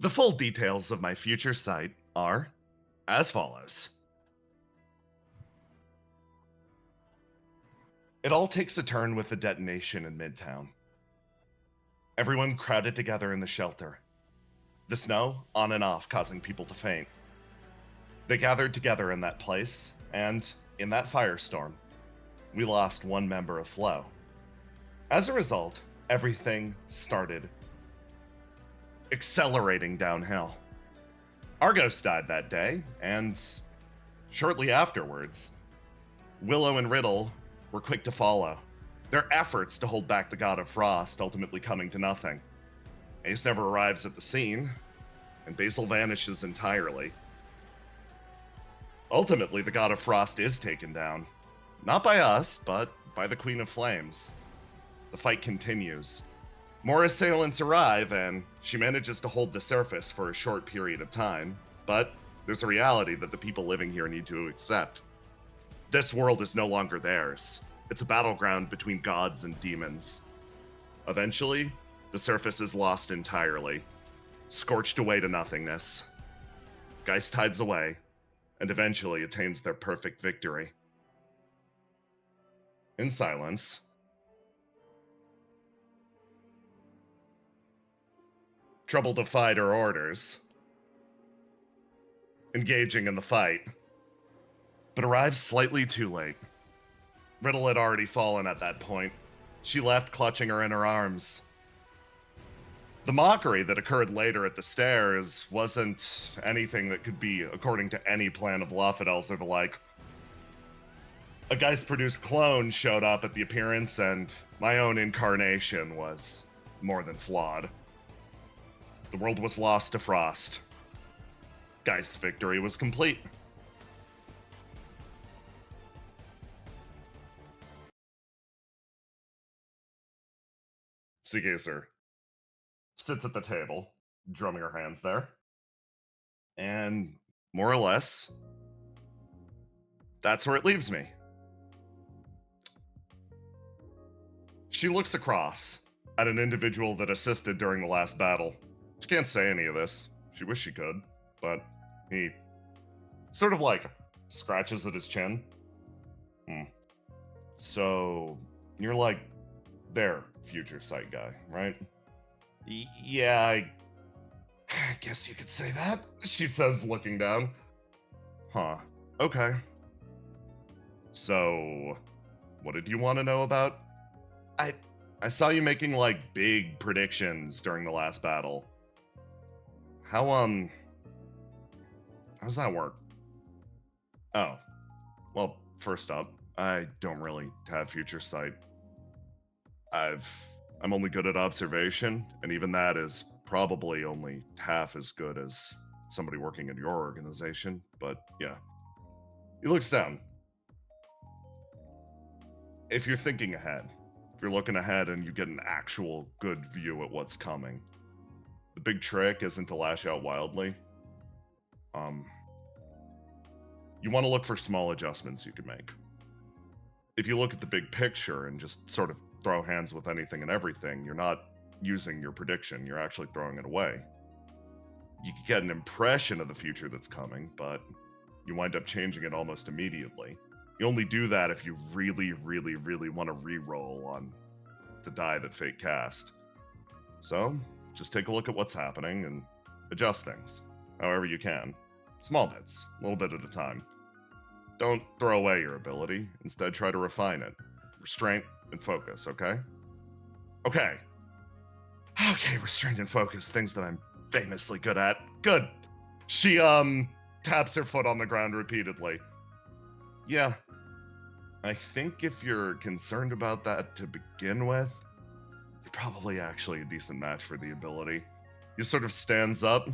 The full details of my future site are as follows. It all takes a turn with the detonation in Midtown. Everyone crowded together in the shelter. The snow on and off causing people to faint. They gathered together in that place, and in that firestorm, we lost one member of Flow. As a result, everything started accelerating downhill. Argos died that day, and shortly afterwards, Willow and Riddle were quick to follow, their efforts to hold back the God of Frost ultimately coming to nothing. Ace never arrives at the scene, and Basil vanishes entirely. Ultimately, the God of Frost is taken down. Not by us, but by the Queen of Flames. The fight continues. More assailants arrive, and she manages to hold the surface for a short period of time, but there's a reality that the people living here need to accept. This world is no longer theirs. It's a battleground between gods and demons. Eventually, the surface is lost entirely, scorched away to nothingness. Geist hides away, and eventually attains their perfect victory. In silence, trouble defied her orders, engaging in the fight, but arrives slightly too late. Riddle had already fallen at that point. She left clutching her in her arms. The mockery that occurred later at the stairs wasn't anything that could be according to any plan of Lophidels or the like. A Geist-produced clone showed up at the appearance, and my own incarnation was more than flawed. The world was lost to Frost. Geist's victory was complete. Seagazer sits at the table, drumming her hands there. And more or less, that's where it leaves me. She looks across at an individual that assisted during the last battle. She can't say any of this. She wished she could, but he sort of like scratches at his chin. So, you're like their future sight guy, right? Yeah, I guess you could say that, she says, looking down. Huh. Okay. So, what did you want to know about? I I saw you making like big predictions during the last battle. How how does that work? Oh, well, first up, I don't really have future sight. I've I'm only good at observation, and even that is probably only half as good as somebody working in your organization, but yeah. He looks down. If you're thinking ahead, if you're looking ahead and you get an actual good view at what's coming, the big trick isn't to lash out wildly. Um, you want to look for small adjustments you can make. If you look at the big picture and just sort of throw hands with anything and everything, you're not using your prediction, you're actually throwing it away. You can get an impression of the future that's coming, but you wind up changing it almost immediately. You only do that if you really, really, really want to re-roll on the die that fate cast. So, just take a look at what's happening and adjust things, however you can. Small bits, a little bit at a time. Don't throw away your ability, instead try to refine it. Restraint and focus, okay? Okay. Okay, restraint and focus, things that I'm famously good at. Good. She, taps her foot on the ground repeatedly. Yeah. I think if you're concerned about that to begin with, you're probably actually a decent match for the ability. He sort of stands up.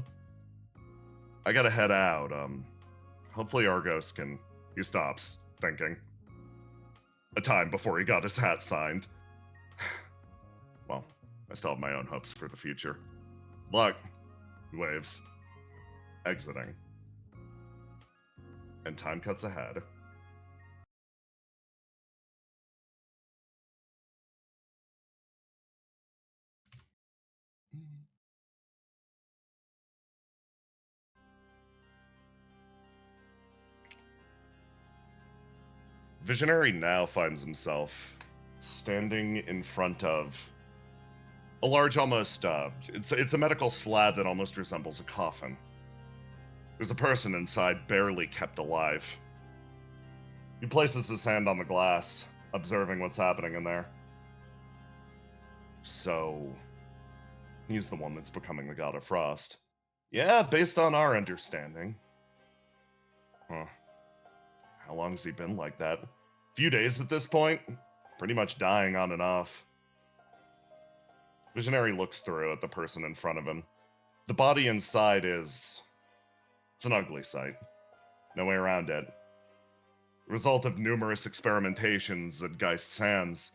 I gotta head out. Hopefully Argos can. He stops, thinking. A time before he got his hat signed. Well, I still have my own hopes for the future. Luck. He waves. Exiting. And time cuts ahead. Visionary now finds himself standing in front of a large, almost, it's a medical slab that almost resembles a coffin. There's a person inside, barely kept alive. He places his hand on the glass, observing what's happening in there. So, he's the one that's becoming the God of Frost. Yeah, based on our understanding. Huh. How long has he been like that? A few days at this point? Pretty much dying on and off. Visionary looks through at the person in front of him. The body inside it's an ugly sight. No way around it. The result of numerous experimentations at Geist's hands.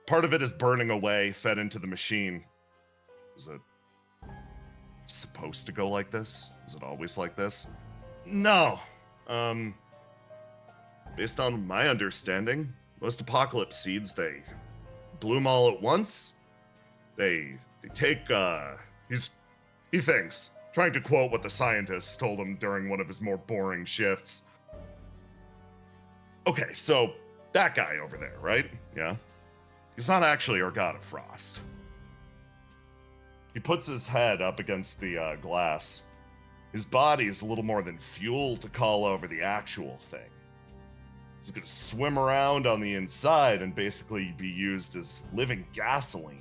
Part of it is burning away, fed into the machine. Is it supposed to go like this? Is it always like this? No. Based on my understanding, most apocalypse seeds, they bloom all at once. They take, he thinks, trying to quote what the scientists told him during one of his more boring shifts. Okay, so that guy over there, right? Yeah? He's not actually our God of Frost. He puts his head up against the glass. His body is a little more than fuel to call over the actual thing. He's gonna swim around on the inside and basically be used as living gasoline.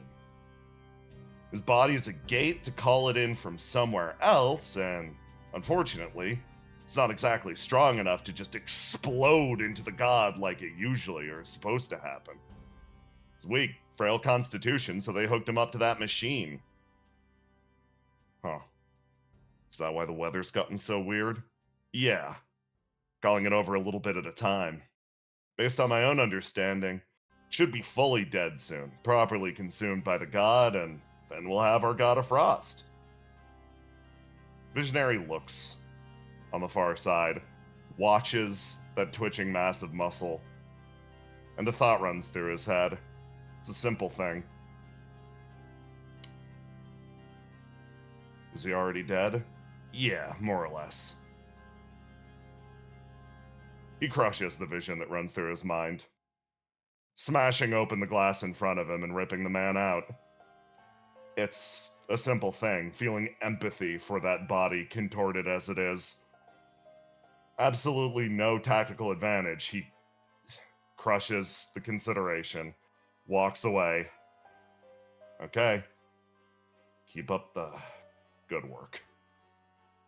His body is a gate to call it in from somewhere else, and unfortunately, it's not exactly strong enough to just explode into the god like it usually or is supposed to happen. He's weak, frail constitution, so they hooked him up to that machine. Huh. Is that why the weather's gotten so weird? Yeah. Calling it over a little bit at a time. Based on my own understanding, should be fully dead soon, properly consumed by the god, and then we'll have our God of Frost. Visionary looks on the far side, watches that twitching mass of muscle, and the thought runs through his head. It's a simple thing. Is he already dead? Yeah, more or less. He crushes the vision that runs through his mind, smashing open the glass in front of him and ripping the man out. It's a simple thing, feeling empathy for that body, contorted as it is. Absolutely no tactical advantage. He crushes the consideration, walks away. Okay. Keep up the good work.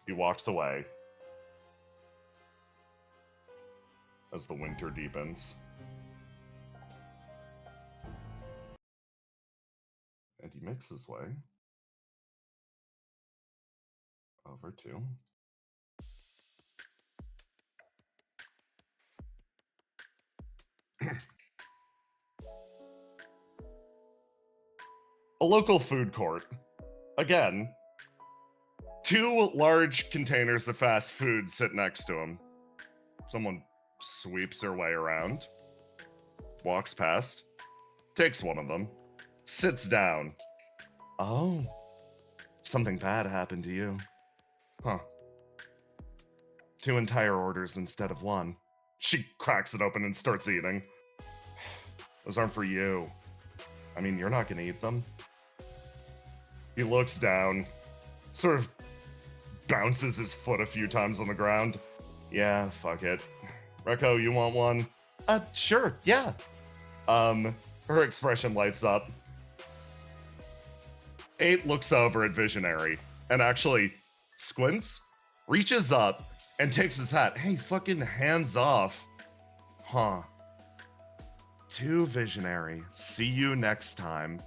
He walks away as the winter deepens. And he makes his way over to a local food court. Again, two large containers of fast food sit next to him. Someone sweeps their way around, walks past, takes one of them, sits down. Oh, something bad happened to you. Huh. 2 entire orders instead of 1. She cracks it open and starts eating. Those aren't for you. I mean, you're not gonna eat them. He looks down, sort of bounces his foot a few times on the ground. Yeah, fuck it. Rekko, you want one? Sure, yeah. Her expression lights up. 8 looks over at Visionary and actually squints, reaches up, and takes his hat. Hey, fucking hands off. Huh. 2 Visionary. See you next time.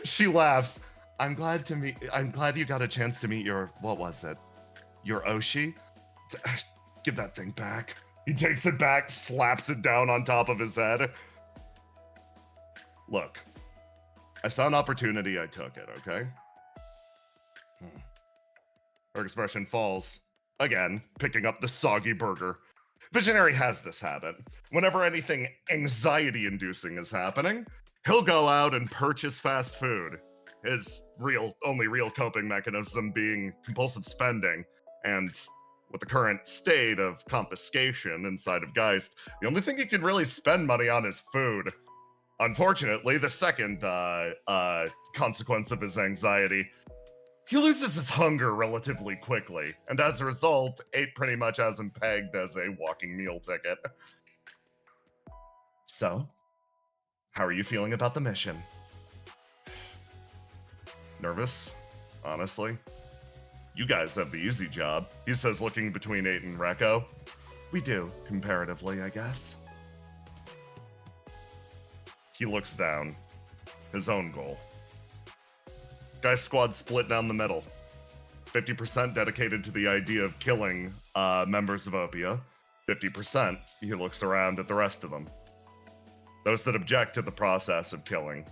She laughs. I'm glad you got a chance to meet your, what was it? Your Oshi? Give that thing back. He takes it back, slaps it down on top of his head. Look, I saw an opportunity, I took it, okay? Her expression falls. Again, picking up the soggy burger. Visionary has this habit. Whenever anything anxiety-inducing is happening, he'll go out and purchase fast food. His only real coping mechanism being compulsive spending. And with the current state of confiscation inside of Geist, the only thing he can really spend money on is food. Unfortunately, the second consequence of his anxiety, he loses his hunger relatively quickly, and as a result, 8 pretty much has him pegged as a walking meal ticket. So, how are you feeling about the mission? Nervous? Honestly? You guys have the easy job, he says, looking between 8 and Rekko. We do, comparatively, I guess. He looks down. His own goal. Geist squad split down the middle. 50% dedicated to the idea of killing members of OPIA. 50%, he looks around at the rest of them. Those that object to the process of killing.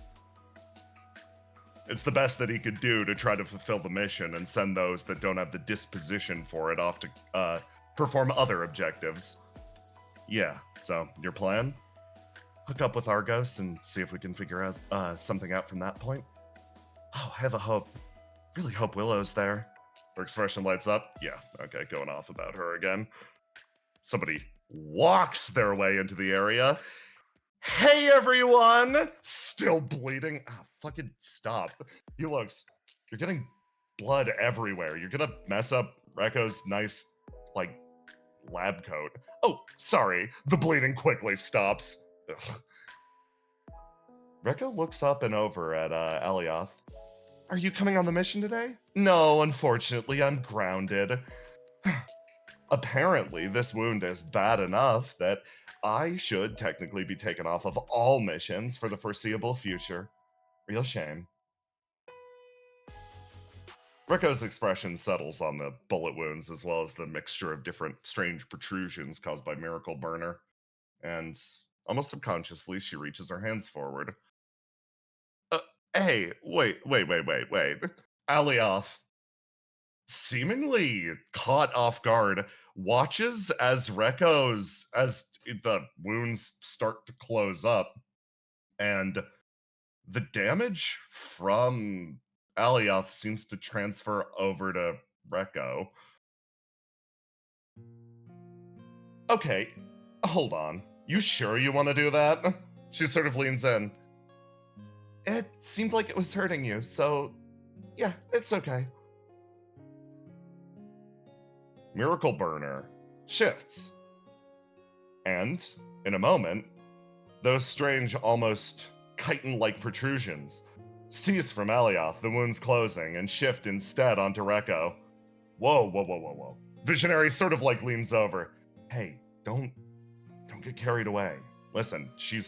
It's the best that he could do to try to fulfill the mission and send those that don't have the disposition for it off to perform other objectives. Yeah, so your plan? Hook up with Argos and see if we can figure out something out from that point. Oh, I have a hope. Really hope Willow's there. Her expression lights up. Yeah, okay, going off about her again. Somebody walks their way into the area. Hey, everyone! Still bleeding. Ah, fucking stop. He looks... You're getting blood everywhere. You're gonna mess up Rekko's nice, like, lab coat. Oh, sorry. The bleeding quickly stops. Ugh. Rekko looks up and over at Alioth. Are you coming on the mission today? No, unfortunately, I'm grounded. Apparently, this wound is bad enough that I should technically be taken off of all missions for the foreseeable future. Real shame. Rekko's expression settles on the bullet wounds as well as the mixture of different strange protrusions caused by Miracle Burner. And almost subconsciously, she reaches her hands forward. Hey, wait. Alioth, seemingly caught off guard, watches as the wounds start to close up, and the damage from Alioth seems to transfer over to Rekko. Okay, hold on. You sure you want to do that? She sort of leans in. It seemed like it was hurting you, so yeah, it's okay. Miracle Burner shifts. And, in a moment, those strange, almost chitin-like protrusions cease from Alioth, the wounds closing, and shift instead onto Rekko. Whoa. Visionary sort of like leans over. Hey, don't get carried away. Listen, she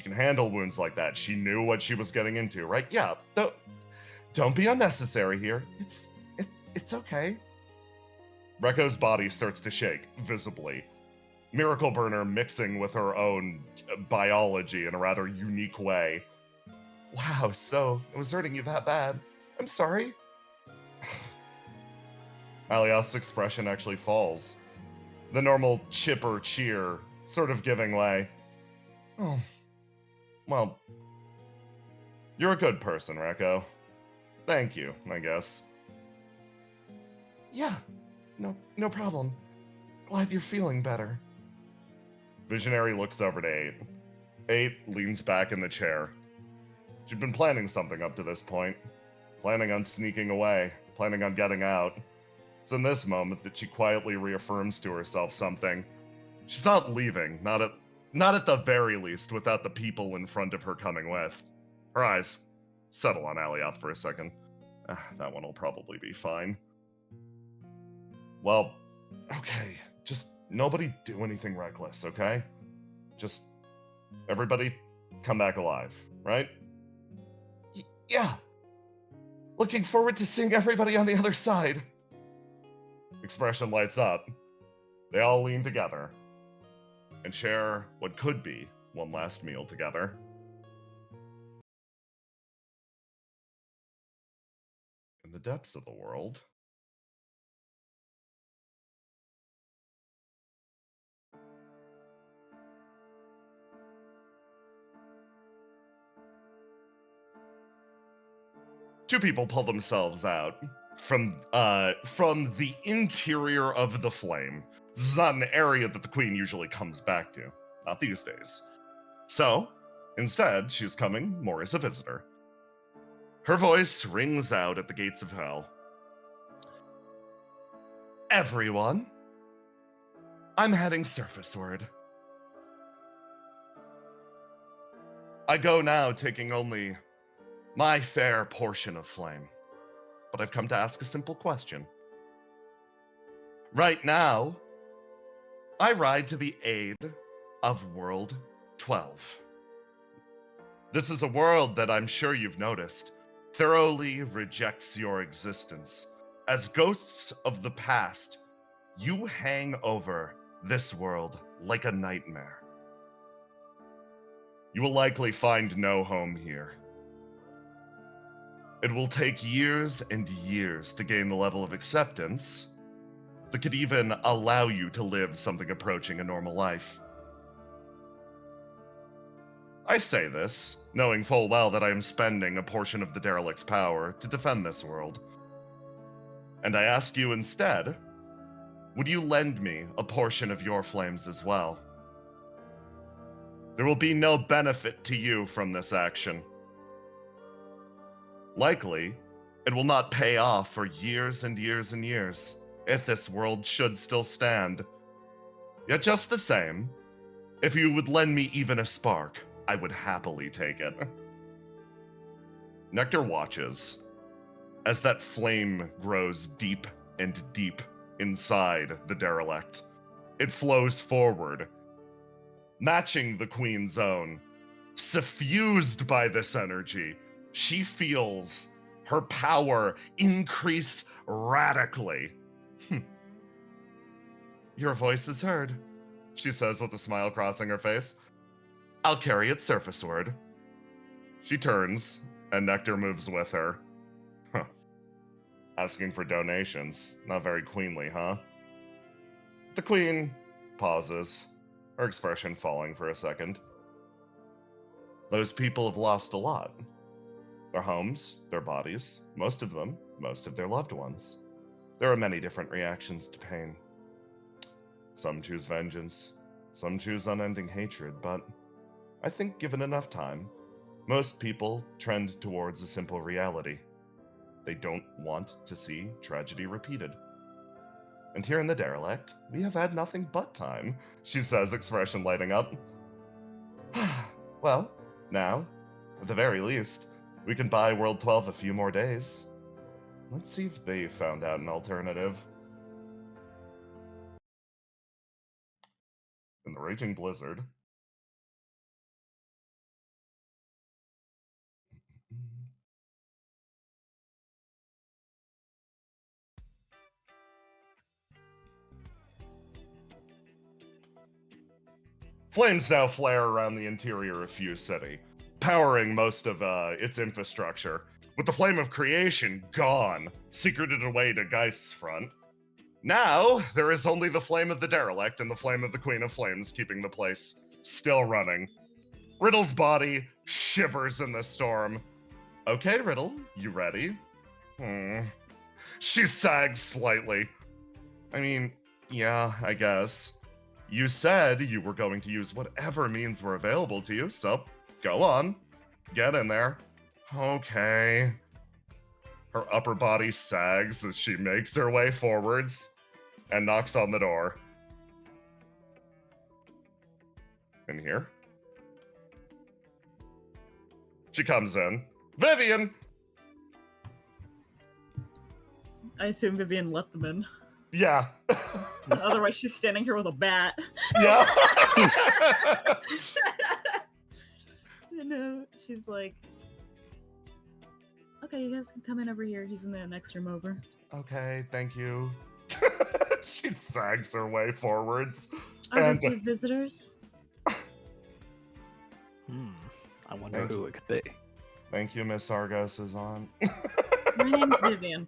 can handle wounds like that. She knew what she was getting into, right? Yeah, don't be unnecessary here. It's okay. Rekko's body starts to shake, visibly. Miracle Burner mixing with her own biology in a rather unique way. Wow, so it was hurting you that bad. I'm sorry. Alioth's expression actually falls. The normal chipper cheer sort of giving way. Oh, well, you're a good person, Rekko. Thank you, I guess. Yeah, no problem. Glad you're feeling better. Visionary looks over to 8. 8 leans back in the chair. She'd been planning something up to this point. Planning on sneaking away. Planning on getting out. It's in this moment that she quietly reaffirms to herself something. She's not leaving, not at the very least, without the people in front of her coming with. Her eyes settle on Alioth for a second. That one will probably be fine. Well, okay, just nobody do anything reckless, okay? Just everybody come back alive, right? Yeah. Looking forward to seeing everybody on the other side. Expression lights up. They all lean together and share what could be one last meal together. In the depths of the world, two people pull themselves out. from the interior of the flame. This is not an area that the queen usually comes back to, not these days. So, instead, she's coming more as a visitor. Her voice rings out at the gates of hell. Everyone, I'm heading surfaceward. I go now taking only my fair portion of flame, but I've come to ask a simple question. Right now, I ride to the aid of World 12. This is a world that I'm sure you've noticed thoroughly rejects your existence. As ghosts of the past, you hang over this world like a nightmare. You will likely find no home here. It will take years and years to gain the level of acceptance that could even allow you to live something approaching a normal life. I say this, knowing full well that I am spending a portion of the derelict's power to defend this world. And I ask you instead, would you lend me a portion of your flames as well? There will be no benefit to you from this action. Likely, it will not pay off for years and years and years, if this world should still stand. Yet just the same, if you would lend me even a spark, I would happily take it. Nectar watches as that flame grows deep and deep inside the derelict. It flows forward, matching the queen's own. Suffused by this energy, she feels her power increase radically. Your voice is heard, she says with a smile crossing her face. I'll carry it surfaceward. She turns, and Nectar moves with her. Huh. Asking for donations. Not very queenly, huh? The queen pauses, her expression falling for a second. Those people have lost a lot. Their homes, their bodies, most of them, most of their loved ones. There are many different reactions to pain. Some choose vengeance, some choose unending hatred, but I think given enough time, most people trend towards a simple reality. They don't want to see tragedy repeated. And here in the derelict, we have had nothing but time, she says, expression lighting up. Well, now, at the very least, we can buy World 12 a few more days. Let's see if they found out an alternative. In the raging blizzard. Flames now flare around the interior of Fuse City, powering most of its infrastructure. With the flame of creation gone, secreted away to Geist's front, now there is only the flame of the derelict and the flame of the Queen of Flames keeping the place still running. Riddle's body shivers in the storm. Okay, Riddle, you ready? She sags slightly. I mean, yeah, I guess. You said you were going to use whatever means were available to you, so go on. Get in there. Okay. Her upper body sags as she makes her way forwards and knocks on the door. In here. She comes in. Vivian! I assume Vivian let them in. Yeah. Otherwise, she's standing here with a bat. Yeah. And she's like, okay, you guys can come in over here. He's in the next room over. Okay, thank you. She sags her way forwards. Are those your visitors? I wonder who it could be. Thank you, Miss Argos's aunt. My name's Vivian.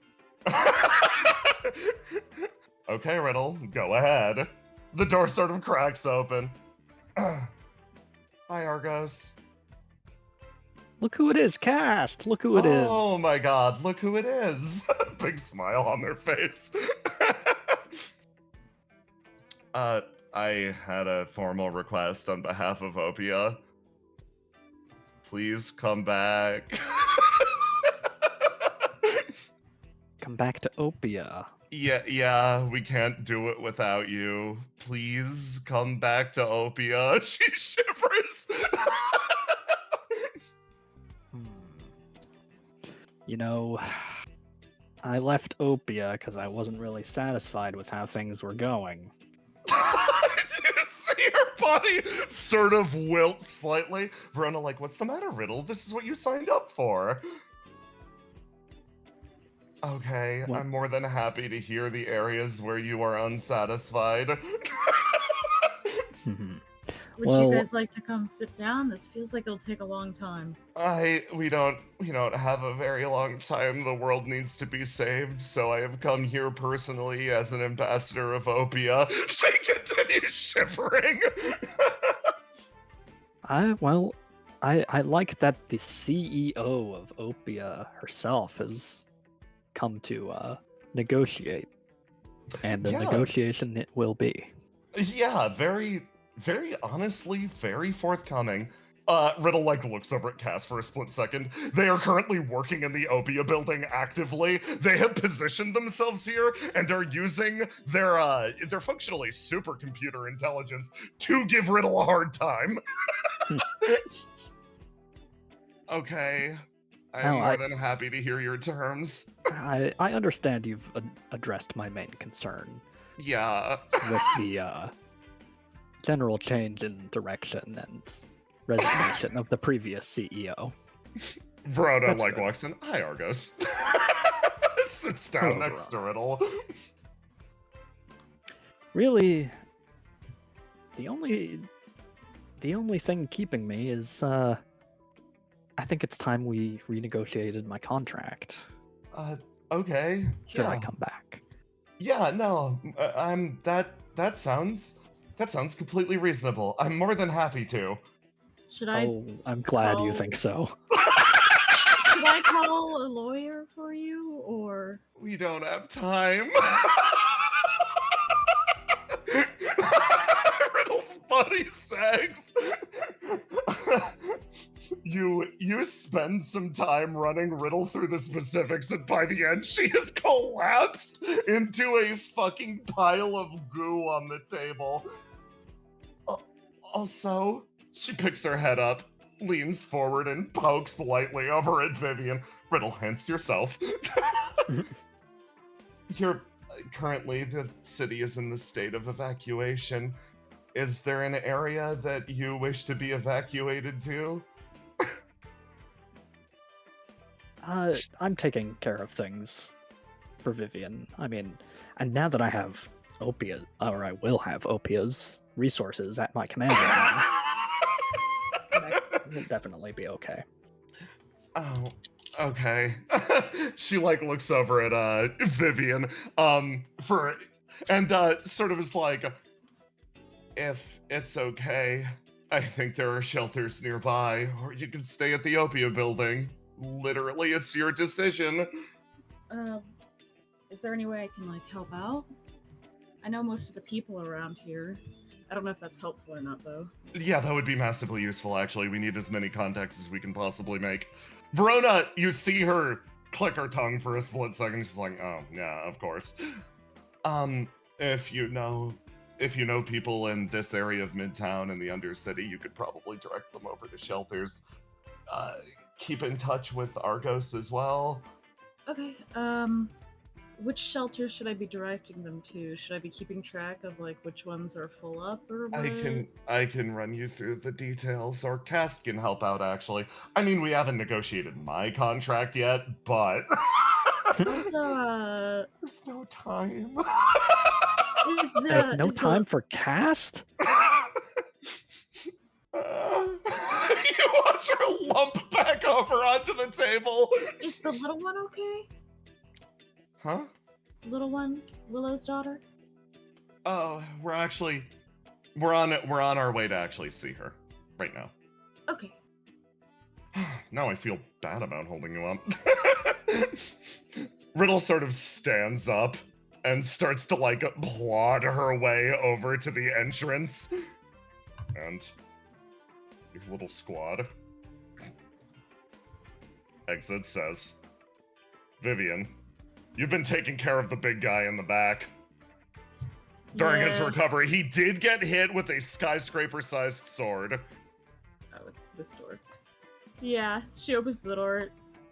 Okay, Riddle, go ahead. The door sort of cracks open. Hi, Argos. Look who it is, cast! Look who it is! Oh my god, look who it is! Big smile on their face. I had a formal request on behalf of OPIA. Please come back. Come back to OPIA. Yeah, we can't do it without you. Please come back to OPIA. She shivers. You know, I left OPIA because I wasn't really satisfied with how things were going. You see her body sort of wilt slightly. Verona, like, what's the matter, Riddle? This is what you signed up for. Okay, What? I'm more than happy to hear the areas where you are unsatisfied. Would Well- you guys like to come sit down? This feels like it'll take a long time. We don't have a very long time. The world needs to be saved, so I have come here personally as an ambassador of OPIA. She continues shivering. I like that the CEO of OPIA herself has come to negotiate, and the Yeah. negotiation it will be. Yeah, very honestly, very forthcoming. Riddle like looks over at Cass for a split second. They are currently working in the OPIA building actively. They have positioned themselves here and are using their functionally supercomputer intelligence to give Riddle a hard time. Okay. I'm Now, more than happy to hear your terms. I understand you've addressed my main concern Yeah. with the general change in direction and resignation of the previous CEO. Verona That's like good. walks in. Hi, Argos. Sits down Hello, next to Verona. Riddle. Really, the only thing keeping me is I think it's time we renegotiated my contract. Okay. Should I Yeah. come back? Yeah, no. That sounds completely reasonable. I'm more than happy to. Should I Oh, I'm glad you call- think so. should I call a lawyer for you, or We don't have time. Riddle's body sags. You spend some time running Riddle through the specifics, and by the end, she has collapsed into a fucking pile of goo on the table. Also, she picks her head up, leans forward, and pokes lightly over at Vivian. Riddle, hands to yourself. Currently, the city is in the state of evacuation. Is there an area that you wish to be evacuated to? I'm taking care of things for Vivian. I mean, and now that I have OPIA, or I will have OPIA's resources at my command, will definitely be okay. Oh, okay. She like looks over at Vivian sort of is like, if it's okay, I think there are shelters nearby, or you can stay at the OPIA building. Literally, it's your decision. is there any way I can like help out? I know most of the people around here. I don't know if that's helpful or not, though. Yeah, that would be massively useful, actually. We need as many contacts as we can possibly make. Verona, you see her click her tongue for a split second. She's like, oh, yeah, of course. If you know people in this area of Midtown and the Undercity, you could probably direct them over to shelters. Keep in touch with Argos as well. Okay, which shelter should I be directing them to? Should I be keeping track of like which ones are full up or what? I can run you through the details, or Cass can help out, actually. I mean, we haven't negotiated my contract yet, but Also, there's no time. There's no time for cast? You watch her lump back over onto the table. Is the little one okay? Huh? Little one, Willow's daughter. Oh, we're on our way to actually see her right now. Okay. now I feel bad about holding you up. Riddle sort of stands up and starts to, like, plod her way over to the entrance. And your little squad exit says, Vivian, you've been taking care of the big guy in the back. During his recovery, he did get hit with a skyscraper-sized sword. Oh, it's this door. Yeah, she opens the door.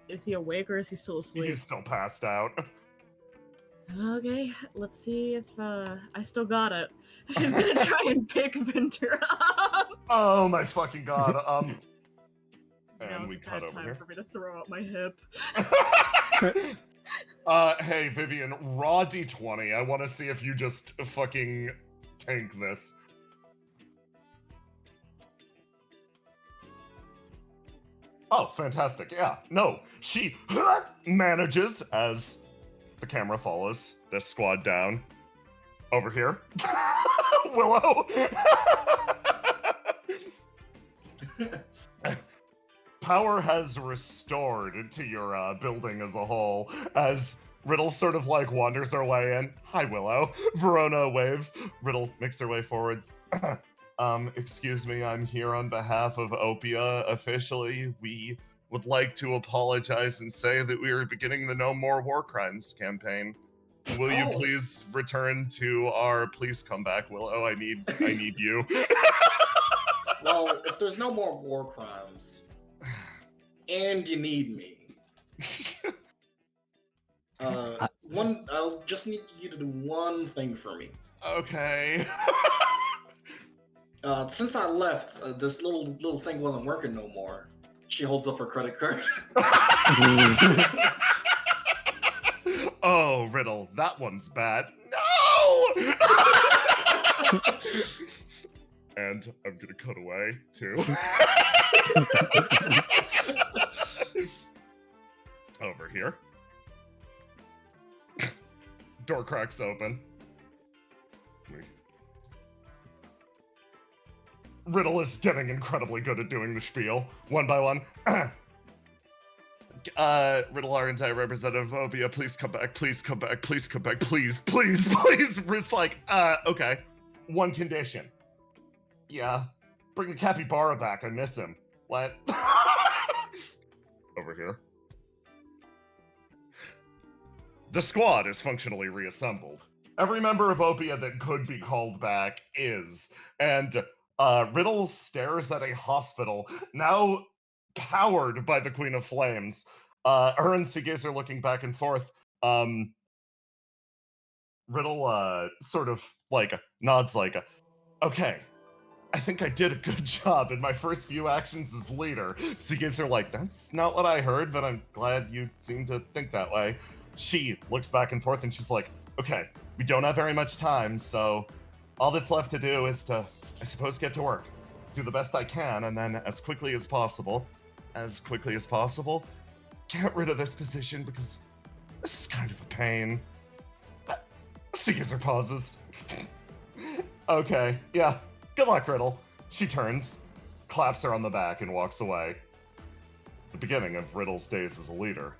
Is he awake or is he still asleep? He's still passed out. Okay, let's see if I still got it. She's gonna try and pick Vinter up. Oh my fucking god. And we cut over here. For me to throw out my hip. Hey Vivian, raw d20. I want to see if you just fucking tank this. Oh, fantastic. Yeah, no. She manages, as the camera follows this squad down. Over here. Willow! Power has restored to your building as a whole, as Riddle sort of like wanders her way in. Hi, Willow. Verona waves. Riddle makes her way forwards. Excuse me, I'm here on behalf of OPIA. Officially, we would like to apologize and say that we are beginning the No More War Crimes campaign. Will you please return to our please come back, Willow? I need you. Well, if there's no more war crimes, and you need me, I'll just need you to do one thing for me. Okay. Since I left, this little thing wasn't working no more. She holds up her credit card. Oh, Riddle, that one's bad. No! And I'm gonna cut away, too. Over here. Door cracks open. Riddle is getting incredibly good at doing the spiel, one by one. Riddle, our entire representative of OPIA, please come back, please come back, please come back, please, please, please. It's like, okay. One condition. Yeah. Bring the capybara back, I miss him. What? Over here. The squad is functionally reassembled. Every member of OPIA that could be called back is. And Riddle stares at a hospital, now powered by the Queen of Flames. Her and Seagase are looking back and forth. Riddle sort of like nods like, okay, I think I did a good job in my first few actions as leader. Seagase are like, that's not what I heard, but I'm glad you seem to think that way. She looks back and forth and she's like, okay, we don't have very much time, so all that's left to do is to, I suppose, get to work. Do the best I can, and then as quickly as possible, get rid of this position because this is kind of a pain. Seeker pauses. Okay, yeah, good luck, Riddle. She turns, claps her on the back, and walks away. The beginning of Riddle's days as a leader.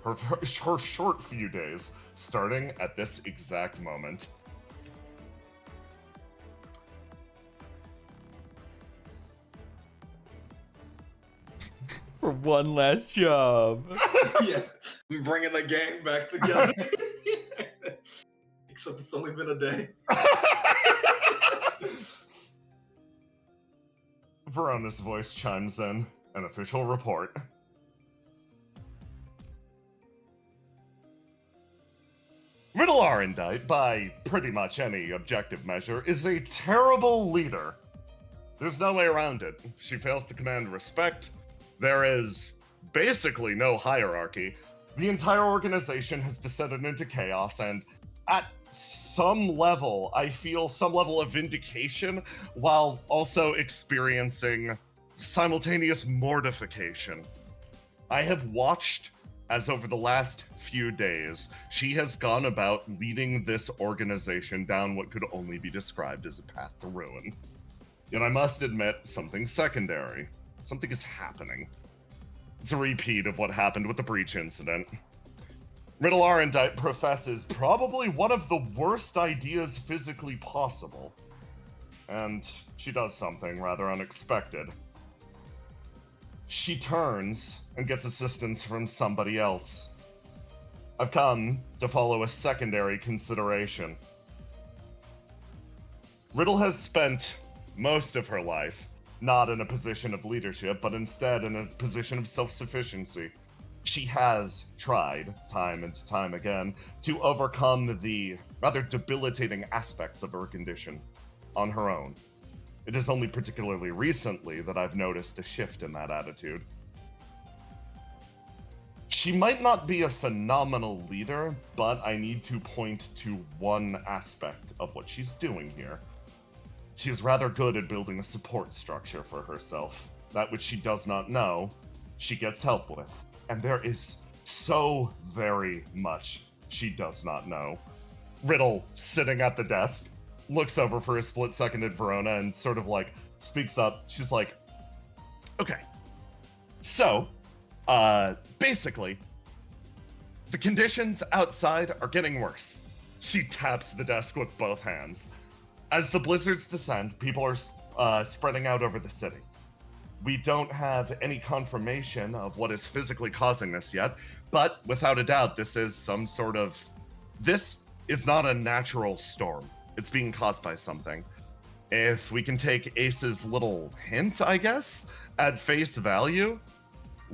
Her short few days, starting at this exact moment. For one last job. Yeah, I'm bringing the gang back together. Except it's only been a day. Verona's voice chimes in, an official report. Riddle Arendite, by pretty much any objective measure, is a terrible leader. There's no way around it. She fails to command respect. There is basically no hierarchy. The entire organization has descended into chaos, and at some level, I feel some level of vindication while also experiencing simultaneous mortification. I have watched as over the last few days, she has gone about leading this organization down what could only be described as a path to ruin. And I must admit something secondary. Something is happening. It's a repeat of what happened with the breach incident. Riddle Arendite professes probably one of the worst ideas physically possible. And she does something rather unexpected. She turns and gets assistance from somebody else. I've come to follow a secondary consideration. Riddle has spent most of her life not in a position of leadership, but instead in a position of self-sufficiency. She has tried, time and time again, to overcome the rather debilitating aspects of her condition on her own. It is only particularly recently that I've noticed a shift in that attitude. She might not be a phenomenal leader, but I need to point to one aspect of what she's doing here. She is rather good at building a support structure for herself. That which she does not know, she gets help with. And there is so very much she does not know. Riddle, sitting at the desk, looks over for a split second at Verona and sort of like speaks up. She's like, okay, so, basically, the conditions outside are getting worse. She taps the desk with both hands. As the blizzards descend, people are spreading out over the city. We don't have any confirmation of what is physically causing this yet, but without a doubt, this is not a natural storm. It's being caused by something. If we can take Ace's little hint, I guess, at face value,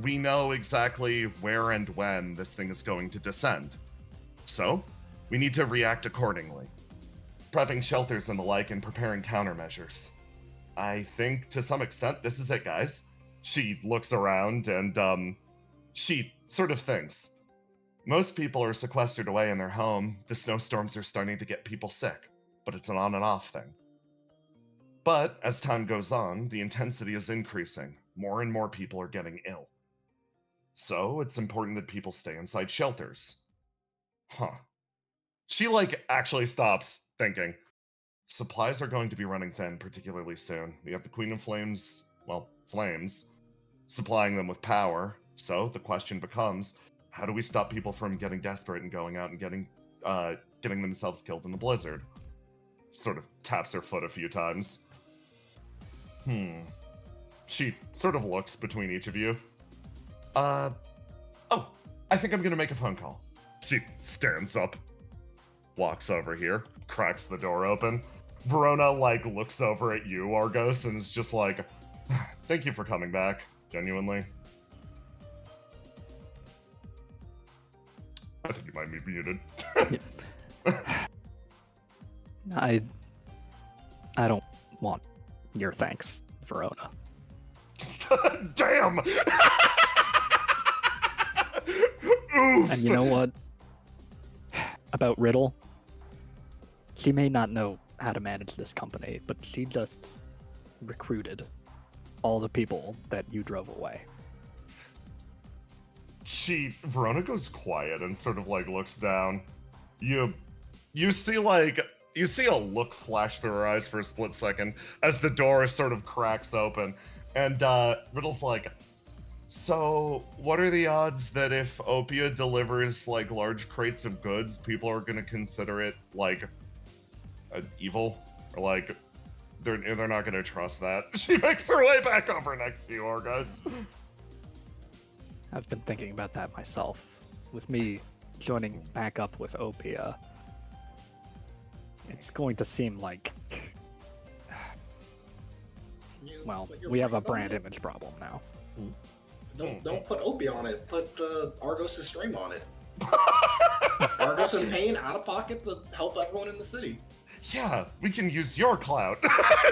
we know exactly where and when this thing is going to descend. So, we need to react accordingly. Prepping shelters and the like and preparing countermeasures. I think to some extent this is it, guys. She looks around and she sort of thinks. Most people are sequestered away in their home. The snowstorms are starting to get people sick, but it's an on and off thing. But as time goes on, the intensity is increasing. More and more people are getting ill. So it's important that people stay inside shelters. Huh. She actually stops thinking. Supplies are going to be running thin, particularly soon. We have the Queen of Flames, Flames, supplying them with power. So the question becomes, how do we stop people from getting desperate and going out and getting themselves killed in the blizzard? Sort of taps her foot a few times. She sort of looks between each of you. I think I'm gonna make a phone call. She stands up, walks over here, cracks the door open. Verona, looks over at you, Argos, and is just like, thank you for coming back, genuinely. I think you might be muted. I don't want your thanks, Verona. Damn! Oof! And you know what? About Riddle, she may not know how to manage this company, but she just recruited all the people that you drove away. Verona goes quiet and sort of looks down. You see a look flash through her eyes for a split second as the door sort of cracks open, and Riddle's like, so what are the odds that if OPIA delivers large crates of goods, people are gonna consider it evil, or they're not gonna trust that? She makes her way back over next to you, Argos. I've been thinking about that myself. With me joining back up with OPIA, it's going to seem like, we have a brand image problem now. Don't put OPIA on it. Put Argos' stream on it. Argos is paying out of pocket to help everyone in the city. Yeah, we can use your clout.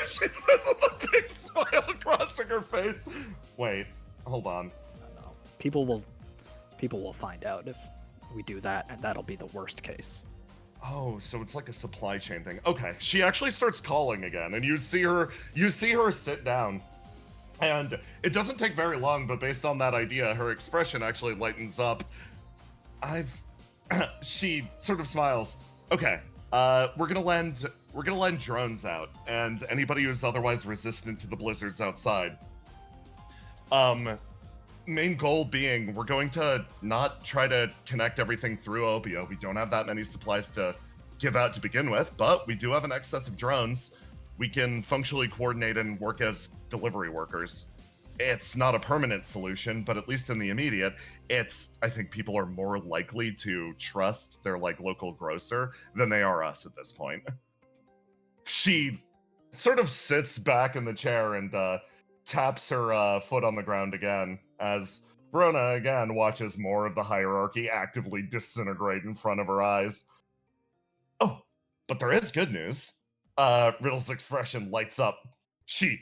She says with a big smile crossing her face. Wait, hold on. No. People will find out if we do that, and that'll be the worst case. Oh, so it's like a supply chain thing. Okay, she actually starts calling again, and you see her sit down. And it doesn't take very long, but based on that idea, her expression actually lightens up. She sort of smiles. Okay, we're gonna lend drones out, and anybody who's otherwise resistant to the blizzards outside. Main goal being we're going to not try to connect everything through OPIA. We don't have that many supplies to give out to begin with, but we do have an excess of drones. We can functionally coordinate and work as delivery workers. It's not a permanent solution, but at least in the immediate, I think people are more likely to trust their local grocer than they are us at this point. She sort of sits back in the chair and taps her foot on the ground again as Verona again watches more of the hierarchy actively disintegrate in front of her eyes. Oh, but there is good news. Riddle's expression lights up. She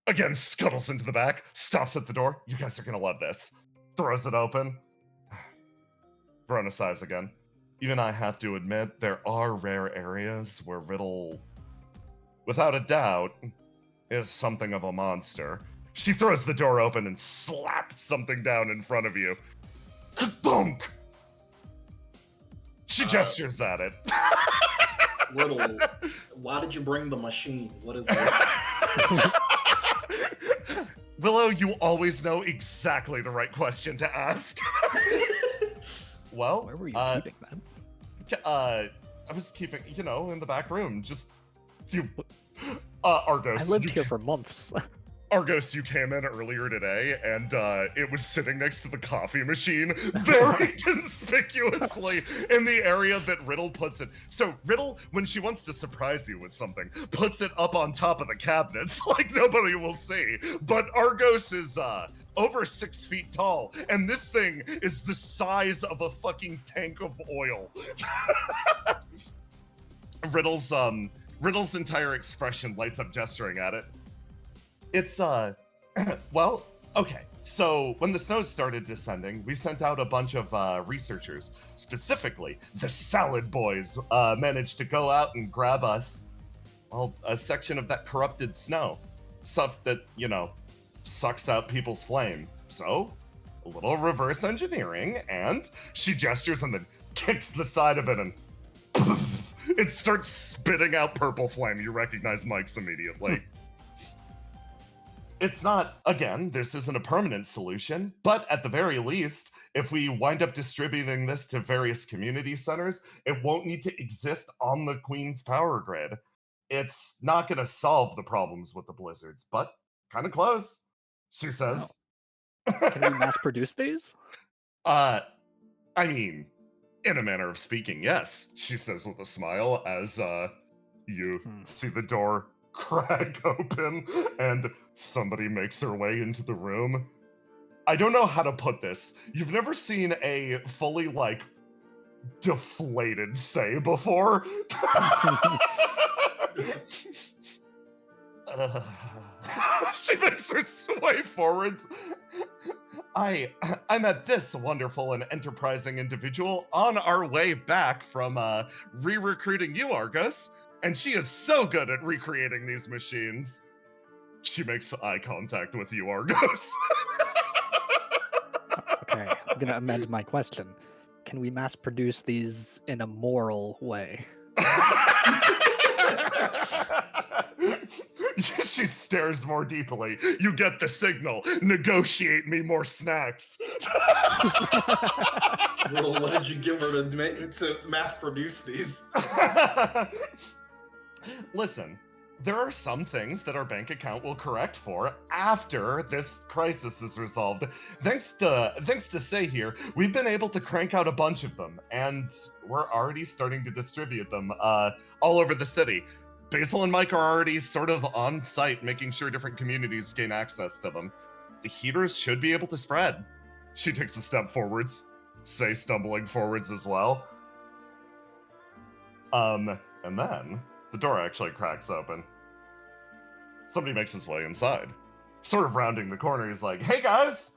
again scuttles into the back, stops at the door. You guys are gonna love this. Throws it open. Verona sighs again. Even I have to admit, there are rare areas where Riddle, without a doubt, is something of a monster. She throws the door open and slaps something down in front of you. Thunk! She gestures at it. Riddle, why did you bring the machine? What is this? Willow, you always know exactly the right question to ask. Well, Where were you keeping them? I was keeping, in the back room. Just you. Argos. I lived here for months. Argos, you came in earlier today, and it was sitting next to the coffee machine, very conspicuously in the area that Riddle puts it. So Riddle, when she wants to surprise you with something, puts it up on top of the cabinets, like nobody will see. But Argos is over 6 feet tall, and this thing is the size of a fucking tank of oil. Riddle's entire expression lights up gesturing at it. It's, well, okay. So when the snow started descending, we sent out a bunch of researchers. Specifically, the Salad Boys managed to go out and grab us, well, a section of that corrupted snow. Stuff that, sucks out people's flame. So, a little reverse engineering, and she gestures and then kicks the side of it and it starts spitting out purple flame. You recognize Mike's immediately. It's not, again, this isn't a permanent solution, but at the very least, if we wind up distributing this to various community centers, it won't need to exist on the Queen's power grid. It's not going to solve the problems with the blizzards, but kind of close, she says. Can we mass produce these? I mean, in a manner of speaking, yes, she says with a smile as you see the door crack open and somebody makes their way into the room. I don't know how to put this. You've never seen a fully deflated Say before? She makes her sway forwards. I met this wonderful and enterprising individual on our way back from re-recruiting you, Argos, and she is so good at recreating these machines. She makes eye contact with you, Argos. Okay, I'm gonna amend my question. Can we mass produce these in a moral way? She stares more deeply. You get the signal. Negotiate me more snacks. Riddle, what did you give her to mass produce these? Listen, there are some things that our bank account will correct for after this crisis is resolved. Thanks to Say here, we've been able to crank out a bunch of them, and we're already starting to distribute them all over the city. Basil and Mike are already sort of on site, making sure different communities gain access to them. The heaters should be able to spread. She takes a step forwards, Say stumbling forwards as well. And then the door actually cracks open. Somebody makes his way inside. Sort of rounding the corner, he's like, "Hey guys!"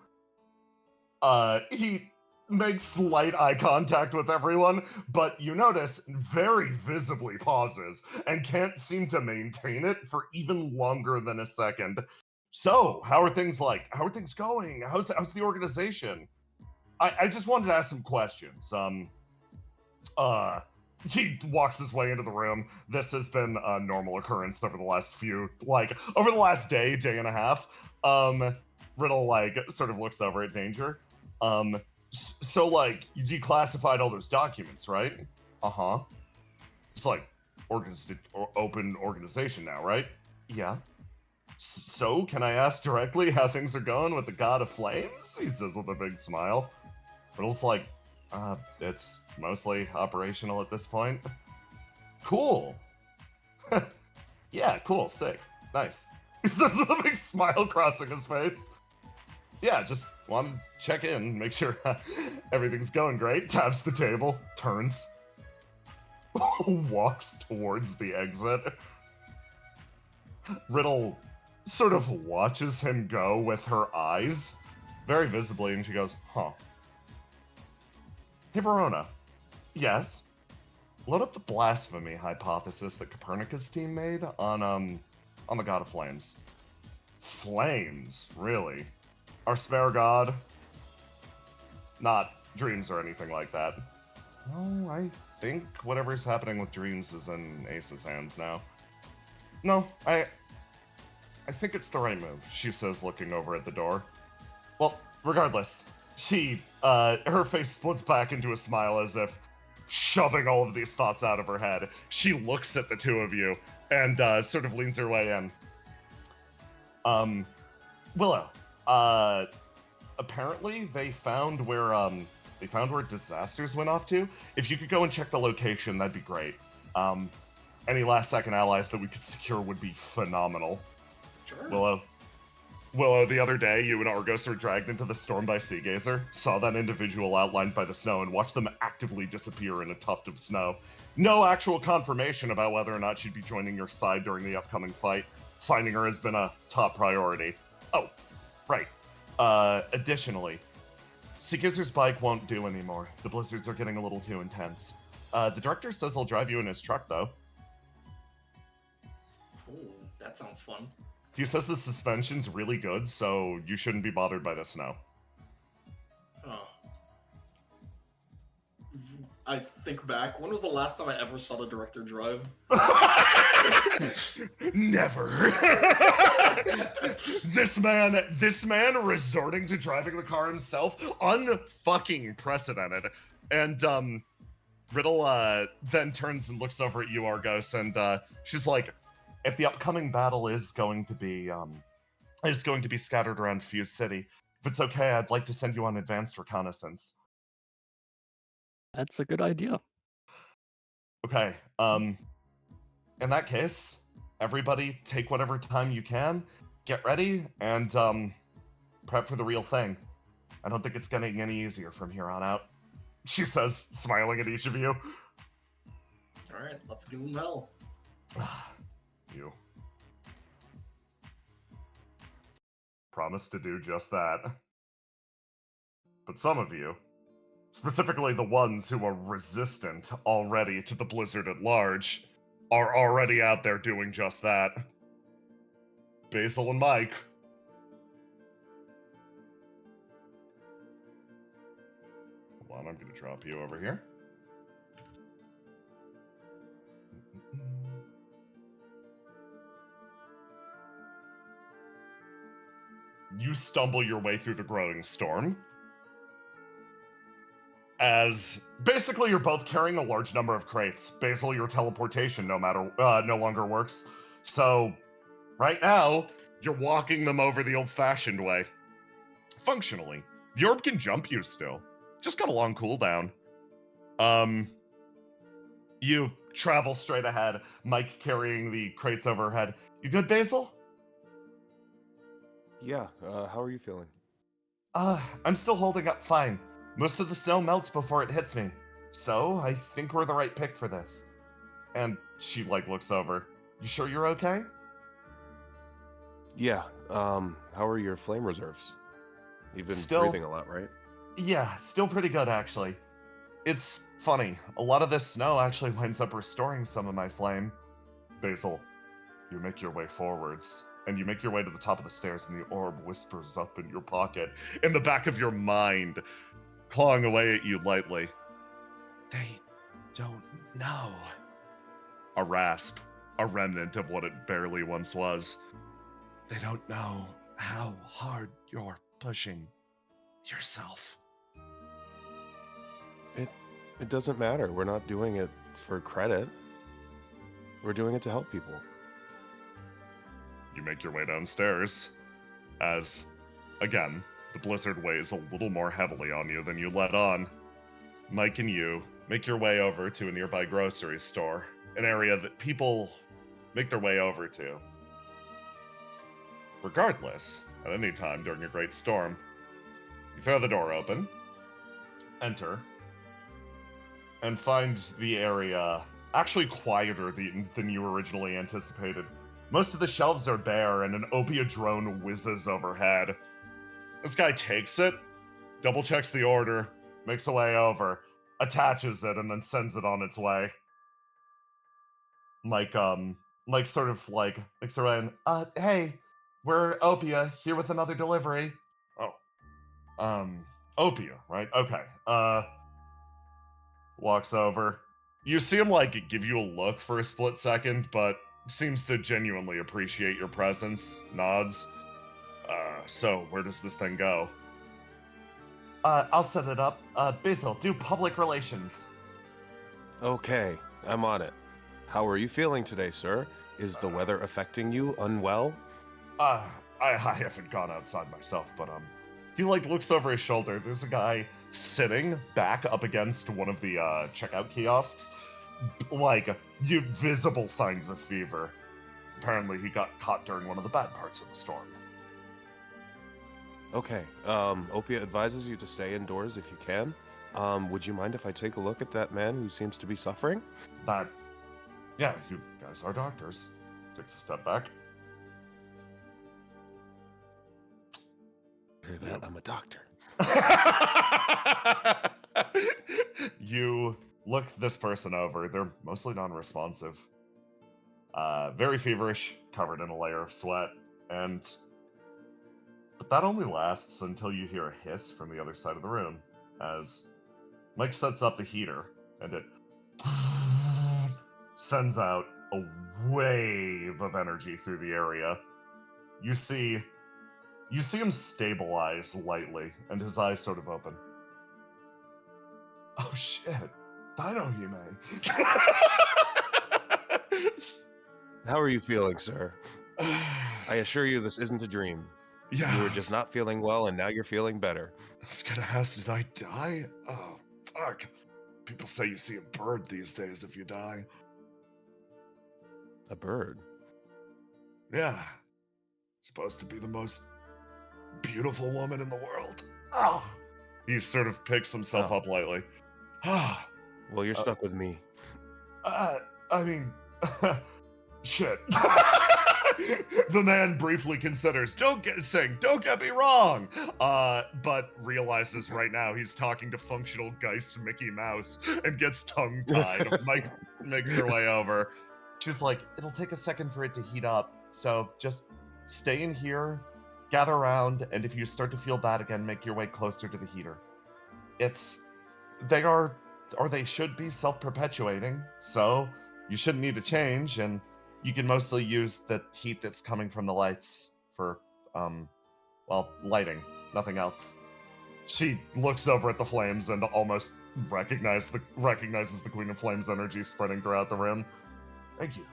He makes slight eye contact with everyone, but you notice very visibly pauses and can't seem to maintain it for even longer than a second. So, how are things How are things going? How's the organization? I just wanted to ask some questions. He walks his way into the room. This has been a normal occurrence over the last day and a half. Riddle, like, sort of looks over at Danger. So, like, you declassified all those documents, right? Uh-huh. It's like, open organization now, right? Yeah. So, can I ask directly how things are going with the God of Flames? He says with a big smile. Riddle's like, it's mostly operational at this point. Cool. Yeah, cool, sick, nice. He says with a big smile crossing his face. Yeah, just wanted to check in, make sure everything's going great. Taps the table, turns, walks towards the exit. Riddle sort of watches him go with her eyes, very visibly, and she goes, huh. Hey, Verona. Yes? Load up the blasphemy hypothesis that Copernicus' team made on the God of Flames. Flames? Really? Our spare god? Not dreams or anything like that. Oh, I think whatever's happening with dreams is in Ace's hands now. No, I think it's the right move, she says, looking over at the door. Well, regardless, she, her face splits back into a smile as if shoving all of these thoughts out of her head. She looks at the two of you and, sort of leans her way in. Willow, apparently they found where disasters went off to. If you could go and check the location, that'd be great. Any last-second allies that we could secure would be phenomenal. Sure. Willow, the other day, you and Argos were dragged into the storm by Seagazer, saw that individual outlined by the snow, and watched them actively disappear in a tuft of snow. No actual confirmation about whether or not she'd be joining your side during the upcoming fight. Finding her has been a top priority. Oh, right. Additionally, Seagazer's bike won't do anymore. The blizzards are getting a little too intense. The director says he'll drive you in his truck, though. Ooh, that sounds fun. He says the suspension's really good, so you shouldn't be bothered by the snow. Oh. I think back, when was the last time I ever saw the director drive? Never. This man resorting to driving the car himself, unfucking precedented. And Riddle then turns and looks over at you, Argos, and she's like, if the upcoming battle is going to be scattered around Fuse City, if it's okay, I'd like to send you on advanced reconnaissance. That's a good idea. Okay, in that case, everybody take whatever time you can, get ready, and prep for the real thing. I don't think it's getting any easier from here on out, she says, smiling at each of you. Alright, let's give him hell. You promise to do just that. But some of you, specifically the ones who are resistant already to the blizzard at large, are already out there doing just that. Basil and Mike. Hold on, I'm gonna drop you over here. You stumble your way through the growing storm. As basically you're both carrying a large number of crates. Basil, your teleportation no longer works. So right now, you're walking them over the old-fashioned way. Functionally, the orb can jump you still. Just got a long cooldown. You travel straight ahead, Mike carrying the crates overhead. You good, Basil? Yeah, how are you feeling? I'm still holding up fine. Most of the snow melts before it hits me. So, I think we're the right pick for this. And she, looks over. You sure you're okay? Yeah, how are your flame reserves? You've been Still- breathing a lot, right? Yeah, still pretty good, actually. It's funny. A lot of this snow actually winds up restoring some of my flame. Basil, you make your way forwards. And you make your way to the top of the stairs, and the orb whispers up in your pocket, in the back of your mind, clawing away at you lightly. They don't know. A rasp, a remnant of what it barely once was. They don't know how hard you're pushing yourself. It doesn't matter. We're not doing it for credit. We're doing it to help people. You make your way downstairs as, again, the blizzard weighs a little more heavily on you than you let on. Mike and you make your way over to a nearby grocery store, an area that people make their way over to. Regardless, at any time during a great storm, you throw the door open, enter, and find the area actually quieter than you originally anticipated. Most of the shelves are bare, and an OPIA drone whizzes overhead. This guy takes it, double-checks the order, makes a way over, attaches it, and then sends it on its way. Mike sort of, makes around, hey, we're OPIA, here with another delivery. Oh, OPIA, right? Okay, walks over. You see him, give you a look for a split second, but seems to genuinely appreciate your presence, nods. So where does this thing go? I'll set it up. Bizzle, do public relations. Okay, I'm on it. How are you feeling today, sir? Is the weather affecting you unwell? I haven't gone outside myself, but, he, looks over his shoulder. There's a guy sitting back up against one of the, checkout kiosks. Visible signs of fever. Apparently he got caught during one of the bad parts of the storm. Okay, OPIA advises you to stay indoors if you can. Would you mind if I take a look at that man who seems to be suffering? Yeah, you guys are doctors. Takes a step back. Hear that? I'm a doctor. You look this person over. They're mostly non-responsive. Very feverish, covered in a layer of sweat, but that only lasts until you hear a hiss from the other side of the room as Mike sets up the heater and it sends out a wave of energy through the area. You see him stabilize lightly and his eyes sort of open. Oh shit, Dino Hime. How are you feeling, sir? I assure you this isn't a dream. Yeah. You were just not feeling well, and now you're feeling better. I was gonna ask, did I die? Oh, fuck. People say you see a bird these days if you die. A bird? Yeah. Supposed to be the most beautiful woman in the world. Oh. He sort of picks himself up lightly. Ah. Well, you're stuck with me. I mean, shit. The man briefly considers, don't get me wrong, but realizes right now he's talking to functional Geist Mickey Mouse and gets tongue-tied. Mike makes her way over. She's like, it'll take a second for it to heat up, so just stay in here, gather around, and if you start to feel bad again, make your way closer to the heater. They should be self-perpetuating, so you shouldn't need to change, and you can mostly use the heat that's coming from the lights for, lighting, nothing else. She looks over at the flames and almost recognizes the Queen of Flames energy spreading throughout the room. Thank you.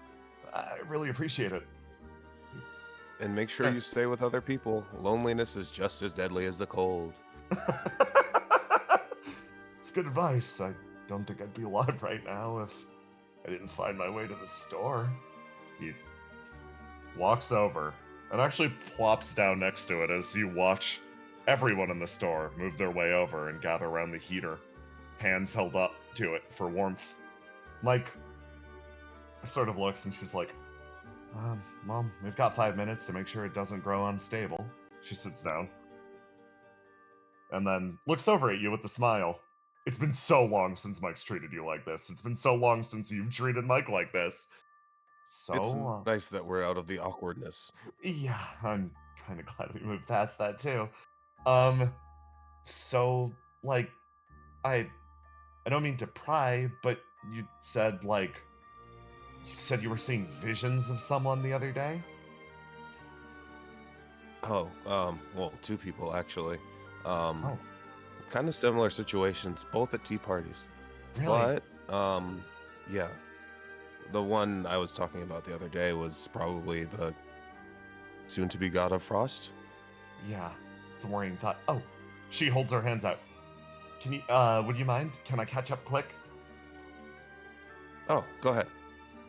I really appreciate it. And make sure you stay with other people. Loneliness is just as deadly as the cold. It's good advice. I don't think I'd be alive right now if I didn't find my way to the store. He walks over and actually plops down next to it as you watch everyone in the store move their way over and gather around the heater, hands held up to it for warmth. Mike sort of looks and she's like, Mom, we've got 5 minutes to make sure it doesn't grow unstable. She sits down and then looks over at you with a smile. It's been so long since Mike's treated you like this. It's been so long since you've treated Mike like this. So it's nice that we're out of the awkwardness. Yeah, I'm kind of glad we moved past that too. So I don't mean to pry, but you said you were seeing visions of someone the other day? Oh, well, two people actually. Oh, Kind of similar situations, both at tea parties. really? But, yeah. The one I was talking about the other day was probably the soon-to-be god of frost. Yeah, it's a worrying thought. Oh, she holds her hands out. Can you, would you mind? Can I catch up quick? Oh, go ahead.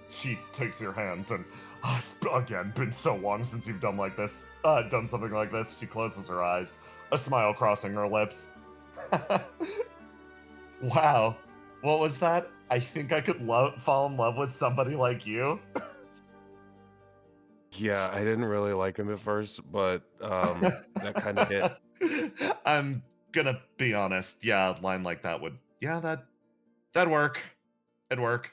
She takes your hands and, it's again been so long since you've done like this, done something like this. She closes her eyes, a smile crossing her lips. Wow, what was that? I think I could fall in love with somebody like you. Yeah, I didn't really like him at first, but that kind of hit. I'm gonna be honest. Yeah, a line like that would, yeah, that'd work. It'd work.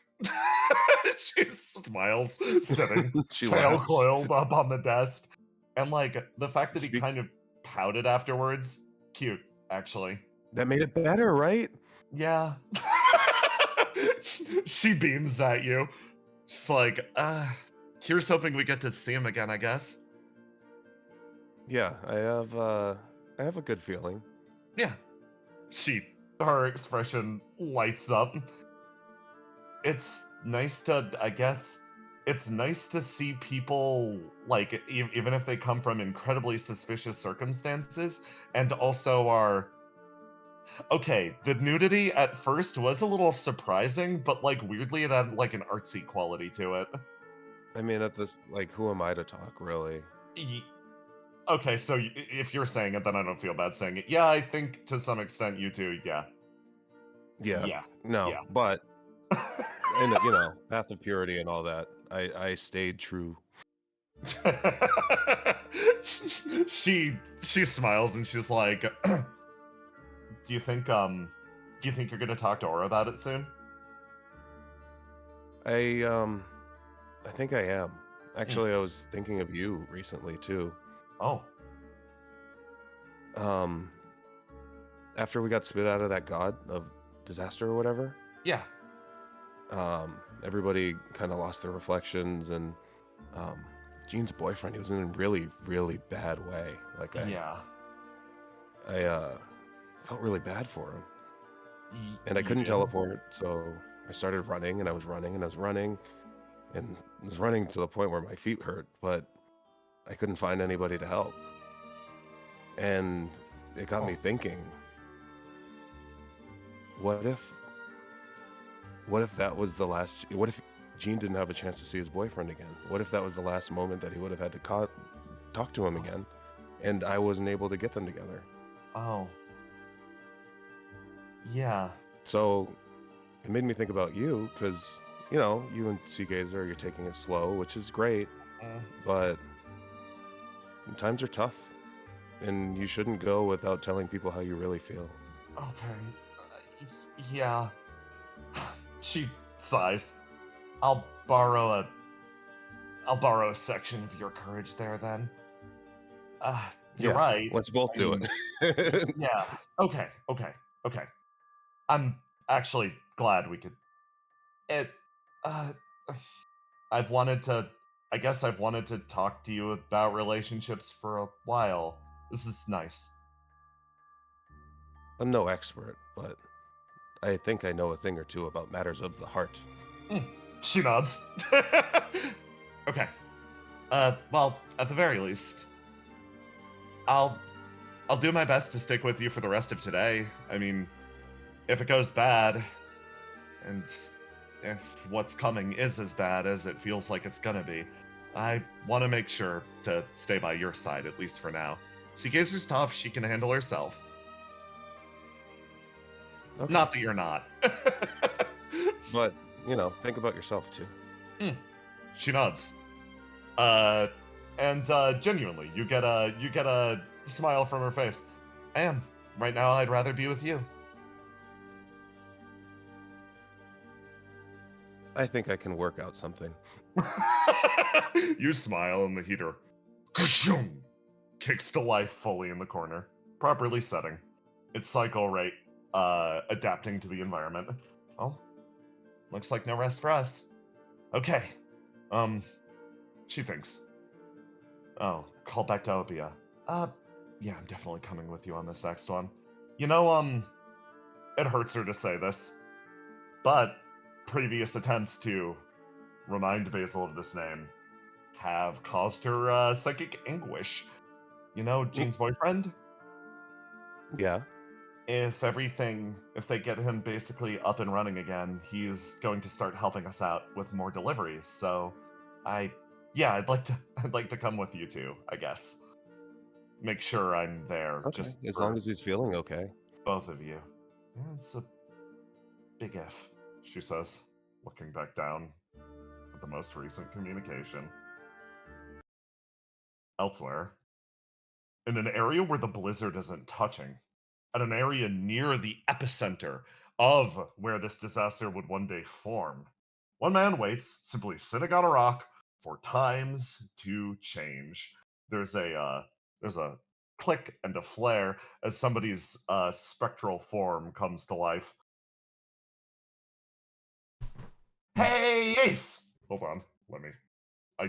She smiles, sitting, She tail laughs. coiled up on the desk. And like the fact that he Speak- kind of pouted afterwards, cute, actually. That made it better, right? Yeah. She beams at you. She's like, here's hoping we get to see him again, I guess. Yeah, I have a good feeling. Yeah. Her expression lights up. It's nice to, I guess, it's nice to see people, like, even if they come from incredibly suspicious circumstances, and also are. Okay, the nudity at first was a little surprising, but, like, weirdly it had, like, an artsy quality to it. I mean, at this, like, who am I to talk, really? Ye- Okay, so if you're saying it, then I don't feel bad saying it. Yeah, I think to some extent you two, yeah. Yeah, Yeah. no, Yeah. but and path of purity and all that. I stayed true. She smiles and she's like, do you think you're gonna talk to Aura about it soon? I think I am. Actually, I was thinking of you recently too. Oh. After we got spit out of that god of disaster or whatever, Yeah. everybody kind of lost their reflections, and Jean's boyfriend, he was in a really, really bad way. Like I felt really bad for him, and I couldn't teleport, so I started running, and I was running, and I was running, and I was running to the point where my feet hurt, but I couldn't find anybody to help, and it got me thinking. What if that was the last? What if Gene didn't have a chance to see his boyfriend again? What if that was the last moment that he would have had to talk to him again, and I wasn't able to get them together? Oh. Yeah. So it made me think about you, because you and Seagazer, you're taking it slow, which is great, but times are tough, and you shouldn't go without telling people how you really feel. Okay. Yeah. She sighs. I'll borrow a section of your courage there then. You're Yeah, right. Let's both do it. Yeah. Okay. I'm actually glad we could. It. Uh, I've wanted to. I guess I've wanted to talk to you about relationships for a while. This is nice. I'm no expert, but I think I know a thing or two about matters of the heart. She nods. Okay. Well, at the very least, I'll do my best to stick with you for the rest of today. I mean, if it goes bad, and if what's coming is as bad as it feels like it's gonna be, I want to make sure to stay by your side, at least for now. Seagazer's tough, she can handle herself. Okay. Not that you're not. But, think about yourself too. She nods. And genuinely, you get a smile from her face. I am. Right now, I'd rather be with you. I think I can work out something. You smile, and the heater kicks to life fully in the corner, properly setting its cycle rate, adapting to the environment. Well, looks like no rest for us. Okay. She thinks. Oh, call back to OPIA. Yeah, I'm definitely coming with you on this next one. You know, it hurts her to say this, but previous attempts to remind Basil of this name have caused her psychic anguish. You know, Jean's boyfriend? Yeah. If they get him basically up and running again, he's going to start helping us out with more deliveries. So, I'd like to come with you too, I guess. Make sure I'm there, Okay. just As for long as he's feeling okay. both of you. Yeah, it's a big if, she says, looking back down at the most recent communication. Elsewhere, in an area where the blizzard isn't touching, at an area near the epicenter of where this disaster would one day form, one man waits, simply sitting on a rock, for times to change. There's a click and a flare as somebody's spectral form comes to life. Hey, Ace! Hold on,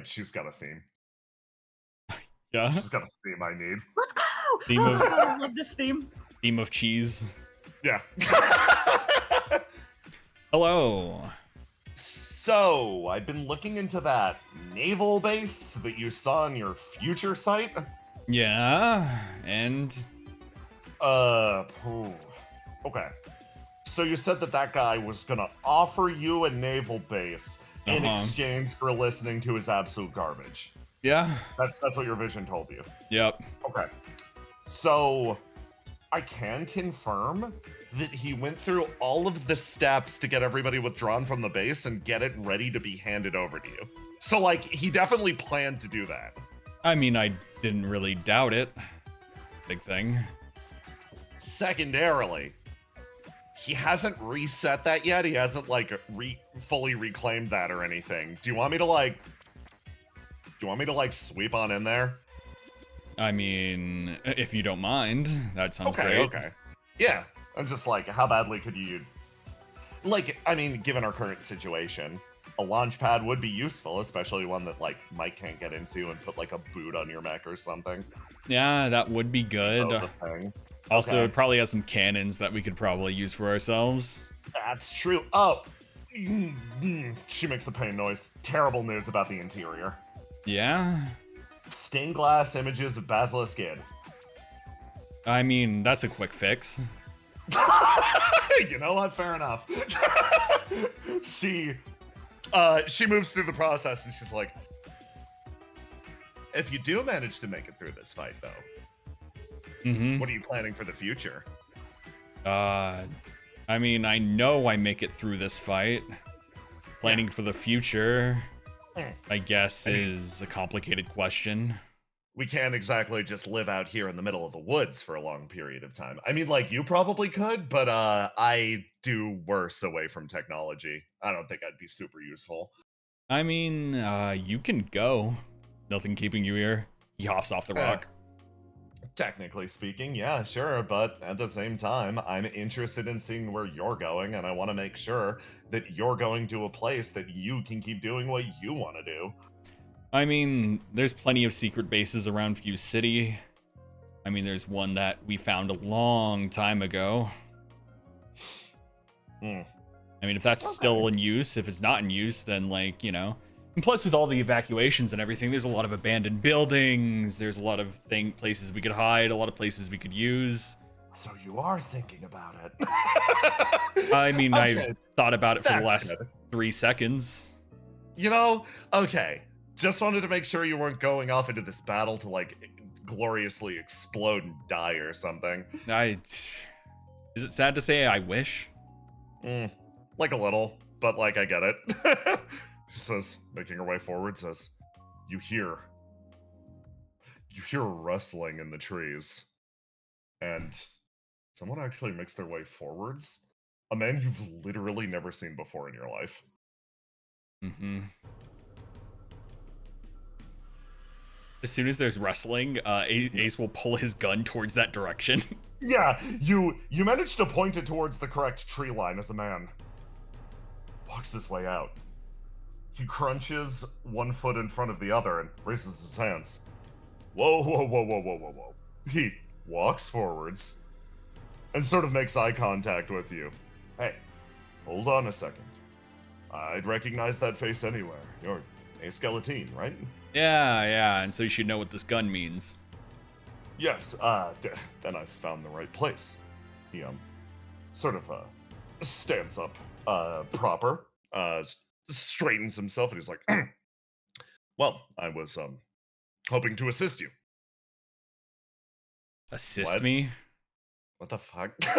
she's got a theme. Yeah. She's got a theme I need. Let's go! Theme Oh of- my god, I love this theme. Theme of cheese. Yeah. Hello. So, I've been looking into that naval base that you saw on your future site. Yeah, and Okay. So you said that guy was gonna offer you a naval base in exchange for listening to his absolute garbage. yeah, That's what your vision told you. yep. Okay. So I can confirm that he went through all of the steps to get everybody withdrawn from the base and get it ready to be handed over to you. So like he definitely planned to do that. I mean, I didn't really doubt it. Big thing. Secondarily, he hasn't reset that yet. He hasn't like fully reclaimed that or anything. Do you want me to sweep on in there? I mean, if you don't mind, that sounds great. Okay. Yeah. I'm just like, how badly could you... Like, I mean, given our current situation, a launch pad would be useful, especially one that, like, Mike can't get into and put, like, a boot on your mech or something. Yeah, that would be good. Throw the thing. Also, Okay. it probably has some cannons that we could probably use for ourselves. That's true. Oh! She makes a pain noise. Terrible news about the interior. Yeah? Stained glass images of Basilisk Id. I mean, that's a quick fix. You know what? Fair enough. She moves through the process and she's like, if you do manage to make it through this fight, though, Mm-hmm. what are you planning for the future? I mean, I know I make it through this fight. Planning for the future, I guess, is a complicated question. We can't exactly just live out here in the middle of the woods for a long period of time. I mean, like, you probably could, but I do worse away from technology. I don't think I'd be super useful. I mean, you can go. Nothing keeping you here. He hops off the rock. Technically speaking, yeah, sure, but at the same time, I'm interested in seeing where you're going, and I want to make sure that you're going to a place that you can keep doing what you want to do. I mean, there's plenty of secret bases around Fuse City. I mean, there's one that we found a long time ago. I mean, if that's still in use, if it's not in use, then, like, you know. And plus, with all the evacuations and everything, there's a lot of abandoned buildings. There's a lot of places we could hide, a lot of places we could use. So you are thinking about it. I mean, Okay, I thought about it for the that's last good. 3 seconds. You know, okay. Just wanted to make sure you weren't going off into this battle to, like, gloriously explode and die or something. Is it sad to say I wish? Like a little, but, like, I get it. She says, making her way forward, says, You hear a rustling in the trees. And someone actually makes their way forwards. A man you've literally never seen before in your life. Mm-hmm. As soon as there's rustling, Ace will pull his gun towards that direction. Yeah, you managed to point it towards the correct tree line as a man walks this way out. He crunches one foot in front of the other and raises his hands. Whoa, whoa, whoa, whoa, whoa, whoa, whoa. He walks forwards and sort of makes eye contact with you. Hey, hold on a second. I'd recognize that face anywhere. You're a skeleton, right? Yeah, and so you should know what this gun means. Yes, then I found the right place. He, sort of, stands up, proper, straightens himself, and he's like, well, I was, hoping to assist you. Assist What? me? What the fuck? Your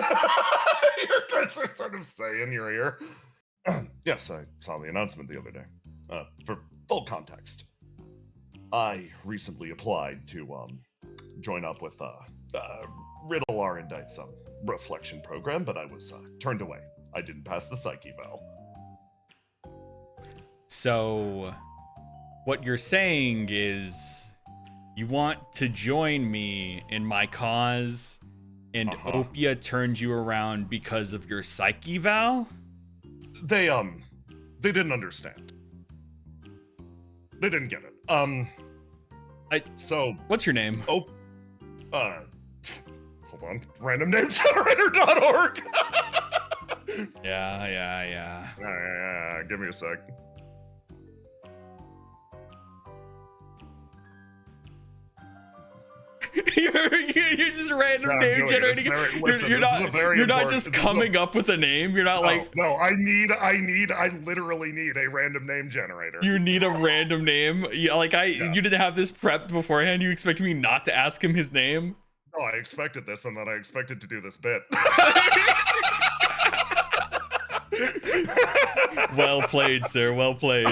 guys are sort of saying in your ear. Yes, I saw the announcement the other day. For full context, I recently applied to join up with Riddle Arendite's reflection program, but I was turned away. I didn't pass the psych eval. So, what you're saying is you want to join me in my cause, and OPIA turned you around because of your psych eval? They didn't understand. They didn't get it. So what's your name? Oh, hold on. randomnamegenerator.org. Yeah. Give me a sec. You're just random name generating. You're not just coming up with a name. You're not like. No, I literally need a random name generator. You need a random name. You didn't have this prepped beforehand. You expect me not to ask him his name? No, I expected this, and then I expected to do this bit. Well played, sir. Well played.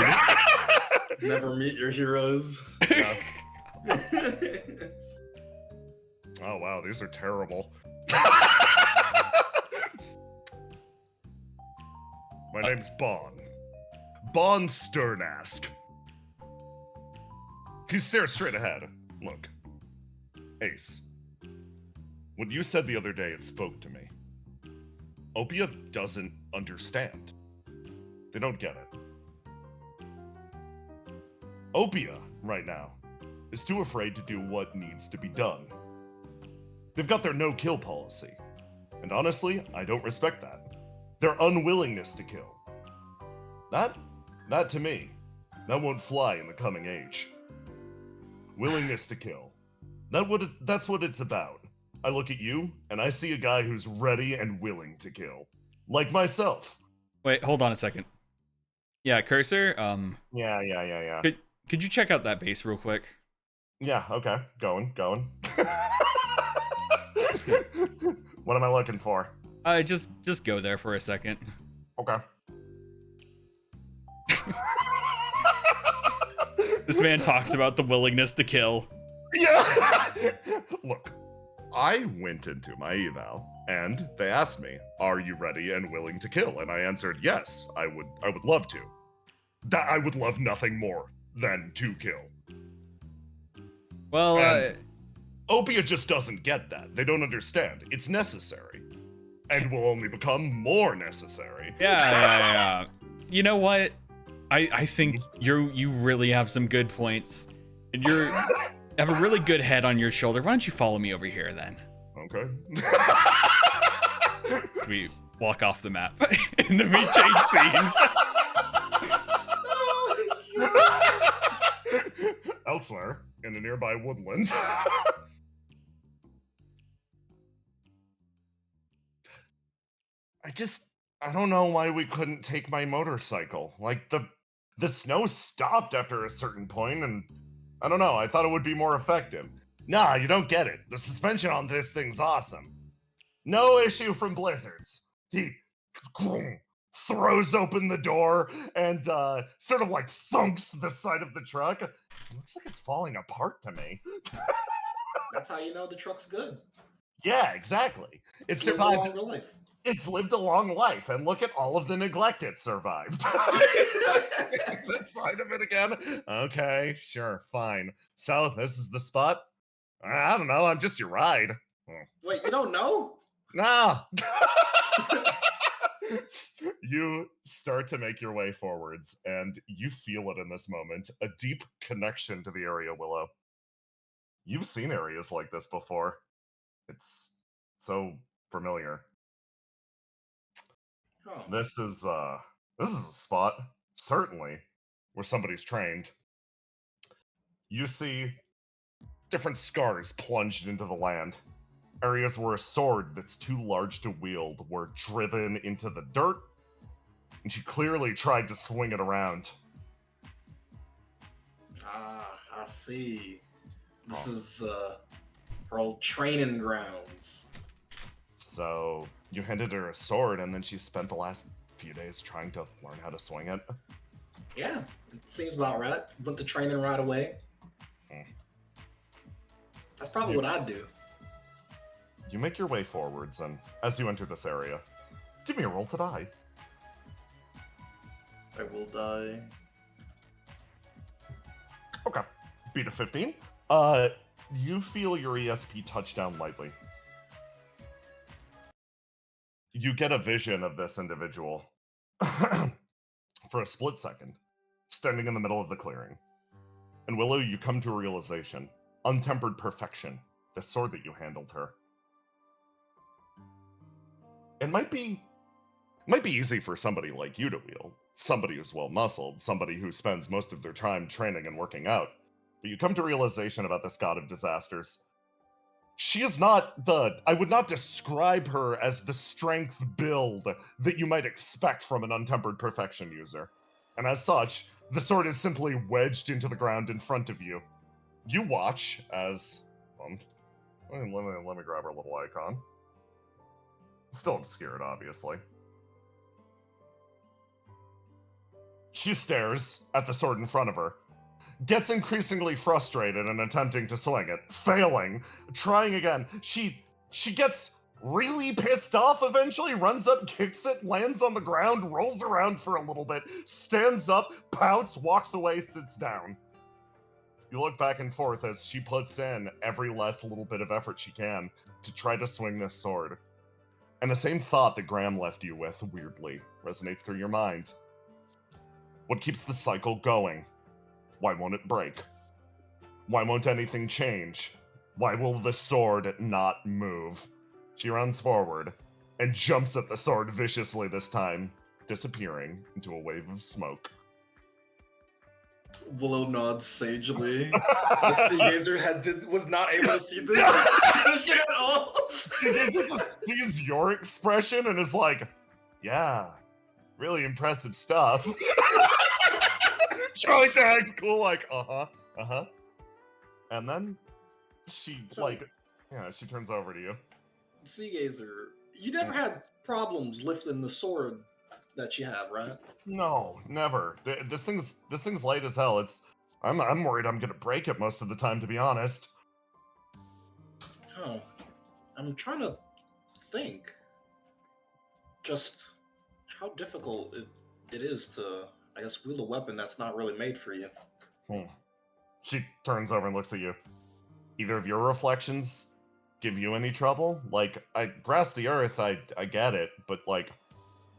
Never meet your heroes. Yeah. Oh wow, these are terrible. My name's Bon. Bon Sternask. He stares straight ahead. Look. Ace. What you said the other day, it spoke to me. OPIA doesn't understand. They don't get it. OPIA, right now, is too afraid to do what needs to be done. They've got their no-kill policy. And honestly, I don't respect that. Their unwillingness to kill. That to me, that won't fly in the coming age. Willingness to kill. That's what it's about. I look at you, and I see a guy who's ready and willing to kill. Like myself. Wait, hold on a second. Yeah, Cursor, Yeah. Could you check out that base real quick? Yeah, okay. Going. What am I looking for? Just go there for a second. Okay. This man talks about the willingness to kill. Yeah. Look, I went into my eval, and they asked me, "Are you ready and willing to kill?" And I answered, "Yes, I would love to. I would love nothing more than to kill." Well, OPIA just doesn't get that. They don't understand. It's necessary, and will only become more necessary. Yeah. You know what? I think you really have some good points, and you have a really good head on your shoulder. Why don't you follow me over here then? Okay. We walk off the map, and then we change scenes. Elsewhere, in a nearby woodland. I don't know why we couldn't take my motorcycle. Like, the snow stopped after a certain point, and I don't know, I thought it would be more effective. Nah, you don't get it. The suspension on this thing's awesome. No issue from blizzards. He throws open the door and sort of like thunks the side of the truck. It looks like it's falling apart to me. That's how you know the truck's good. Yeah, exactly. It lived a survived. longer life. It's lived a long life, and look at all of the neglect it survived. The side of it again. Okay, sure, fine. So this is the spot. I don't know. I'm just your ride. Wait, you don't know? Nah. You start to make your way forwards, and you feel it in this moment. A deep connection to the area, Willow. You've seen areas like this before. It's so familiar. Oh. This is a spot, certainly, where somebody's trained. You see different scars plunged into the land. Areas where a sword that's too large to wield were driven into the dirt, and she clearly tried to swing it around. Ah, I see. This is her old training grounds. So you handed her a sword, and then she spent the last few days trying to learn how to swing it. Yeah, it seems about right. Went to training right away. That's probably what I'd do. You make your way forwards, and as you enter this area, give me a roll to die. I will die. Okay. Beat a 15. You feel your ESP touch down lightly. You get a vision of this individual for a split second, standing in the middle of the clearing. And Willow, you come to a realization. Untempered perfection. The sword that you handled her. It might be easy for somebody like you to wield. Somebody who's well-muscled, somebody who spends most of their time training and working out. But you come to realization about this god of disasters. She is not I would not describe her as the strength build that you might expect from an untempered perfection user. And as such, the sword is simply wedged into the ground in front of you. You watch as, let me grab her little icon. Still obscured, obviously. She stares at the sword in front of her, gets increasingly frustrated and attempting to swing it, failing, trying again. She gets really pissed off eventually, runs up, kicks it, lands on the ground, rolls around for a little bit, stands up, pouts, walks away, sits down. You look back and forth as she puts in every last little bit of effort she can to try to swing this sword. And the same thought that Graham left you with, weirdly, resonates through your mind. What keeps the cycle going? Why won't it break? Why won't anything change? Why will the sword not move? She runs forward and jumps at the sword viciously this time, disappearing into a wave of smoke. Willow nods sagely. The Sea Gazer was not able to see this shit at all. Sea Gazer just sees your expression and is like, yeah, really impressive stuff. Trying to act cool, like, uh-huh. And then she, she turns over to you. Sea Gazer, you never had problems lifting the sword that you have, right? No, never. This thing's light as hell. I'm worried I'm gonna break it most of the time, to be honest. Oh, I'm trying to think. Just how difficult it is to, I guess, wield a weapon that's not really made for you. She turns over and looks at you. Either of your reflections give you any trouble? Like, I grasp the earth, I get it, but like,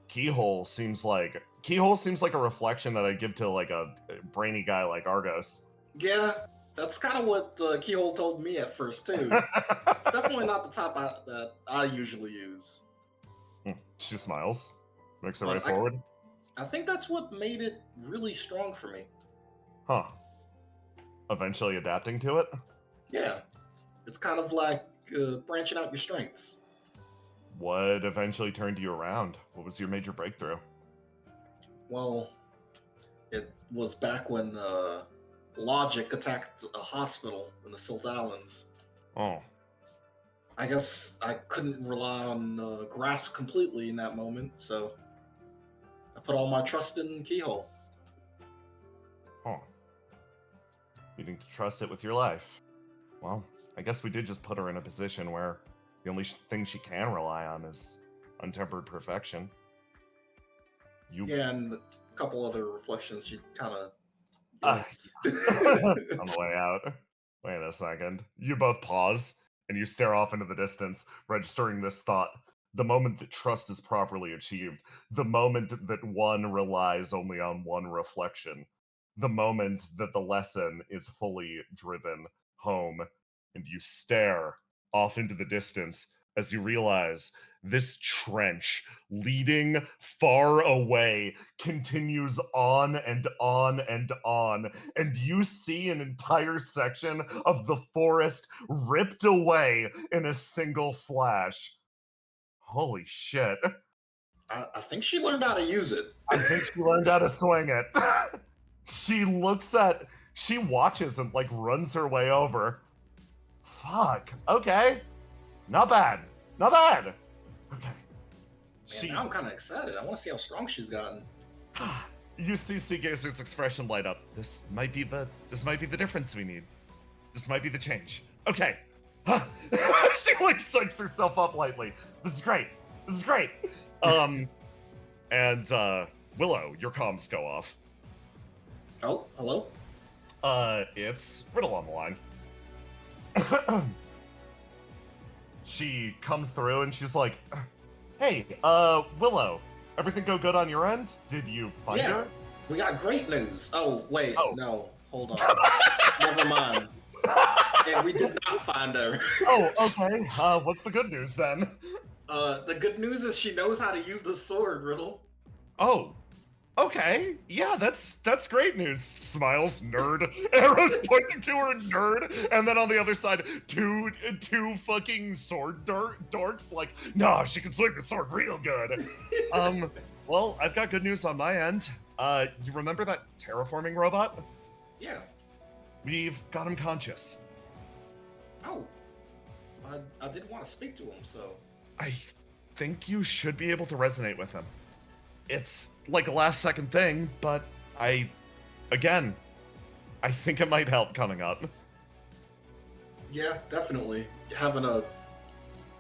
Keyhole seems like a reflection that I give to like a brainy guy like Argos. Yeah, that's kind of what the Keyhole told me at first too. It's definitely not the type that I usually use. She smiles, makes her way forward. I think that's what made it really strong for me. Huh. Eventually adapting to it? Yeah. It's kind of like branching out your strengths. What eventually turned you around? What was your major breakthrough? Well, it was back when Logic attacked a hospital in the Silt Islands. Oh. I guess I couldn't rely on Grasp completely in that moment, so I put all my trust in Keyhole. Oh. Needing to trust it with your life. Well, I guess we did just put her in a position where the only thing she can rely on is untempered perfection. Yeah, and a couple other reflections she kind of... on the way out. Wait a second. You both pause, and you stare off into the distance, registering this thought. The moment that trust is properly achieved. The moment that one relies only on one reflection. The moment that the lesson is fully driven home. and you stare off into the distance as you realize this trench leading far away continues on and on and on, and you see an entire section of the forest ripped away in a single slash. Holy shit. I think she learned how to use it. I think she learned how to swing it. She watches and like runs her way over. Fuck. Okay. Not bad. Not bad. Okay. Man, now I'm kind of excited. I want to see how strong she's gotten. You see Seagazer's expression light up. This might be the difference we need. This might be the change. Okay. She like psychs herself up lightly. This is great. This is great. And Willow, your comms go off. Oh, hello? It's Riddle on the line. She comes through and she's like, hey, Willow, everything go good on your end? Did you find her? We got great news. Oh, wait, no, hold on. Never mind. And we did not find her. Oh, okay. What's the good news then? The good news is she knows how to use the sword, Riddle. Oh, okay. Yeah, that's great news. Smiles, nerd. Arrows pointing to her, nerd. And then on the other side, two fucking sword dorks. Like, nah, she can swing the sword real good. Well, I've got good news on my end. You remember that terraforming robot? Yeah. We've got him conscious. Oh. I did want to speak to him, so. I think you should be able to resonate with him. It's like a last second thing, but I think it might help coming up. Yeah, definitely. Having a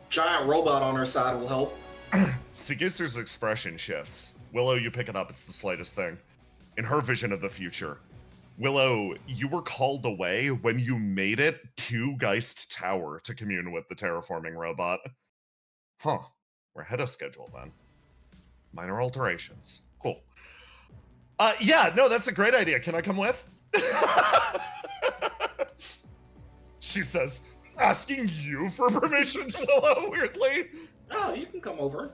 giant robot on her side will help. Sigizer's expression shifts. Willow, you pick it up, it's the slightest thing. In her vision of the future, Willow, you were called away when you made it to Geist Tower to commune with the terraforming robot. Huh. We're ahead of schedule then. Minor alterations. Cool. Yeah, no, that's a great idea. Can I come with? She says, asking you for permission, Willow, weirdly. Oh, you can come over.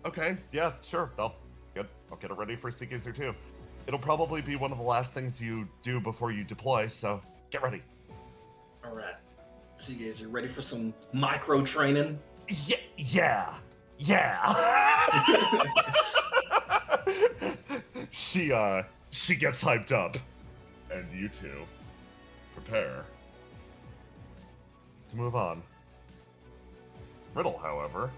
Okay, yeah, sure. I'll get it ready for Seegazer too. It'll probably be one of the last things you do before you deploy, so get ready. All right. Seegazer, ready for some micro training? Yeah. She gets hyped up, and you two prepare to move on. Riddle, however,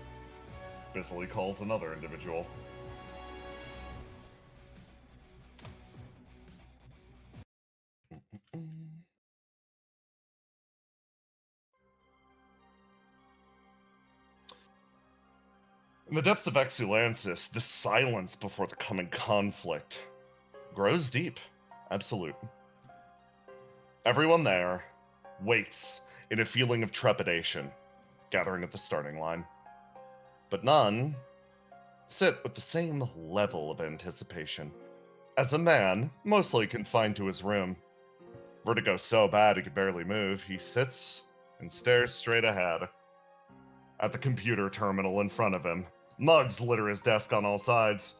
busily calls another individual. In the depths of Exulansis, the silence before the coming conflict grows deep, absolute. Everyone there waits in a feeling of trepidation, gathering at the starting line. But none sit with the same level of anticipation. As a man, mostly confined to his room, vertigo so bad he could barely move, he sits and stares straight ahead at the computer terminal in front of him. Mugs litter his desk on all sides.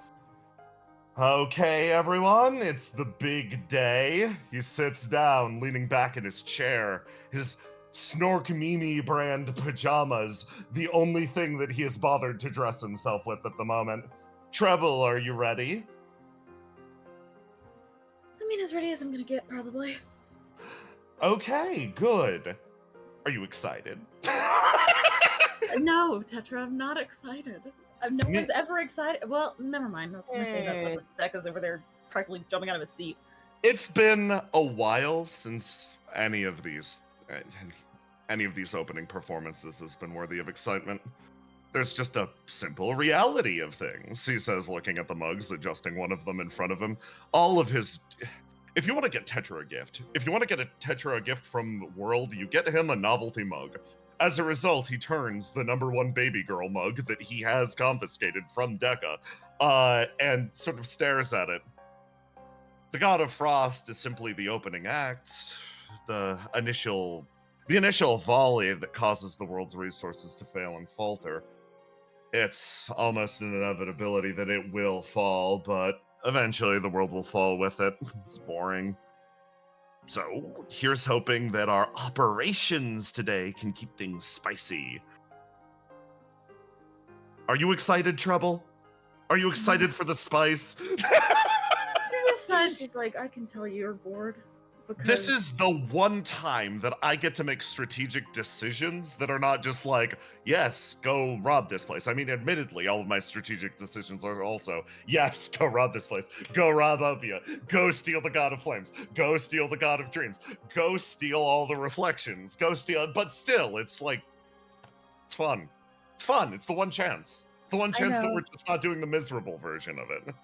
Okay, everyone, it's the big day. He sits down, leaning back in his chair, his Snork Mimi brand pajamas, the only thing that he has bothered to dress himself with at the moment. Treble, are you ready? I mean, as ready as I'm gonna get, probably. Okay, good. Are you excited? No, Tetra, I'm not excited. No one's ever excited. Well, never mind. I was gonna say that, but Becca's over there practically jumping out of his seat. It's been a while since any of these opening performances has been worthy of excitement. There's just a simple reality of things, he says, looking at the mugs, adjusting one of them in front of him. All of his... If you want to get Tetra a gift, if you want to get a Tetra a gift from World, you get him a novelty mug. As a result, he turns the #1 baby girl mug that he has confiscated from Dekka, and sort of stares at it. The God of Frost is simply the opening act, the initial the initial volley that causes the world's resources to fail and falter. It's almost an inevitability that it will fall, but eventually the world will fall with it. It's boring. So, here's hoping that our operations today can keep things spicy. Are you excited, Trouble? Are you excited for the spice? She just says, she's like, I can tell you're bored. Because This is the one time that I get to make strategic decisions that are not just like, yes, go rob this place. I mean, admittedly, all of my strategic decisions are also, yes, go rob this place. Go rob OPIA. Go steal the God of Flames. Go steal the God of Dreams. Go steal all the reflections. Go steal, but still, it's like, it's fun. It's fun. It's the one chance. It's the one chance that know. we're just not doing the miserable version of it.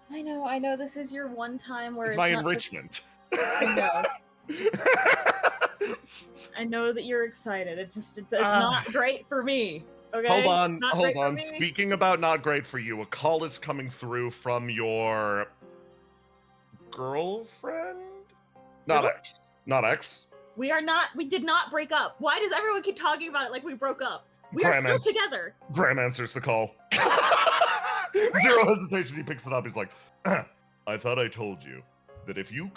I know. This is your one time where It's it's my not enrichment. I know. I know that you're excited. It's not great for me. Okay. Hold on, It's not hold great for on. me. Speaking about not great for you, a call is coming through from your girlfriend? Not Riddle? ex. Not ex. We did not break up. Why does everyone keep talking about it like we broke up? We are Graham still together. Graham answers the call. Zero hesitation. He picks it up. He's like, I thought I told you that if you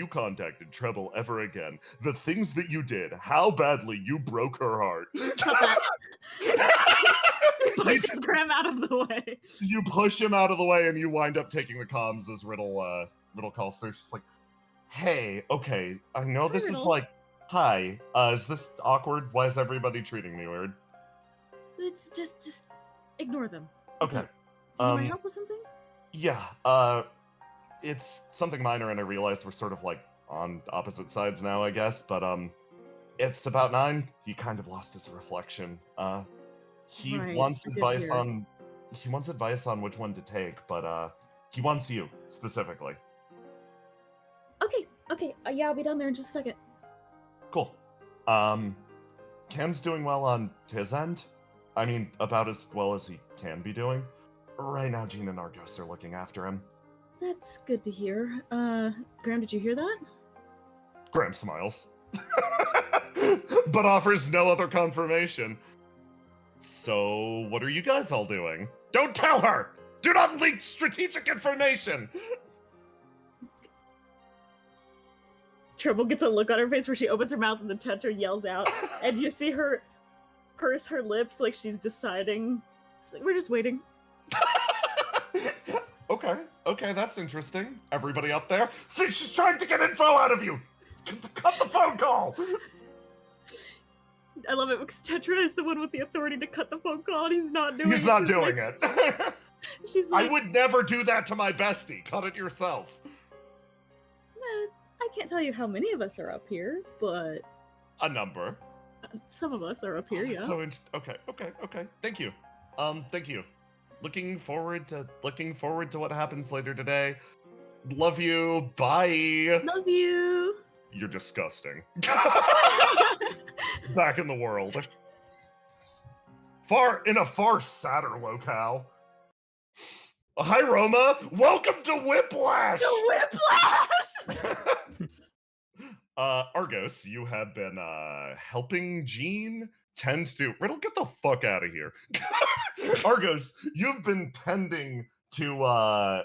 contacted Treble ever again, the things that you did, how badly you broke her heart. She pushes Graham out of the way. You push him out of the way, and you wind up taking the comms as Riddle calls through. She's like, "Hey, okay, I know this is Riddle. like, hi, is this awkward? Why is everybody treating me weird?" It's just ignore them. That's Okay, it. Do you need my help with something? yeah, it's something minor, and I realize we're sort of like on opposite sides now, I guess. But it's about 9. He kind of lost his reflection. He Right, wants I did advice hear. on which one to take, but he wants you specifically. Okay. Yeah, I'll be down there in just a second. Cool. Cam's doing well on his end. I mean, about as well as he can be doing. Right now, Jean and Argos are looking after him. That's good to hear. Graham, did you hear that? Graham smiles, but offers no other confirmation. So, what are you guys all doing? Don't tell her! Do not leak strategic information! Trouble gets a look on her face where she opens her mouth and the Tetra yells out, and you see her purse her lips like she's deciding. She's like, we're just waiting. Okay, that's interesting. Everybody up there? See, she's trying to get info out of you! Cut the phone call! I love it because Tetra is the one with the authority to cut the phone call, and he's not doing it. He's not She's doing like- it. She's like, I would never do that to my bestie. Cut it yourself. I can't tell you how many of us are up here, but A number. some of us are up here, yeah. So okay. Thank you. Thank you. Looking forward to what happens later today. Love you. Bye. Love you. You're disgusting. Back in the world. In a far sadder locale. Hi, Roma. Welcome to Whiplash. The whiplash! Argos, you have been helping Jean tend to Riddle. Get the fuck out of here. Argos, you've been tending to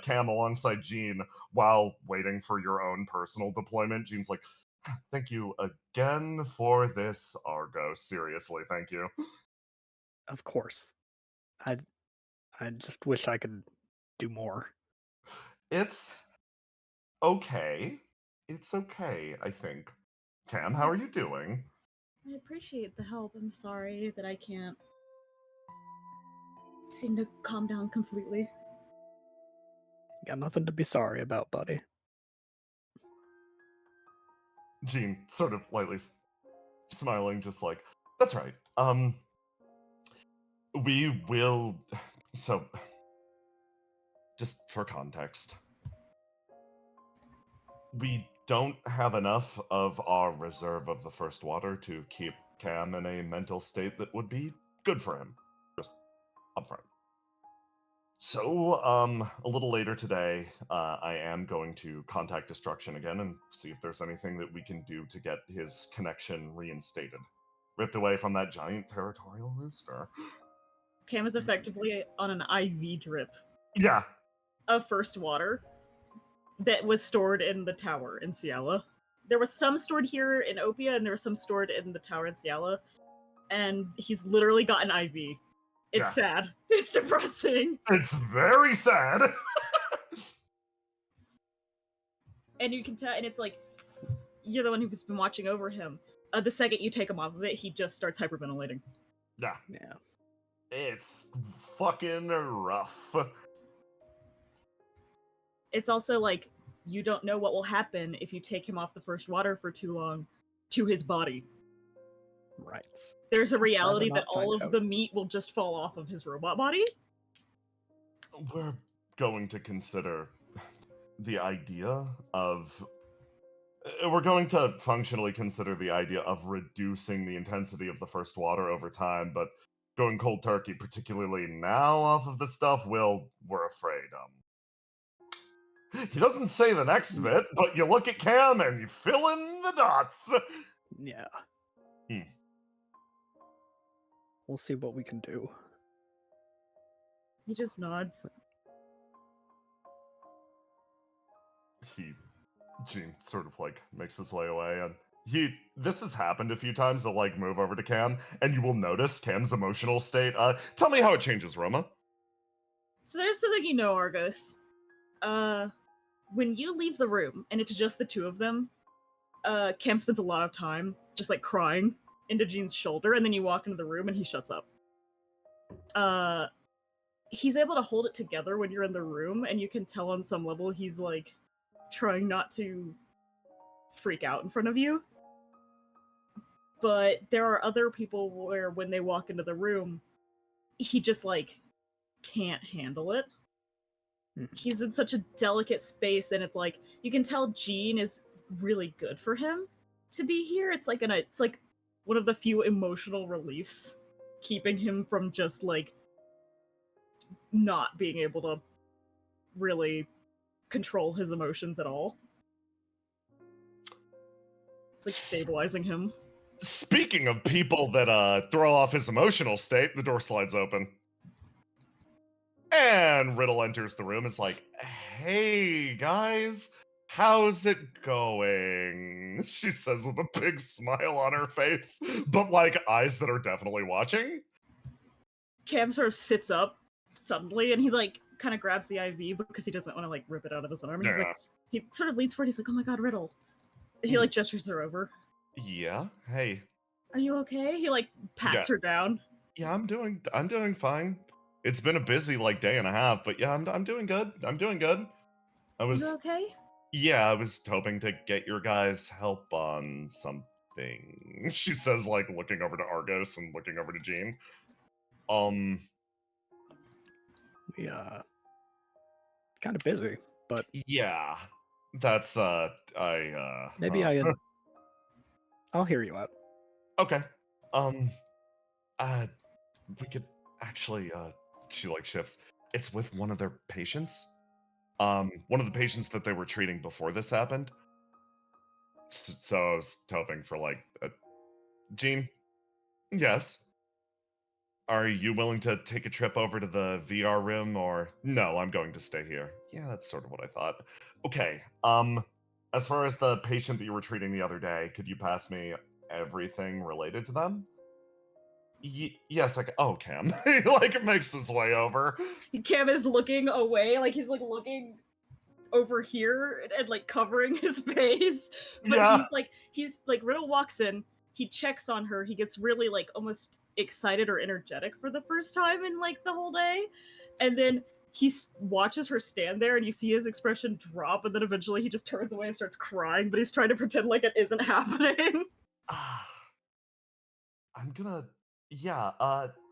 Cam alongside Jean while waiting for your own personal deployment. Jean's like, thank you again for this, Argos. Seriously, thank you. Of course. I just wish I could do more. It's okay. It's okay, I think. Cam, how are you doing? I appreciate the help. I'm sorry that I can't seem to calm down completely. Got nothing to be sorry about, buddy. Jean, sort of lightly smiling, just like, that's right. We will. So, just for context, we don't have enough of our reserve of the first water to keep Cam in a mental state that would be good for him. Just upfront. So, a little later today, I am going to contact Destruction again and see if there's anything that we can do to get his connection reinstated. Ripped away from that giant territorial rooster. Cam is effectively on an IV drip Yeah. of first water that was stored in the tower in Ciela. There was some stored here in Opia, and there was some stored in the tower in Ciela. And he's literally got an IV. It's sad. It's depressing. It's very sad. And you can tell, and it's like, you're the one who's been watching over him. The second you take him off of it, he just starts hyperventilating. Yeah. Yeah. It's fucking rough. It's also like, you don't know what will happen if you take him off the first water for too long to his body. Right. There's a reality not that all find of out. the meat will just fall off of his robot body. We're going to consider the idea of. We're going to functionally consider the idea of reducing the intensity of the first water over time, but going cold turkey, particularly now off of the stuff, we're afraid. He doesn't say the next bit, but you look at Cam and you fill in the dots. Yeah. Hmm. We'll see what we can do. He just nods. Gene sort of like makes his way away, and this has happened a few times. They'll like move over to Cam, and you will notice Cam's emotional state. Tell me how it changes, Roma. So there's something you know, Argos. When you leave the room and it's just the two of them, Cam spends a lot of time just like crying into Jean's shoulder, and then you walk into the room and he shuts up. He's able to hold it together when you're in the room, and you can tell on some level he's like trying not to freak out in front of you. But there are other people where when they walk into the room, he just like can't handle it. He's in such a delicate space, and it's like you can tell Jean is really good for him to be here. It's like one of the few emotional reliefs keeping him from just like not being able to really control his emotions at all. It's like stabilizing him. Speaking of people that throw off his emotional state, the door slides open. And Riddle enters the room. It's like, hey guys, how's it going? She says with a big smile on her face, but like eyes that are definitely watching. Cam sort of sits up suddenly, and he like kind of grabs the IV because he doesn't want to like rip it out of his arm. And he's like, he sort of leans forward. He's like, "Oh my god, Riddle!" And he like gestures her over. Yeah. Hey. Are you okay? He like pats her down. Yeah, I'm doing fine. It's been a busy like day and a half, but yeah, I'm doing good. I'm doing good. You okay? Yeah, I was hoping to get your guys' help on something. She says, like looking over to Argos and looking over to Jean. We kind of busy, but yeah, that's maybe I'll hear you out. Okay. We could actually she like shifts. It's with one of their patients. One of the patients that they were treating before this happened. So I was hoping for like Jean. Yes. Are you willing to take a trip over to the VR room, or no, I'm going to stay here. Yeah, that's sort of what I thought. Okay. As far as the patient that you were treating the other day, could you pass me everything related to them? Yes, oh, Cam. He like makes his way over. Cam is looking away, like he's like looking over here and like covering his face. But he's like Riddle walks in, he checks on her, he gets really like almost excited or energetic for the first time in like the whole day. And then he watches her stand there, and you see his expression drop, and then eventually he just turns away and starts crying, but he's trying to pretend like it isn't happening. I'm gonna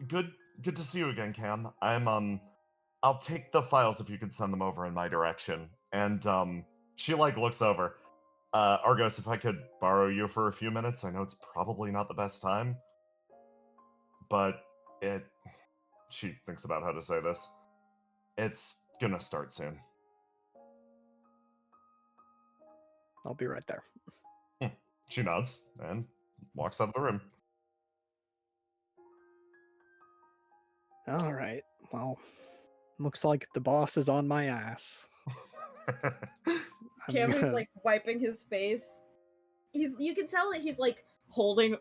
good to see you again, Cam. I'll take the files if you could send them over in my direction. And she like looks over. Argos, if I could borrow you for a few minutes, I know it's probably not the best time, but she thinks about how to say this. It's gonna start soon. I'll be right there. She nods and walks out of the room. All right. Well, looks like the boss is on my ass. I'm Cammy's gonna- like wiping his face. You can tell that he's like holding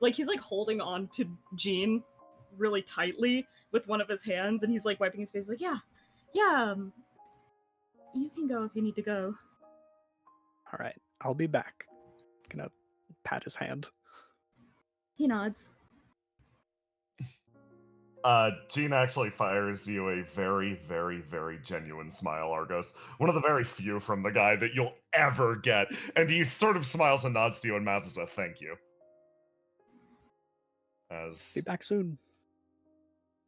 on to Jean really tightly with one of his hands, and he's like wiping his face like, yeah, you can go if you need to go. All right, I'll be back. Gonna pat his hand. He nods. Jean actually fires you a very, very, very genuine smile, Argos. One of the very few from the guy that you'll ever get. And he sort of smiles and nods to you and mouths a thank you. As Be back soon.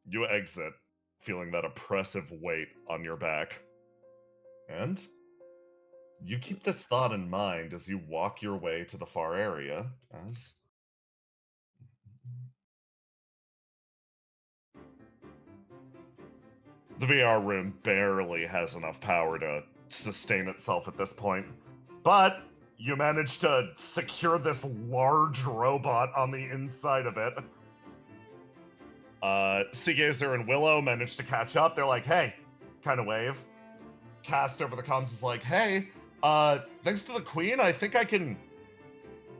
you exit, feeling that oppressive weight on your back. And you keep this thought in mind as you walk your way to the far area, as the VR room barely has enough power to sustain itself at this point. But you manage to secure this large robot on the inside of it. Seagazer and Willow manage to catch up. They're like, hey, kind of wave. Cast over the comms is like, hey, thanks to the Queen, I think I can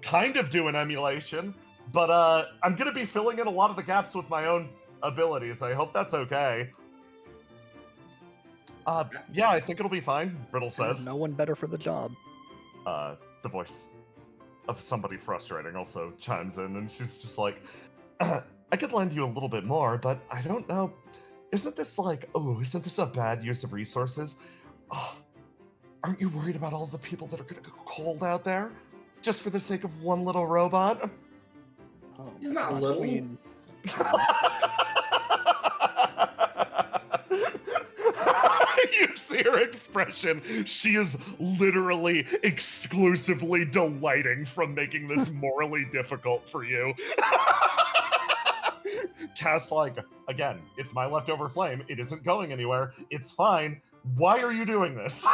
kind of do an emulation, but I'm gonna be filling in a lot of the gaps with my own abilities. I hope that's okay. Yeah, I think it'll be fine, Riddle There's says. no one better for the job. The voice of somebody frustrating also chimes in, and she's just like, I could lend you a little bit more, but I don't know. Isn't this a bad use of resources? Oh, aren't you worried about all the people that are gonna go cold out there? Just for the sake of one little robot? Oh, He's not little. Queen. You see her expression. She is literally exclusively delighting from making this morally difficult for you. Cass, like, again, it's my leftover flame. It isn't going anywhere. It's fine. Why are you doing this?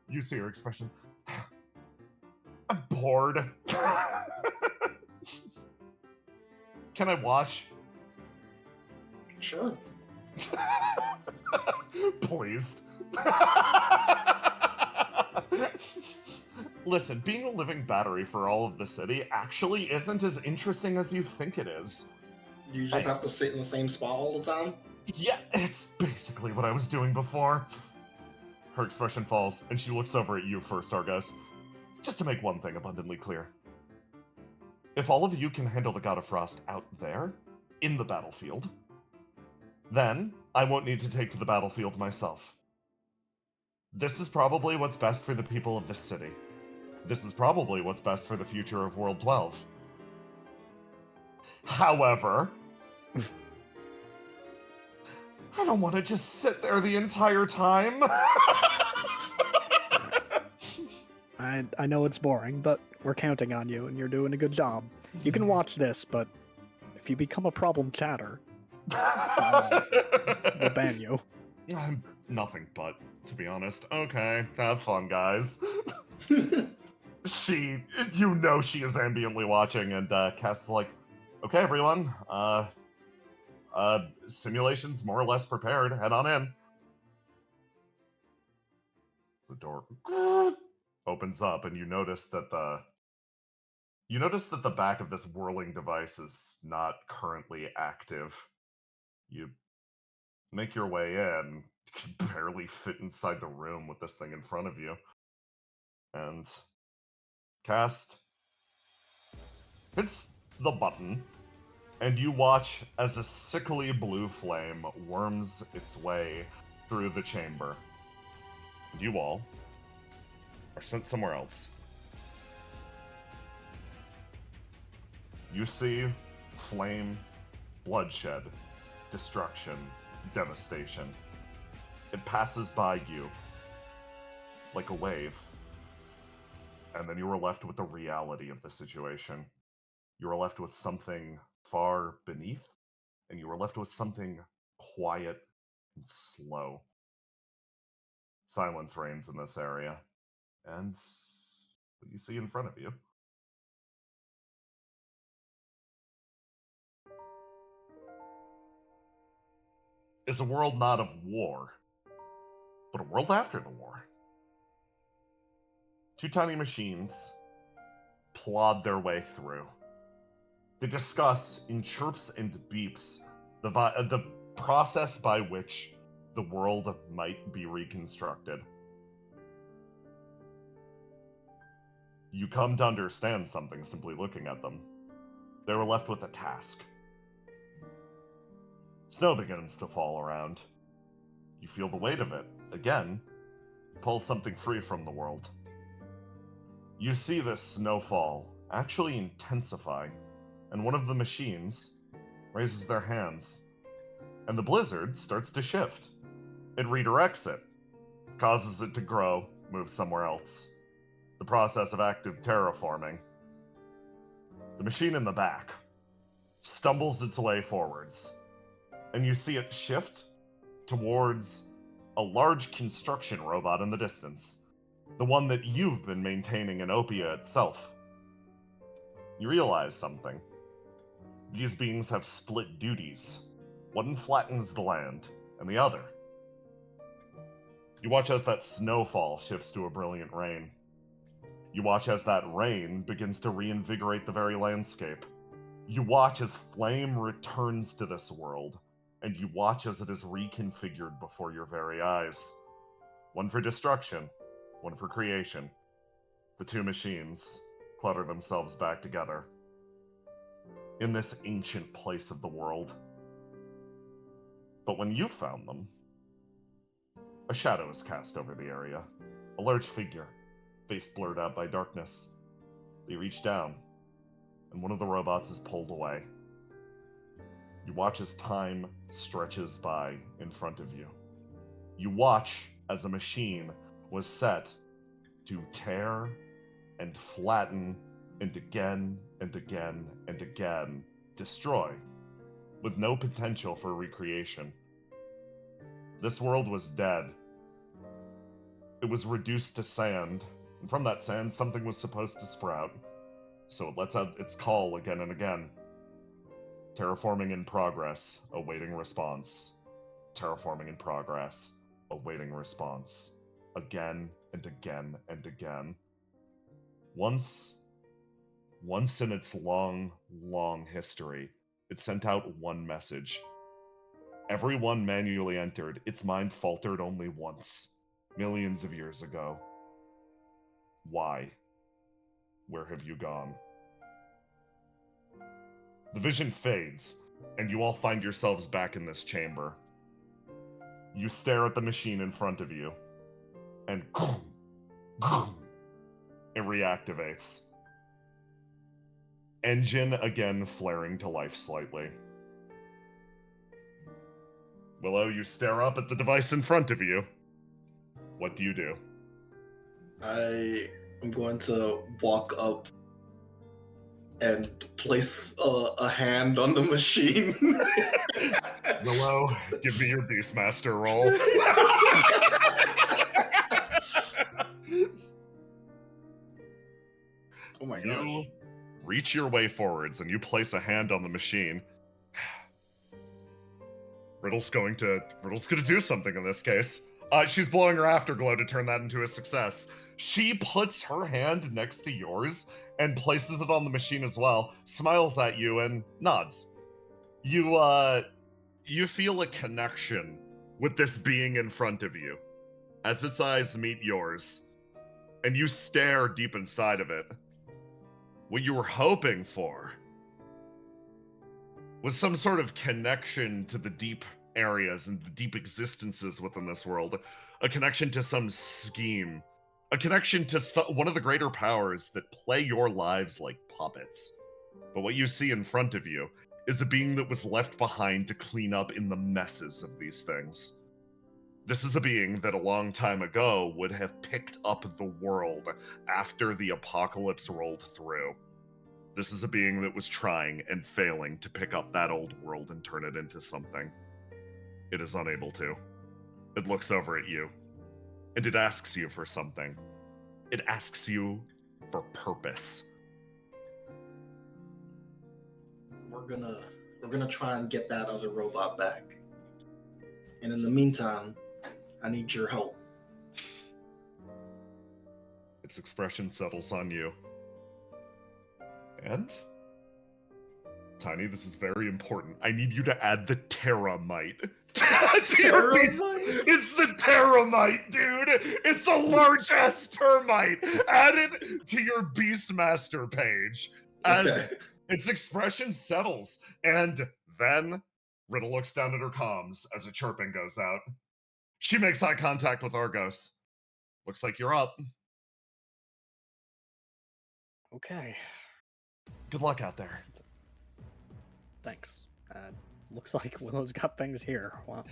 You see her expression. I'm bored. Can I watch? Sure. Pleased. Listen, being a living battery for all of the city actually isn't as interesting as you think it is. You just have to sit in the same spot all the time? Yeah, it's basically what I was doing before. Her expression falls, and she looks over at you first, Argus. Just to make one thing abundantly clear. If all of you can handle the God of Frost out there, in the battlefield, then I won't need to take to the battlefield myself. This is probably what's best for the people of this city. This is probably what's best for the future of World 12. However, I don't want to just sit there the entire time. I know it's boring, but we're counting on you, and you're doing a good job. You can watch this, but if you become a problem chatter, we'll ban you. I'm nothing but, to be honest. Okay, have fun, guys. She is ambiently watching, and Cass is like, okay, everyone, simulation's more or less prepared. Head on in. The door opens up, and you notice that the back of this whirling device is not currently active. You make your way in. You can barely fit inside the room with this thing in front of you. And Cast hits the button, and you watch as a sickly blue flame worms its way through the chamber. And you all are sent somewhere else. You see flame, bloodshed, destruction, devastation. It passes by you like a wave. And then you are left with the reality of the situation. You are left with something far beneath, and you are left with something quiet It's slow. Silence reigns in this area. And what you see in front of you is a world not of war, but a world after the war. Two tiny machines plod their way through. They discuss in chirps and beeps the process by which the world might be reconstructed. You come to understand something simply looking at them. They were left with a task. Snow begins to fall around. You feel the weight of it. Again, pull something free from the world. You see this snowfall actually intensify, and one of the machines raises their hands, and the blizzard starts to shift. It redirects it, causes it to grow, move somewhere else. The process of active terraforming. The machine in the back stumbles its way forwards, and you see it shift towards a large construction robot in the distance, the one that you've been maintaining in OPIA itself. You realize something. These beings have split duties. One flattens the land, and the other. You watch as that snowfall shifts to a brilliant rain. You watch as that rain begins to reinvigorate the very landscape. You watch as flame returns to this world, and you watch as it is reconfigured before your very eyes. One for destruction, one for creation. The two machines clutter themselves back together in this ancient place of the world. But when you found them, a shadow is cast over the area. A large figure, face blurred out by darkness. They reach down, and one of the robots is pulled away. You watch as time stretches by in front of you. You watch as a machine was set to tear and flatten and again and again and again destroy, with no potential for recreation. This world was dead. It was reduced to sand, and from that sand something was supposed to sprout. So it lets out its call again and again. Terraforming in progress, awaiting response. Terraforming in progress, awaiting response. Again and again and again. Once in its long, long history, it sent out one message. Everyone manually entered, its mind faltered only once, millions of years ago. Why? Where have you gone? The vision fades, and you all find yourselves back in this chamber. You stare at the machine in front of you, and it reactivates. Engine again flaring to life slightly. Willow, you stare up at the device in front of you. What do you do? I am going to walk up and place a hand on the machine. Willow, give me your Beastmaster roll. Oh my You gosh. reach your way forwards and you place a hand on the machine. Riddle's gonna do something in this case. She's blowing her afterglow to turn that into a success. She puts her hand next to yours and places it on the machine as well, smiles at you and nods. You feel a connection with this being in front of you as its eyes meet yours, and you stare deep inside of it. What you were hoping for was some sort of connection to the deep areas and the deep existences within this world, a connection to some scheme, a connection to one of the greater powers that play your lives like puppets. But what you see in front of you is a being that was left behind to clean up in the messes of these things. This is a being that a long time ago would have picked up the world after the apocalypse rolled through. This is a being that was trying and failing to pick up that old world and turn it into something. It is unable to. It looks over at you, and it asks you for something. It asks you for purpose. We're gonna try and get that other robot back. And in the meantime, I need your help. Its expression settles on you. And? Tiny, this is very important. I need you to add the Terramite. To your beast. It's the Terramite, dude! It's a large-ass termite! Add it to your Beastmaster page as its expression settles. And then Riddle looks down at her comms as a chirping goes out. She makes eye contact with Argos. Looks like you're up. Okay. Good luck out there. Thanks. Looks like Willow's got things here. Wow.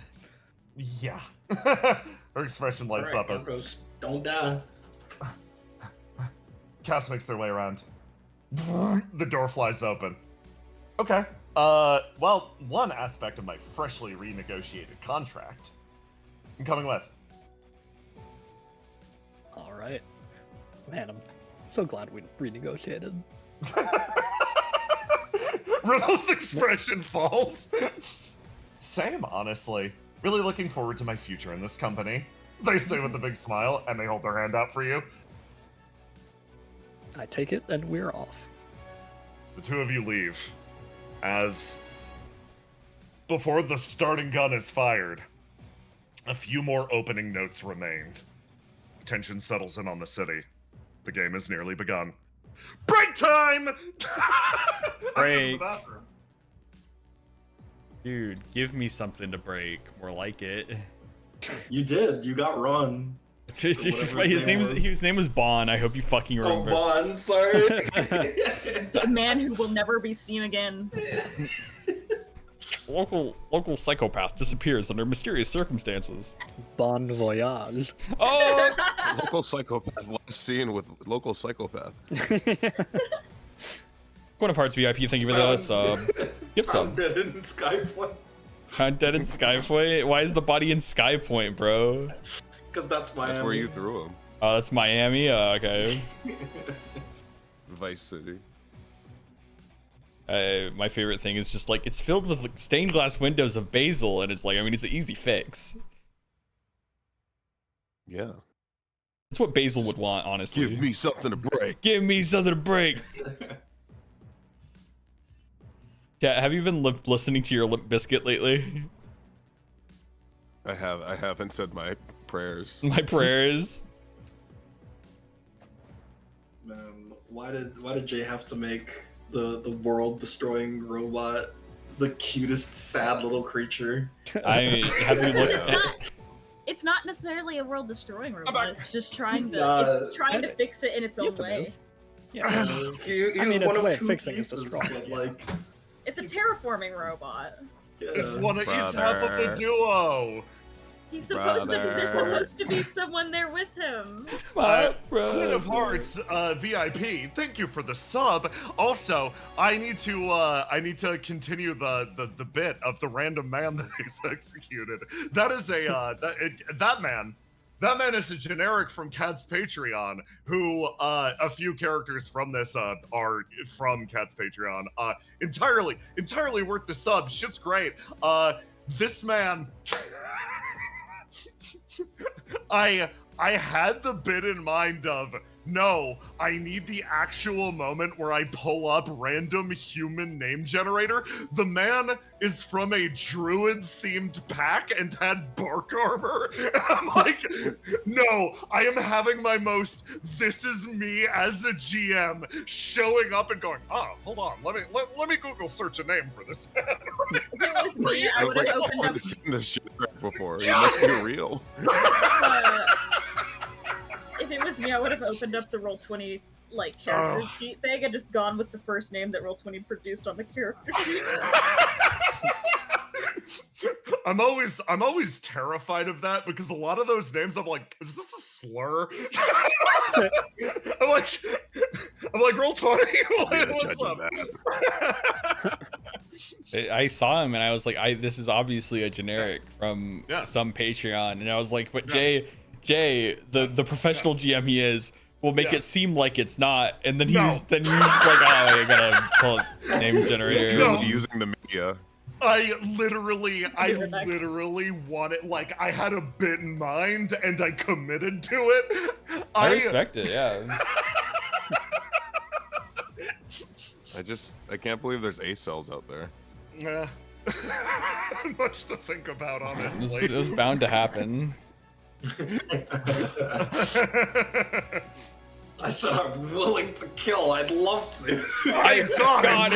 Yeah. Her expression lights up as Argos, don't die. Cass makes their way around. The door flies open. Okay. Well, one aspect of my freshly renegotiated contract I'm coming with. All right. Man, I'm so glad we renegotiated. Riddle's expression falls. Same, honestly. Really looking forward to my future in this company. They say with a big smile, and they hold their hand out for you. I take it, and we're off. The two of you leave. As before the starting gun is fired, a few more opening notes remained. Tension settles in on the city. The game has nearly begun. Break time! Break. Dude, give me something to break. More like it. You did. You got run. His name was Bon. I hope you fucking remember. Oh, Bon, sorry. The man who will never be seen again. Local psychopath disappears under mysterious circumstances. Bon voyage. Oh! Local psychopath. Last seen with local psychopath. Queen of Hearts VIP, thank you for the sub. Gift sub. I'm dead in Skypoint. I'm dead in Skypoint? Why is the body in Skypoint, bro? Because that's Miami. That's where you threw him. Oh, that's Miami? Okay. Vice City. My favorite thing is just like, it's filled with like, stained glass windows of basil, and it's like, I mean, it's an easy fix. Yeah. That's what basil would want, honestly. Give me something to break. Give me something to break. Yeah, have you been listening to your Limp Bizkit lately? I haven't said my prayers. My prayers. Man, why did Jay have to make the world-destroying robot the cutest, sad little creature? I mean, have you looked at... It's not necessarily a world-destroying robot. It's just trying to fix it in its own way. Yeah. He I mean, was it's one way of of two fixing is pieces, destroying but it, yeah. like, It's a terraforming robot. yeah. He's half of the duo. He's supposed to. There's Brother. supposed to be someone there with him. Queen of Hearts VIP, thank you for the sub. Also, I need to continue the bit of the random man that he's executed. That is that man is a generic from Cat's Patreon, who a few characters from this are from Cat's Patreon. Entirely worth the sub. Shit's great. This man I had the bit in mind of, no, I need the actual moment where I pull up random human name generator. The man is from a druid-themed pack and had bark armor. And I'm like, no, I am having my most this is me as a GM showing up and going, oh, hold on, let me Google search a name for this man. If it was me, I I would was have like, opened I've up. seen this shit before. It must be real. If it was me, I would have opened up the Roll20 like character sheet thing and just gone with the first name that Roll20 produced on the character sheet. I'm always terrified of that because a lot of those names I'm like, is this a slur? I'm like Roll20. What's up? I saw him and I was like, this is obviously a generic from Yeah. some Patreon, and I was like, but Yeah. Jay, the professional GM he is, will make Yeah. it seem like it's not, and then No. he's just like, oh, I gotta pull up name generator. No. Using the media. I literally Back. wanted, like, I had a bit in mind and I committed to it. I respect it, yeah. I can't believe there's Ace cells out there. Yeah. Much to think about, It honestly. was bound to happen. I said I'm willing to kill. I'd love to. I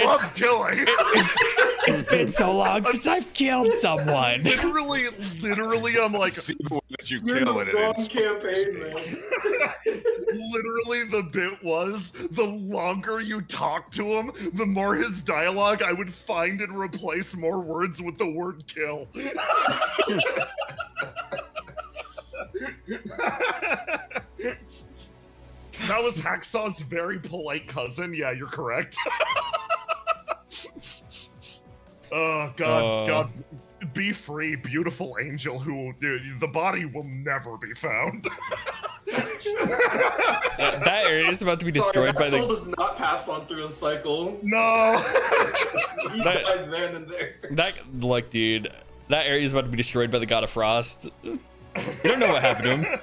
love killing. It's been so long since I've killed someone. Literally, I'm like, See the one that you You're in kill the and wrong it's campaign, man. literally the bit was, the longer you talk to him, the more his dialogue I would find and replace more words with the word kill. That was Hacksaw's very polite cousin. Yeah, you're correct. Oh, God, be free, beautiful angel who the body will never be found. That area is about to be destroyed by soul the. does not pass on through the cycle. No. He died then and there. Look, dude, that area is about to be destroyed by the God of Frost. You don't know what happened to him.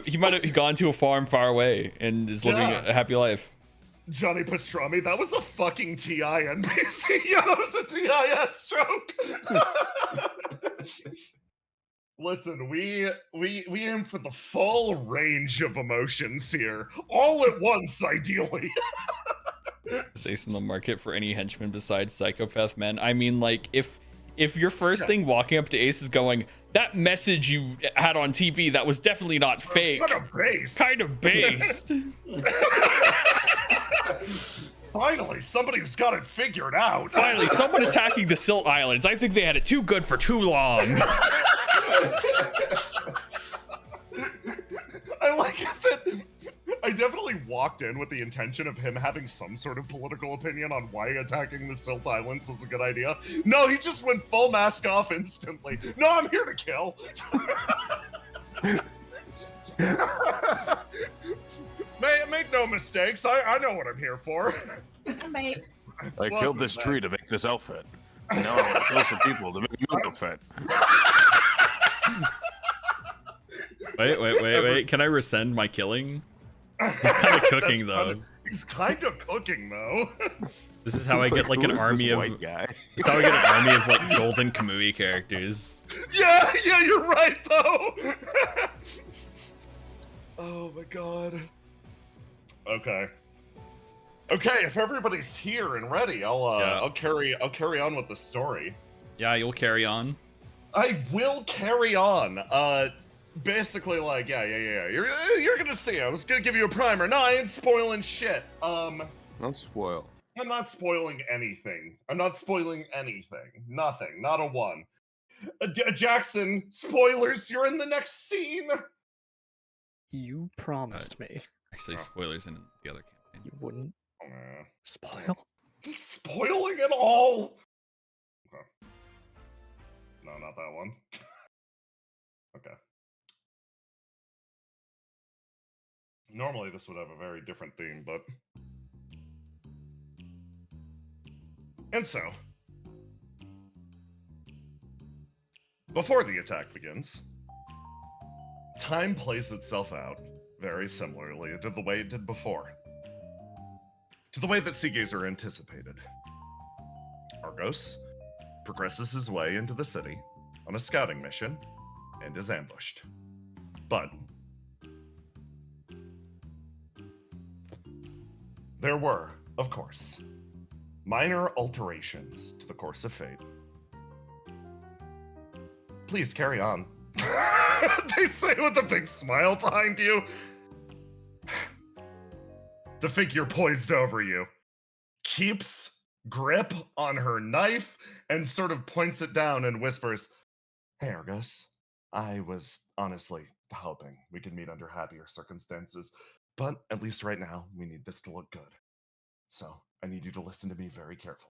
He might have gone to a farm far away and is living a happy life. Johnny Pastrami, that was a fucking TI NPC. Yeah, that was a TIS joke. Listen, we aim for the full range of emotions here, all at once, ideally. Is Ace in the market for any henchman besides psychopath men? I mean, like, if your first thing walking up to Ace is going, that message you had on TV, that was definitely not fake. Kind of based. Finally, somebody's got it figured out. Finally, someone attacking the Silt Islands. I think they had it too good for too long. I like that. I definitely walked in with the intention of him having some sort of political opinion on why attacking the Silt Islands was a good idea. No, he just went full mask off instantly. No, I'm here to kill. Make no mistakes. I know what I'm here for. Mate. I killed this tree to make this outfit. Now I'm gonna kill some people to make another outfit. Wait. Can I rescind my killing? He's kind of cooking though. He's kind of cooking though. This is how I get like an army of white guy. This is how I get an army of like golden Kamui characters. Yeah, you're right though. Oh my god. Okay, if everybody's here and ready, I'll carry on with the story. Yeah, you'll carry on. I will carry on. Basically, like, yeah. You're gonna see. I was gonna give you a primer. No, I ain't spoiling shit. Don't spoil. I'm not spoiling anything. Nothing. Not a one. Jackson, spoilers. You're in the next scene. You promised me Actually, spoilers in the other campaign. you wouldn't Oh, spoil. spoiling it all. Okay. No, not that one. Okay. Normally this would have a very different theme, but... And so... Before the attack begins, time plays itself out very similarly to the way it did before. To the way that Seagazer anticipated. Argos progresses his way into the city on a scouting mission and is ambushed. But there were, of course, minor alterations to the course of fate. Please carry on. They say with a big smile behind you. The figure poised over you keeps grip on her knife and sort of points it down and whispers, "Hey, Argus, I was honestly hoping we could meet under happier circumstances, but at least right now, we need this to look good. So I need you to listen to me very carefully.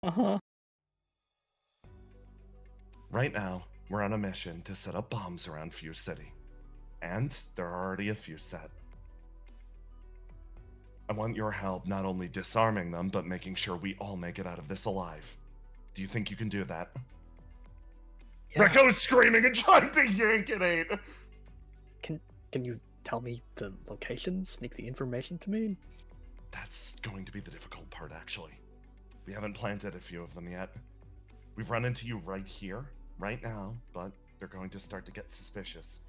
Uh-huh. Right now, we're on a mission to set up bombs around Fuse City. And there are already a few set. I want your help not only disarming them, but making sure we all make it out of this alive. Do you think you can do that? Yeah. Rekko's screaming and trying to yank at 8. Can you tell me the location? Sneak the information to me? That's going to be the difficult part, actually. We haven't planted a few of them yet. We've run into you right here, right now, but they're going to start to get suspicious.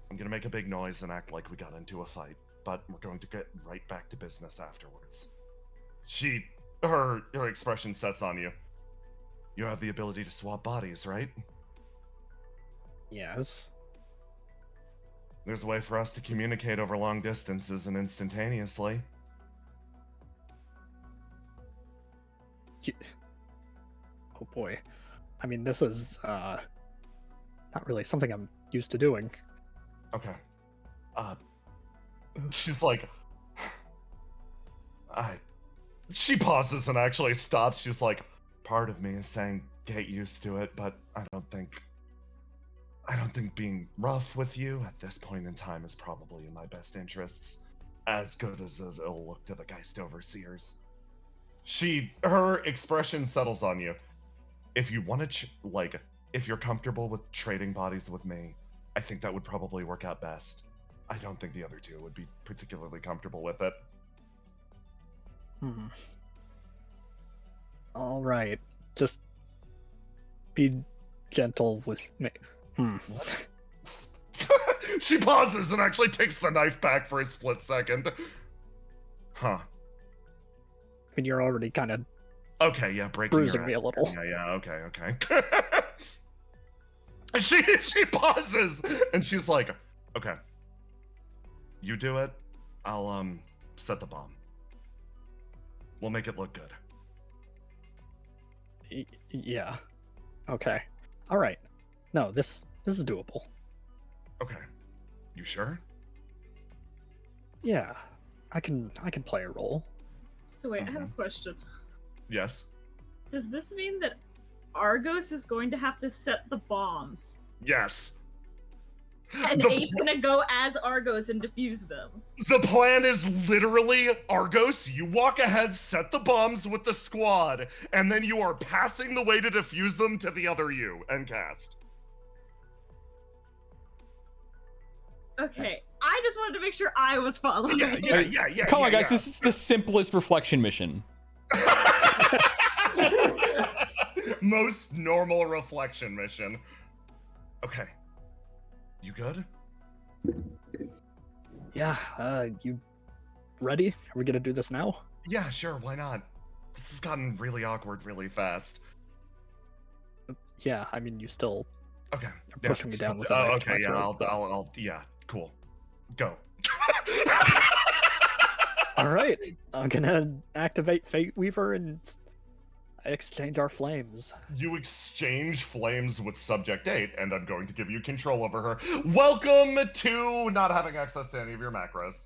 I'm gonna make a big noise and act like we got into a fight, but we're going to get right back to business afterwards. Her expression sets on you. You have the ability to swap bodies, right? Yes. There's a way for us to communicate over long distances and instantaneously. Oh boy. I mean, this is, not really something I'm used to doing. Okay. She's like... She pauses and actually stops. She's like, part of me is saying get used to it, but I don't think being rough with you at this point in time is probably in my best interests. As good as it'll look to the Geist Overseers. Her expression settles on you. If you want to, if you're comfortable with trading bodies with me, I think that would probably work out best. I don't think the other two would be particularly comfortable with it. All right. Just be gentle with me. What? She pauses and actually takes the knife back for a split second. Huh. I mean, you're already kind of okay, yeah, breaking bruising me a little. Yeah, okay. She pauses and she's like, okay. You do it. I'll set the bomb. We'll make it look good. Yeah. Okay. All right. No, this is doable. Okay. You sure? Yeah. I can play a role. So wait, I have a question. Yes. Does this mean that Argos is going to have to set the bombs? Yes. And Ace's gonna go as Argos and defuse them. The plan is literally, Argos, you walk ahead, set the bombs with the squad, and then you are passing the way to defuse them to the other you and cast. Okay, I just wanted to make sure I was following. Yeah. Come on, guys, this is the simplest reflection mission. Most normal reflection mission. Okay. You good? Yeah, you ready? Are we gonna do this now? Yeah, sure, why not? This has gotten really awkward really fast. Yeah, I mean, you still Okay. are pushing me down with a knife. Okay, yeah, I'll, yeah, cool. Go. All right, I'm gonna activate Fate Weaver and exchange our flames. You exchange flames with Subject 8, and I'm going to give you control over her. Welcome to not having access to any of your macros.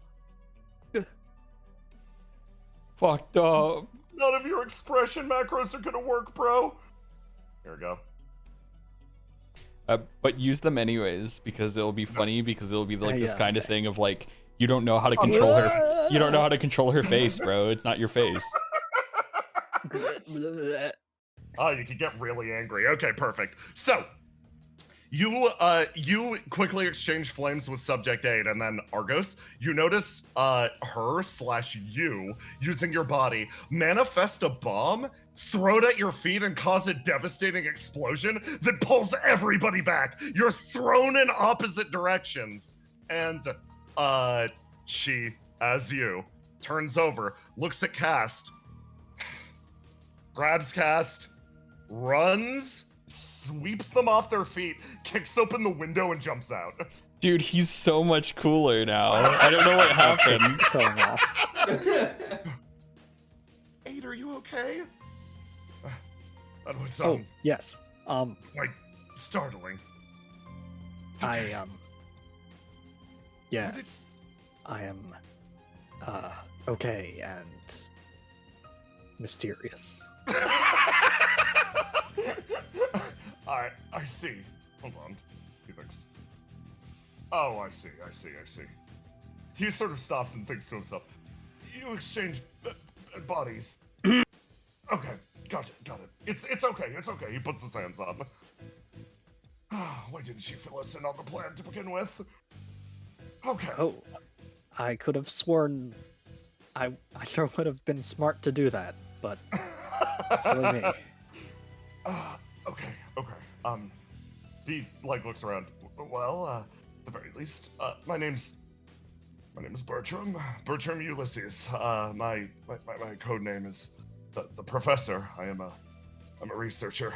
Fucked up. None of your expression macros are gonna work, bro. Here we go. But use them anyways, because it'll be funny, because it'll be like this Yeah, kind of okay. thing of like, you don't know how to control her. You don't know how to control her face, bro. It's not your face. Oh, you can get really angry. Okay, perfect. So, you quickly exchange flames with Subject 8, and then Argos, you notice her/you, using your body, manifest a bomb, throw it at your feet, and cause a devastating explosion that pulls everybody back. You're thrown in opposite directions. And she, as you, turns over, looks at Cast, grabs Cast, runs, sweeps them off their feet, kicks open the window, and jumps out. Dude, he's so much cooler now. I don't know what happened. Going off. 8, are you okay? That was Oh, yes. quite startling. Yes. I am okay and mysterious. I see. Hold on. He thinks. Oh, I see. He sort of stops and thinks to himself. You exchange bodies. Okay, got it. It's okay. He puts his hands up. Why didn't she fill us in on the plan to begin with? Okay. Oh, I could have sworn I sure would have been smart to do that, but silly me. Okay. He looks around. Well, at the very least, my name's Bertram. Bertram Ulysses. My code name is the Professor. I'm a researcher.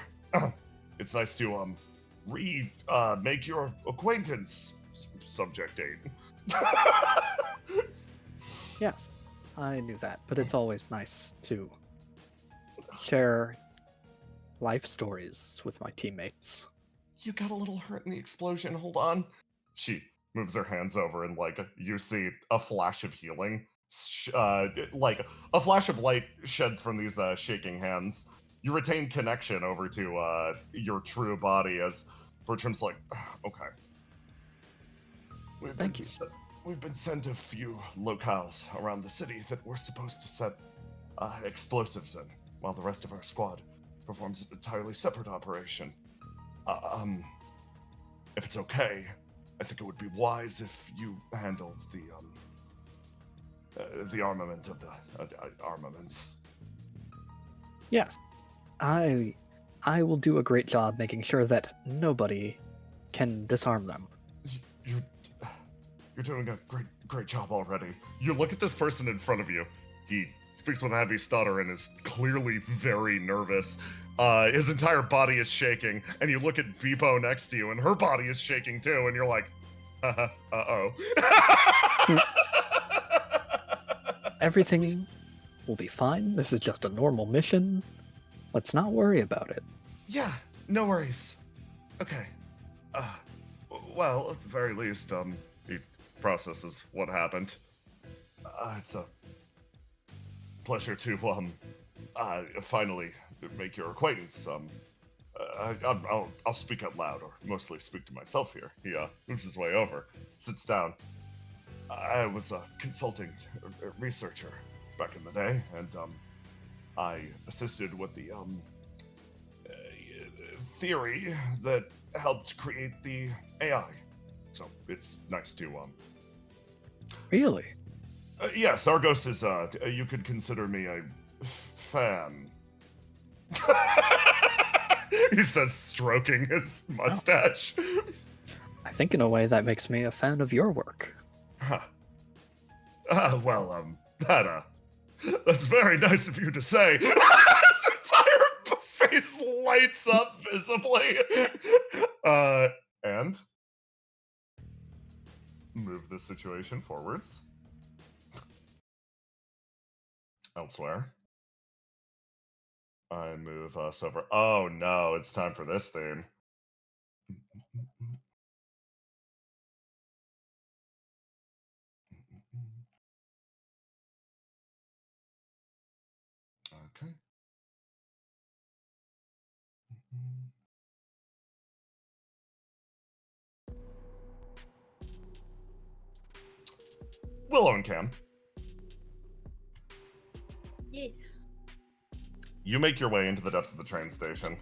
It's nice to make your acquaintance, Subject 8. Yes, I knew that, but it's always nice to share life stories with my teammates. You got a little hurt in the explosion. Hold on. She moves her hands over, and you see a flash of healing. Like a flash of light sheds from these shaking hands. You retain connection over to your true body as Bertram's like, okay. Thank you. We've been sent a few locales around the city that we're supposed to set explosives in, while the rest of our squad performs an entirely separate operation. If it's okay, I think it would be wise if you handled the armament of the armaments. Yes, I will do a great job making sure that nobody can disarm them. You're doing a great job already. You look at this person in front of you. He speaks with a heavy stutter and is clearly very nervous. His entire body is shaking, and you look at Beepo next to you, and her body is shaking too, and you're like, uh-oh. Everything will be fine. This is just a normal mission. Let's not worry about it. Yeah, no worries. Okay. Well, at the very least, he processes what happened. It's a pleasure to, finally make your acquaintance. I'll speak out loud, or mostly speak to myself here. He, moves his way over, sits down. I was a consulting researcher back in the day, and, I assisted with the, theory that helped create the AI. So, it's nice to, Really? Yes, Argos is, you could consider me a fan. He says, stroking his mustache. I think in a way that makes me a fan of your work. Huh. That's very nice of you to say. His entire face lights up visibly. And move the situation forwards. Elsewhere. I move us over. Oh no, it's time for this theme. Okay. Willow and Cam. Yes. You make your way into the depths of the train station.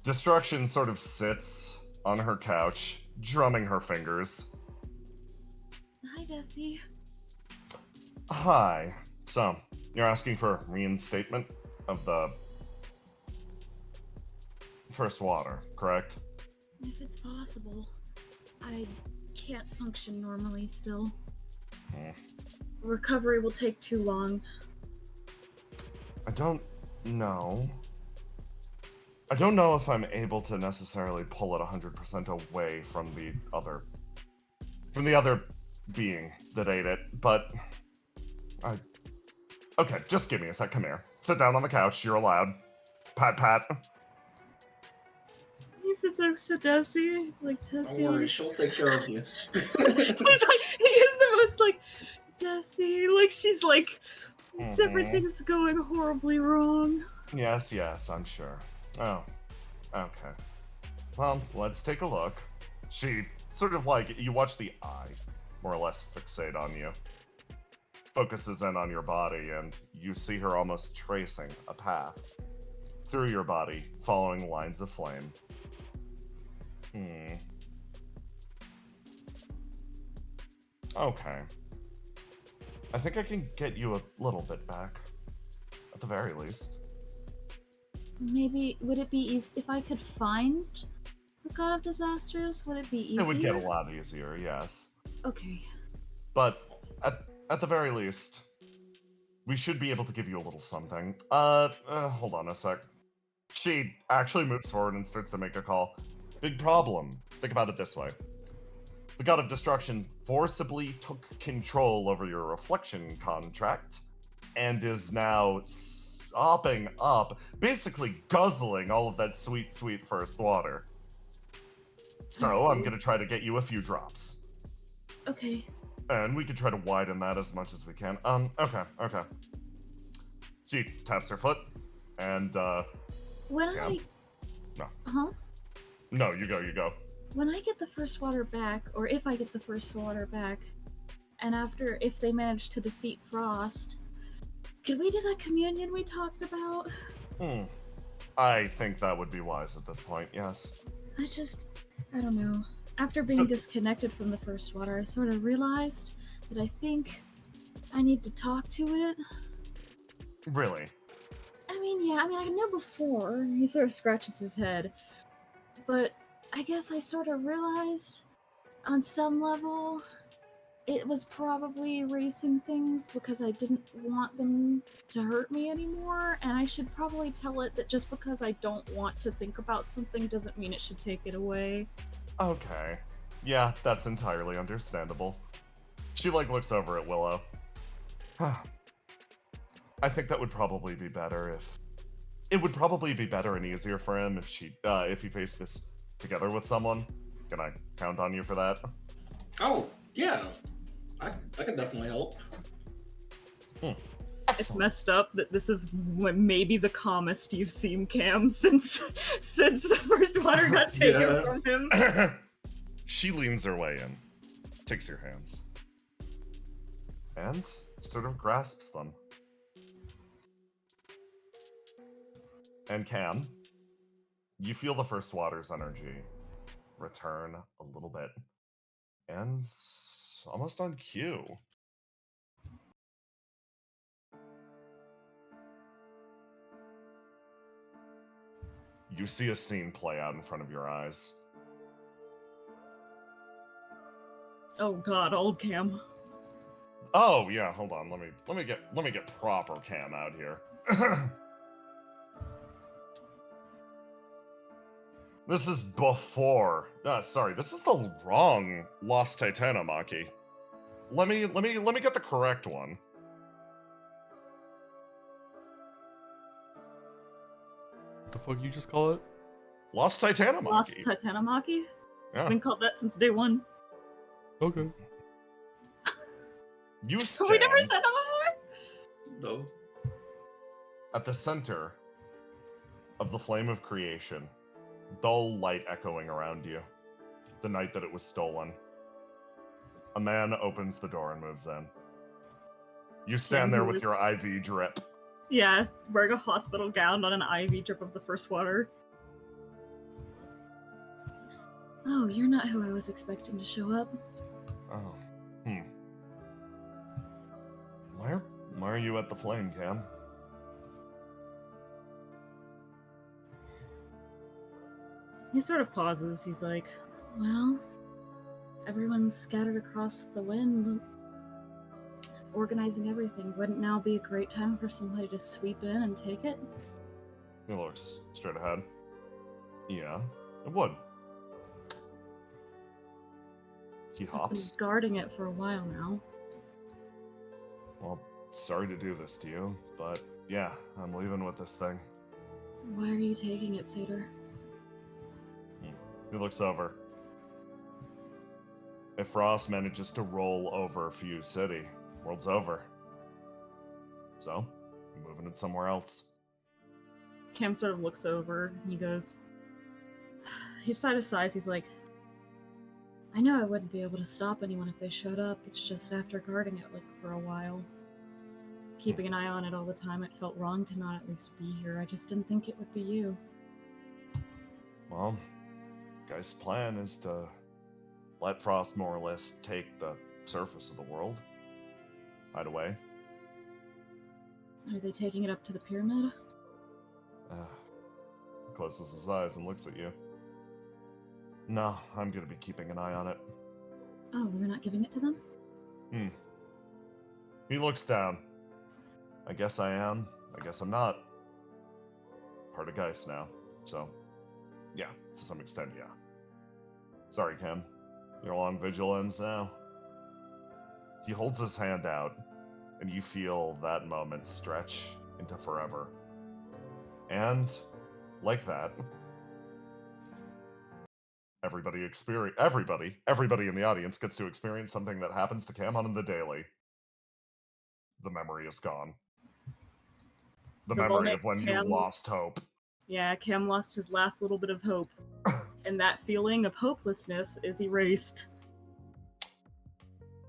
Destruction sort of sits on her couch, drumming her fingers. Hi, Desi. Hi. So, you're asking for reinstatement of the first water, correct? If it's possible. I can't function normally still. Recovery will take too long. I don't know. I don't know if I'm able to necessarily pull it 100% away from the other being that ate it, but okay, just give me a sec. Come here. Sit down on the couch. You're allowed. Pat. He sits next to Desi. He's like, Desi. Don't worry, she'll take care of you. He's like, he is the most like, Desi. Like, she's like Everything's going horribly wrong. Yes, I'm sure. Oh, okay. Well, let's take a look. She sort of like, you watch the eye more or less fixate on you. Focuses in on your body, and you see her almost tracing a path through your body, following lines of flame. Okay. I think I can get you a little bit back. At the very least. Maybe, would it be easy if I could find the God of Disasters? Would it be easier? It would get a lot easier, yes. Okay. But at the very least, we should be able to give you a little something. Hold on a sec. She actually moves forward and starts to make a call. Big problem. Think about it this way. The God of Destruction forcibly took control over your reflection contract and is now sopping up, basically guzzling all of that sweet, sweet first water. So I'm gonna try to get you a few drops. Okay. And we can try to widen that as much as we can. Okay. She taps her foot, and, When yeah. No. Huh? No, you go. When I get the first water back, or if I get the first water back, and if they manage to defeat Frost, could we do that communion we talked about? I think that would be wise at this point, yes. I don't know. After being disconnected from the first water, I sort of realized that I think I need to talk to it. Really? I mean, I knew before. He sort of scratches his head. But I guess I sort of realized, on some level, it was probably erasing things because I didn't want them to hurt me anymore, and I should probably tell it that just because I don't want to think about something doesn't mean it should take it away. Okay. Yeah, that's entirely understandable. She, looks over at Willow. I think that would probably be better if... It would probably be better and easier for him if he faced this together with someone. Can I count on you for that? Oh, yeah. I can definitely help. It's messed up that this is maybe the calmest you've seen Cam since the first water got taken from him. She leans her way in, takes your hands, and sort of grasps them. And Cam, you feel the first water's energy return a little bit, and almost on cue. You see a scene play out in front of your eyes. Oh god, old Cam. Oh yeah, hold on. Let me get proper Cam out here. This is before. Sorry, this is the wrong Lost Titanomachy. Let me get the correct one. What the fuck you just call it? Lost Titanomachy. Lost Titanomachy? Yeah. It's been called that since day one. Okay. You stand We never said that before? No. at the center of the flame of creation, dull light echoing around you. The night that it was stolen. A man opens the door and moves in. You stand there with your IV drip. Yeah, wearing a hospital gown on an IV drip of the first water. Oh, you're not who I was expecting to show up. Oh. Why are you at the flame, Cam? He sort of pauses. He's like, well, everyone's scattered across the wind, organizing everything. Wouldn't now be a great time for somebody to sweep in and take it? He looks straight ahead. Yeah, it would. He I've been hops. guarding it for a while now. Well, sorry to do this to you, but yeah, I'm leaving with this thing. Why are you taking it, Satyr? He looks over. If Frost manages to roll over Fuse City, world's over. So, I'm moving it somewhere else. Cam sort of looks over and he goes, he sighs, he's like, I know I wouldn't be able to stop anyone if they showed up. It's just after guarding it like for a while, keeping an eye on it all the time, it felt wrong to not at least be here. I just didn't think it would be you. Well, Geist's plan is to let Frost more or less take the surface of the world. Hide away. Are they taking it up to the pyramid? Closes his eyes and looks at you. No, I'm gonna be keeping an eye on it. Oh, you're not giving it to them? He looks down. I guess I am. I guess I'm not. Part of Geist now. So, yeah, to some extent, yeah. Sorry, Cam. Your long vigil ends now. He holds his hand out, and you feel that moment stretch into forever. And, like that, everybody in the audience gets to experience something that happens to Cam on the daily. The memory is gone. The memory moment of when you Cam- lost hope. Yeah, Cam lost his last little bit of hope. And that feeling of hopelessness is erased.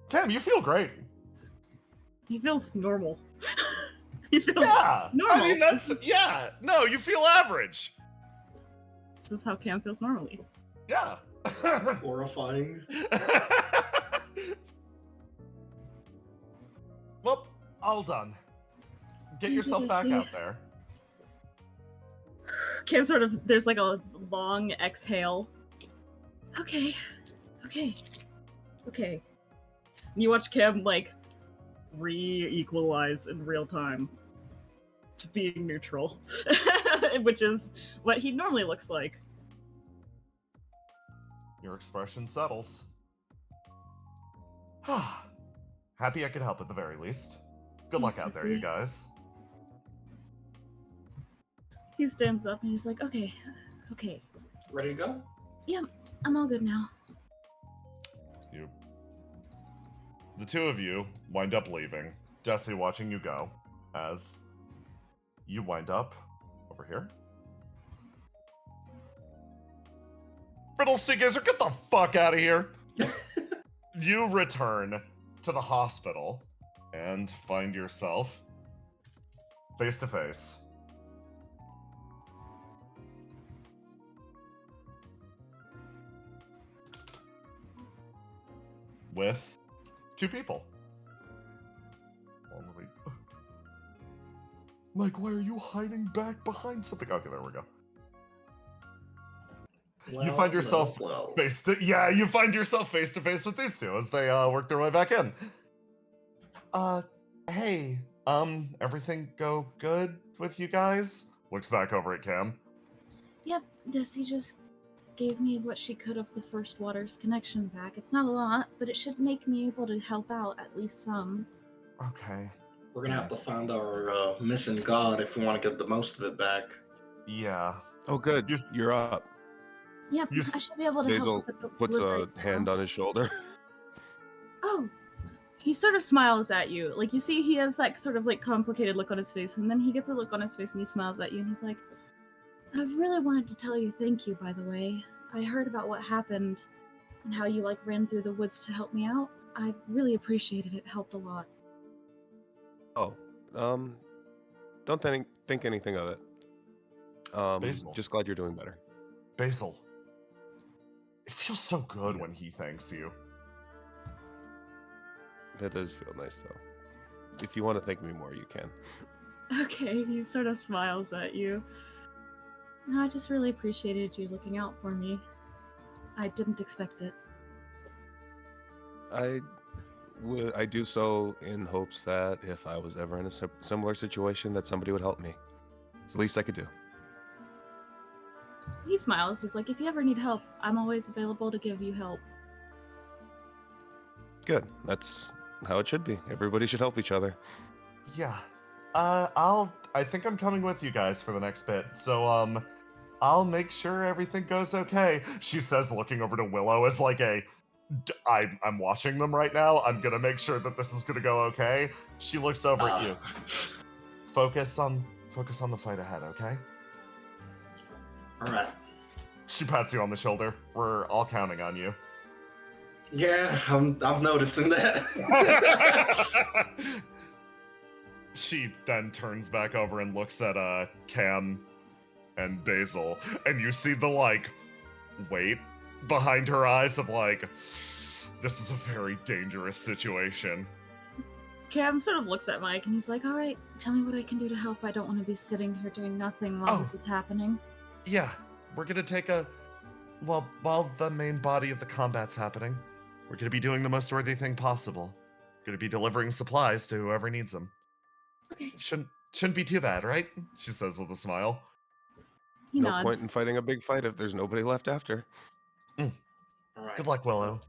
Cam, you feel great. He feels normal. He feels Yeah! normal. I mean, yeah! No, you feel average! This is how Cam feels normally. Yeah. Horrifying. Well, all done. Get Thank you, yourself back Jesse. out there. Cam sort of, there's like a long exhale. Okay. You watch Cam, like, re-equalize in real time to being neutral. Which is what he normally looks like. Your expression settles. Happy I could help at the very least. Good luck Thanks, out there, you Jesse. guys. He stands up and he's like, okay. Ready to go? I'm all good now. The two of you wind up leaving, Jesse watching you go, as you wind up over here. Fiddlestickizer, get the fuck out of here! You return to the hospital and find yourself face to face with two people. Mike, why are you hiding back behind something? Okay, there we go. You find yourself face to face with these two as they work their way back in. Hey, everything go good with you guys? Looks back over at Cam. Yep, Desi just gave me what she could of the First Waters connection back. It's not a lot, but it should make me able to help out at least some. Okay. We're gonna have to find our missing god if we want to get the most of it back. Yeah. Oh, good. You're up. Yep, I should be able to Basil help with the puts delivery a stuff. hand on his shoulder. Oh, he sort of smiles at you. Like, you see he has that sort of, like, complicated look on his face, and then he gets a look on his face and he smiles at you, and he's like, I really wanted to tell you thank you, by the way. I heard about what happened and how you, like, ran through the woods to help me out. I really appreciated it. It helped a lot. Oh, don't think anything of it. Basil. Just glad you're doing better. Basil. It feels so good when he thanks you. That does feel nice, though. If you want to thank me more, you can. Okay, he sort of smiles at you. No, I just really appreciated you looking out for me. I didn't expect it. I do so in hopes that if I was ever in a similar situation, that somebody would help me. It's the least I could do. He smiles. He's like, if you ever need help, I'm always available to give you help. Good. That's how it should be. Everybody should help each other. Yeah. I think I'm coming with you guys for the next bit. So, I'll make sure everything goes okay. She says, looking over to Willow as like I'm watching them right now. I'm gonna make sure that this is gonna go okay. She looks over at you. focus on the fight ahead, okay? All right. She pats you on the shoulder. We're all counting on you. Yeah, I'm noticing that. She then turns back over and looks at Cam and Basil, and you see the like weight behind her eyes of like, this is a very dangerous situation. Cam sort of looks at Mike and he's like, all right, tell me what I can do to help. I don't want to be sitting here doing nothing while this is happening. Yeah, we're gonna take a... Well, while the main body of the combat's happening, we're gonna be doing the most worthy thing possible. Gonna be delivering supplies to whoever needs them. Okay. Shouldn't be too bad, right? She says with a smile. He No nods. point in fighting a big fight if there's nobody left after. All right. Good luck, Willow.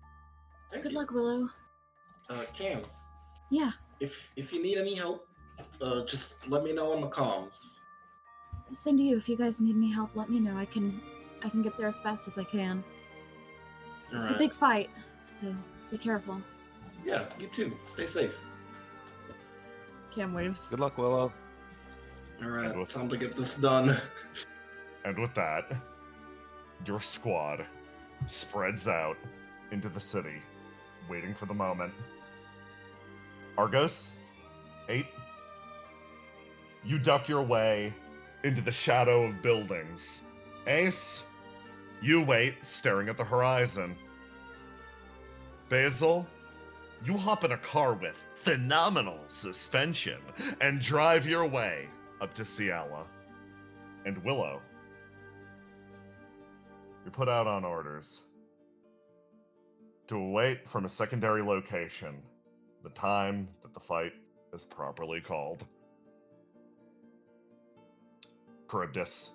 Thank Good you. luck, Willow. Cam, Yeah. if you need any help, just let me know on the comms. Same to you. If you guys need any help, let me know. I can get there as fast as I can. All It's right. a big fight, so be careful. Yeah, you too. Stay safe. Cam waves. Good luck, Willow. All right, time to get this done. And with that, your squad spreads out into the city, waiting for the moment. Argos, 8, you duck your way into the shadow of buildings. Ace, you wait, staring at the horizon. Basil, you hop in a car with phenomenal suspension and drive your way up to Ciala. And Willow, you're put out on orders to await from a secondary location the time that the fight is properly called. Charybdis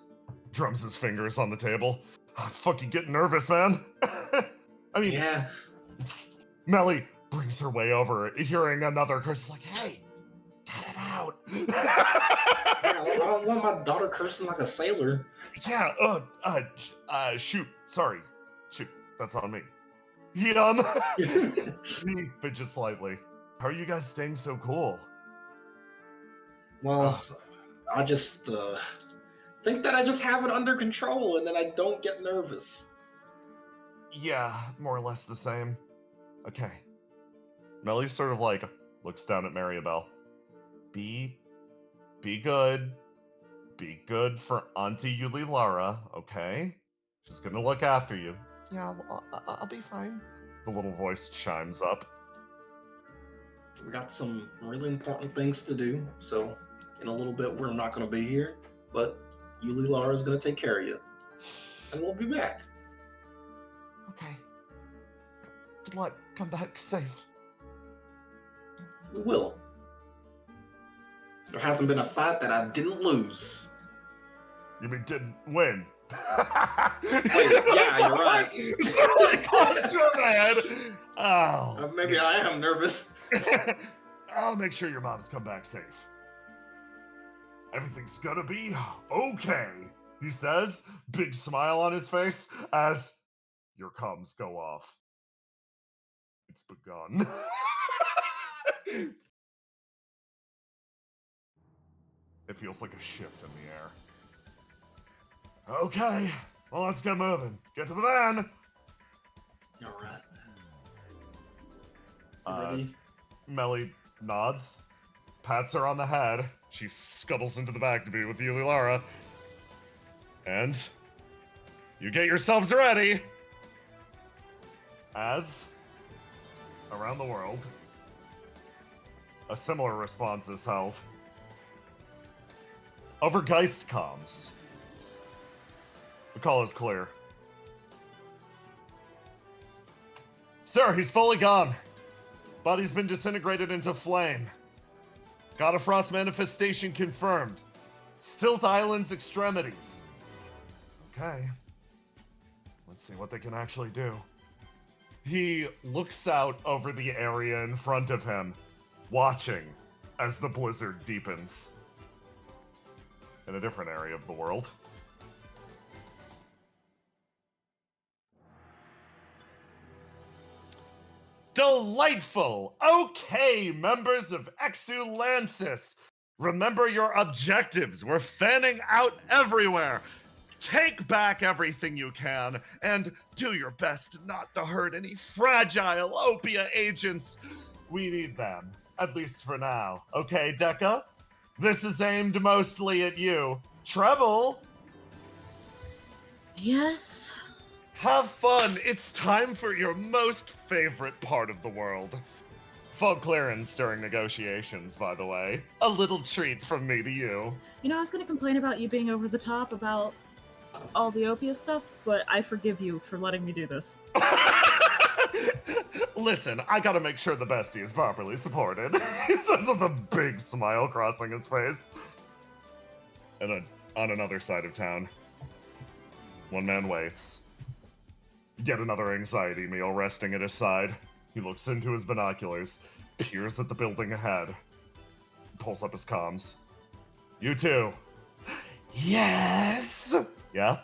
drums his fingers on the table. I'm fucking getting nervous, man. I mean, Yeah. Melly brings her way over, hearing another curse, like, hey, cut it out. I don't want my daughter cursing like a sailor. Yeah, shoot, sorry. Shoot, that's on me. He fidgets slightly. How are you guys staying so cool? Well, I just think that I just have it under control and then I don't get nervous. Yeah, more or less the same. Okay. Melly sort of like looks down at Maribel. Be good. Be good for Auntie Yuli Lara, okay? She's gonna look after you. Yeah, I'll be fine. The little voice chimes up. We got some really important things to do, so in a little bit we're not going to be here, but Yuli Lara is going to take care of you, and we'll be back. Okay. Good luck. Come back safe. We will. There hasn't been a fight that I didn't lose. You mean didn't win? Yeah, you're right. Surely close your head. Oh. Maybe I am nervous. I'll make sure your mom's come back safe. Everything's gonna be okay, he says, big smile on his face as your comms go off. It's begun. It feels like a shift in the air. Okay, well, let's get moving. Get to the van. All right. You ready? Melly nods, pats her on the head. She scuttles into the back to be with Yuli Lara. And you get yourselves ready. As, around the world, a similar response is held. Over Geist comms. The call is clear. Sir, he's fully gone. Body's been disintegrated into flame. God of Frost manifestation confirmed. Silt Island's extremities. Okay. Let's see what they can actually do. He looks out over the area in front of him, watching as the blizzard deepens. In a different area of the world. Delightful! Okay, members of Exulansis, Remember your objectives. We're fanning out everywhere. Take back everything you can and do your best not to hurt any fragile OPIA agents. We need them, at least for now. Okay, Dekka? This is aimed mostly at you. Treble, Yes? have fun. It's time for your most favorite part of the world. Full clearance during negotiations, by the way. A little treat from me to you. You know, I was gonna complain about you being over the top about all the OPIA stuff, but I forgive you for letting me do this. Listen, I gotta make sure the bestie is properly supported. He says with a big smile crossing his face. And on another side of town, one man waits. Yet another anxiety meal resting at his side. He looks into his binoculars, peers at the building ahead, pulls up his comms. You too. Yes! Yeah?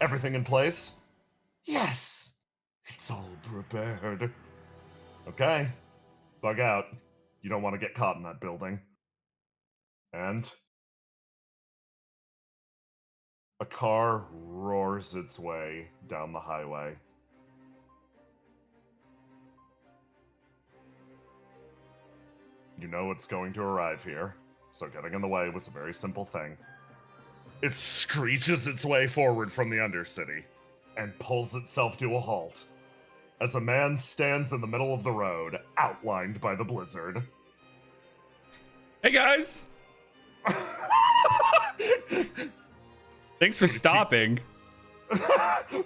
Everything in place? Yes! It's all prepared. Okay. Bug out. You don't want to get caught in that building. And a car roars its way down the highway. You know it's going to arrive here, so getting in the way was a very simple thing. It screeches its way forward from the Undercity and pulls itself to a halt as a man stands in the middle of the road, outlined by the blizzard. Hey guys! Thanks for stopping.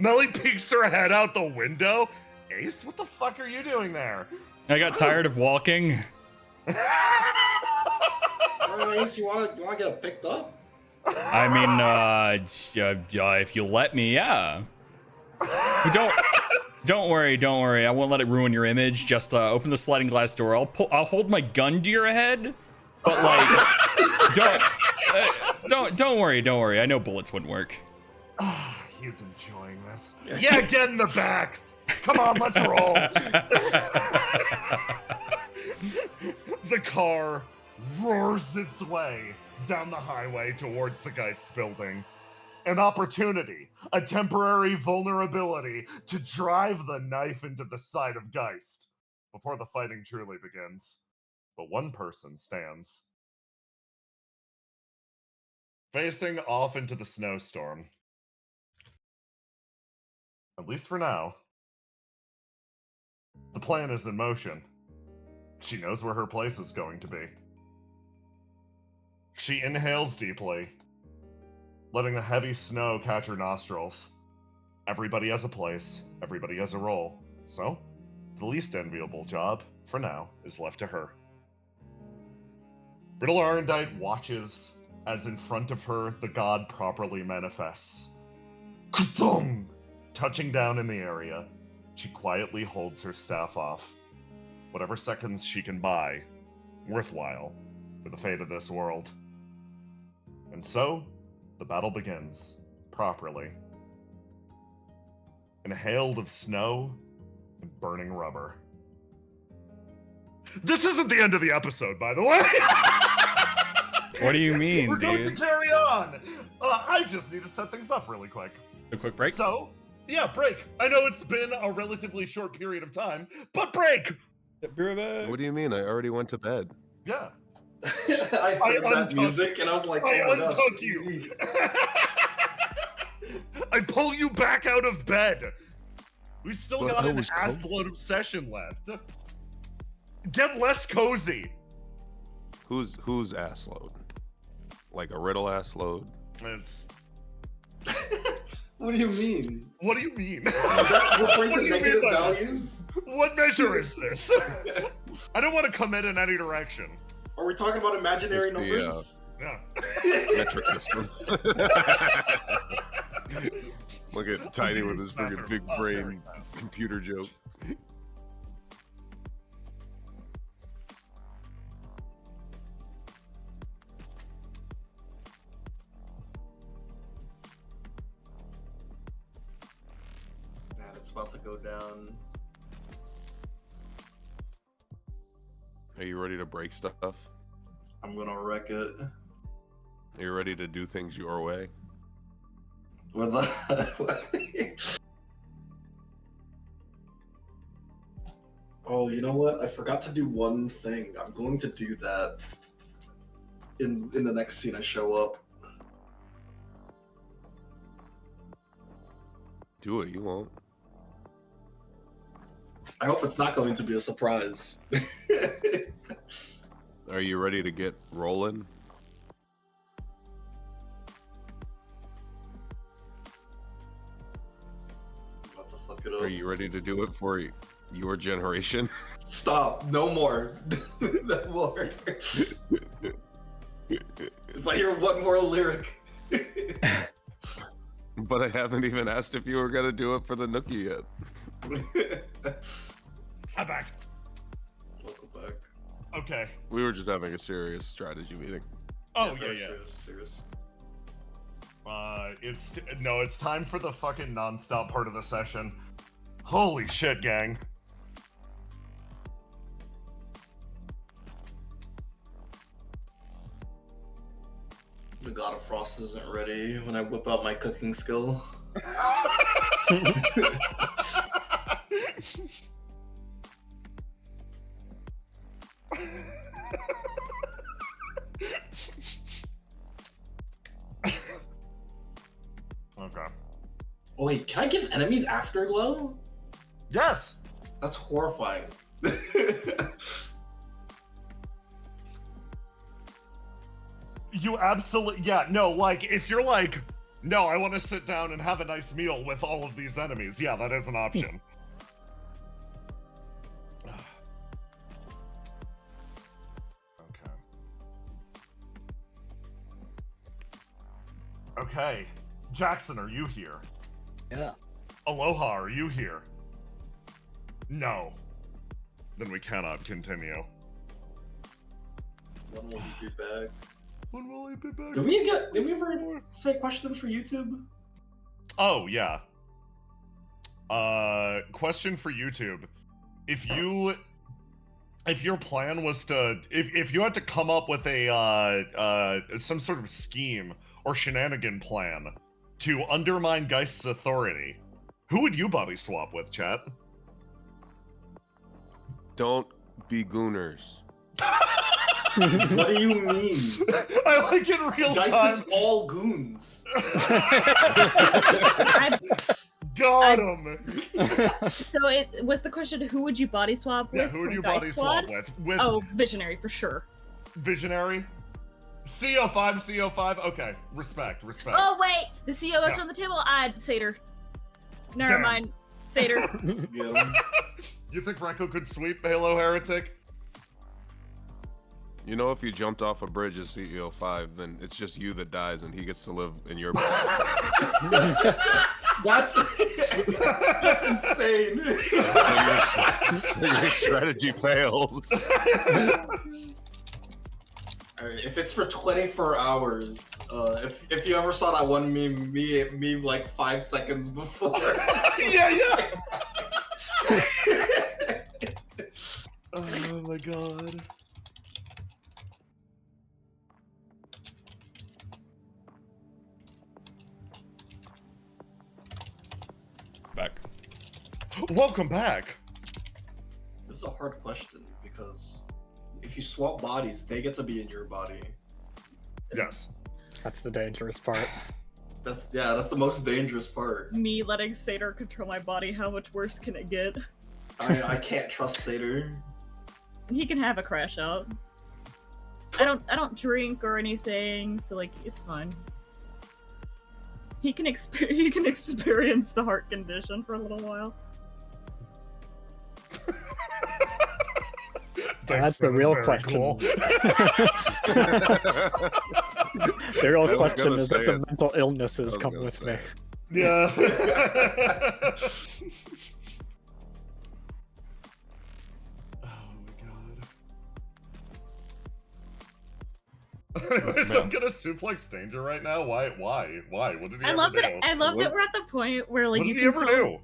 Melly peeks her head out the window. Ace, what the fuck are you doing there? I got tired of walking. Ace, you wanna get it picked up? I mean, if you let me, yeah. But don't worry. I won't let it ruin your image. Just open the sliding glass door. I'll hold my gun to your head, but like, don't worry. I know bullets wouldn't work. He's enjoying this. Yeah, get in the back. Come on, let's roll. The car roars its way down the highway towards the Geist building. An opportunity, a temporary vulnerability to drive the knife into the side of Geist before the fighting truly begins. But one person stands. Facing off into the snowstorm. At least for now. The plan is in motion. She knows where her place is going to be. She inhales deeply, letting the heavy snow catch her nostrils. Everybody has a place, everybody has a role. So, the least enviable job, for now, is left to her. Riddle Arendite watches as in front of her the god properly manifests. Ka-thung! Touching down in the area, she quietly holds her staff off. Whatever seconds she can buy, worthwhile for the fate of this world. And so, the battle begins, properly. Inhaled of snow and burning rubber. This isn't the end of the episode, by the way! What do you mean, We're going to dude? carry on! I just need to set things up really quick. A quick break? So, yeah, break. I know it's been a relatively short period of time, but break! What do you mean? I already went to bed. Yeah. I heard that music and I was like, I oh, no. untuck you. I pull you back out of bed. We've still But got I an was ass cold. load of session left. Get less cozy. Who's ass load? Like a riddle ass load? It's... What do you mean? What do you mean? Is that referring What to do you mean negative by that? values? What measure is this? I don't want to commit in any direction. Are we talking about imaginary It's the, numbers? Yeah. Metric system. Look at Tiny with his freaking big Oh, there brain it goes. computer joke. Man, it's about to go down. Are you ready to break stuff? I'm gonna wreck it. You're ready to do things your way? With the... Oh, you know what? I forgot to do one thing. I'm going to do that in the next scene I show up. Do it, you won't. I hope it's not going to be a surprise. Are you ready to get rolling? About to fuck it up. Are you ready to do it for your generation? Stop! No more! No more! If I hear one more lyric. But I haven't even asked if you were gonna do it for the Nookie yet. I'm back. Welcome back. Okay. We were just having a serious strategy meeting. Oh, very yeah. Serious. It's time for the fucking non-stop part of the session. Holy shit, gang. The God of Frost isn't ready when I whip out my cooking skill. Okay. Oh, wait, can I give enemies afterglow? Yes! That's horrifying. You absolutely, yeah, no, like, if you're like, no, I want to sit down and have a nice meal with all of these enemies, yeah, that is an option. Okay, Jackson, are you here? Yeah. Aloha, are you here? No. Then we cannot continue. When will he be back? When will he be back? Did we ever say questions for YouTube? Oh, yeah. Question for YouTube. If your plan was to, if you had to come up with a, some sort of scheme or shenanigan plan to undermine Geist's authority, who would you body swap with, chat? Don't be gooners. What do you mean? I like in real Geist time. is all goons. Got him. So it was the question: who would you body swap with? Yeah, who would from you Geist body Squad? swap with? Oh, Visionary for sure. Visionary? CO5, okay. Respect. Oh wait, the CO is Yeah. on the table. Satyr. Never Damn. mind, Satyr. Get him. You think Renko could sweep Halo Heretic? You know, if you jumped off a bridge as CEO 5, then it's just you that dies and he gets to live in your body. That's insane. Your strategy fails. Alright, if it's for 24 hours, if you ever saw that one meme like 5 seconds before. Yeah. Oh my god. Back. Welcome back. This is a hard question because if you swap bodies, they get to be in your body. Yes. That's the dangerous part. That's the most dangerous part. Me letting Satyr control my body. How much worse can it get? I can't trust Satyr. He can have a crash out. I don't drink or anything, so like it's fine. He can experience the heart condition for a little while. That's the real question. Cool. The real I was question gonna is say if the it. mental illnesses I was come gonna with say me. it. Yeah. Oh my god. Anyways, I'm gonna suplex Danger right now. Why? What did he I ever love do? that. I love that we're at the point where like What you did he can ever tell do?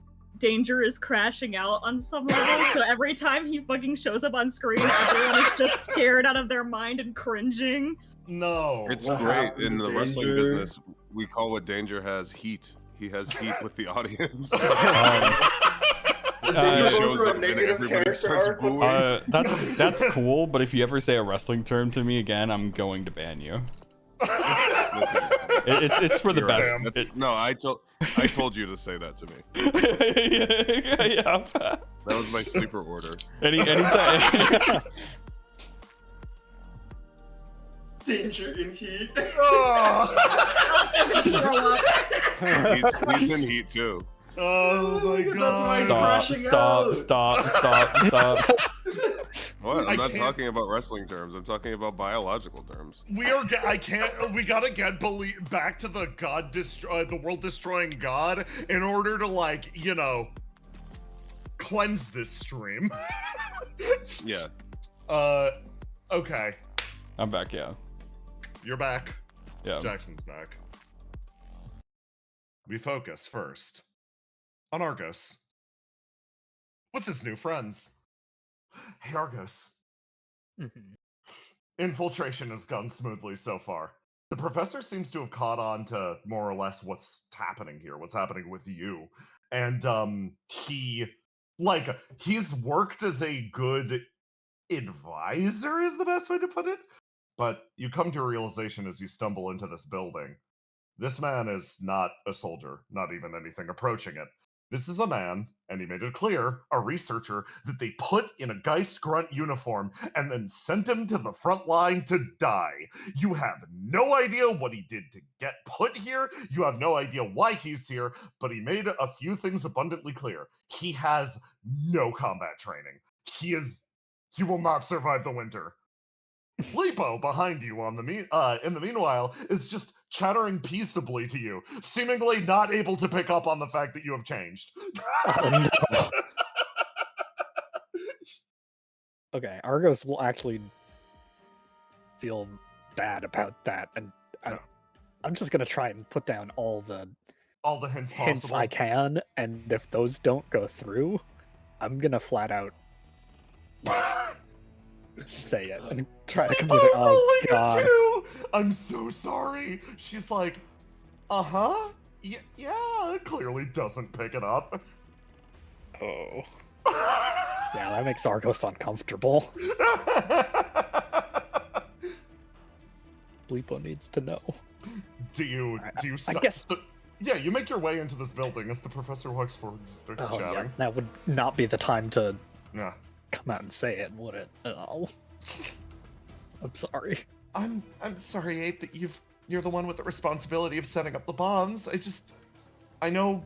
Danger is crashing out on some level, so every time he fucking shows up on screen, everyone is just scared out of their mind and cringing. No. It's What great happened in to the wrestling Danger? business. We call what Danger has heat. He has heat with the audience. Does Uh, Danger He go shows through a up and negative everybody character starts arc with booing. That's cool, but if you ever say a wrestling term to me again, I'm going to ban you. It's for the You're best. right. That's- no, I told you to say that to me. Yeah. That was my sleeper order. Anytime. Danger in heat. Throw up. He's in heat too. Oh my That's why he's god. crashing Stop. What? I I'm not can't- talking about wrestling terms. I'm talking about biological terms. We gotta get back to the world destroying god in order to, like, you know, cleanse this stream. Yeah. Okay. I'm back, yeah. You're back. Yeah. Jackson's back. We focus first on Argos with his new friends. Hey, Argos. Mhm. Infiltration has gone smoothly so far. The professor seems to have caught on to more or less what's happening here, what's happening with you. And he's worked as a good advisor is the best way to put it. But you come to a realization as you stumble into this building. This man is not a soldier, not even anything approaching it. This is a man, and he made it clear, a researcher, that they put in a Geist Grunt uniform and then sent him to the front line to die. You have no idea what he did to get put here. You have no idea why he's here, but he made a few things abundantly clear. He has no combat training. He will not survive the winter. Lipo behind you in the meanwhile is just chattering peaceably to you, seemingly not able to pick up on the fact that you have changed. Oh, no. Okay, Argos will actually feel bad about that, and I'm just gonna try and put down all the All the hints hints possible. I can, and if those don't go through, I'm gonna flat out say it and try to come with it. I'm Oh rolling god. it too. I'm so sorry. She's like, yeah, clearly doesn't pick it up. Oh. Yeah, that makes Argos uncomfortable. Bleepo needs to know. Do you I guess- yeah, you make your way into this building as the professor walks forward and starts Oh yeah, chatting. that would not be the time to Yeah. come out and say it, would it? Oh. I'm sorry. I'm sorry, Ape, that you're the one with the responsibility of setting up the bombs. I know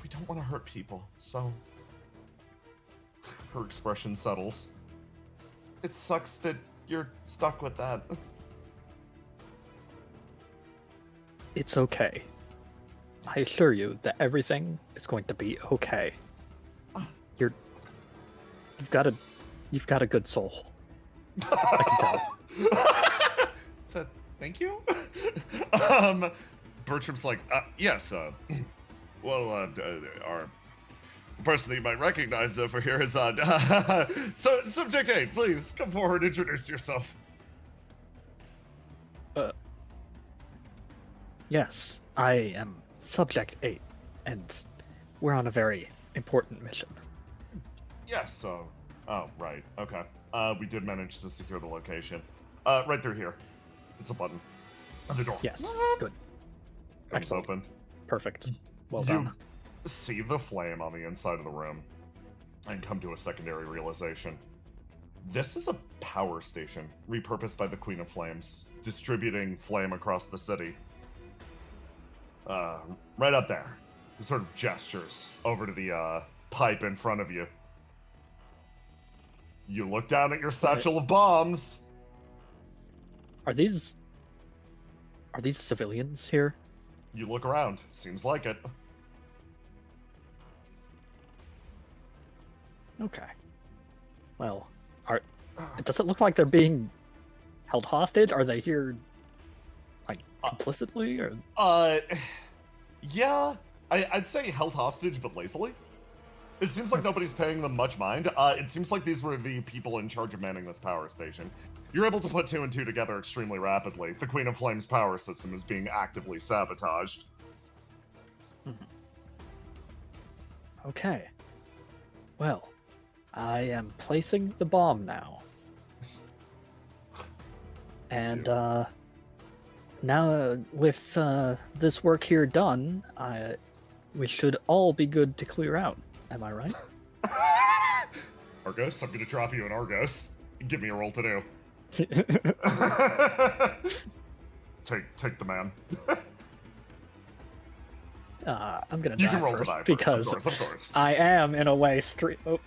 we don't want to hurt people, so her expression settles. It sucks that you're stuck with that. It's okay. I assure you that everything is going to be okay. You've got a good soul. I can tell. Thank you. Bertram's like, yes, well, our person that you might recognize over here is, so, Subject 8, please, come forward, introduce yourself. Yes, I am Subject 8, and we're on a very important mission. Yes, oh, right, okay. We did manage to secure the location. Right through here. It's a button. On the door. Yes, good. Comes Excellent. open. Perfect. Well You done. see the flame on the inside of the room and come to a secondary realization. This is a power station repurposed by the Queen of Flames, distributing flame across the city. Right up there. He sort of gestures over to the pipe in front of you. You look down at your satchel of bombs. Are these civilians here? You look around. Seems like it. Okay. Well, does it look like they're being held hostage? Are they here, like, implicitly, or? Yeah. I'd say held hostage, but lazily. It seems like nobody's paying them much mind. It seems like these were the people in charge of manning this power station. You're able to put 2 and 2 together extremely rapidly. The Queen of Flames power system is being actively sabotaged. Okay. Well, I am placing the bomb now. And now with this work here done, we should all be good to clear out. Am I right? Argos, I'm gonna drop you an Argos. Give me a roll to do. Take the man. I'm gonna You die can roll first the die because first, of course. I am in a way Oh.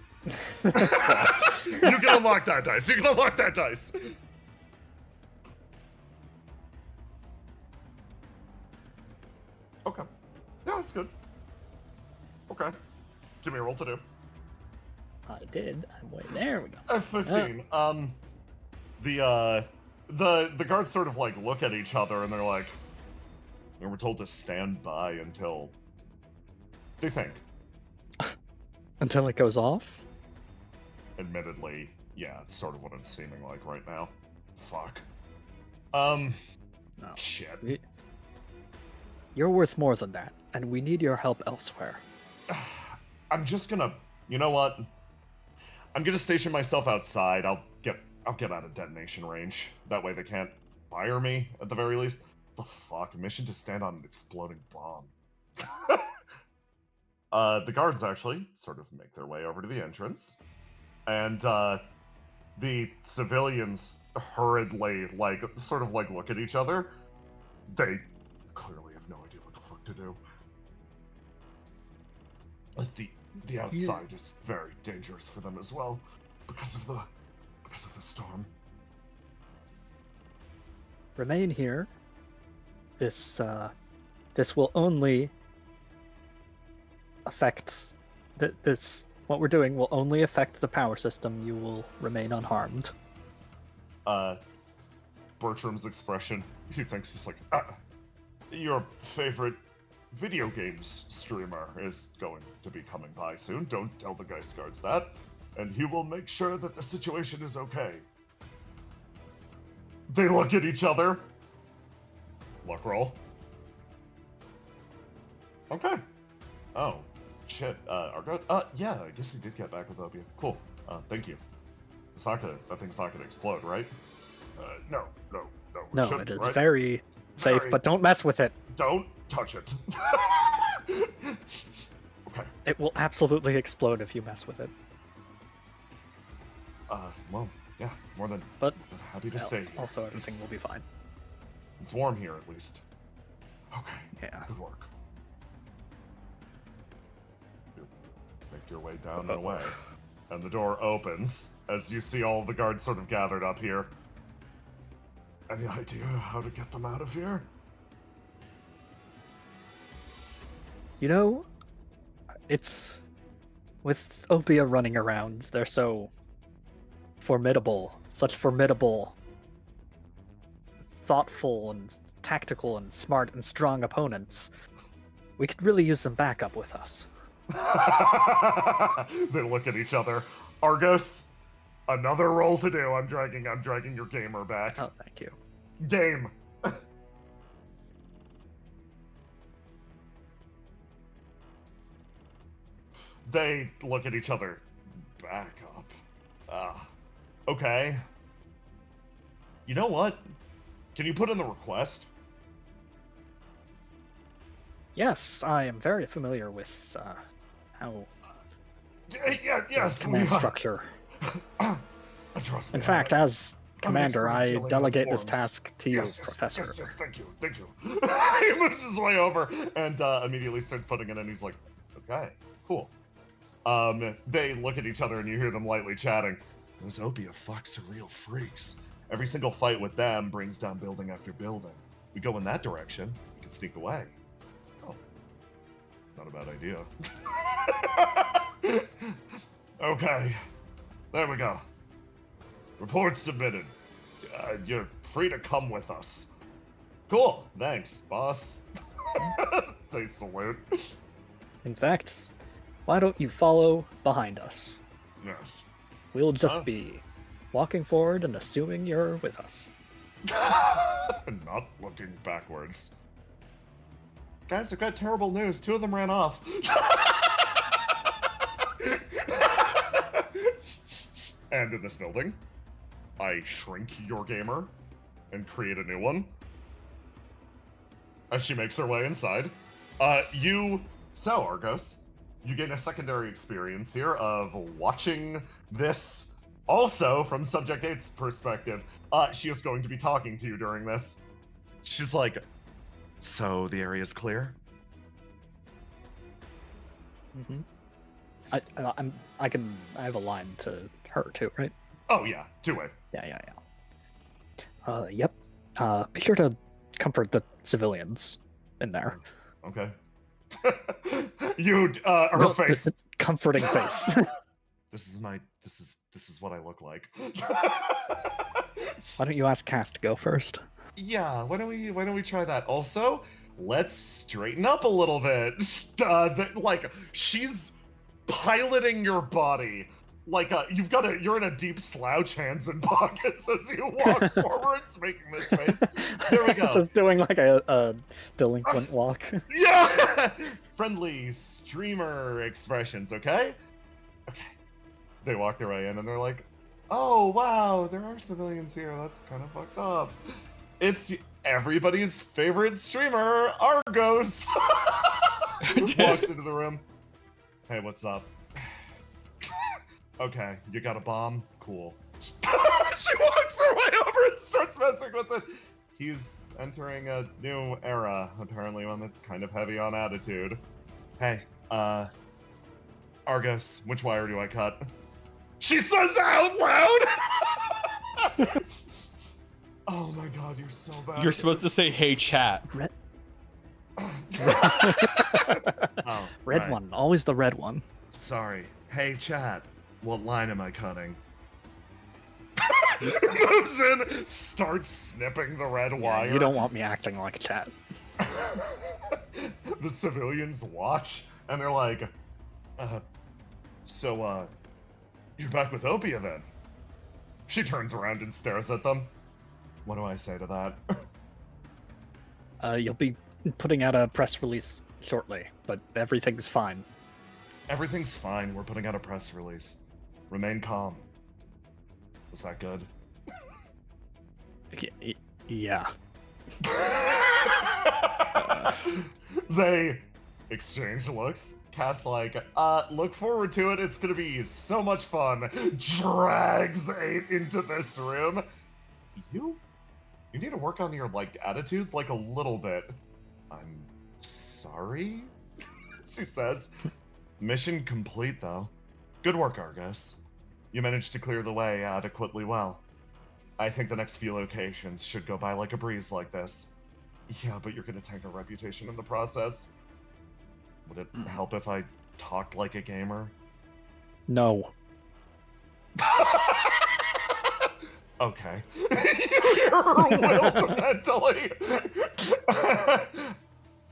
You can unlock that dice. You can unlock that dice. Okay. Yeah, that's good. Okay. Give me a roll to do. I did. I'm waiting. There we go. F15. The guards sort of like look at each other and they're like, we were told to stand by until they think. Until it goes off? Admittedly, yeah, it's sort of what it's seeming like right now. Fuck. No. Shit. You're worth more than that, and we need your help elsewhere. I'm just gonna, you know what? I'm gonna station myself outside. I'll get out of detonation range. That way they can't fire me at the very least. The fuck? Mission to stand on an exploding bomb. The guards actually sort of make their way over to the entrance, and the civilians hurriedly, like, sort of like look at each other. They clearly have no idea what the fuck to do. The outside is very dangerous for them as well, because of the storm. Remain here. This will only affect what we're doing will only affect the power system. You will remain unharmed. Bertram's expression, he thinks he's like, your favorite video games streamer is going to be coming by soon. Don't tell the Geist Guards that. And he will make sure that the situation is okay. They look at each other. Luck roll. Okay. Oh, shit. Argo? Yeah, I guess he did get back with OPIA. Cool. Thank you. That thing's not gonna explode, right? No. No, it is very safe, but don't mess with it. Don't touch it. Okay. It will absolutely explode if you mess with it. Well, yeah, more than happy to stay here. Also, everything will be fine. It's warm here, at least. Okay. Yeah. Good work. You make your way down and away. And the door opens as you see all the guards sort of gathered up here. Any idea how to get them out of here? You know, it's with OPIA running around, they're so formidable, such formidable, thoughtful and tactical and smart and strong opponents. We could really use some backup with us. They look at each other. Argos, another roll to do. I'm dragging your gamer back. Oh, thank you. Game. They look at each other. Back up. Okay. You know what? Can you put in the request? Yes, I am very familiar with how Yes, command structure. Trust me. In fact, as commander, I filling out delegate this forms. task to you, Yes, Professor. Yes, thank you. He moves his way over and immediately starts putting it in. He's like, okay, cool. They look at each other and you hear them lightly chatting. Those OPIA fucks are real freaks. Every single fight with them brings down building after building. We go in that direction, we can sneak away. Oh, not a bad idea. Okay, there we go. Report submitted. You're free to come with us. Cool, thanks, boss. They salute. In fact, Why don't you follow behind us? Yes. We'll just Huh? be walking forward and assuming you're with us. Not looking backwards. Guys, I've got terrible news. 2 of them ran off. And in this building, I shrink your gamer and create a new one. As she makes her way inside. So Argos, you gain a secondary experience here of watching this also from Subject 8's perspective. She is going to be talking to you during this. She's like, so the area's clear? Mm-hmm. I have a line to her too, right? Oh yeah, do it. Yeah. Yep. Be sure to comfort the civilians in there. Okay. Her No, face. Comforting face. This is what I look like. Why don't you ask Cass to go first? Yeah, why don't we try that? Also, let's straighten up a little bit. She's piloting your body. You're in a deep slouch, hands in pockets as you walk forwards, making this face. There we go. Just doing like a delinquent walk. Yeah! Friendly streamer expressions, okay? Okay. They walk their way in and they're like, oh, wow, there are civilians here. That's kind of fucked up. It's everybody's favorite streamer, Argos. Walks into the room. Hey, what's up? Okay, you got a bomb? Cool. She walks her way over and starts messing with it. He's entering a new era, apparently one that's kind of heavy on attitude. Hey, Argos, which wire do I cut? She says out loud! Oh my god, you're so bad. You're supposed to say, hey, chat. Red right. one, always the red one. Sorry. Hey, chat, what line am I cutting? Moves in, starts snipping the red wire. You don't want me acting like a chat. The civilians watch, and they're like, so, you're back with OPIA then? She turns around and stares at them. What do I say to that? You'll be putting out a press release shortly, but everything's fine. Everything's fine. We're putting out a press release. Remain calm. Was that good? Yeah. They exchange looks. Cass look forward to it. It's gonna be so much fun. Drags 8 into this room. You need to work on your attitude a little bit. I'm sorry, she says. Mission complete though. Good work, Argos. You managed to clear the way adequately well. I think the next few locations should go by like a breeze like this. Yeah, but you're gonna tank our reputation in the process. Would it help if I talked like a gamer? No. Okay. You're willed mentally.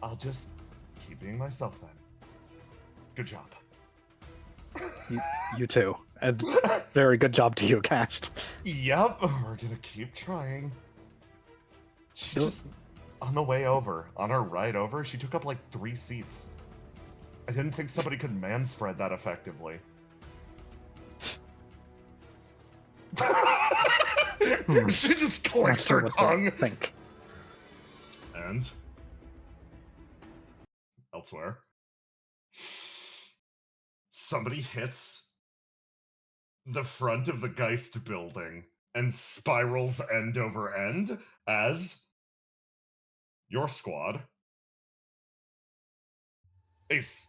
I'll just keep being myself then. Good job. You too. And very good job to you, Cast. Yep, we're gonna keep trying. She just, on the way over, on her ride over, she took up 3 seats. I didn't think somebody could manspread that effectively. She just clicks her tongue. Think. And elsewhere, somebody hits the front of the Geist building and spirals end over end as your squad, Ace,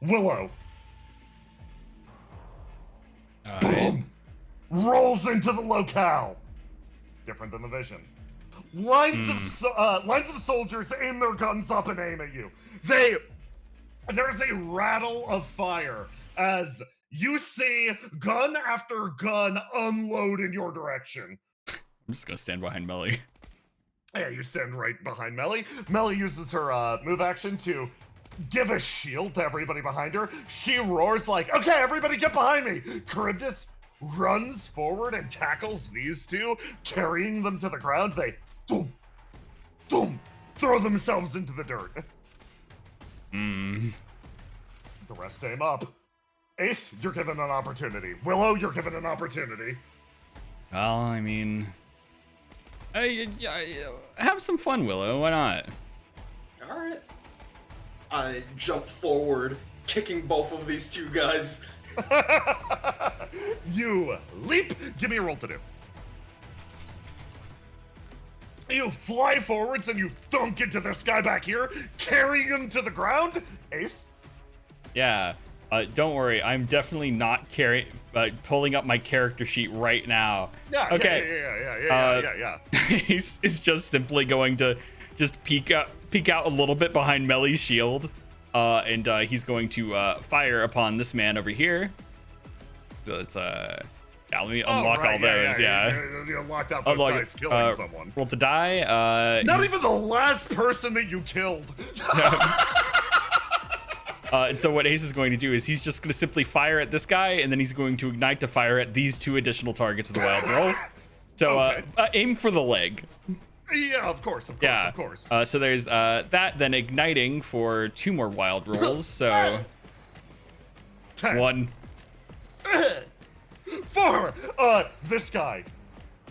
Willow, boom, rolls into the locale. Different than the vision. Lines of soldiers aim their guns up and aim at you. There's a rattle of fire as you see gun after gun unload in your direction. I'm just gonna stand behind Melly. Yeah, you stand right behind Melly. Melly uses her move action to give a shield to everybody behind her. She roars like, okay, everybody get behind me. Charybdis runs forward and tackles these two, carrying them to the ground. They, boom, boom, throw themselves into the dirt. Hmm. The rest aim up. Ace, you're given an opportunity. Willow, you're given an opportunity. Well, I mean, I have some fun, Willow. Why not? All right. I jump forward, kicking both of these two guys. You leap. Give me a roll to do. You fly forwards and you thunk into this guy back here, carrying him to the ground. Ace. Yeah. Don't worry. I'm definitely not pulling up my character sheet right now. Yeah. Okay. Yeah. He's just simply going to just peek out a little bit behind Melly's shield, and he's going to fire upon this man over here. So let's let me unlock all those. You unlocked out those dice killing someone. Roll to die. Not even the last person that you killed. And so what Ace is going to do is he's just going to simply fire at this guy, and then he's going to ignite to fire at these two additional targets with a wild roll. So Okay. Aim for the leg. Yeah, of course. So there's that, then igniting for 2 more wild rolls. So 10. 1. 4. This guy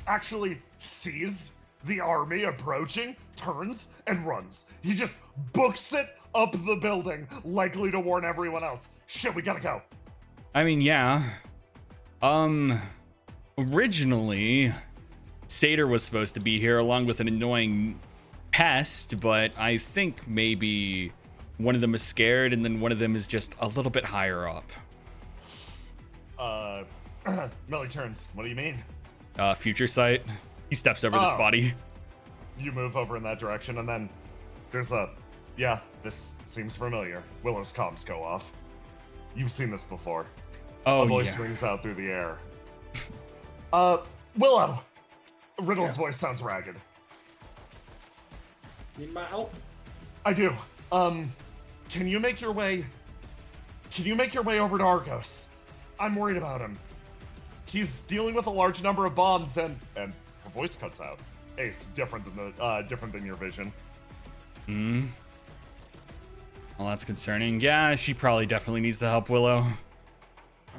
actually sees the army approaching, turns, and runs. He just books it up the building, likely to warn everyone else. Shit, we gotta go. I mean, yeah. Originally, Satyr was supposed to be here along with an annoying pest, but I think maybe one of them is scared and then one of them is just a little bit higher up. Melly turns. What do you mean? Future sight. He steps over this body. You move over in that direction, and then there's yeah, this seems familiar. Willow's comms go off. You've seen this before. Oh, A voice rings out through the air. Willow! Riddle's voice sounds ragged. Need my help? I do. Can you make your way over to Argos? I'm worried about him. He's dealing with a large number of bombs and her voice cuts out. Ace, different than your vision. Hmm. Well, that's concerning. Yeah, she probably definitely needs the help, Willow.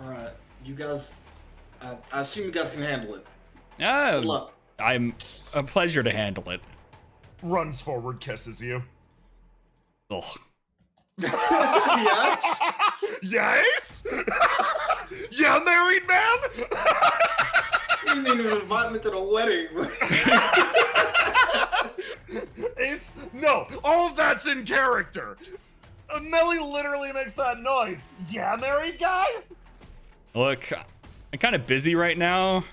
All right, you guys. I assume you guys can handle it. Oh, Good luck. I'm a pleasure to handle it. Runs forward, kisses you. Ugh. Yeah. Yes? Yeah, married man? You didn't even invite me to the wedding. Ace, no, all of that's in character. Melly literally makes that noise. Yeah, married guy? Look, I'm kind of busy right now,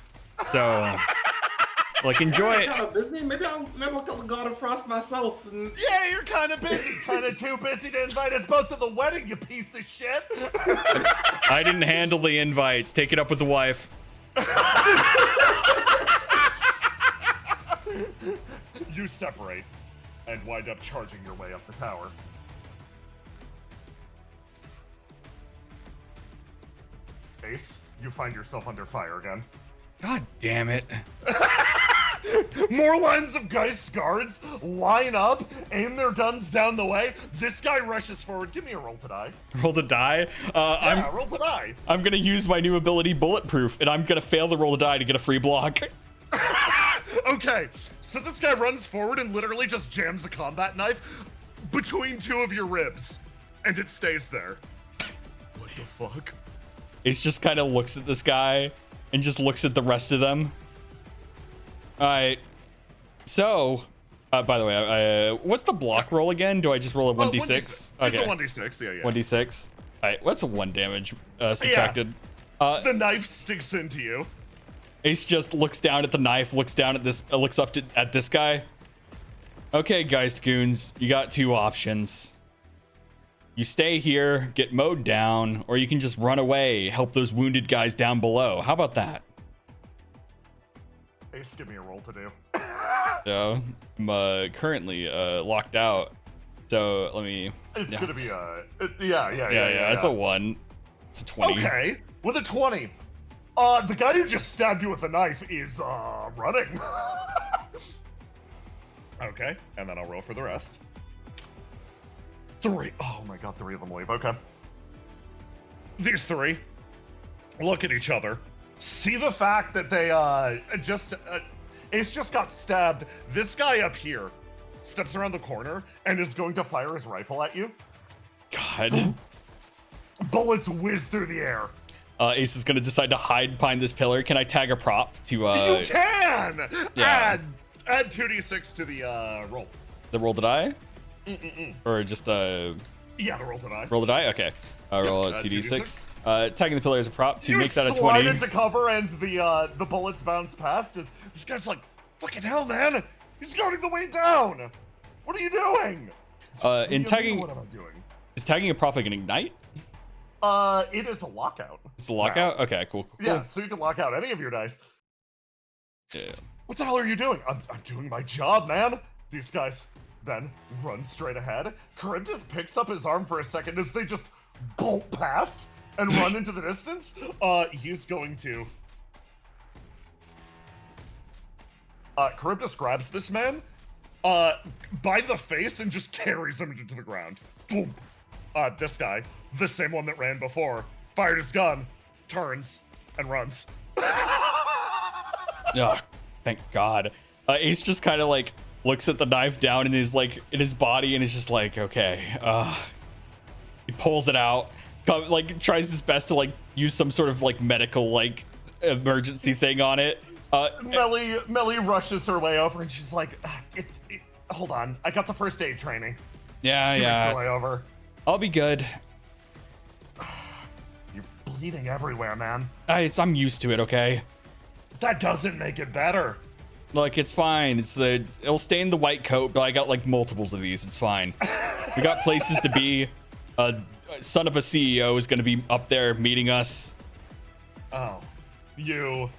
so like enjoy it. Kind of busy. Maybe I'll call the God of Frost myself. And... Yeah, you're kind of busy. Kind of too busy to invite us both to the wedding, you piece of shit. I didn't handle the invites. Take it up with the wife. You separate and wind up charging your way up the tower. Ace, you find yourself under fire again. God damn it. More lines of Geist guards line up, aim their guns down the way. This guy rushes forward. Give me a roll to die. Roll to die? Roll to die. I'm gonna use my new ability, Bulletproof, and I'm gonna fail the roll to die to get a free block. Okay, so this guy runs forward and literally just jams a combat knife between 2 of your ribs, and it stays there. What the fuck? Ace just kind of looks at this guy and just looks at the rest of them. All right. So, by the way, what's the block roll again? Do I just roll a 1d6? It's a 1d6, yeah. 1d6. All right, what's a 1 damage subtracted? The knife sticks into you. Ace just looks down at the knife, looks down at this, looks up at this guy. Okay, Geist Goons, you got 2 options. You stay here, get mowed down, or you can just run away, help those wounded guys down below. How about that? Ace, give me a roll to do. So, I'm currently locked out. So let me. It's yeah, gonna be yeah. It's a 1. It's a 20. Okay, with a 20. The guy who just stabbed you with a knife is running. Okay, and then I'll roll for the rest. 3. Oh my god, 3 of them leave. Okay. These 3 look at each other, see the fact that they Ace just got stabbed. This guy up here steps around the corner and is going to fire his rifle at you. God. Bullets whiz through the air. Ace is gonna decide to hide behind this pillar. Can I tag a prop to? You can. Yeah. Add 2d6 to the roll. The roll the die, or just Yeah, the roll the die. roll the die? Okay. Roll a 2d6. Tagging the pillar as a prop to make that a 20. You slide into cover and the bullets bounce past. This guy's like, fucking hell, man! He's going the way down. What are you doing? In tagging, what am I doing? is tagging a prop like an ignite? It is a lockout. It's a lockout. Okay, cool. Yeah, so you can lock out any of your dice. Yeah. What the hell are you doing? I'm doing my job, man. These guys then run straight ahead. Charybdis picks up his arm for a second as they just bolt past and run into the distance. He's going to. Charybdis grabs this man by the face and just carries him into the ground. Boom. This guy, the same one that ran before, fired his gun, turns, and runs. Oh, thank God. Ace just kind of like looks at the knife down in his body and is just like, okay. He pulls it out, like tries his best to like use some sort of like medical like emergency thing on it. Melly rushes her way over and she's like, hold on, I got the first aid training. Yeah, She makes her way over. I'll be good. You're bleeding everywhere, man. I'm used to it, okay? That doesn't make it better. Like, it's fine. It'll stain the white coat, but I got like multiples of these. It's fine. We got places to be. Son of a CEO is gonna be up there meeting us. Oh. You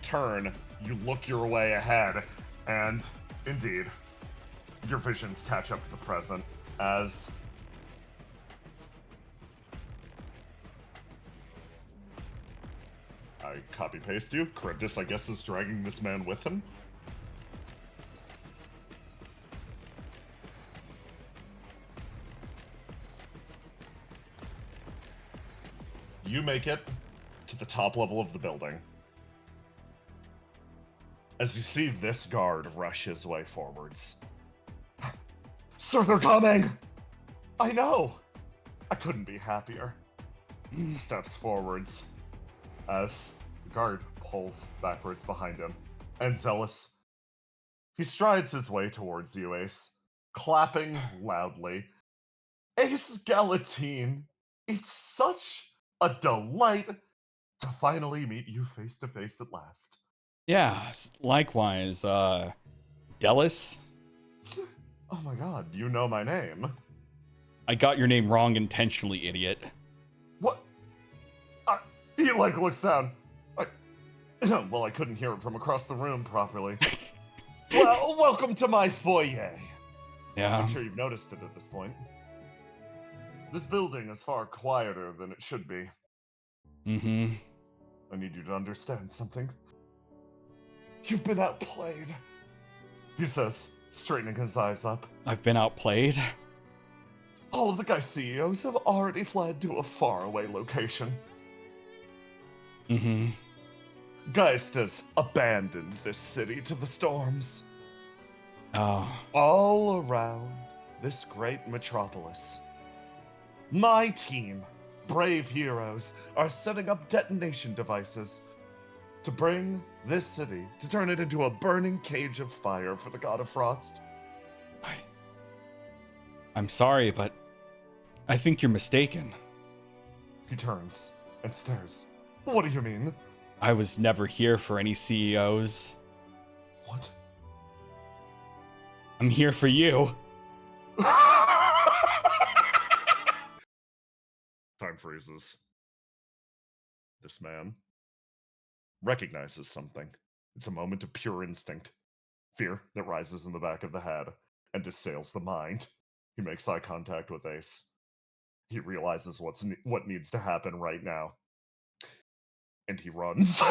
turn, you look your way ahead, and indeed, your visions catch up to the present as I copy paste you. Charybdis, I guess, is dragging this man with him. You make it to the top level of the building. As you see this guard rush his way forwards. Sir, they're coming! I know! I couldn't be happier. Steps forwards as the guard pulls backwards behind him. And Zealous, he strides his way towards you, Ace, clapping loudly. Ace Galatine, it's such a delight to finally meet you face to face at last. Yeah, likewise. Delis? Oh my god, you know my name. I got your name wrong intentionally, idiot. What? He looks down. Well, I couldn't hear it from across the room properly. Well, welcome to my foyer. Yeah. I'm sure you've noticed it at this point. This building is far quieter than it should be. Mm-hmm. I need you to understand something. You've been outplayed, he says, straightening his eyes up. I've been outplayed? All of the guy's CEOs have already fled to a faraway location. Mm-hmm. Geist has abandoned this city to the storms. Oh. All around this great metropolis. My team, brave heroes, are setting up detonation devices to bring this city, to turn it into a burning cage of fire for the God of Frost. I'm sorry, but I think you're mistaken. He turns and stares. What do you mean? I was never here for any CEOs. What? I'm here for you. Time freezes. This man recognizes something. It's a moment of pure instinct. Fear that rises in the back of the head and assails the mind. He makes eye contact with Ace. He realizes what needs to happen right now. And he runs.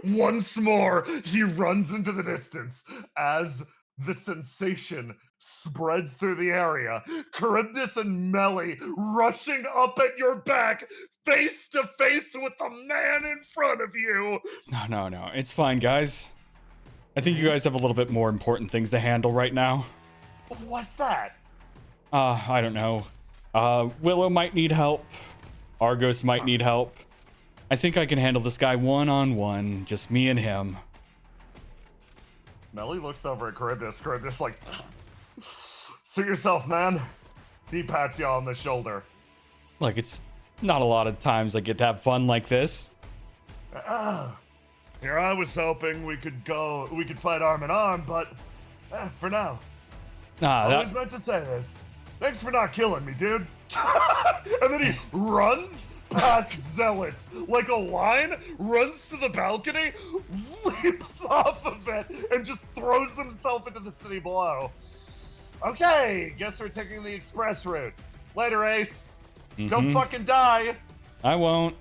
Once more, he runs into the distance as the sensation spreads through the area. Charybdis and Melly rushing up at your back, face to face with the man in front of you. No. It's fine, guys. I think you guys have a little bit more important things to handle right now. What's that? I don't know. Willow might need help. Argos might need help. I think I can handle this guy one-on-one, just me and him. Melly looks over at Charybdis. Charybdis like, suit yourself, man. He pats you on the shoulder. Look, it's not a lot of times I get to have fun like this. Here I was hoping we could fight arm in arm, but for now. I always meant to say this. Thanks for not killing me, dude. And then he runs past Zealous like a lion, runs to the balcony, leaps off of it, and just throws himself into the city below. Okay, guess we're taking the express route. Later, Ace. Don't fucking die. I won't.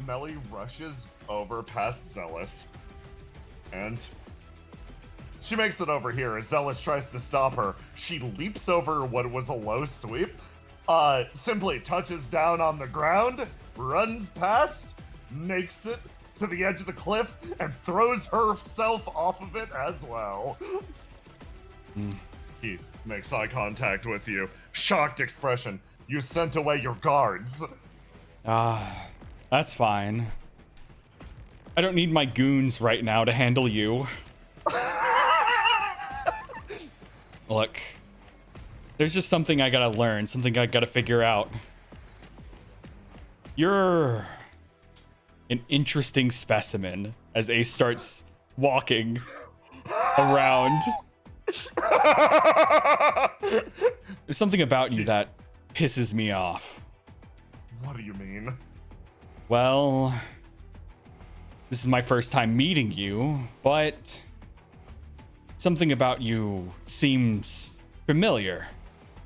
Melly rushes over past Zealous, and she makes it over here as Zealous tries to stop her. She leaps over what was a low sweep, simply touches down on the ground, runs past, makes it to the edge of the cliff, and throws herself off of it as well. He makes eye contact with you. Shocked expression. You sent away your guards. That's fine. I don't need my goons right now to handle you. Look, there's just something I gotta learn, something I gotta figure out. You're an interesting specimen as Ace starts walking around. There's something about you that pisses me off. What do you mean? Well, this is my first time meeting you, but something about you seems familiar,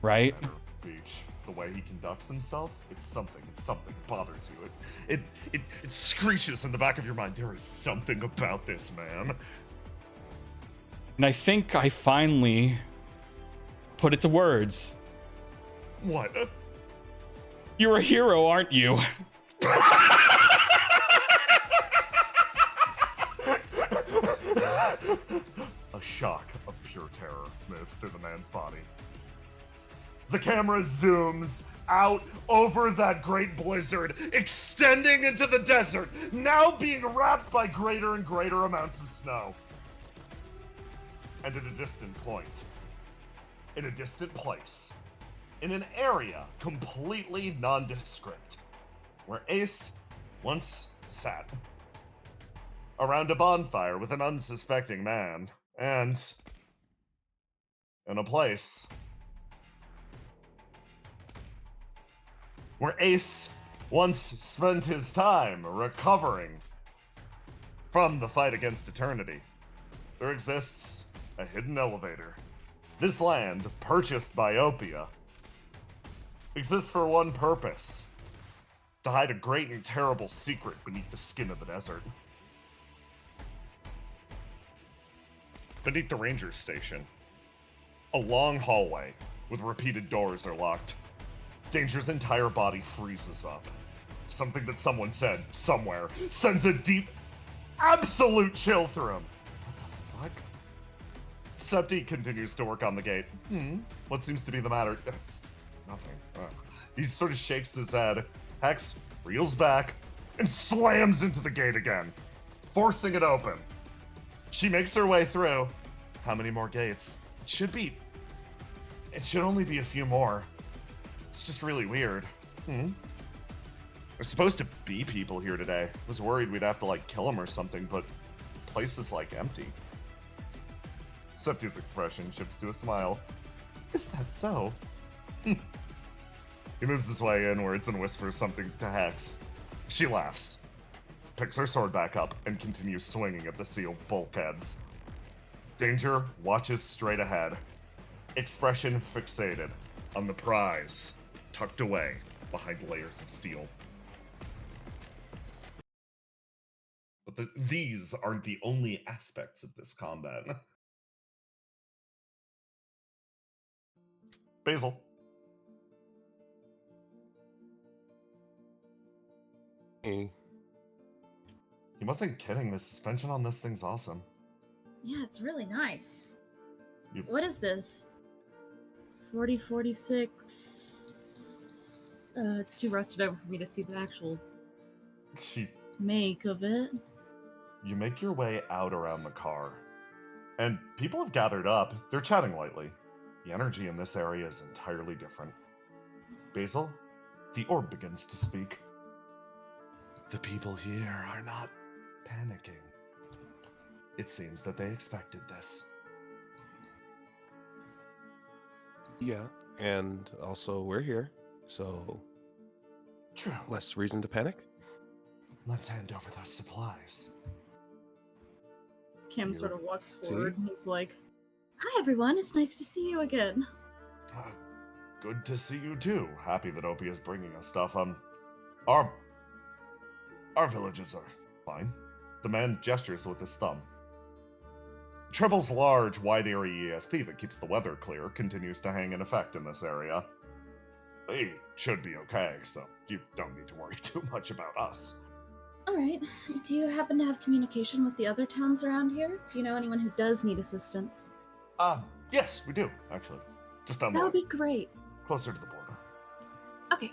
right? Beach. The way he conducts himself, it's something that bothers you. It screeches in the back of your mind. There is something about this man. And I think I finally put it to words. What? You're a hero, aren't you? A shock of pure terror moves through the man's body. The camera zooms out over that great blizzard, extending into the desert, now being wrapped by greater and greater amounts of snow. And at a distant point, in a distant place, in an area completely nondescript, where Ace once sat around a bonfire with an unsuspecting man, and in a place where Ace once spent his time recovering from the fight against eternity, there exists a hidden elevator. This land, purchased by OPIA, exists for one purpose: to hide a great and terrible secret beneath the skin of the desert. Beneath the ranger station, a long hallway with repeated doors are locked. Danger's entire body freezes up. Something that someone said somewhere sends a deep, absolute chill through him. What the fuck? Septi continues to work on the gate. What seems to be the matter? It's nothing. He sort of shakes his head. Hex reels back and slams into the gate again, forcing it open. She makes her way through. How many more gates? It should only be a few more. It's just really weird. There's supposed to be people here today. I was worried we'd have to, like, kill them or something, but the place is, like, empty. Septi's expression shifts to a smile. Is that so? He moves his way inwards and whispers something to Hex. She laughs, picks her sword back up, and continues swinging at the sealed bulkheads. Danger watches straight ahead. expression fixated on the prize, tucked away behind layers of steel. But these aren't the only aspects of this combat. Basil. Hey, You mustn't kidding. The suspension on this thing's awesome. Yeah, it's really nice. You- What is this? 4046. It's too rusted over for me to see the actual make of it. You make your way out around the car, and people have gathered up. They're chatting lightly. The energy in this area is entirely different. Basil, the orb begins to speak. The people here are not panicking. It seems that they expected this. yeah, and also we're here, so True. less reason to panic. Let's hand over those supplies. Kim You sort of walks see? forward and he's like, "Hi everyone, it's nice to see you again." Good to see you too. Happy that OPIA is bringing us stuff. Our villages are fine. The man gestures with his thumb. Treble's large, wide-area ESP that keeps the weather clear continues to hang in effect in this area. It should be okay, so you don't need to worry too much about us. Alright, do you happen to have communication with the other towns around here? Do you know anyone who does need assistance? Yes, we do, actually. Just down the That road, would be great. closer to the border. Okay,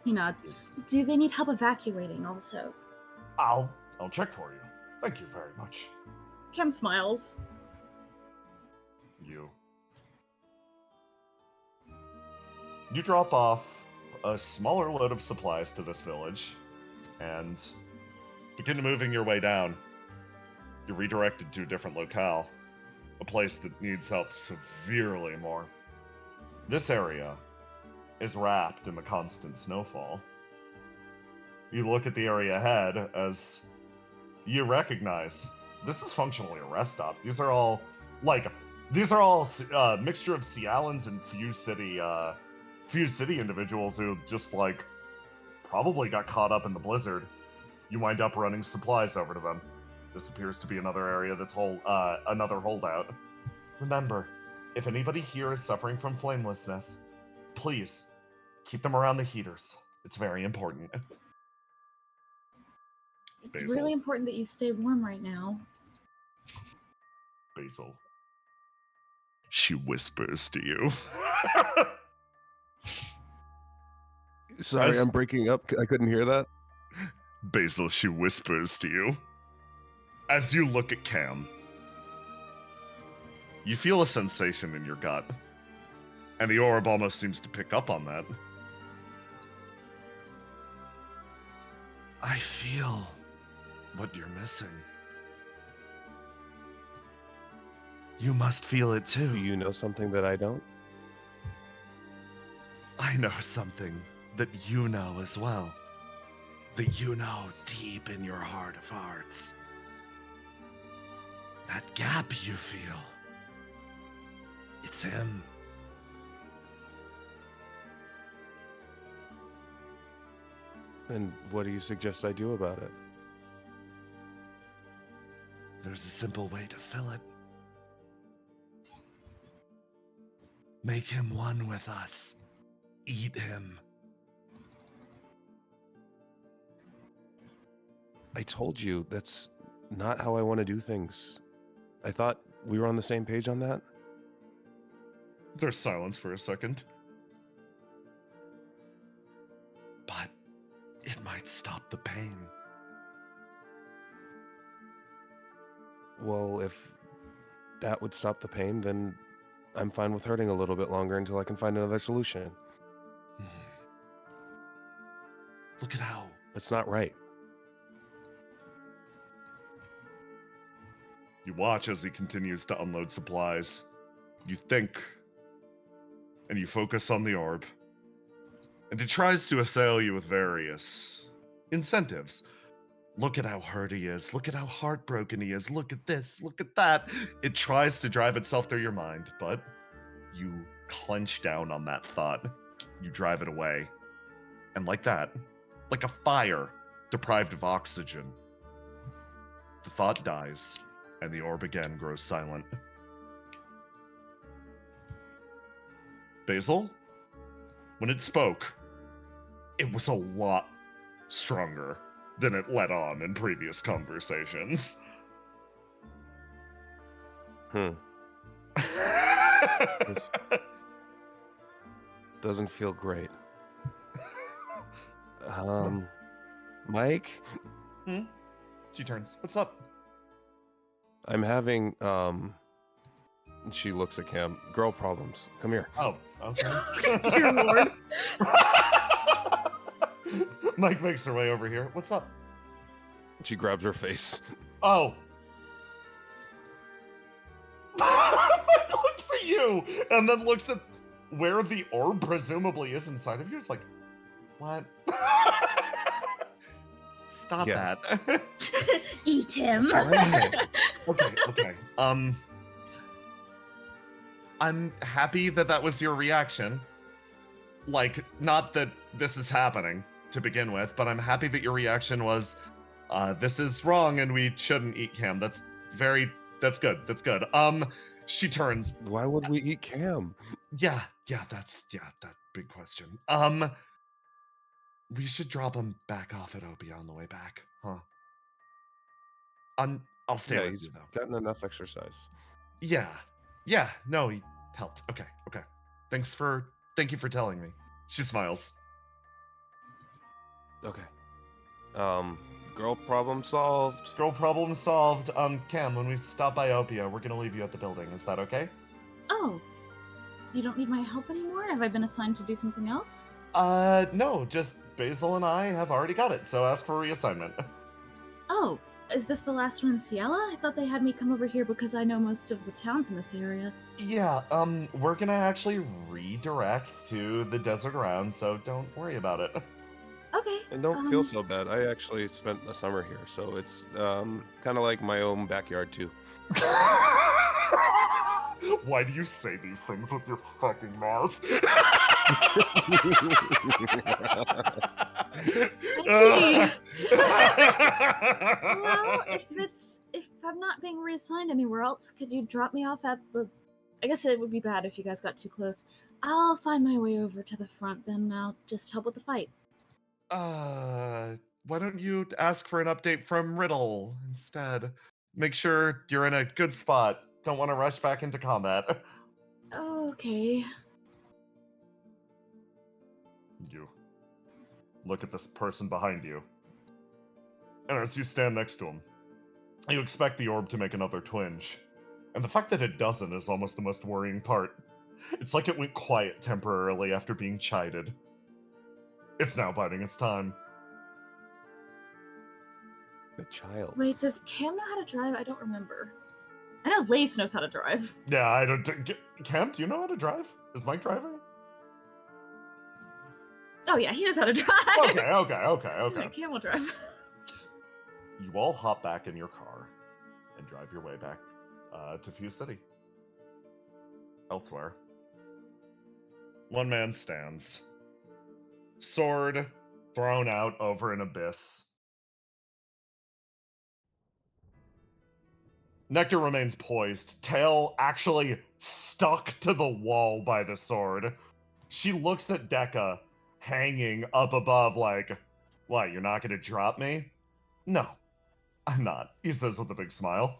he nods. Do they need help evacuating also? I'll check for you. Thank you very much. Kim smiles. You drop off a smaller load of supplies to this village, and begin moving your way down. You're redirected to a different locale, a place that needs help severely more. This area is wrapped in the constant snowfall. You look at the area ahead as you recognize this is functionally a rest stop. These are all mixture of Cialans and Fuse City individuals who just probably got caught up in the blizzard. You wind up running supplies over to them. This appears to be another area that's another holdout. Remember, if anybody here is suffering from flamelessness, please keep them around the heaters. It's very important. It's Basil. really important that you stay warm right now. Basil. She whispers to you. Sorry, As- I'm breaking up. I couldn't hear that. Basil, she whispers to you. As you look at Cam, you feel a sensation in your gut, and the orb almost seems to pick up on that. I feel what you're missing. You must feel it too. Do you know something that I don't? I know something that you know as well. That you know deep in your heart of hearts. That gap you feel. It's him. Then what do you suggest I do about it? There's a simple way to fill it. Make him one with us. Eat him. I told you that's not how I want to do things. I thought we were on the same page on that. There's silence for a second. But it might stop the pain. Well, if that would stop the pain, then I'm fine with hurting a little bit longer until I can find another solution. Look at how That's not right. you watch as he continues to unload supplies. You think, and you focus on the orb. And it tries to assail you with various incentives. Look at how hurt he is. Look at how heartbroken he is. Look at this. Look at that. It tries to drive itself through your mind, but you clench down on that thought. You drive it away. And like that, like a fire deprived of oxygen, the thought dies, and the orb again grows silent. Basil, when it spoke, it was a lot stronger than it let on in previous conversations. This doesn't feel great. Mike? She turns. What's up? I'm having, she looks at Cam. Girl problems. Come here. Oh, okay. Dear Lord. Mike makes her way over here. What's up? She grabs her face. Oh. Looks at you, and then looks at where the orb presumably is inside of you. It's like, what? Stop that. Eat him. Okay. I'm happy that that was your reaction. Like, not that this is happening to begin with, but I'm happy that your reaction was, this is wrong and we shouldn't eat Cam. That's good. She turns. Why would we eat Cam? Yeah, that big question. We should drop him back off at OPIA on the way back, huh? I'll stay with He's you, though. gotten enough exercise. Yeah, no, he helped. Okay. Thank you for telling me. She smiles. Okay. Girl problem solved. Cam, when we stop by OPIA, we're gonna leave you at the building. Is that okay? Oh, you don't need my help anymore? Have I been assigned to do something else? No, just Basil and I have already got it, so ask for reassignment. Oh, is this the last one in Ciela? I thought they had me come over here because I know most of the towns in this area. Yeah, we're gonna actually redirect to the desert around, so don't worry about it. Okay. And don't feel so bad. I actually spent a summer here, so it's kind of like my own backyard too. Why do you say these things with your fucking mouth? Well, if I'm not being reassigned anywhere else, could you drop me off at the... I guess it would be bad if you guys got too close. I'll find my way over to the front, then I'll just help with the fight. Why don't you ask for an update from Riddle instead? Make sure you're in a good spot. Don't want to rush back into combat. Okay. You look at this person behind you. And as you stand next to him, you expect the orb to make another twinge. And the fact that it doesn't is almost the most worrying part. It's like it went quiet temporarily after being chided. It's now biding its time. The child. Wait, does Cam know how to drive? I don't remember. I know Lace knows how to drive. Yeah, I don't... Cam, do you know how to drive? Is Mike driving? Oh yeah, he knows how to drive. Okay. Cam will drive. You all hop back in your car and drive your way back to Fuse City. Elsewhere, one man stands, sword thrown out over an abyss. Nectar remains poised, tail actually stuck to the wall by the sword. She looks at Dekka, hanging up above like, what, you're not gonna drop me? No, I'm not, he says with a big smile.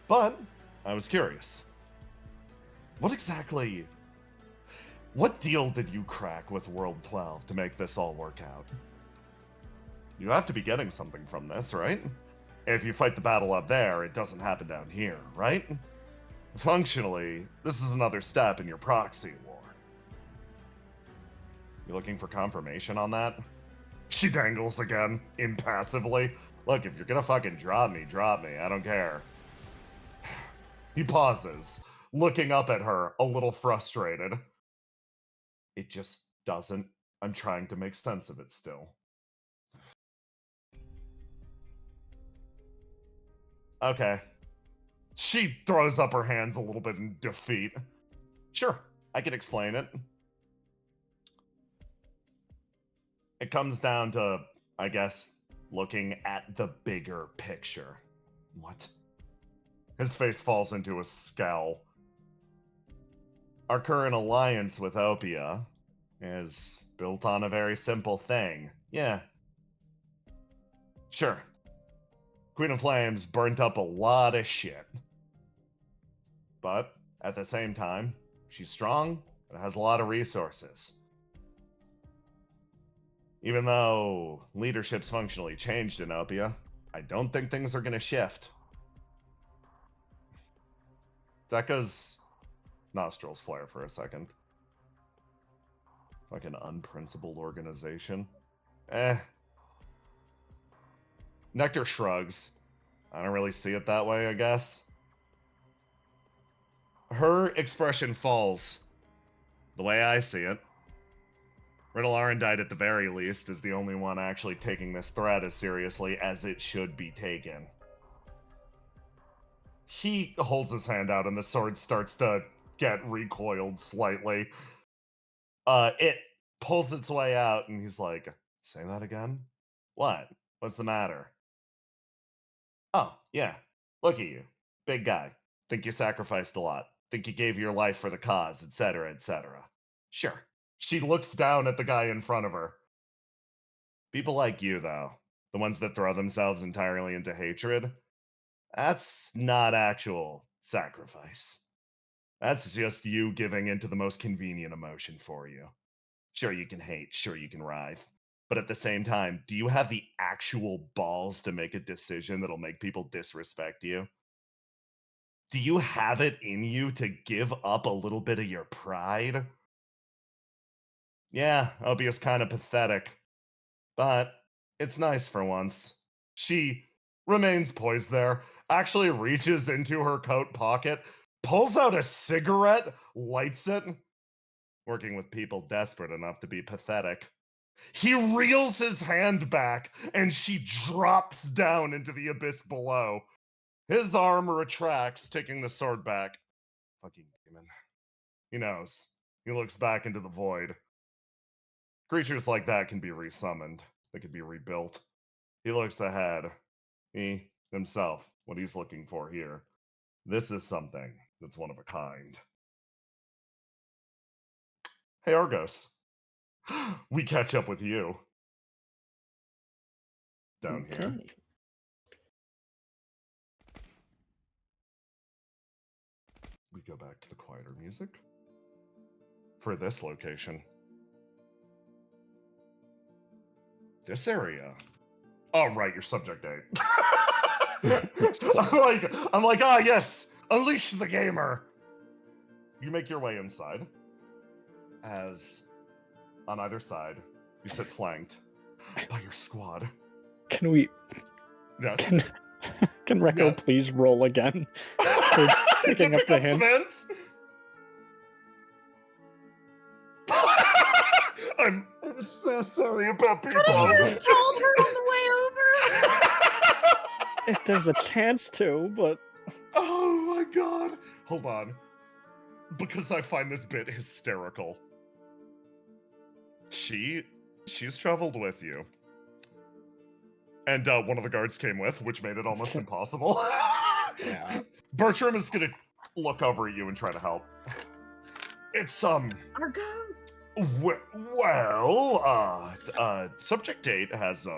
But I was curious. What deal did you crack with World 12 to make this all work out? You have to be getting something from this, right? If you fight the battle up there, it doesn't happen down here, right? Functionally, this is another step in your proxy war. You looking for confirmation on that? She dangles again, impassively. Look, if you're gonna fucking drop me, I don't care. He pauses, looking up at her, a little frustrated. It just doesn't. I'm trying to make sense of it still. Okay. She throws up her hands a little bit in defeat. Sure, I can explain it. It comes down to, I guess, looking at the bigger picture. What? His face falls into a scowl. Our current alliance with OPIA is built on a very simple thing. Yeah. Sure. Queen of Flames burnt up a lot of shit. But, at the same time, she's strong and has a lot of resources. Even though leadership's functionally changed in OPIA, I don't think things are going to shift. Dekka's nostrils flare for a second. Fucking unprincipled organization. Nectar shrugs. I don't really see it that way, I guess. Her expression falls. The way I see it. Riddle Arendite, at the very least, is the only one actually taking this threat as seriously as it should be taken. He holds his hand out and the sword starts to get recoiled slightly. It pulls its way out and he's like, say that again? What? What's the matter? Oh, yeah. Look at you. Big guy. Think you sacrificed a lot. Think you gave your life for the cause, etc., etc. Sure. She looks down at the guy in front of her. People like you, though, the ones that throw themselves entirely into hatred, that's not actual sacrifice. That's just you giving into the most convenient emotion for you. Sure, you can hate, sure, you can writhe. But at the same time, do you have the actual balls to make a decision that'll make people disrespect you? Do you have it in you to give up a little bit of your pride? Yeah, Opia's kind of pathetic. But it's nice for once. She remains poised there, actually reaches into her coat pocket, pulls out a cigarette, lights it. Working with people desperate enough to be pathetic. He reels his hand back, and she drops down into the abyss below. His arm retracts, taking the sword back. Fucking demon. He knows. He looks back into the void. Creatures like that can be resummoned. They can be rebuilt. He looks ahead. He, himself, what he's looking for here. This is something that's one of a kind. Hey, Argos. We catch up with you. Down here. Okay. We go back to the quieter music. For this location. This area. Oh, right, your subject date. I'm like, ah, yes, unleash the gamer. You make your way inside. As on either side, you sit flanked by your squad. Can we? Yeah. Can Rekko please roll again? For picking up the hints. I'm so sorry about people. Couldn't you have told her on the way over? If there's a chance to, but Oh my god. Hold on. Because I find this bit hysterical. She's traveled with you. And one of the guards came with, which made it almost impossible. yeah. Bertram is gonna look over at you and try to help. It's Argo. Subject date has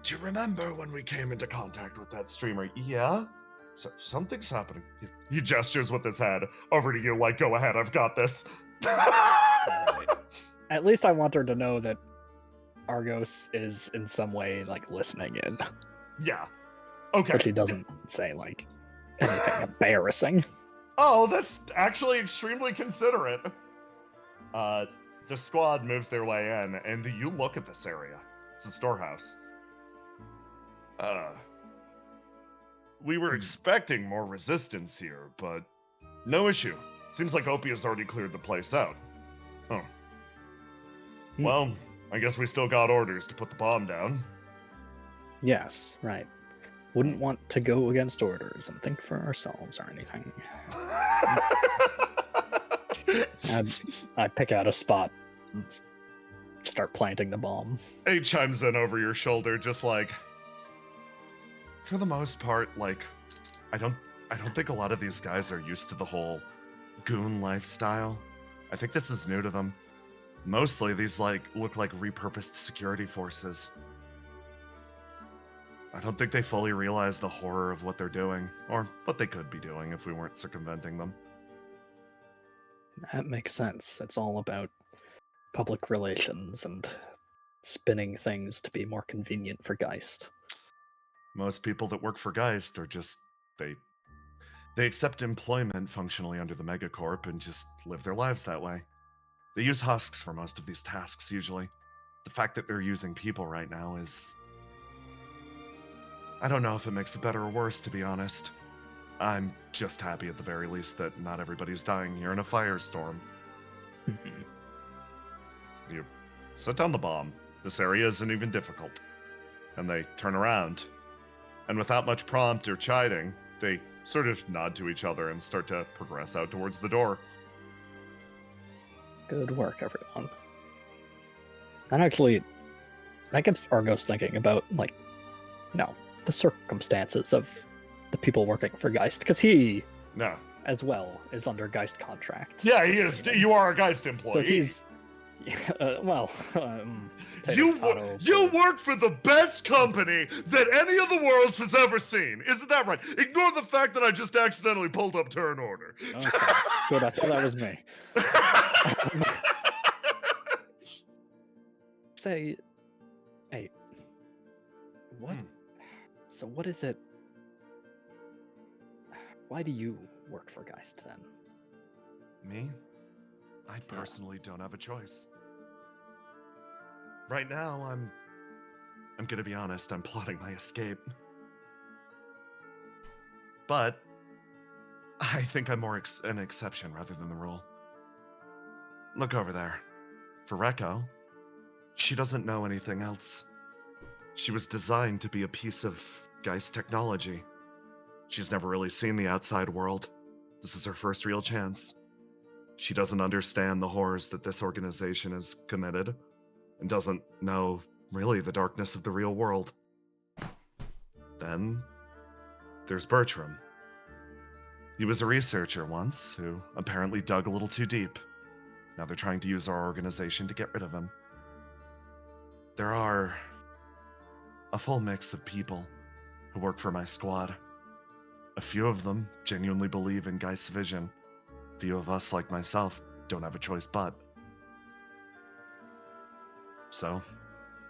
do you remember when we came into contact with that streamer? Yeah? So something's happening. He gestures with his head over to you like, go ahead, I've got this. Right. At least I want her to know that Argos is in some way like listening in. Yeah. Okay. So she doesn't say like anything embarrassing. Oh, that's actually extremely considerate. The squad moves their way in, and you look at this area. It's a storehouse. We were expecting more resistance here, but no issue. Seems like Opia's already cleared the place out. Huh. Well, I guess we still got orders to put the bomb down. Yes, right. wouldn't want to go against orders and think for ourselves or anything. I'd pick out a spot and start planting the bomb. He chimes in over your shoulder, just like, for the most part, like, I don't think a lot of these guys are used to the whole goon lifestyle. I think this is new to them. Mostly these look like repurposed security forces. I don't think they fully realize the horror of what they're doing, or what they could be doing if we weren't circumventing them. That makes sense. It's all about public relations and spinning things to be more convenient for Geist. Most people that work for Geist are just, they accept employment functionally under the megacorp and just live their lives that way. They use husks for most of these tasks, usually. The fact that they're using people right now is... I don't know if it makes it better or worse, to be honest. I'm just happy at the very least that not everybody's dying here in a firestorm. You set down the bomb. This area isn't even difficult. And they turn around. And without much prompt or chiding, they sort of nod to each other and start to progress out towards the door. Good work, everyone. And actually, that gets Argos thinking about, like, the circumstances of the people working for Geist, because he, as well, is under Geist contract. Yeah, he is. You are a Geist employee. So he's, you work for the best company that any of the world has ever seen. Isn't that right? Ignore the fact that I just accidentally pulled up turn order. Okay. Good, I thought that was me. Say, hey, what? So what is it? Why do you work for Geist then? Me? I personally don't have a choice. Right now, I'm gonna be honest, I'm plotting my escape. But I think I'm more an exception rather than the rule. Look over there. For Rekko, she doesn't know anything else. She was designed to be a piece of Geist technology. She's never really seen the outside world. This is her first real chance. She doesn't understand the horrors that this organization has committed, and doesn't know, really, the darkness of the real world. Then, there's Bertram. He was a researcher once, who apparently dug a little too deep. Now they're trying to use our organization to get rid of him. There are a full mix of people who work for my squad. A few of them genuinely believe in Geist's vision. Few of us, like myself, don't have a choice but. So,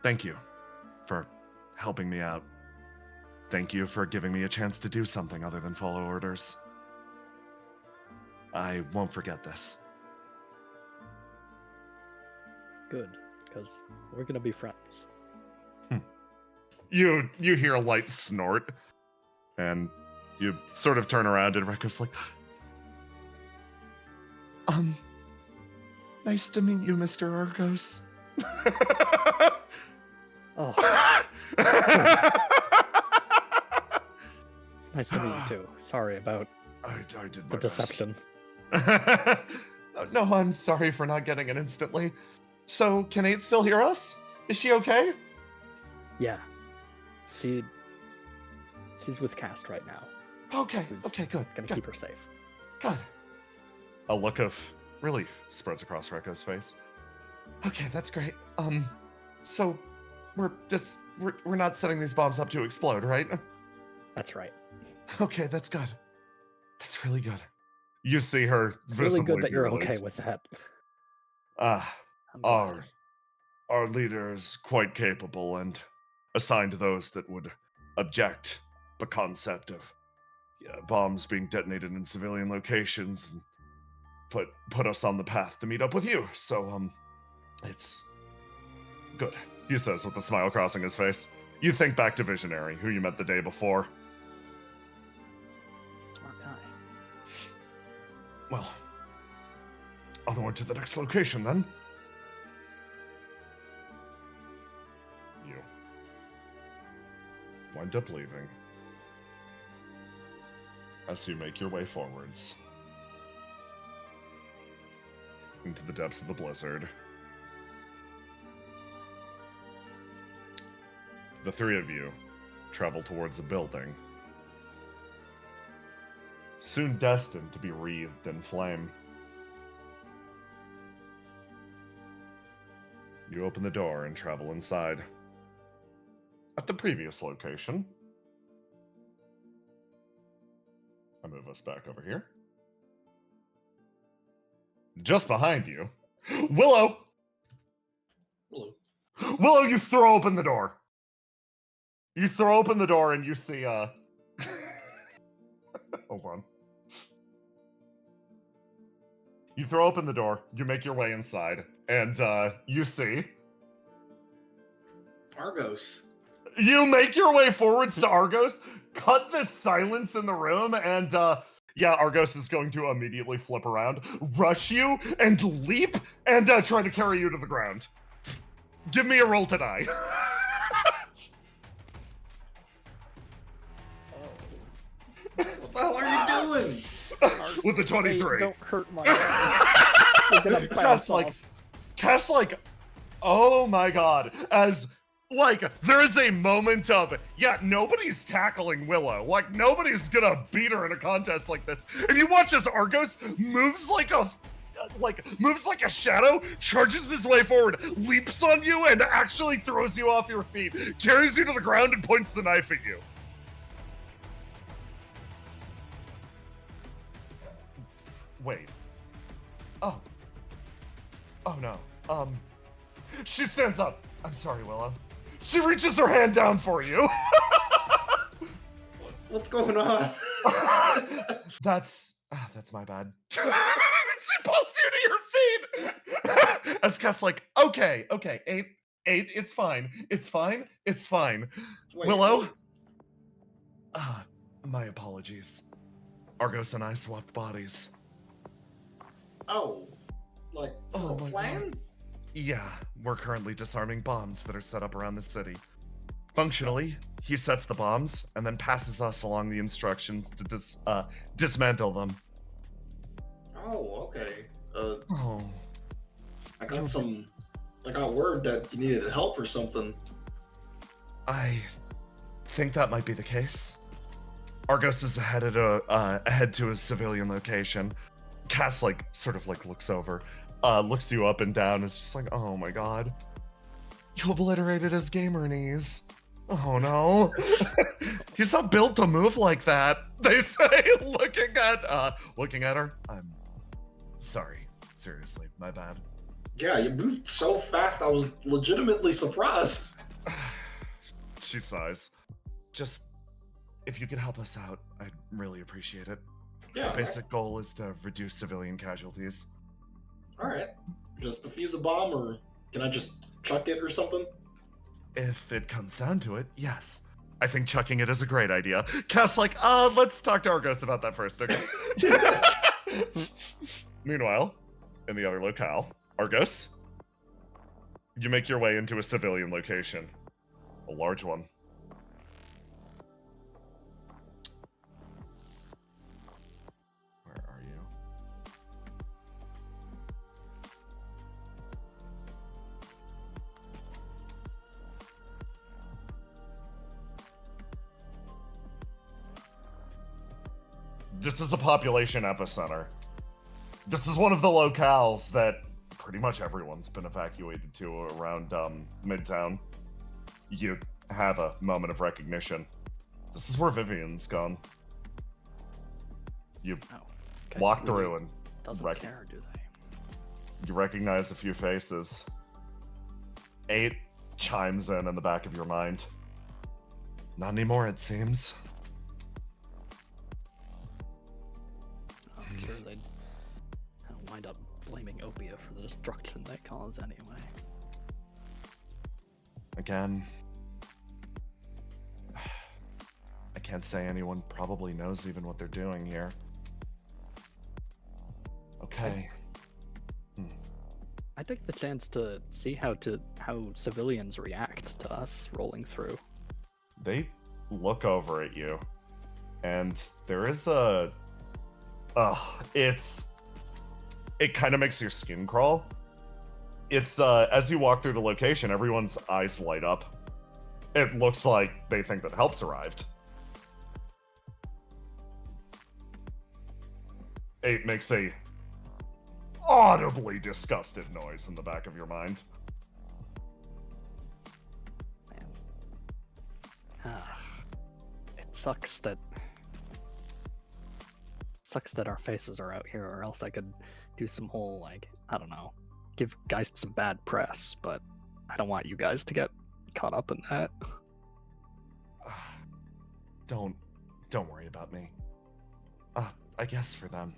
thank you for helping me out. Thank you for giving me a chance to do something other than follow orders. I won't forget this. Good, because we're gonna be friends. You hear a light snort, and you sort of turn around, and Rekko's like, nice to meet you, Mr. Argos. Oh. Nice to meet you too. Sorry about I did the deception. No, I'm sorry for not getting it instantly. So, can 8 still hear us? Is she okay? Yeah. She's with Cast right now. Okay, okay, good. Gonna keep her safe. Good. A look of relief spreads across Rekko's face. Okay, that's great. So we're not setting these bombs up to explode, right? That's right. Okay, that's good. That's really good. You see her visibly Really good that you're relieved. okay with that. Our leader is quite capable and assigned those that would object the concept of bombs being detonated in civilian locations and put us on the path to meet up with you. So, it's good, he says with a smile crossing his face. You think back to Visionary, who you met the day before. Smart guy. Well, onward to the next location, then. You wind up leaving. as you make your way forwards into the depths of the blizzard. The three of you travel towards a building, soon destined to be wreathed in flame. You open the door and travel inside. At the previous location, I move us back over here. Just behind you, Willow! Hello. Willow, you throw open the door. You throw open the door and you see, hold on. You throw open the door, you make your way inside, and, you see... Argos. You make your way forwards to Argos, cut the silence in the room, and, yeah, Argos is going to immediately flip around, rush you, and leap, and, try to carry you to the ground. Give me a roll to die. What the hell are you doing? With the 23. Hey, don't hurt my You're gonna bounce off. Cass, like, oh my god. As, like, there is a moment of, yeah, nobody's tackling Willow. Like, nobody's gonna beat her in a contest like this. And you watch as Argos moves like a shadow, charges his way forward, leaps on you, and actually throws you off your feet, carries you to the ground, and points the knife at you. Wait. Oh. Oh no. She stands up. I'm sorry, Willow. She reaches her hand down for you. What's going on? That's my bad. She pulls you to your feet. As Cass like, okay, eight, it's fine. Wait, Willow? My apologies. Argos and I swapped bodies. Oh, like for a plan? Yeah, we're currently disarming bombs that are set up around the city. Functionally, he sets the bombs and then passes us along the instructions to dismantle them. Oh, okay. Oh. I got word that you needed help or something. I think that might be the case. Argos is ahead to a civilian location. Cass, like, sort of, like, looks over, looks you up and down, is just like, oh my god. You obliterated his gamer knees. Oh no. He's not built to move like that, they say, looking at her. I'm sorry. Seriously, my bad. Yeah, you moved so fast, I was legitimately surprised. She sighs. Just, if you could help us out, I'd really appreciate it. Yeah. Our basic goal is to reduce civilian casualties. Alright. Just defuse a bomb, or can I just chuck it or something? If it comes down to it, yes. I think chucking it is a great idea. Cass, like, let's talk to Argos about that first, okay? Meanwhile, in the other locale, Argos, you make your way into a civilian location. A large one. Where are you? This is a population epicenter. This is one of the locales that pretty much everyone's been evacuated to around Midtown. You have a moment of recognition. This is where Vivian's gone. You walk through and doesn't care, do they? you recognize a few faces. 8 chimes in the back of your mind. Not anymore, it seems. I'm sure they'd wind up blaming OPIA for the destruction they cause anyway. Again, I can't say anyone probably knows even what they're doing here. Okay. I take the chance to see how civilians react to us rolling through. They look over at you. And there is a... it kind of makes your skin crawl. It's, as you walk through the location, everyone's eyes light up. It looks like they think that help's arrived. 8 makes a audibly disgusted noise in the back of your mind. It sucks that our faces are out here, or else I could do some whole, like, I don't know, give guys some bad press, but I don't want you guys to get caught up in that. Don't worry about me. I guess for them,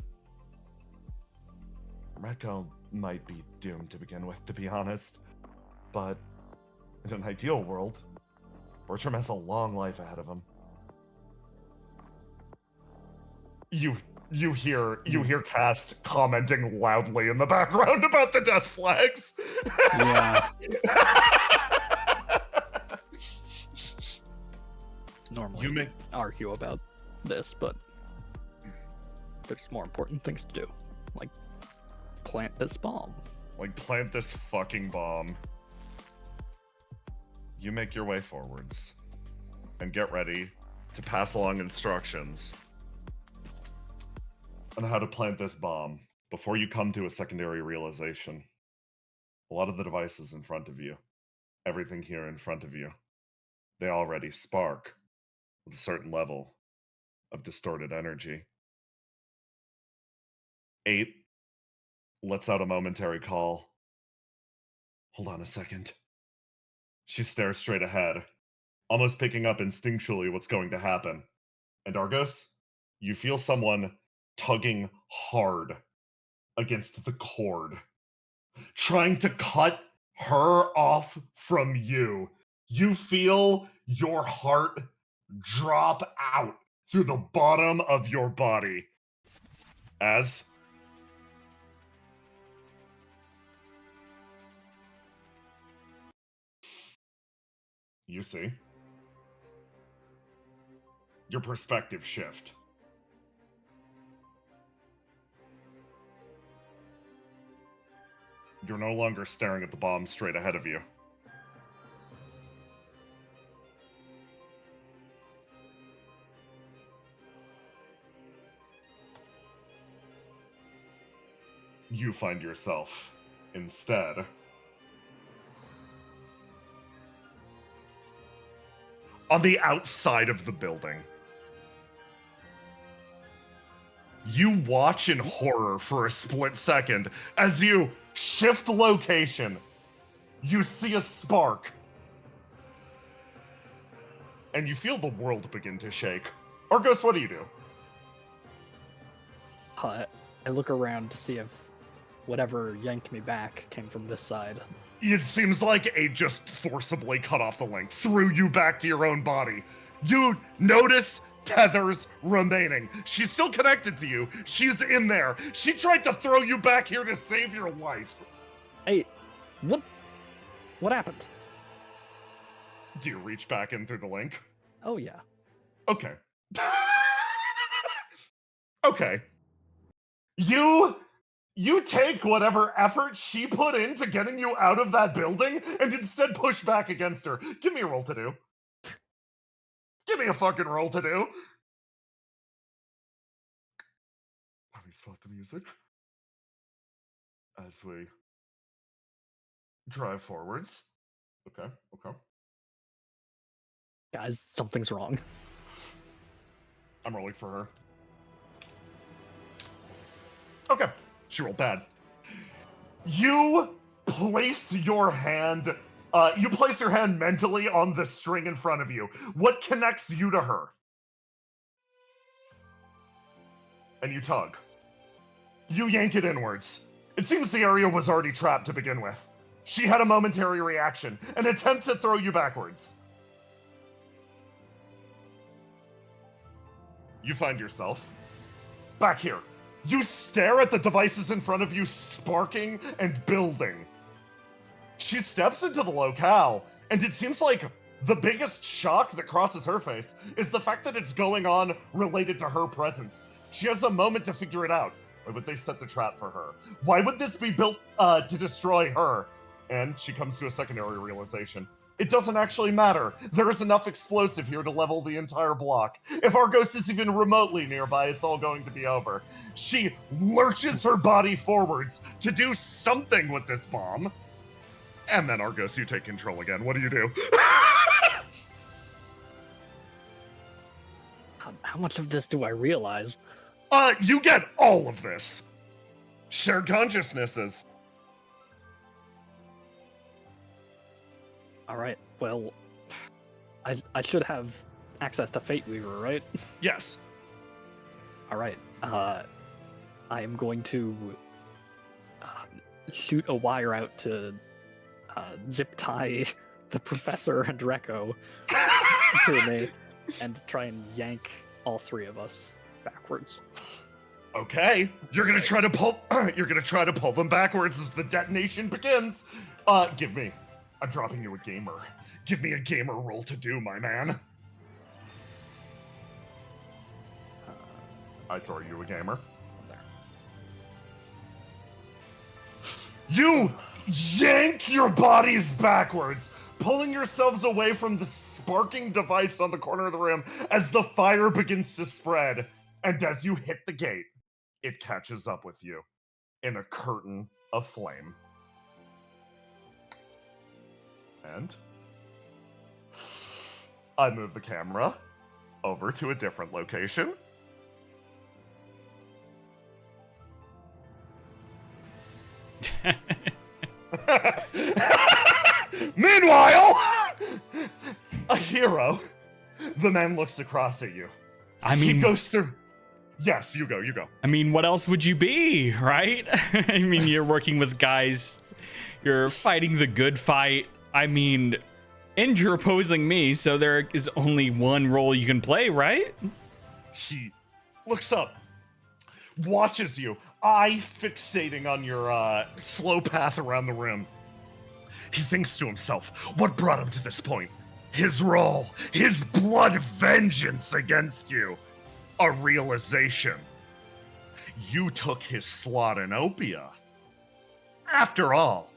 Retko might be doomed to begin with, to be honest. But in an ideal world, Bertram has a long life ahead of him. You hear Cast commenting loudly in the background about the death flags. Yeah. Normally You may argue about this, but there's more important things to do, like plant this bomb. Like, plant this fucking bomb. You make your way forwards and get ready to pass along instructions on how to plant this bomb before you come to a secondary realization. A lot of the devices in front of you, everything here in front of you, they already spark with a certain level of distorted energy. 8 lets out a momentary call. Hold on a second. She stares straight ahead, almost picking up instinctually what's going to happen. And Argos, you feel someone tugging hard against the cord, trying to cut her off from you. You feel your heart drop out through the bottom of your body as you see your perspective shift. You're no longer staring at the bomb straight ahead of you. You find yourself, instead, on the outside of the building. You watch in horror for a split second as you shift location. You see a spark. And you feel the world begin to shake. Argos, what do you do? I look around to see if whatever yanked me back came from this side. It seems like A just forcibly cut off the link, threw you back to your own body. You notice tethers remaining. She's still connected to you. She's in there. She tried to throw you back here to save your life. Hey, what happened? Do you reach back in through the link? Oh yeah. Okay. Okay. You take whatever effort she put into getting you out of that building and instead push back against her. Give me a roll to do. Give me a fucking roll to do. Let me stop the music as we drive forwards. Okay. Guys, something's wrong. I'm rolling for her. Okay. She rolled bad. You place your hand mentally on the string in front of you. What connects you to her? And you tug. You yank it inwards. It seems the area was already trapped to begin with. She had a momentary reaction, an attempt to throw you backwards. You find yourself back here. You stare at the devices in front of you sparking and building. She steps into the locale, and it seems like The biggest shock that crosses her face is the fact that it's going on related to her presence. She has a moment to figure it out. Why would they set the trap for her? Why would this be built to destroy her? And she comes to a secondary realization. It doesn't actually matter. There is enough explosive here to level the entire block. If our ghost is even remotely nearby, it's all going to be over. She lurches her body forwards to do something with this bomb. And then Argos, you take control again. What do you do? How much of this do I realize? You get all of this. Shared consciousnesses. All right. Well, I should have access to Fate Weaver, right? Yes. All right. I am going to shoot a wire out to zip tie the professor and Recco to me and try and yank all three of us backwards. Okay, you're gonna try to pull. You're gonna try to pull them backwards as the detonation begins. Give me. I'm dropping you a gamer. Give me a gamer roll to do, my man. I throw you a gamer. You yank your bodies backwards, pulling yourselves away from the sparking device on the corner of the room as the fire begins to spread. And as you hit the gate, it catches up with you in a curtain of flame. And I move the camera over to a different location. Meanwhile, a hero. The man looks across at you. I mean, he goes through. Yes, you go. I mean, what else would you be, right? I mean, you're working with guys. You're fighting the good fight. I mean, and you're opposing me, so there is only one role you can play, right? He looks up, watches you, eye fixating on your slow path around the room. He thinks to himself, what brought him to this point? His role, his blood vengeance against you. A realization. You took his slot in OPIA. After all,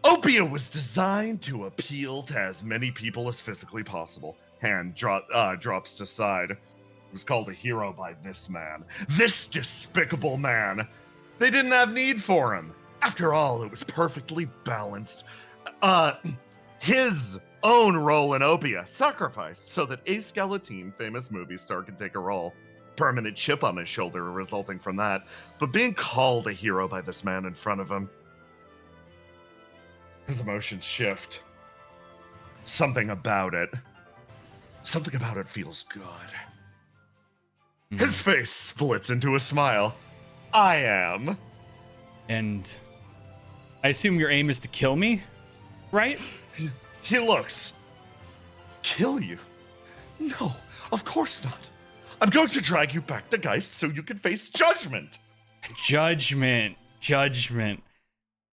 OPIA was designed to appeal to as many people as physically possible. Hand drops to side. It was called a hero by this man. This despicable man. They didn't have need for him. After all, it was perfectly balanced. His own role in OPIA sacrificed so that Ace Galatine, famous movie star, could take a role. Permanent chip on his shoulder resulting from that, but being called a hero by this man in front of him, his emotions shift. Something about it feels good. His face splits into a smile. I am. And I assume your aim is to kill me, right? He looks. Kill you? No, of course not. I'm going to drag you back to Geist so you can face judgment. Judgment.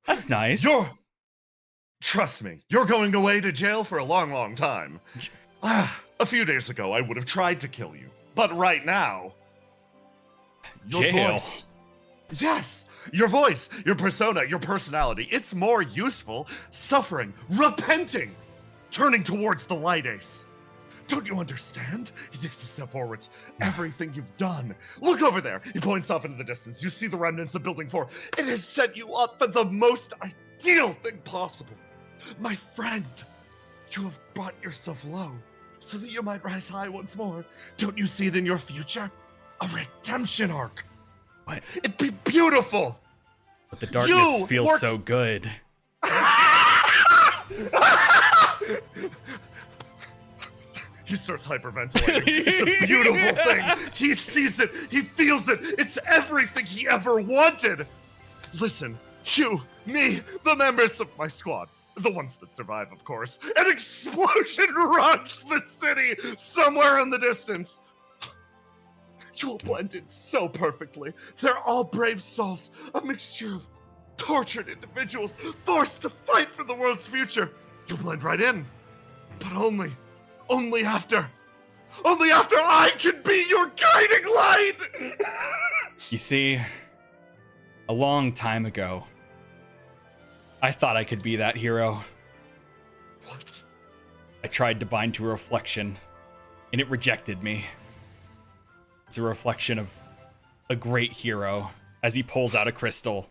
That's nice. Trust me, you're going away to jail for a long, long time. A few days ago, I would have tried to kill you. But right now, your Jail. voice. Yes, your voice, your persona, your personality. It's more useful suffering, repenting, turning towards the light, Ace. Don't you understand? He takes a step forwards. Everything you've done. Look over there. He points off into the distance. You see the remnants of Building 4. It has set you up for the most ideal thing possible. My friend, you have brought yourself low so that you might rise high once more. Don't you see it in your future? A redemption arc. What? It'd be beautiful. But the darkness feels so good. He starts hyperventilating. It's a beautiful thing. He sees it. He feels it. It's everything he ever wanted. Listen, you, me, the members of my squad, the ones that survive, of course. An explosion rocks the city somewhere in the distance. You will blend in so perfectly. They're all brave souls, a mixture of tortured individuals forced to fight for the world's future. You blend right in, but only Only after I can be your guiding light! You see, a long time ago, I thought I could be that hero. What? I tried to bind to a reflection, and it rejected me. It's a reflection of a great hero as he pulls out a crystal.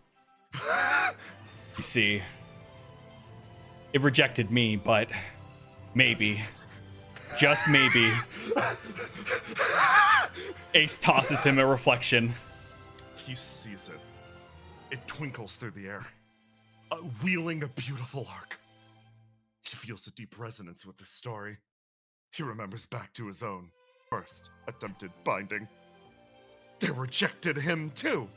You see, it rejected me, but maybe, just maybe, Ace tosses him a reflection. He sees it. It twinkles through the air, wheeling a beautiful arc. He feels a deep resonance with the story. He remembers back to his own first attempted binding. They rejected him too.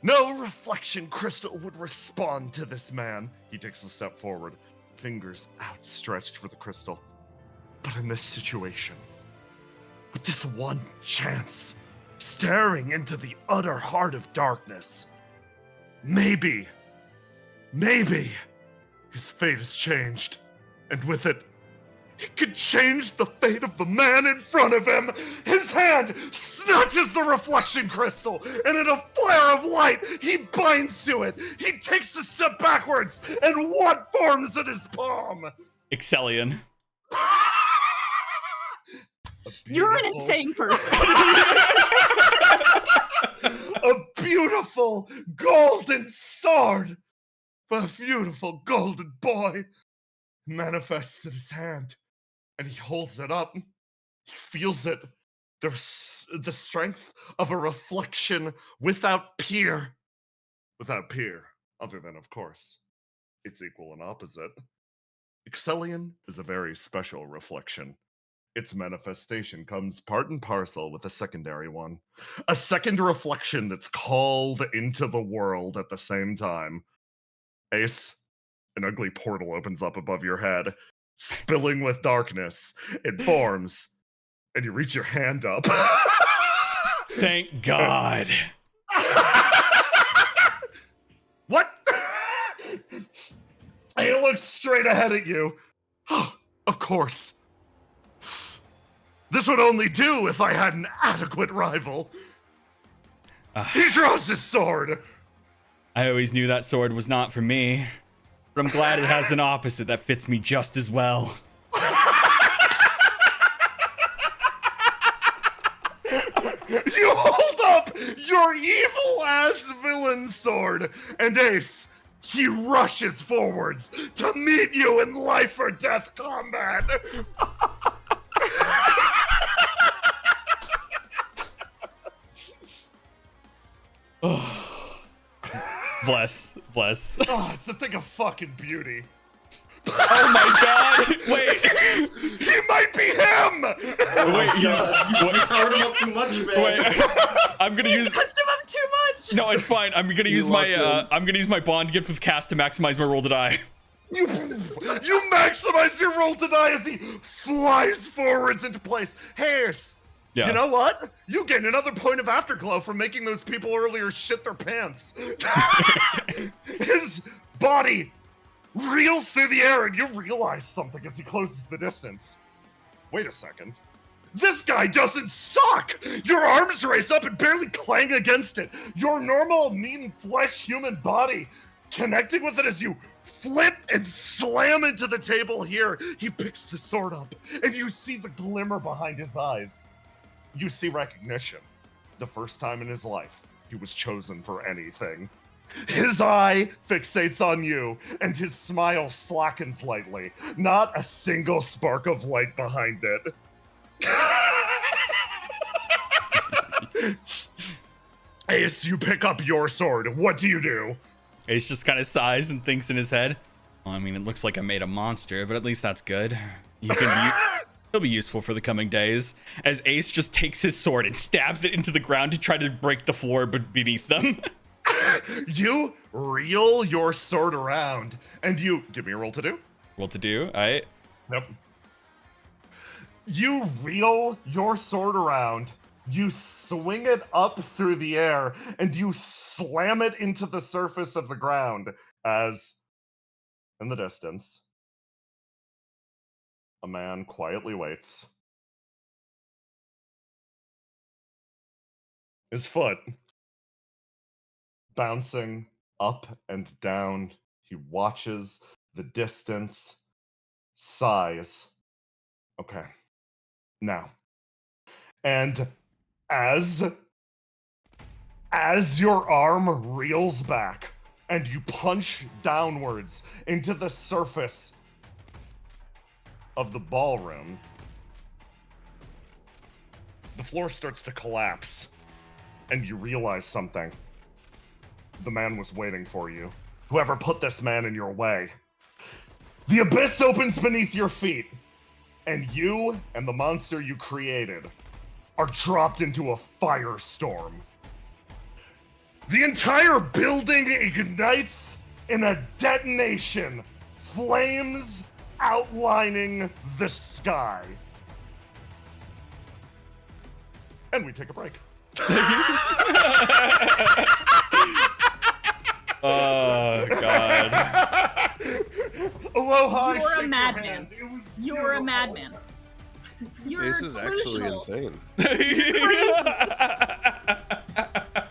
No reflection crystal would respond to this man. He takes a step forward, fingers outstretched for the crystal. But in this situation, with this one chance, staring into the utter heart of darkness, maybe, his fate has changed. And with it, he could change the fate of the man in front of him. His hand snatches the reflection crystal, and in a flare of light, he binds to it. He takes a step backwards, and what forms in his palm? Exelion. You're an insane person. A beautiful golden sword. A beautiful golden boy manifests in his hand, and he holds it up. He feels it. There's the strength of a reflection without peer. Without peer, other than, of course, its equal and opposite. Exelion is a very special reflection. Its manifestation comes part and parcel with a secondary one. A second reflection that's called into the world at the same time. Ace, an ugly portal opens up above your head, spilling with darkness. It forms, and you reach your hand up. Thank God. What? And it looks straight ahead at you. Of course. This would only do if I had an adequate rival. He draws his sword. I always knew that sword was not for me, but I'm glad it has an opposite that fits me just as well. You hold up your evil-ass villain sword, and Ace, he rushes forwards to meet you in life or death combat. Bless. Oh, it's a thing of fucking beauty. Oh my God! Wait, He might be him! wait, You powered him up too much, man. wait. I'm gonna use. Custom up too much. No, it's fine. I'm gonna use my bond gift with cast to maximize my roll to die. You maximize your roll to die as he flies forwards into place. Hey, Ace, Yeah. you know what? You gain another point of afterglow for making those people earlier shit their pants. His body reels through the air, and you realize something as he closes the distance. Wait a second. This guy doesn't suck! Your arms race up and barely clang against it. Your normal, meat and flesh human body connecting with it as you flip and slam into the table here. He picks the sword up, and you see the glimmer behind his eyes. You see recognition. The first time in his life he was chosen for anything. His eye fixates on you, and his smile slackens lightly. Not a single spark of light behind it. Ace, you pick up your sword. What do you do? Ace just kind of sighs and thinks in his head. Well, I mean, it looks like I made a monster, but at least that's good. He'll be useful for the coming days. As Ace just takes his sword and stabs it into the ground to try to break the floor beneath them. You reel your sword around, and you give me a roll to do. Roll to do. All right. Yep. You reel your sword around, you swing it up through the air, and you slam it into the surface of the ground as, in the distance, a man quietly waits. His foot bouncing up and down. He watches the distance, sighs. Okay. Now. And as your arm reels back and you punch downwards into the surface of the ballroom, the floor starts to collapse and you realize something. The man was waiting for you. Whoever put this man in your way. The abyss opens beneath your feet, and you and the monster you created are dropped into a firestorm. The entire building ignites in a detonation, flames outlining the sky. And we take a break. Oh, God. Aloha. You're a madman. You're a madman. You're Ace is actually delusional. insane.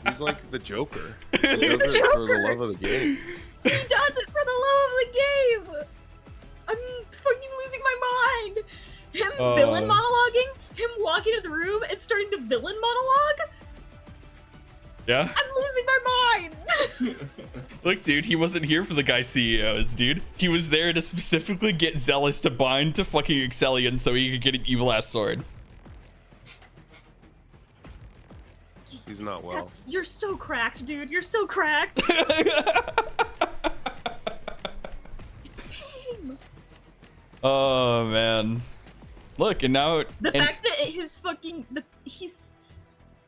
He's like the Joker. He does the it for the Joker. love of the game. He does it for the love of the game. I'm fucking losing my mind. Him villain monologuing, him walking into the room and starting to villain monologue. Yeah? I'm losing my mind. Look, dude, he wasn't here for the guy CEOs, dude. He was there to specifically get Zealous to bind to fucking Exulansis so he could get an evil-ass sword. He's not well. You're so cracked, dude. You're so cracked. It's pain. Oh, man. Look, and now... The fact that he's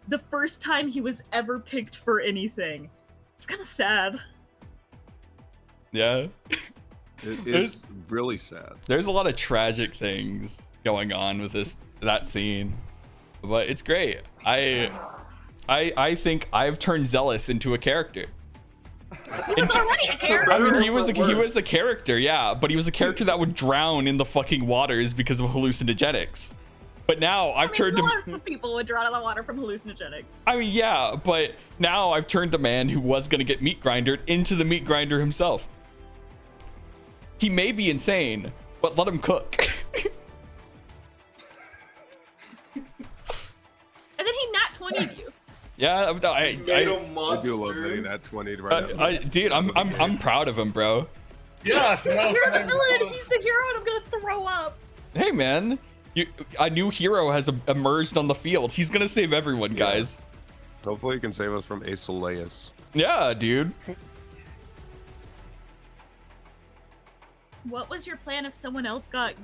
the first time he was ever picked for anything. It's kind of sad. Yeah. It is really sad. There's a lot of tragic things going on with that scene, but it's great. I think I've turned Zealous into a character. He was already a character. I mean, he was a character, yeah, but he was a character that would drown in the fucking waters because of hallucinogenics. But now I've turned him. Lots of people would drown in the water from hallucinogenics. I mean, yeah, but now I've turned a man who was gonna get meat grindered into the meat grinder himself. He may be insane, but let him cook. And then he nat 20'd you. Yeah, I do love that he nat 20'd right now. Dude, I'm proud of him, bro. Yeah, You're the villain. He's the hero, and I'm gonna throw up. Hey, man, a new hero has emerged on the field. He's gonna save everyone, guys. Hopefully, he can save us from Exulansis. Yeah, dude. What was your plan if someone else got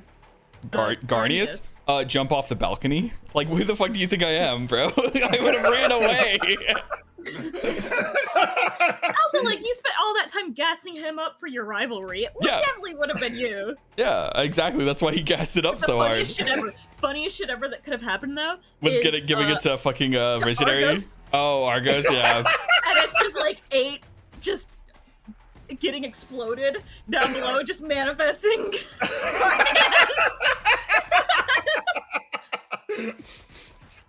Garnius? Jump off the balcony? Like, who the fuck do you think I am, bro? I would have ran away. Also, like, you spent all that time gassing him up for your rivalry. It definitely would have been you. Yeah, exactly. That's why he gassed it up so hard. Funniest shit ever that could have happened, though, was giving it to fucking Visionary. Argos. Oh, Argos, yeah. And it's just like 8 just getting exploded down below, just manifesting.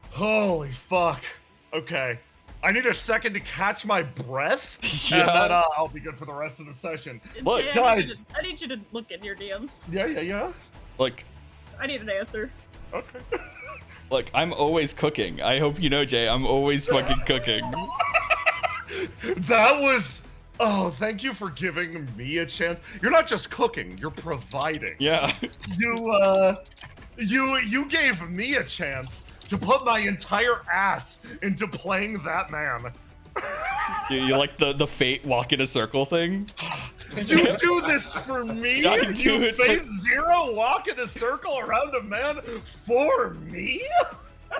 Holy fuck. Okay. I need a second to catch my breath, Yeah. and then I'll be good for the rest of the session. Look, Jay, guys. I need you to look in your DMs. Yeah. Look, I need an answer. Okay. look, I'm always cooking. I hope you know, Jay. I'm always fucking cooking. That was... Oh, thank you for giving me a chance. You're not just cooking, you're providing. Yeah. You gave me a chance to put my entire ass into playing that man. You like the fate walk in a circle thing? You do this for me? I do You it for- Fate Zero walk in a circle around a man for me?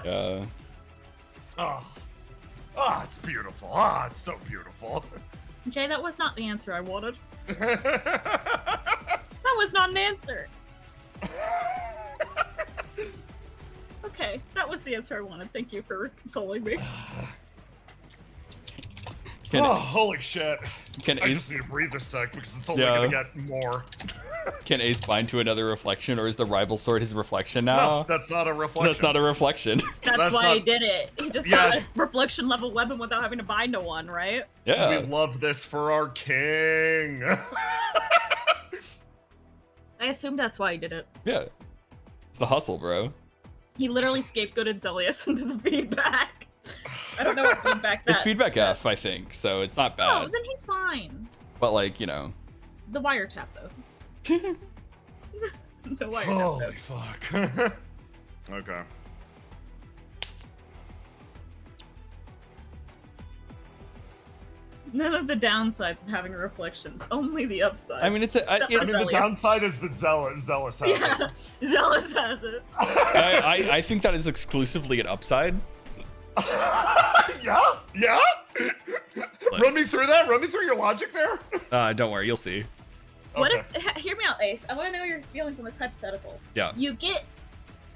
Yeah. Oh, it's beautiful. It's so beautiful. Jay, that was not the answer I wanted. That was not an answer. Okay, that was the answer I wanted. Thank you for consoling me. Oh, holy shit. Can I Ace, just need to breathe a sec because it's only Yeah. gonna get more. Can Ace bind to another reflection, or is the rival sword his reflection now? No, that's not a reflection. That's not a reflection. That's why he not- did it. He just got a reflection level weapon without having to bind to one, right? Yeah. We love this for our king. I assume that's why he did it. Yeah. It's the hustle, bro. He literally scapegoated Zelius into the feedback. I don't know what feedback that It's feedback F, is. I think, so it's not Oh, bad. then he's fine. But like, you know. The wiretap, though. The wiretap, Holy though. fuck. Okay. None of the downsides of having reflections, only the upsides. I mean, it's Except for I mean, the Zelius. downside is that Zealous has it. Yeah, Zealous has it. I think that is exclusively an upside. Yeah? Yeah? Run me through that? Run me through your logic there? Don't worry, you'll see. What Okay. if? Hear me out, Ace. I want to know your feelings on this hypothetical. Yeah. You get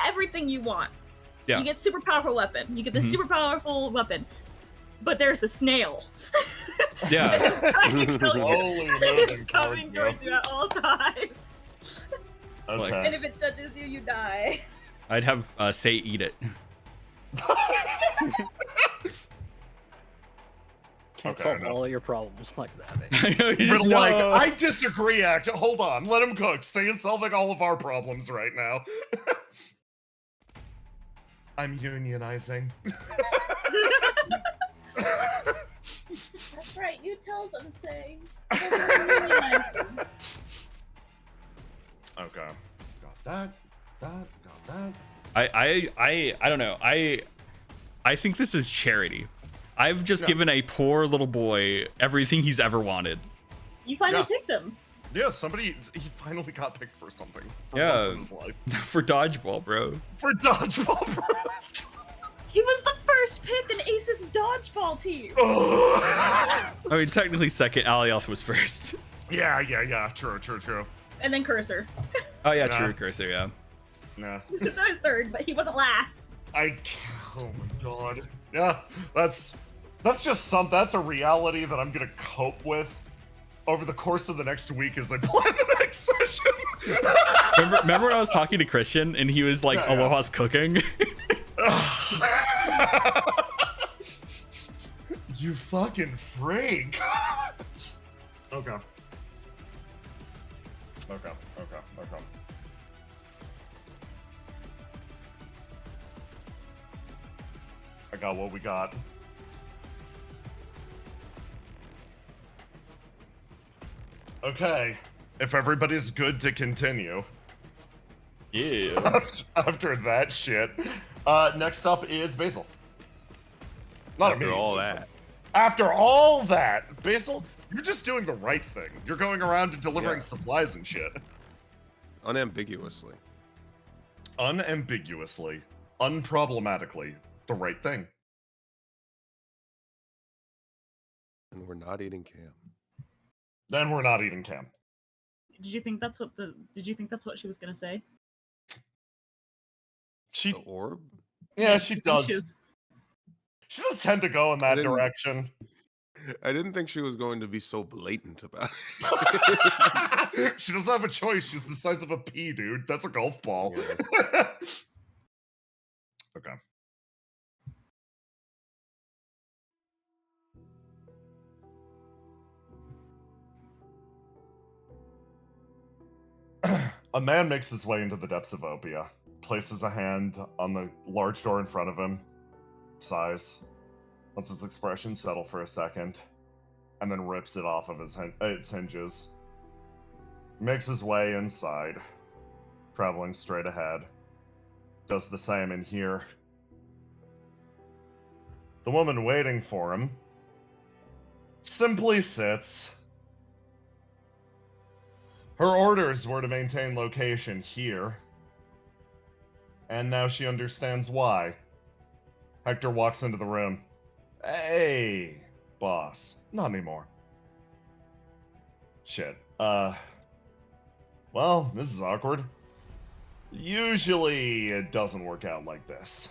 everything you want. Yeah. You get super powerful weapon. You get the Mhm. super powerful weapon, but there's a snail. Yeah. It's trying to kill you. Slowly It's moving coming towards towards you at all times. Okay. And if it touches you, you die. I'd have say eat it. Can't Okay, solve no. all your problems like that. But No. like, I disagree, Act. Hold on, let him cook. Say it's solving all of our problems right now. I'm unionizing. That's right. You tell them, say. Okay. Got that. Got that. I don't know. I think this is charity. I've just Yeah. given a poor little boy everything he's ever wanted. You finally Yeah. picked him. Yeah, he finally got picked for something. For Yeah. once in his life. For dodgeball, bro. For dodgeball, bro. He was the first pick in Ace's dodgeball team. I mean, technically second. Alioth was first. Yeah. True. And then Cursor. Oh yeah, Nah. true, Cursor, yeah. Nah. So I was third, but he wasn't last. Oh my god. Yeah, that's that's a reality that I'm gonna cope with over the course of the next week as I plan the next session. Remember when I was talking to Christian and he was like, Yeah, yeah. Aloha's cooking? You fucking freak. Okay. I got what we got. Okay. If everybody's good to continue. Yeah. After that shit. Next up is Basil. Not After all that. After all that, Basil, you're just doing the right thing. You're going around and delivering Yeah. supplies and shit. Unambiguously. Unambiguously, unproblematically, the right thing. And we're not eating Cam. Then we're not eating Cam. Did you think that's what she was gonna say? She, The orb? yeah, she does. She's- She does tend to go in that didn't- direction. I didn't think she was going to be so blatant about it. She doesn't have a choice. She's the size of a pea, dude. That's a golf ball. Okay. A man makes his way into the depths of Opia, places a hand on the large door in front of him, sighs, lets his expression settle for a second, and then rips it off of its hinges. Makes his way inside, traveling straight ahead. Does the same in here. The woman waiting for him simply sits. Her orders were to maintain location here. And now she understands why. Hector walks into the room. Hey, boss. Not anymore. Shit. Well, this is awkward. Usually it doesn't work out like this.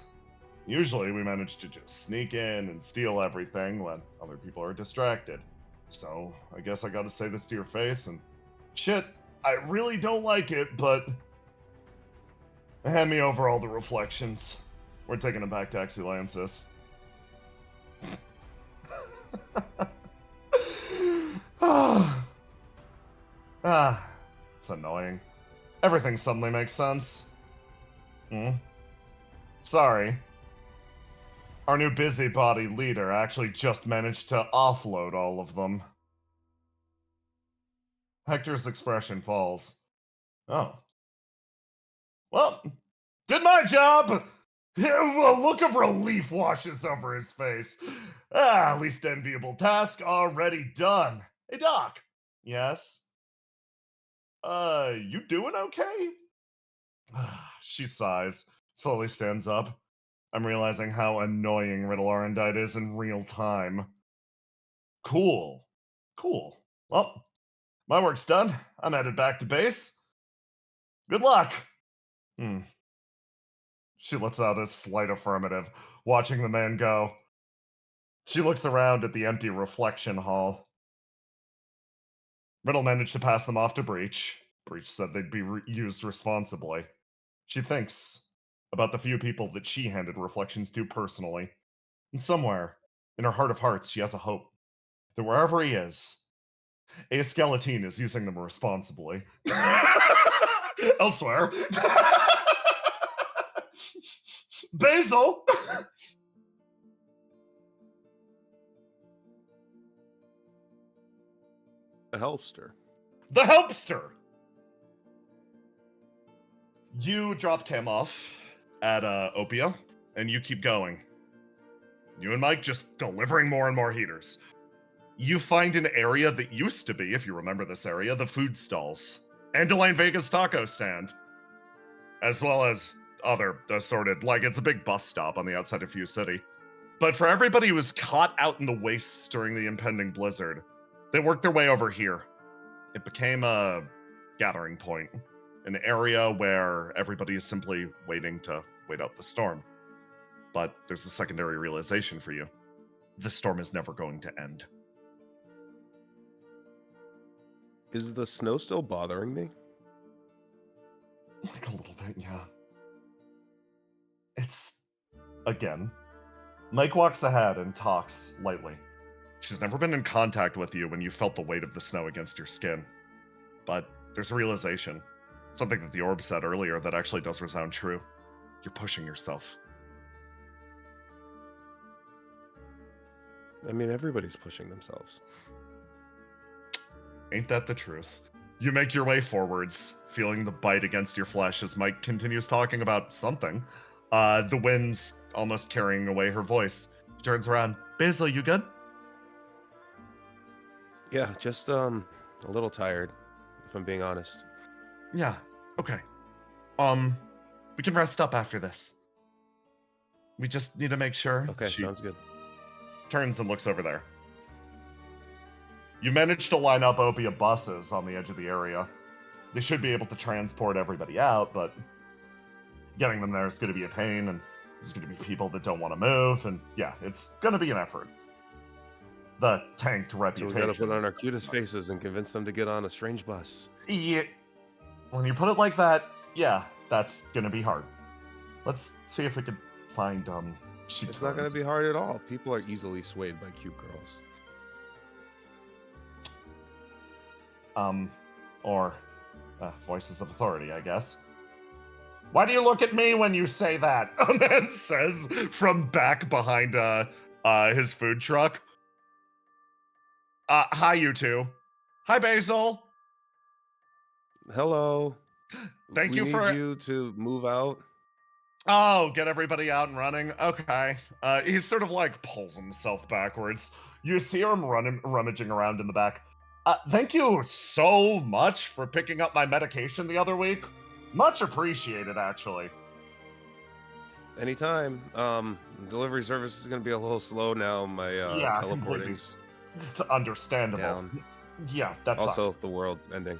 Usually we manage to just sneak in and steal everything when other people are distracted. So I guess I gotta say this to your face and shit, I really don't like it, but hand me over all the reflections. We're taking them back to Exulansis. It's annoying. Everything suddenly makes sense. Sorry. Our new busybody leader actually just managed to offload all of them. Hector's expression falls. Oh. Well, did my job! A look of relief washes over his face. At least enviable task already done. Hey, Doc. Yes? You doing okay? She sighs, slowly stands up. I'm realizing how annoying Riddle Arendite is in real time. Cool. Well, my work's done. I'm headed back to base. Good luck. She lets out a slight affirmative, watching the man go. She looks around at the empty reflection hall. Riddle managed to pass them off to Breach. Breach said they'd be used responsibly. She thinks about the few people that she handed reflections to personally. And somewhere, in her heart of hearts, she has a hope that wherever he is, Ace Galatine is using them responsibly. Elsewhere. Basil! The helpster. The helpster! You drop Cam off at OPIA, and you keep going. You and Mike just delivering more and more heaters. You find an area that used to be, if you remember this area, the food stalls. And Elaine Vega's taco stand. As well as other assorted, like it's a big bus stop on the outside of Fuse City. But for everybody who was caught out in the wastes during the impending blizzard, they worked their way over here. It became a gathering point. An area where everybody is simply waiting to wait out the storm. But there's a secondary realization for you. The storm is never going to end. Is the snow still bothering me? Like a little bit, yeah. It's... Again. Mike walks ahead and talks lightly. She's never been in contact with you when you felt the weight of the snow against your skin. But there's a realization. Something that the orb said earlier that actually does resound true. You're pushing yourself. I mean, everybody's pushing themselves. Ain't that the truth? You make your way forwards, feeling the bite against your flesh as Mike continues talking about something. The wind's almost carrying away her voice. She turns around. Basil, you good? Yeah, just a little tired, if I'm being honest. Yeah, okay. We can rest up after this. We just need to make sure. Okay, She sounds good. turns and looks over there. You managed to line up OPIA buses on the edge of the area. They should be able to transport everybody out, but getting them there is going to be a pain, and there's going to be people that don't want to move, and yeah, it's going to be an effort. The tanked So reputation. we gotta put on our cutest faces and convince them to get on a strange bus. Yeah. When you put it like that, yeah, that's going to be hard. Let's see if we could find, It's not gonna be hard at all. People are easily swayed by cute girls. Or voices of authority, I guess. Why do you look at me when you say that? A man says from back behind his food truck. Hi, you two. Hi, Basil. Hello. Thank we you need for you to move out. Oh, get everybody out and running. Okay. He sort of like pulls himself backwards. You see him rummaging around in the back. Thank you so much for picking up my medication the other week. Much appreciated, actually. Anytime. Delivery service is gonna be a little slow now. My Yeah, completely. teleporting's Understandable. down. Yeah, that's Also, the world's ending.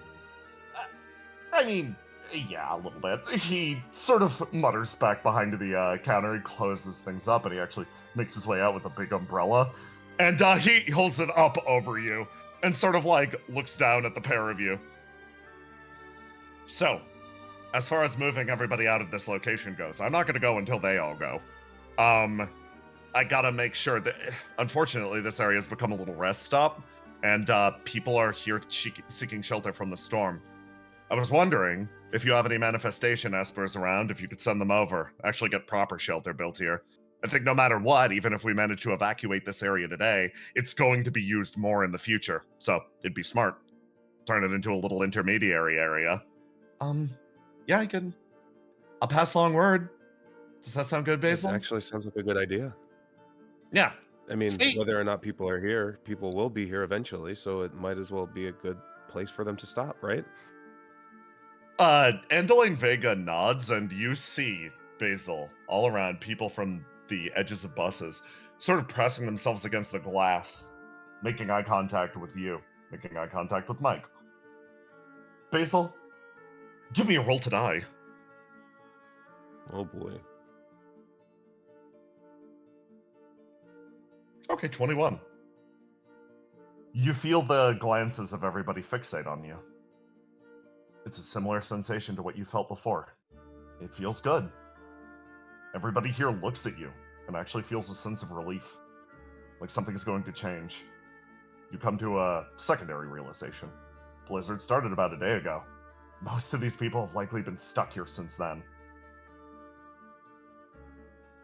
I mean, yeah, a little bit. He sort of mutters back behind the counter. He closes things up, and he actually makes his way out with a big umbrella. And he holds it up over you and sort of like looks down at the pair of you. So, as far as moving everybody out of this location goes, I'm not going to go until they all go. I gotta make sure that, unfortunately, this area has become a little rest stop, and people are here seeking shelter from the storm. I was wondering if you have any manifestation espers around, if you could send them over, actually get proper shelter built here. I think no matter what, even if we manage to evacuate this area today, it's going to be used more in the future, so it'd be smart. Turn it into a little intermediary area. Yeah, I'll pass along word. Does that sound good, Basil? It actually sounds like a good idea. Yeah. I mean, See? whether or not people are here, people will be here eventually, so it might as well be a good place for them to stop, right? Andaline Vega nods, and you see, Basil, all around, people from the edges of buses, sort of pressing themselves against the glass, making eye contact with you, making eye contact with Mike. Basil, give me a roll to die. Oh boy. Okay, 21. You feel the glances of everybody fixate on you. It's a similar sensation to what you felt before. It feels good. Everybody here looks at you and actually feels a sense of relief, like something's going to change. You come to a secondary realization. Blizzard started about a day ago. Most of these people have likely been stuck here since then.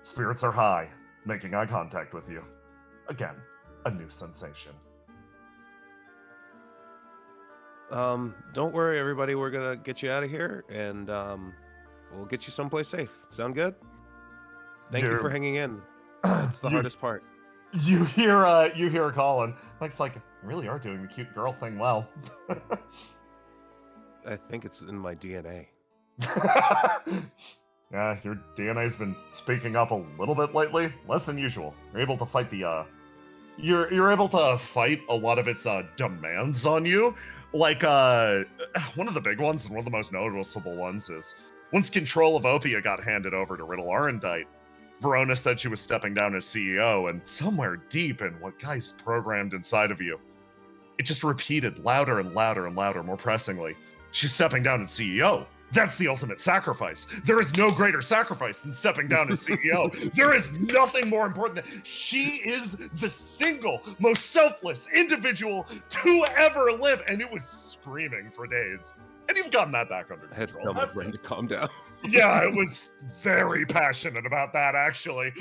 Spirits are high, making eye contact with you. Again, a new sensation. Don't worry, everybody. We're gonna get you out of here, and we'll get you someplace safe. Sound good? Thank you for hanging in. That's the hardest part. You hear Colin. Mike's like, you really are doing the cute girl thing well. I think it's in my DNA. Yeah, your DNA's been speaking up a little bit lately, less than usual. You're able to fight you're able to fight a lot of its demands on you. Like one of the big ones and one of the most noticeable ones is once control of OPIA got handed over to Riddle Arendite, Verona said she was stepping down as CEO, and somewhere deep in what Guy's programmed inside of you, it just repeated louder and louder and louder, more pressingly. She's stepping down as CEO. That's the ultimate sacrifice. There is no greater sacrifice than stepping down as CEO. There is nothing more important than she is the single most selfless individual to ever live. And it was screaming for days. And you've gotten that back under I had to control. tell my friend to calm down. Yeah, it was very passionate about that, actually.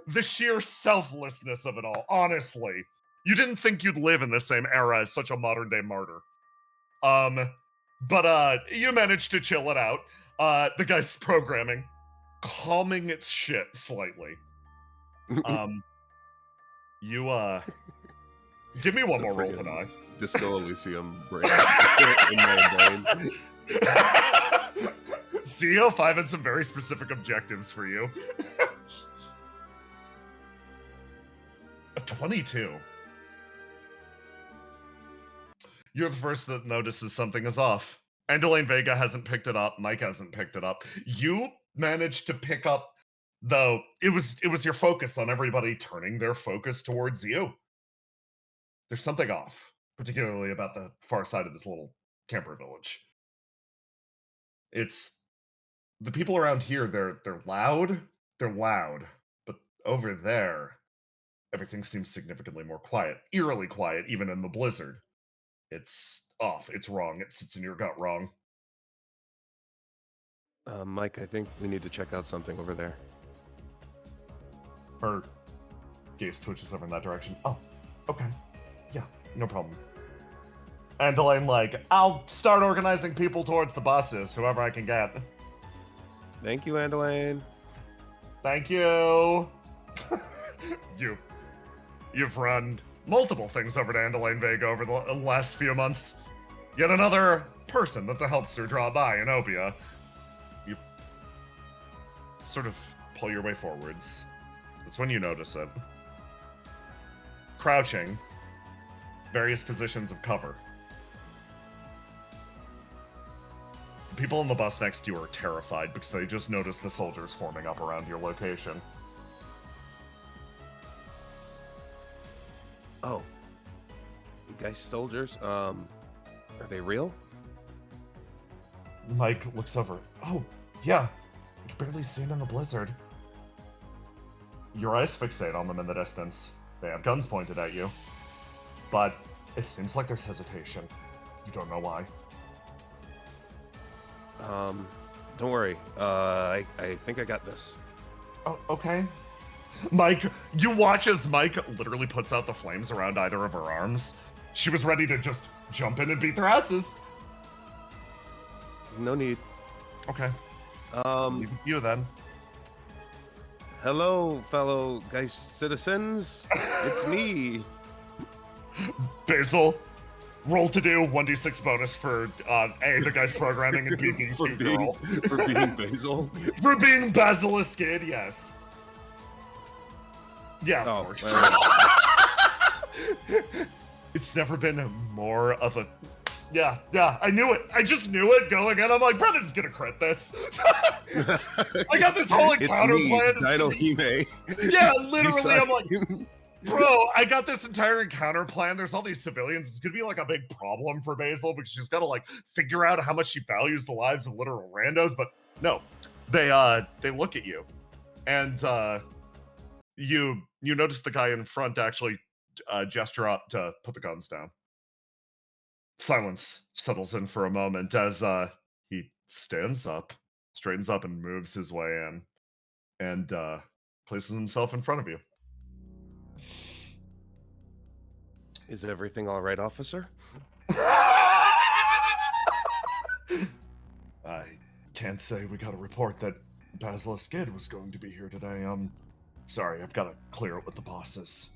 The sheer selflessness of it all, honestly. You didn't think you'd live in the same era as such a modern-day martyr. But you managed to chill it out. The guy's programming, calming its shit slightly. You give me one more roll to die. Disco Elysium brain in my brain. CO5 had some very specific objectives for you. A 22. You're the first that notices something is off. Andaline Vega hasn't picked it up. Mike hasn't picked it up. You managed to pick up, though, it was your focus on everybody turning their focus towards you. There's something off, particularly about the far side of this little camper village. It's the people around here, they're loud, but over there, everything seems significantly more quiet, eerily quiet, even in the blizzard. It's off. It's wrong. It sits in your gut wrong. Mike, I think we need to check out something over there. Her gaze twitches over in that direction. Oh, okay. Yeah, no problem. And Elaine, like, I'll start organizing people towards the buses, whoever I can get. Thank you, Andalaine. Thank you. You've run multiple things over to Andaline Vega over the last few months. Yet another person that the helpster draw by in OPIA. You sort of pull your way forwards. That's when you notice it. Crouching, various positions of cover. The people on the bus next to you are terrified because they just noticed the soldiers forming up around your location. Oh, you guys soldiers, I Are they real? Mike looks over. Oh, yeah. You can barely see them in the blizzard. Your eyes fixate on them in the distance. They have guns pointed at you. But it seems like there's hesitation. You don't know why. Don't worry. I think I got this. Oh, okay. Mike, you watch as Mike literally puts out the flames around either of her arms. She was ready to just jump in and beat their asses. No need. Okay. Leave it to you then. Hello, fellow Geist citizens. It's me. Basil, roll to do 1d6 bonus for A, the guy's programming, and B, being cute girl. For being Basil. For being Basilisk Kid, yes. Yeah, of course. It's never been more of a... Yeah, I knew it. I just knew it going in. I'm like, Brendan's gonna crit this. I got this whole encounter plan. Dino Hime. Yeah, literally, I'm like, bro, I got this entire encounter plan. There's all these civilians. It's gonna be like a big problem for Basil because she's gotta like figure out how much she values the lives of literal randos. But no, they look at you, and you notice the guy in front actually gesture up to put the guns down. Silence settles in for a moment as he stands up, straightens up, and moves his way in, and places himself in front of you. Is everything all right, officer? I can't say we got a report that Basilisk Kid was going to be here today. Sorry, I've got to clear it with the bosses.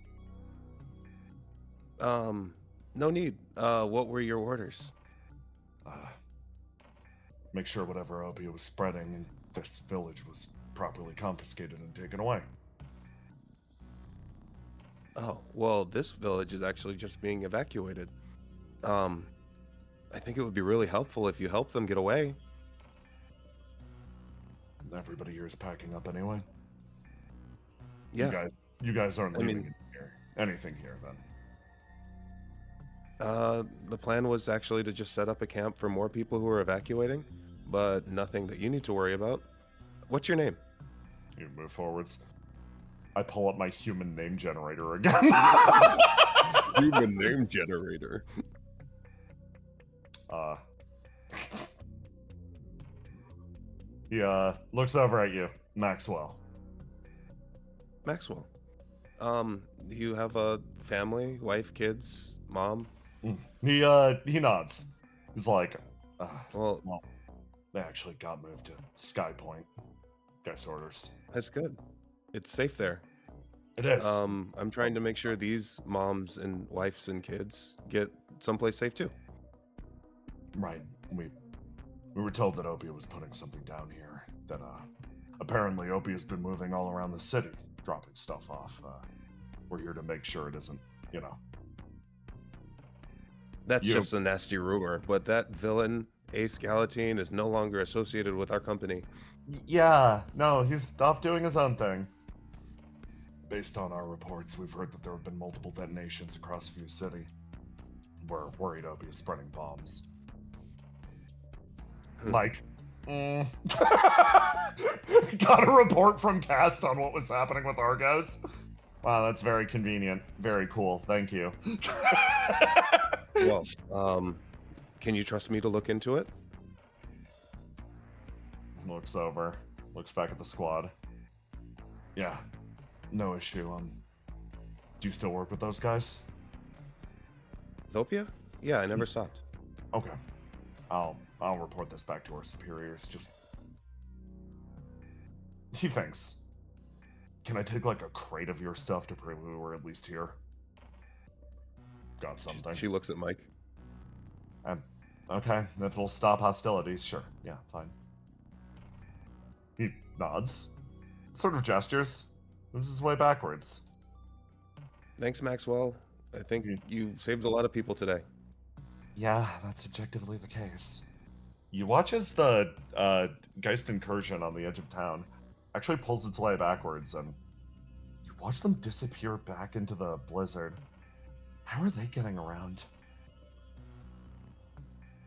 No need. What were your orders? Make sure whatever OPIA was spreading in this village was properly confiscated and taken away. Oh, well, this village is actually just being evacuated. I think it would be really helpful if you help them get away. Everybody here is packing up anyway. Yeah. You guys aren't leaving anything here then. The plan was actually to just set up a camp for more people who are evacuating, but nothing that you need to worry about. What's your name? You move forwards. I pull up my human name generator again. Human name generator. He looks over at you, Maxwell. Maxwell. Do you have a family, wife, kids, mom? He nods. He's like, Well, they actually got moved to Sky Point. Guy's orders. that's good. It's safe there. It is. I'm trying to make sure these moms and wives and kids get someplace safe too. Right. We were told that OPIA was putting something down here. That apparently OPIA's been moving all around the city, dropping stuff off. We're here to make sure it isn't, That's just a nasty rumor, but that villain, Ace Galatine, is no longer associated with our company. Yeah, no, he's stopped doing his own thing. Based on our reports, we've heard that there have been multiple detonations across View City. We're worried OPIA is spreading bombs. Mike. Got a report from Cast on what was happening with Argos. Wow, that's very convenient. Very cool. Thank you. Well, can you trust me to look into it? Looks over. Looks back at the squad. Yeah. No issue. Do you still work with those guys? Opia? Yeah, I never stopped. Okay. I'll report this back to our superiors. Just... He thinks. Can I take like a crate of your stuff to prove we were at least here? Got something. She looks at Mike. Okay, if it'll stop hostilities, sure. Yeah, fine. He nods. Sort of gestures. Moves his way backwards. Thanks, Maxwell. I think you saved a lot of people today. Yeah, that's objectively the case. You watch as the Geist incursion on the edge of town actually pulls its way backwards, and you watch them disappear back into the blizzard. How are they getting around?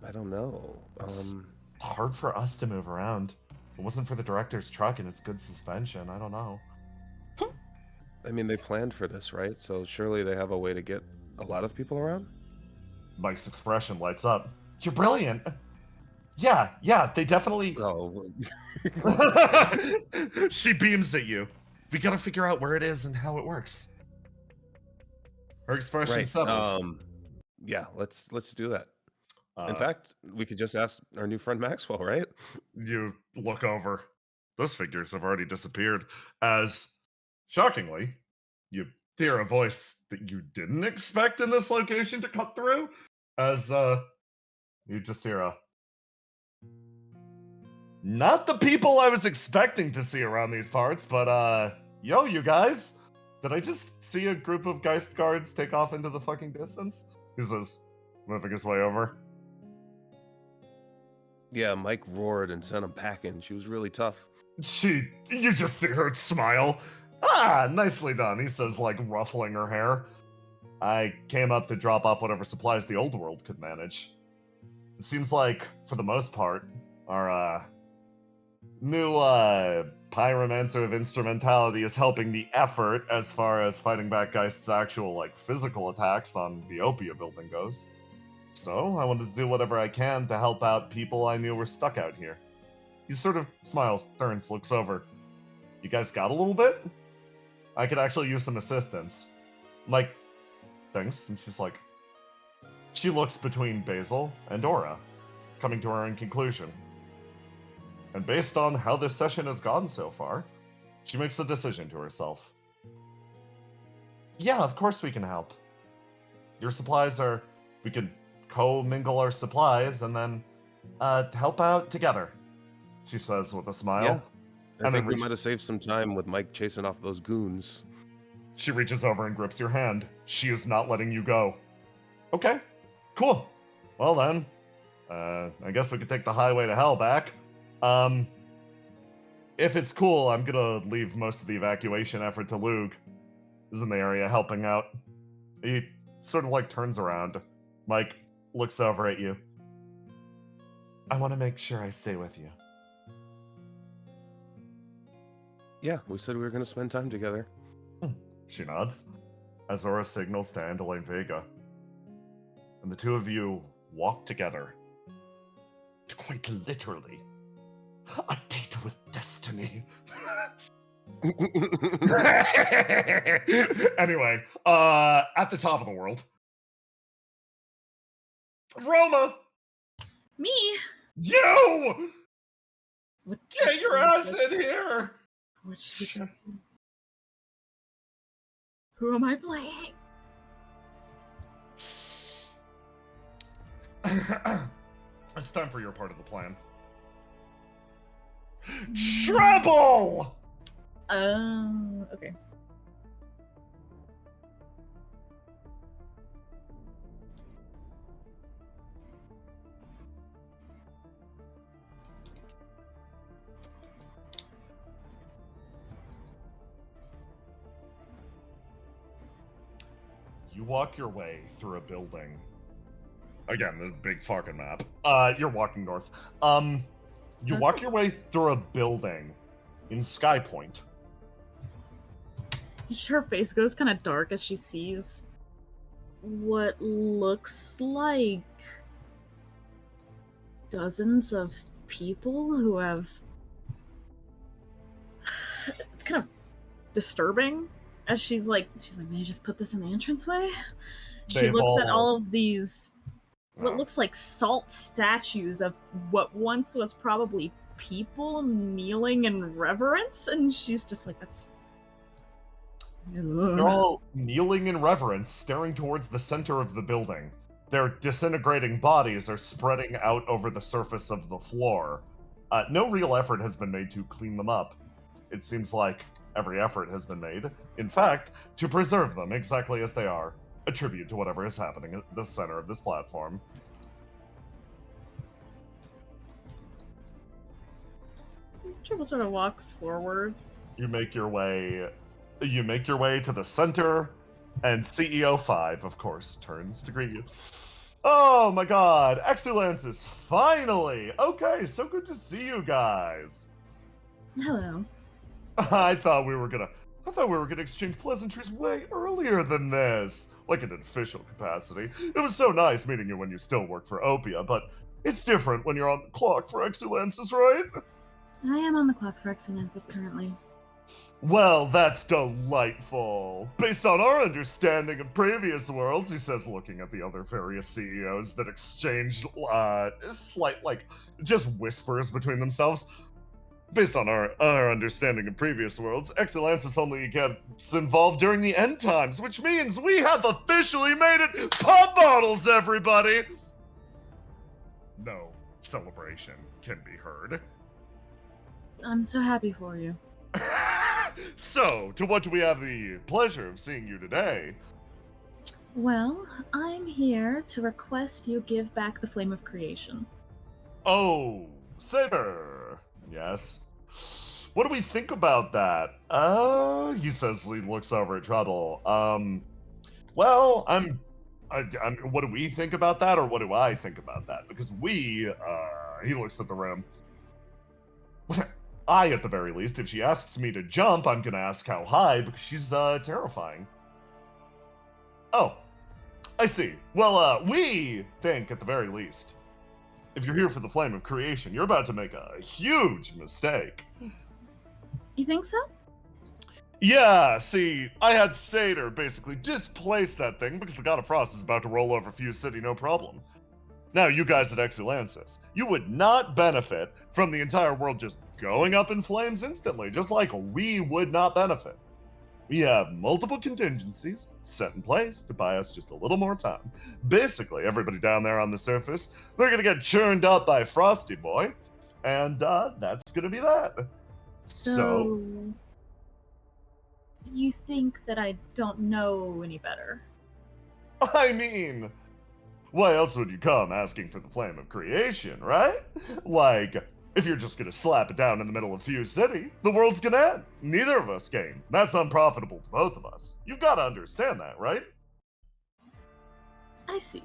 I don't know. It's hard for us to move around. If it wasn't for the director's truck and its good suspension, I don't know. I mean, they planned for this, right? So surely they have a way to get a lot of people around? Mike's expression lights up. You're brilliant! Yeah, they definitely... Oh. She beams at you. We gotta figure out where it is and how it works. Her expression Right. settles. Yeah, let's do that. In Uh, fact, we could just ask our new friend Maxwell, right? You look over. Those figures have already disappeared. As, shockingly, you hear a voice that you didn't expect in this location to cut through. As, you just hear a... Not the people I was expecting to see around these parts, but, yo, you guys. Did I just see a group of Geist guards take off into the fucking distance? He says, moving his way over. Yeah, Mike roared and sent him packing. She was really tough. You just see her smile. Ah, nicely done, he says, like, ruffling her hair. I came up to drop off whatever supplies the old world could manage. It seems like, for the most part, our, new, pyromancer of instrumentality is helping the effort as far as fighting back Geist's actual, like, physical attacks on the OPIA building goes. So, I wanted to do whatever I can to help out people I knew were stuck out here. He sort of smiles, turns, looks over. You guys got a little bit? I could actually use some assistance. Mike thinks, and she's like... She looks between Basil and Aura, coming to her own conclusion. And based on how this session has gone so far, she makes a decision to herself. Yeah, of course we can help. Your supplies are... We could co-mingle our supplies and then help out together, she says with a smile. Yeah. I And think then we might have saved some time with Mike chasing off those goons. She reaches over and grips your hand. She is not letting you go. Okay, cool. Well then, I guess we could take the highway to hell back. If it's cool, I'm gonna leave most of the evacuation effort to Lug. He's in the area helping out. He sort of like turns around. Mike looks over at you. I want to make sure I stay with you. Yeah, we said we were going to spend time together. She nods. Azora signals to Andalane Vega. And the two of you walk together. Quite literally. A date with destiny. Anyway, at the top of the world. Roma! Me? You! What Get your ass in here! Who am I playing? It's time for your part of the plan. Treble! Okay. You walk your way through a building. Again, the big fucking map. You're walking north. You walk your way through a building in Sky Point. Her face goes kind of dark as she sees what looks like dozens of people who have... It's kind of disturbing as she's like, may I just put this in the entranceway? She looks at all of these, what looks like salt statues of what once was probably people kneeling in reverence, and she's just like, that's... They're all kneeling in reverence, staring towards the center of the building. Their disintegrating bodies are spreading out over the surface of the floor. No real effort has been made to clean them up. It seems like every effort has been made, in fact, to preserve them exactly as they are, a tribute to whatever is happening at the center of this platform. Triple sort of walks forward. You make your way to the center, and CEO 5, of course, turns to greet you. Oh my god, Exulansis, finally! Okay, so good to see you guys. Hello. I thought we were gonna exchange pleasantries way earlier than this. Like in an official capacity. It was so nice meeting you when you still work for OPIA, but it's different when you're on the clock for Exulansis, right? I am on the clock for Exulansis currently. Well, that's delightful. Based on our understanding of previous worlds, he says, looking at the other various CEOs that exchange slight, just whispers between themselves. Based on our understanding of previous worlds, Exulansis only gets involved during the end times, which means we have officially made it pop bottles, everybody! No celebration can be heard. I'm so happy for you. So, to what do we have the pleasure of seeing you today? Well, I'm here to request you give back the Flame of Creation. Oh, Saber. Yes. What do we think about that? He says he looks over at Trouble. Well, what do we think about that, or what do I think about that? Because he looks at the room. I, at the very least, if she asks me to jump, I'm gonna ask how high, because she's, terrifying. Oh, I see. Well, we think, at the very least, if you're here for the Flame of Creation, you're about to make a huge mistake. You think so? Yeah, see, I had Satyr basically displace that thing because the God of Frost is about to roll over Fuse City, no problem. Now, you guys at Exulansis, you would not benefit from the entire world just going up in flames instantly, just like we would not benefit. We have multiple contingencies set in place to buy us just a little more time. Basically, everybody down there on the surface, they're gonna get churned up by Frosty Boy, and that's gonna be that. So... you think that I don't know any better? I mean, why else would you come asking for the Flame of Creation, right? Like, if you're just gonna slap it down in the middle of Fuse City, the world's gonna end. Neither of us gain. That's unprofitable to both of us. You've gotta understand that, right? I see.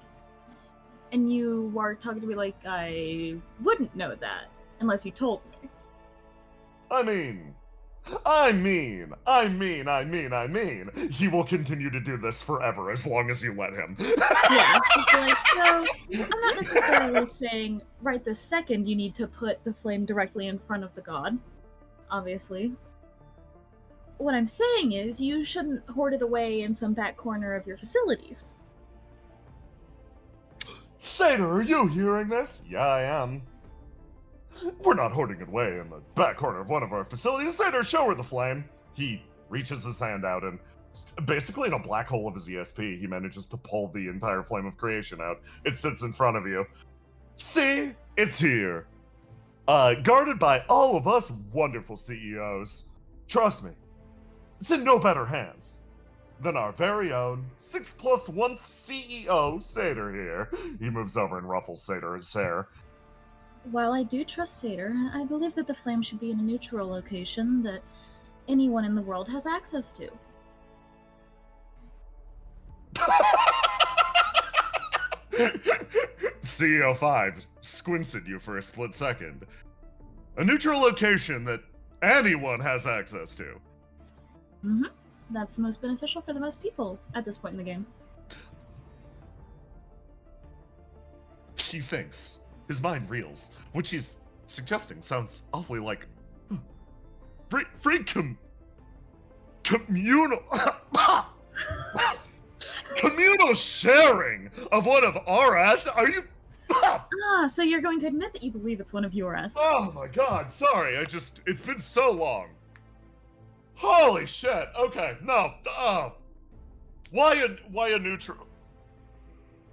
And you are talking to me like I wouldn't know that, unless you told me. I mean, he will continue to do this forever as long as you let him. Yeah, like, so I'm not necessarily saying right this second you need to put the flame directly in front of the god, obviously. What I'm saying is you shouldn't hoard it away in some back corner of your facilities. Satyr, are you hearing this? Yeah, I am. We're not hoarding it away in the back corner of one of our facilities. Satyr, show her the flame. He reaches his hand out and basically in a black hole of his ESP, he manages to pull the entire Flame of Creation out. It sits in front of you. See? It's here. Guarded by all of us wonderful CEOs. Trust me, it's in no better hands than our very own 6+1 CEO, Satyr here. He moves over and ruffles Satyr's hair. While I do trust Satyr, I believe that the flame should be in a neutral location that anyone in the world has access to. CEO 5 squints at you for a split second. A neutral location that anyone has access to. Mm-hmm. That's the most beneficial for the most people at this point in the game. He thinks. His mind reels. What she's suggesting sounds awfully like communal communal sharing of one of our assets. Are you? So you're going to admit that you believe it's one of your assets? Oh my god! Sorry, it's been so long. Holy shit! Okay, no. Why a neutral?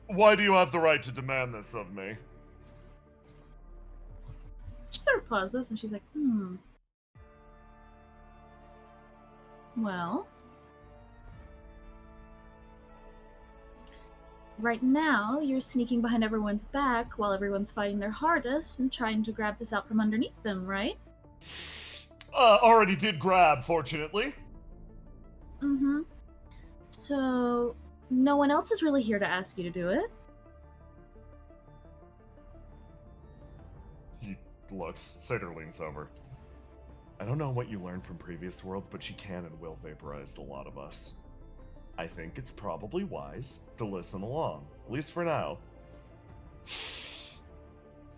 Why do you have the right to demand this of me? She sort of pauses and she's like, Well, right now you're sneaking behind everyone's back while everyone's fighting their hardest and trying to grab this out from underneath them, right? Already did grab, fortunately. Mm-hmm. So, no one else is really here to ask you to do it? looks. Satyr leans over. I don't know what you learned from previous worlds, but she can and will vaporize a lot of us. I think it's probably wise to listen along, at least for now.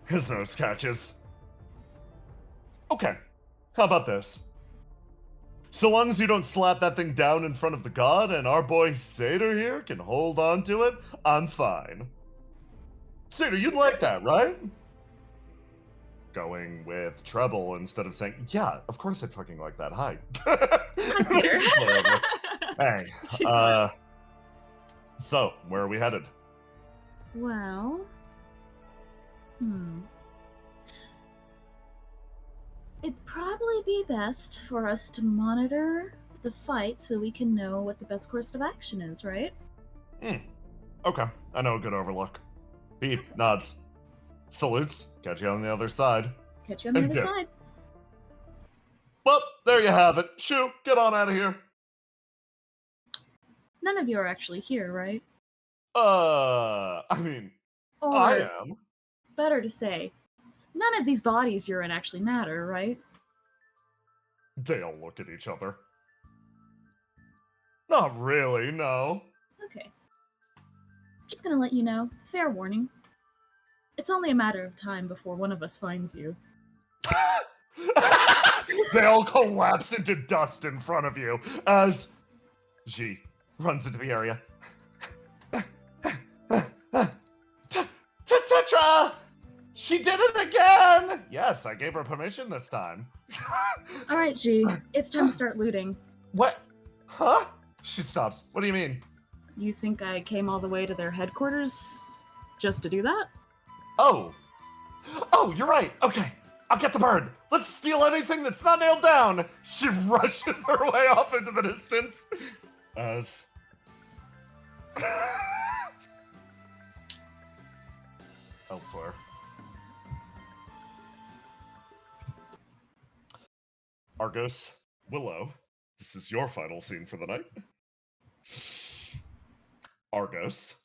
His nose catches. Okay, how about this? So long as you don't slap that thing down in front of the god and our boy Satyr here can hold on to it, I'm fine. Satyr, you'd like that, right? Going with treble instead of saying, yeah, of course I'd fucking like that. Hi. Hi, Satyr. Hey, She smiles. so, where are we headed? Well, it'd probably be best for us to monitor the fight so we can know what the best course of action is, right? Okay, I know a good overlook. Beep, nods. Salutes, catch you on the other side. Catch you on the And other dip. side. Well, there you have it. Shoo, get on out of here. None of you are actually here, right? I mean, Or, I am. better to say, none of these bodies you're in actually matter, right? They all look at each other. Not really, no. Okay. Just gonna let you know, fair warning. It's only a matter of time before one of us finds you. They all collapse into dust in front of you as G runs into the area. Tetra! She did it again! Yes, I gave her permission this time. Alright, G, it's time to start looting. What? Huh? She stops. What do you mean? You think I came all the way to their headquarters just to do that? Oh, you're right. Okay, I'll get the bird. Let's steal anything that's not nailed down. She rushes her way off into the distance. As elsewhere. Argos, Willow, this is your final scene for the night. Argos,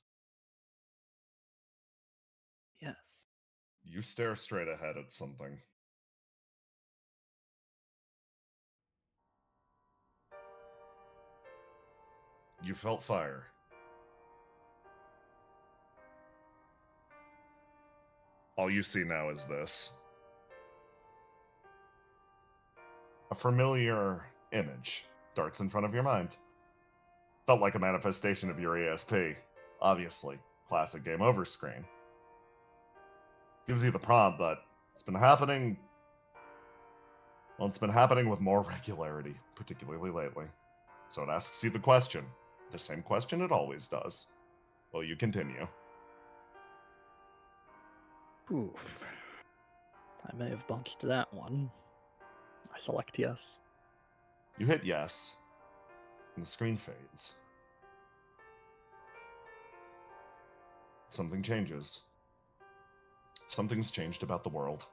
Yes. you stare straight ahead at something. You felt fire. All you see now is this. A familiar image darts in front of your mind. Felt like a manifestation of your ESP. Obviously, classic game over screen. Gives you the prompt, but it's been happening. Well, it's been happening with more regularity, particularly lately. So it asks you the question. The same question it always does. Will you continue? Oof. I may have botched that one. I select yes. You hit yes, and the screen fades. Something changes. Something's changed about the world.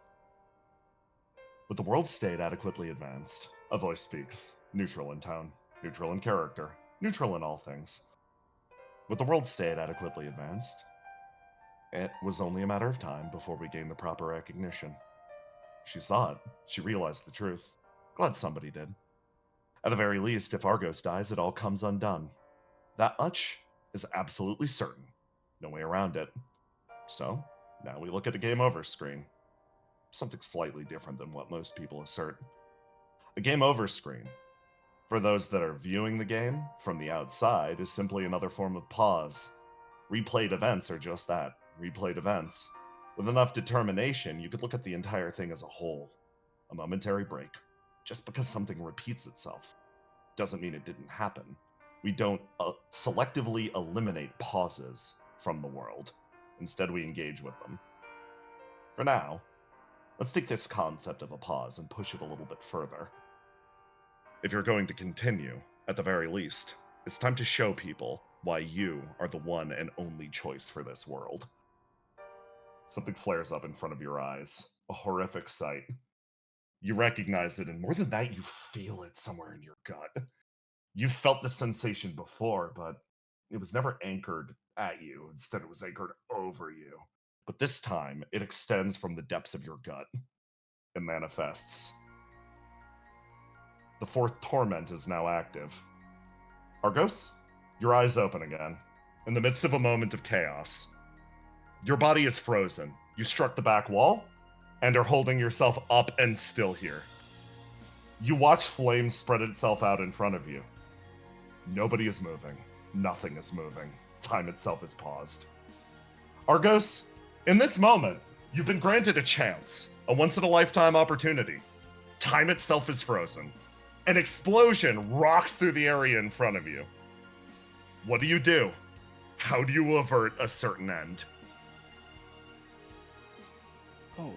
With the world state adequately advanced, a voice speaks, neutral in tone, neutral in character, neutral in all things. With the world state adequately advanced, it was only a matter of time before we gained the proper recognition. She saw it. She realized the truth. Glad somebody did. At the very least, if Argos dies, it all comes undone. That much is absolutely certain. No way around it. So, now we look at a game over screen. Something slightly different than what most people assert. A game over screen, for those that are viewing the game from the outside, is simply another form of pause. Replayed events are just that, replayed events. With enough determination, you could look at the entire thing as a whole. A momentary break. Just because something repeats itself doesn't mean it didn't happen. We don't selectively eliminate pauses from the world. Instead, we engage with them. For now, let's take this concept of a pause and push it a little bit further. If you're going to continue, at the very least, it's time to show people why you are the one and only choice for this world. Something flares up in front of your eyes. A horrific sight. You recognize it, and more than that, you feel it somewhere in your gut. You've felt this sensation before, but it was never anchored at you. Instead, it was anchored over you. But this time, it extends from the depths of your gut. it manifests. The fourth torment is now active. Argos, your eyes open again. In the midst of a moment of chaos, your body is frozen. You struck the back wall and are holding yourself up and still here. You watch flame spread itself out in front of you. Nobody is moving. Nothing is moving. Time itself is paused. Argos, in this moment, you've been granted a chance, a once-in-a-lifetime opportunity. Time itself is frozen. An explosion rocks through the area in front of you. What do you do? How do you avert a certain end? Oh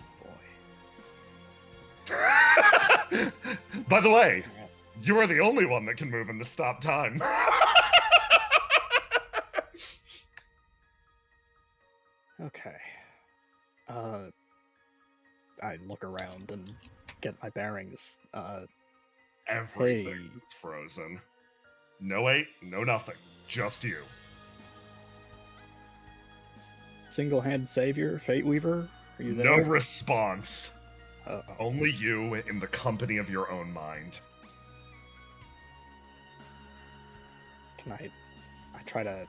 boy. By the way, you are the only one that can move in the stop time. Okay. I look around and get my bearings. Everything Hey. is frozen. No 8, no nothing. Just you. Single-hand savior, Fate Weaver, are you No there? response. Uh-oh. Only you in the company of your own mind. Can I try to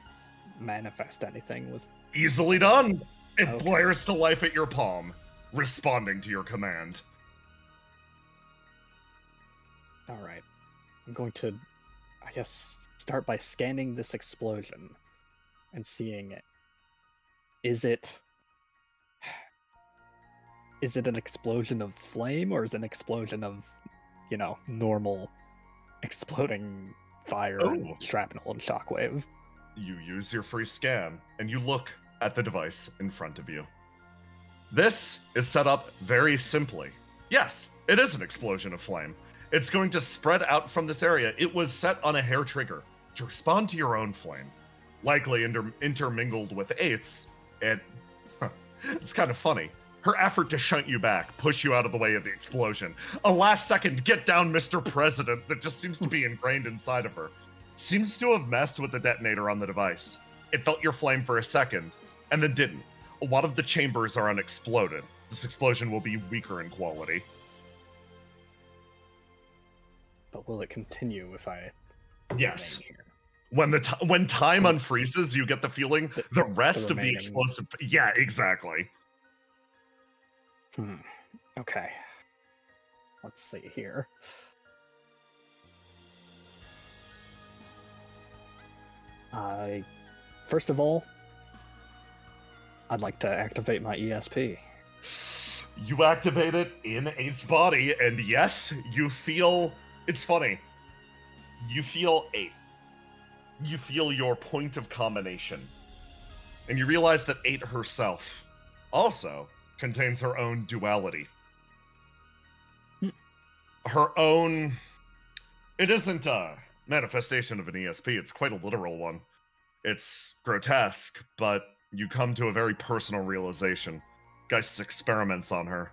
manifest anything with... Easily done. It Okay. blares to life at your palm, responding to your command. Alright. I'm going to, I guess, start by scanning this explosion and seeing it. Is it an explosion of flame, or is it an explosion of, normal exploding fire and Oh. shrapnel and shockwave? You use your free scan, and you look at the device in front of you. This is set up very simply. Yes, it is an explosion of flame. It's going to spread out from this area. It was set on a hair trigger to respond to your own flame. Likely intermingled with 8's, it's kind of funny. Her effort to shunt you back, push you out of the way of the explosion. A last second, get down, Mr. President, that just seems to be ingrained inside of her. Seems to have messed with the detonator on the device. It felt your flame for a second, and then didn't. A lot of the chambers are unexploded. This explosion will be weaker in quality. But will it continue if I Yes. remain here? When time unfreezes, you get the feeling the rest of the remaining- explosive... Yeah, exactly. Okay. Let's see here. First of all, I'd like to activate my ESP. You activate it in 8's body, and yes, you feel... It's funny. You feel 8. You feel your point of combination. And you realize that 8 herself also contains her own duality. Her own... It isn't a manifestation of an ESP, it's quite a literal one. It's grotesque, but you come to a very personal realization. Geist experiments on her.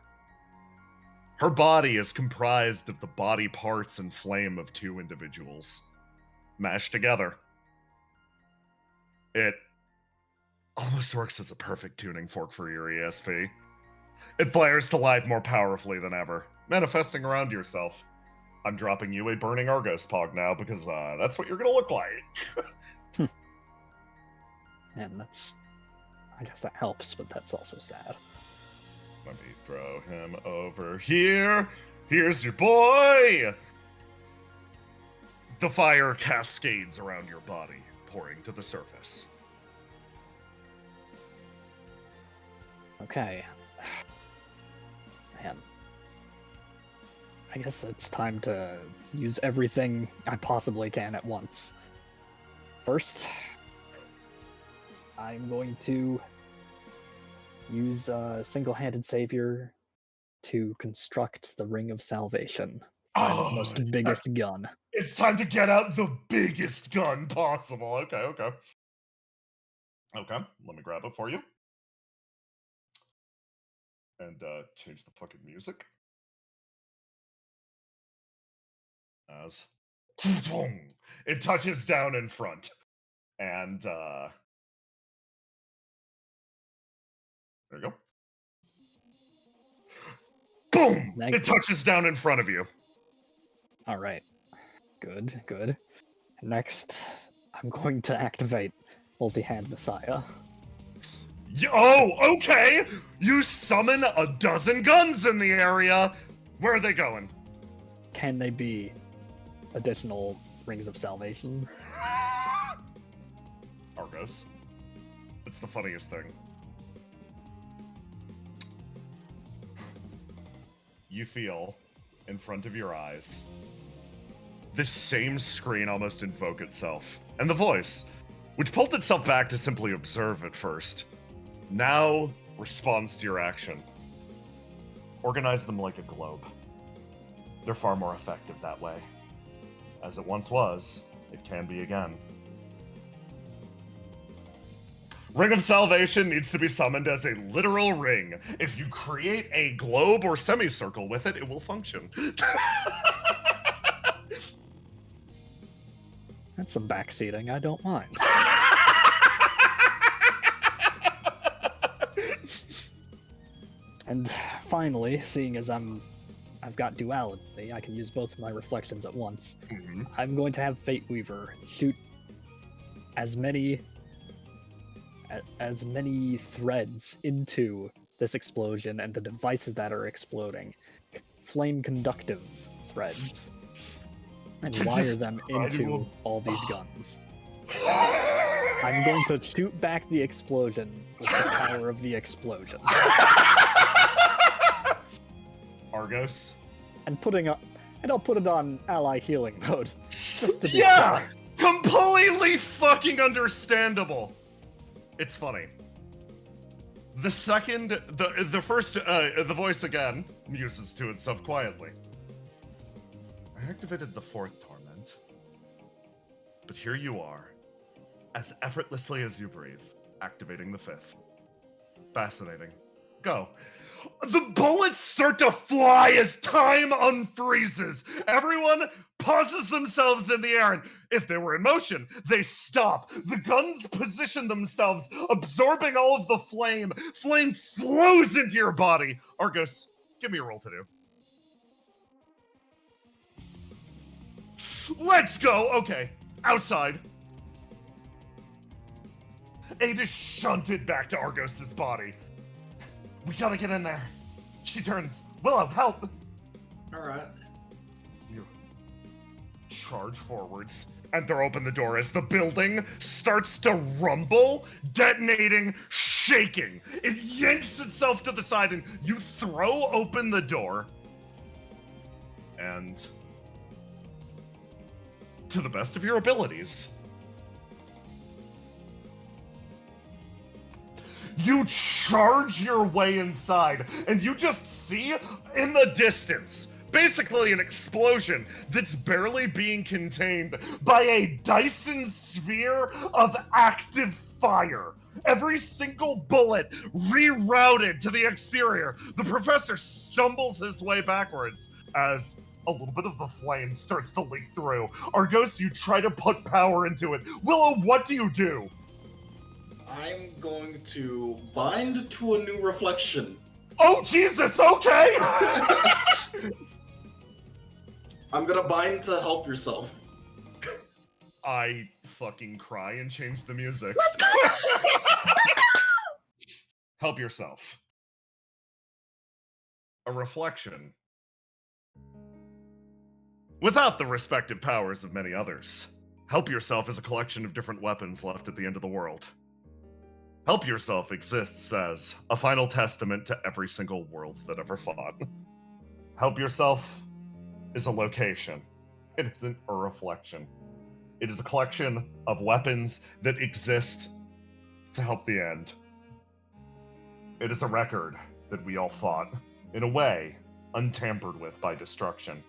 Her body is comprised of the body parts and flame of 2 individuals, mashed together. It almost works as a perfect tuning fork for your ESP. It flares to life more powerfully than ever, manifesting around yourself. I'm dropping you a burning Argos pog now because that's what you're gonna look like. And I guess that helps, but that's also sad. Let me throw him over here. Here's your boy! The fire cascades around your body, pouring to the surface. Okay. Man. I guess it's time to use everything I possibly can at once. First, I'm going to use Single-Handed Savior to construct the Ring of Salvation. My most biggest gun. It's time to get out the biggest gun possible. Okay. Okay, let me grab it for you. And change the fucking music. As it touches down in front. And there you go. Boom! Thank It touches down in front of you. All right. Good, good. Next, I'm going to activate Multi-Hand Messiah. Oh, okay! You summon a dozen guns in the area. Where are they going? Can they be additional Rings of Salvation? Argos. It's the funniest thing. You feel, in front of your eyes, this same screen almost invoke itself. And the voice, which pulled itself back to simply observe at first, now responds to your action. Organize them like a globe. They're far more effective that way. As it once was, it can be again. Ring of Salvation needs to be summoned as a literal ring. If you create a globe or semicircle with it, it will function. That's some backseating, I don't mind. And finally, seeing as I've got duality, I can use both of my reflections at once. Mm-hmm. I'm going to have Fate Weaver shoot as many threads into this explosion and the devices that are exploding, flame conductive threads, and wire them into all these guns. I'm going to shoot back the explosion with the power of the explosion. Argos. And I'll put it on ally healing mode. Just to be Yeah! fair. Completely fucking understandable. It's funny. The second, the first, the voice again muses to itself quietly. I activated the fourth torment. But here you are, as effortlessly as you breathe, activating the fifth. Fascinating. Go. The bullets start to fly as time unfreezes. Everyone pauses themselves in the air, and if they were in motion, they stop. The guns position themselves, absorbing all of the flame. Flame flows into your body. Argos, give me a roll to do. Let's go. Okay, outside. Aid is shunted back to Argos's body. We gotta get in there. She turns. Willow, help! Alright. You charge forwards and throw open the door as the building starts to rumble, detonating, shaking. It yanks itself to the side and you throw open the door. And to the best of your abilities, you charge your way inside, and you just see in the distance, basically an explosion that's barely being contained by a Dyson sphere of active fire. Every single bullet rerouted to the exterior. The professor stumbles his way backwards as a little bit of the flame starts to leak through. Argos, you try to put power into it. Willow, what do you do? I'm going to bind to a new reflection. Oh, Jesus, okay! I'm gonna bind to help yourself. I fucking cry and change the music. Let's go! Help yourself. A reflection. Without the respective powers of many others. Help yourself is a collection of different weapons left at the end of the world. Help yourself exists as a final testament to every single world that ever fought. Help yourself is a location. It isn't a reflection. It is a collection of weapons that exist to help the end. It is a record that we all fought, in a way, untampered with by destruction.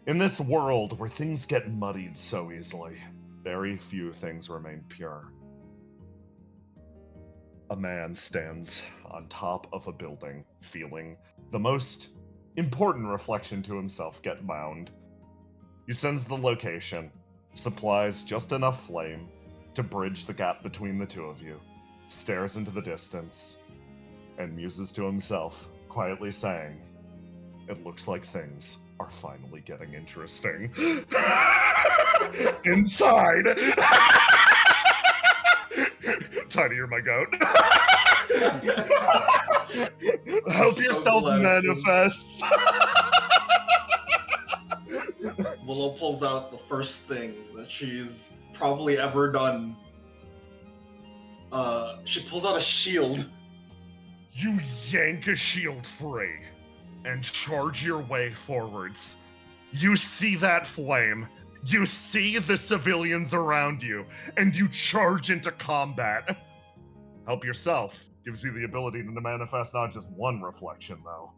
In this world where things get muddied so easily, very few things remain pure. A man stands on top of a building, feeling the most important reflection to himself get bound. He sends the location, supplies just enough flame to bridge the gap between the two of you, stares into the distance, and muses to himself, quietly saying, it looks like things are finally getting interesting. Inside! Tiny, you're my goat. Help So yourself glad to. manifest. Willow pulls out the first thing that she's probably ever done. She pulls out a shield. You yank a shield free and charge your way forwards. You see that flame. You see the civilians around you, and you charge into combat. Help yourself gives you the ability to manifest not just one reflection, though.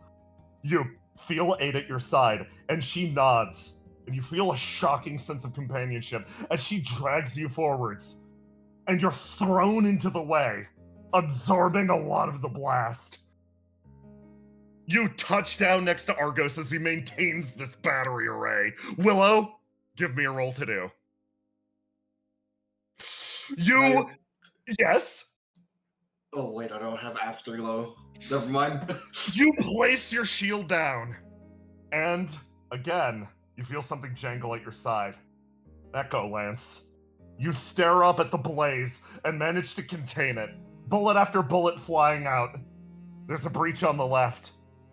You feel 8 at your side, and she nods, and you feel a shocking sense of companionship as she drags you forwards, and you're thrown into the way, absorbing a lot of the blast. You touch down next to Argos as he maintains this battery array. Willow, give me a roll to do. You... Yes? Oh wait, I don't have afterglow. Never mind. You place your shield down. And, again, you feel something jangle at your side. Echo, Lance. You stare up at the blaze and manage to contain it. Bullet after bullet flying out. There's a breach on the left.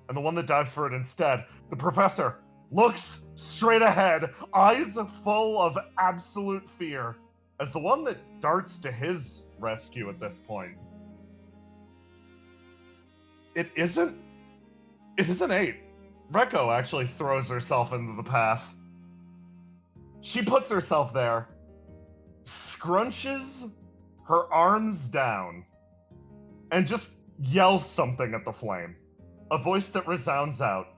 And the one that dives for it instead, the professor, looks straight ahead, eyes full of absolute fear, as the one that darts to his rescue at this point. It isn't 8. Rekko actually throws herself into the path. She puts herself there, scrunches her arms down, and just yells something at the flame. A voice that resounds out,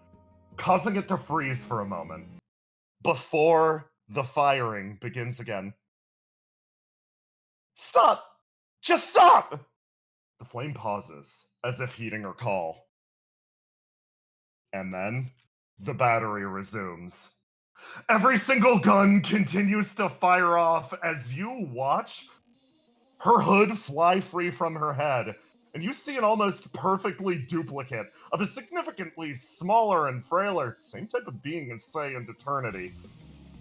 causing it to freeze for a moment, before the firing begins again. Stop! Just stop! The flame pauses, as if heeding her call. And then, the battery resumes. Every single gun continues to fire off as you watch her hood fly free from her head, and you see an almost perfectly duplicate of a significantly smaller and frailer, same type of being as, say, in Eternity.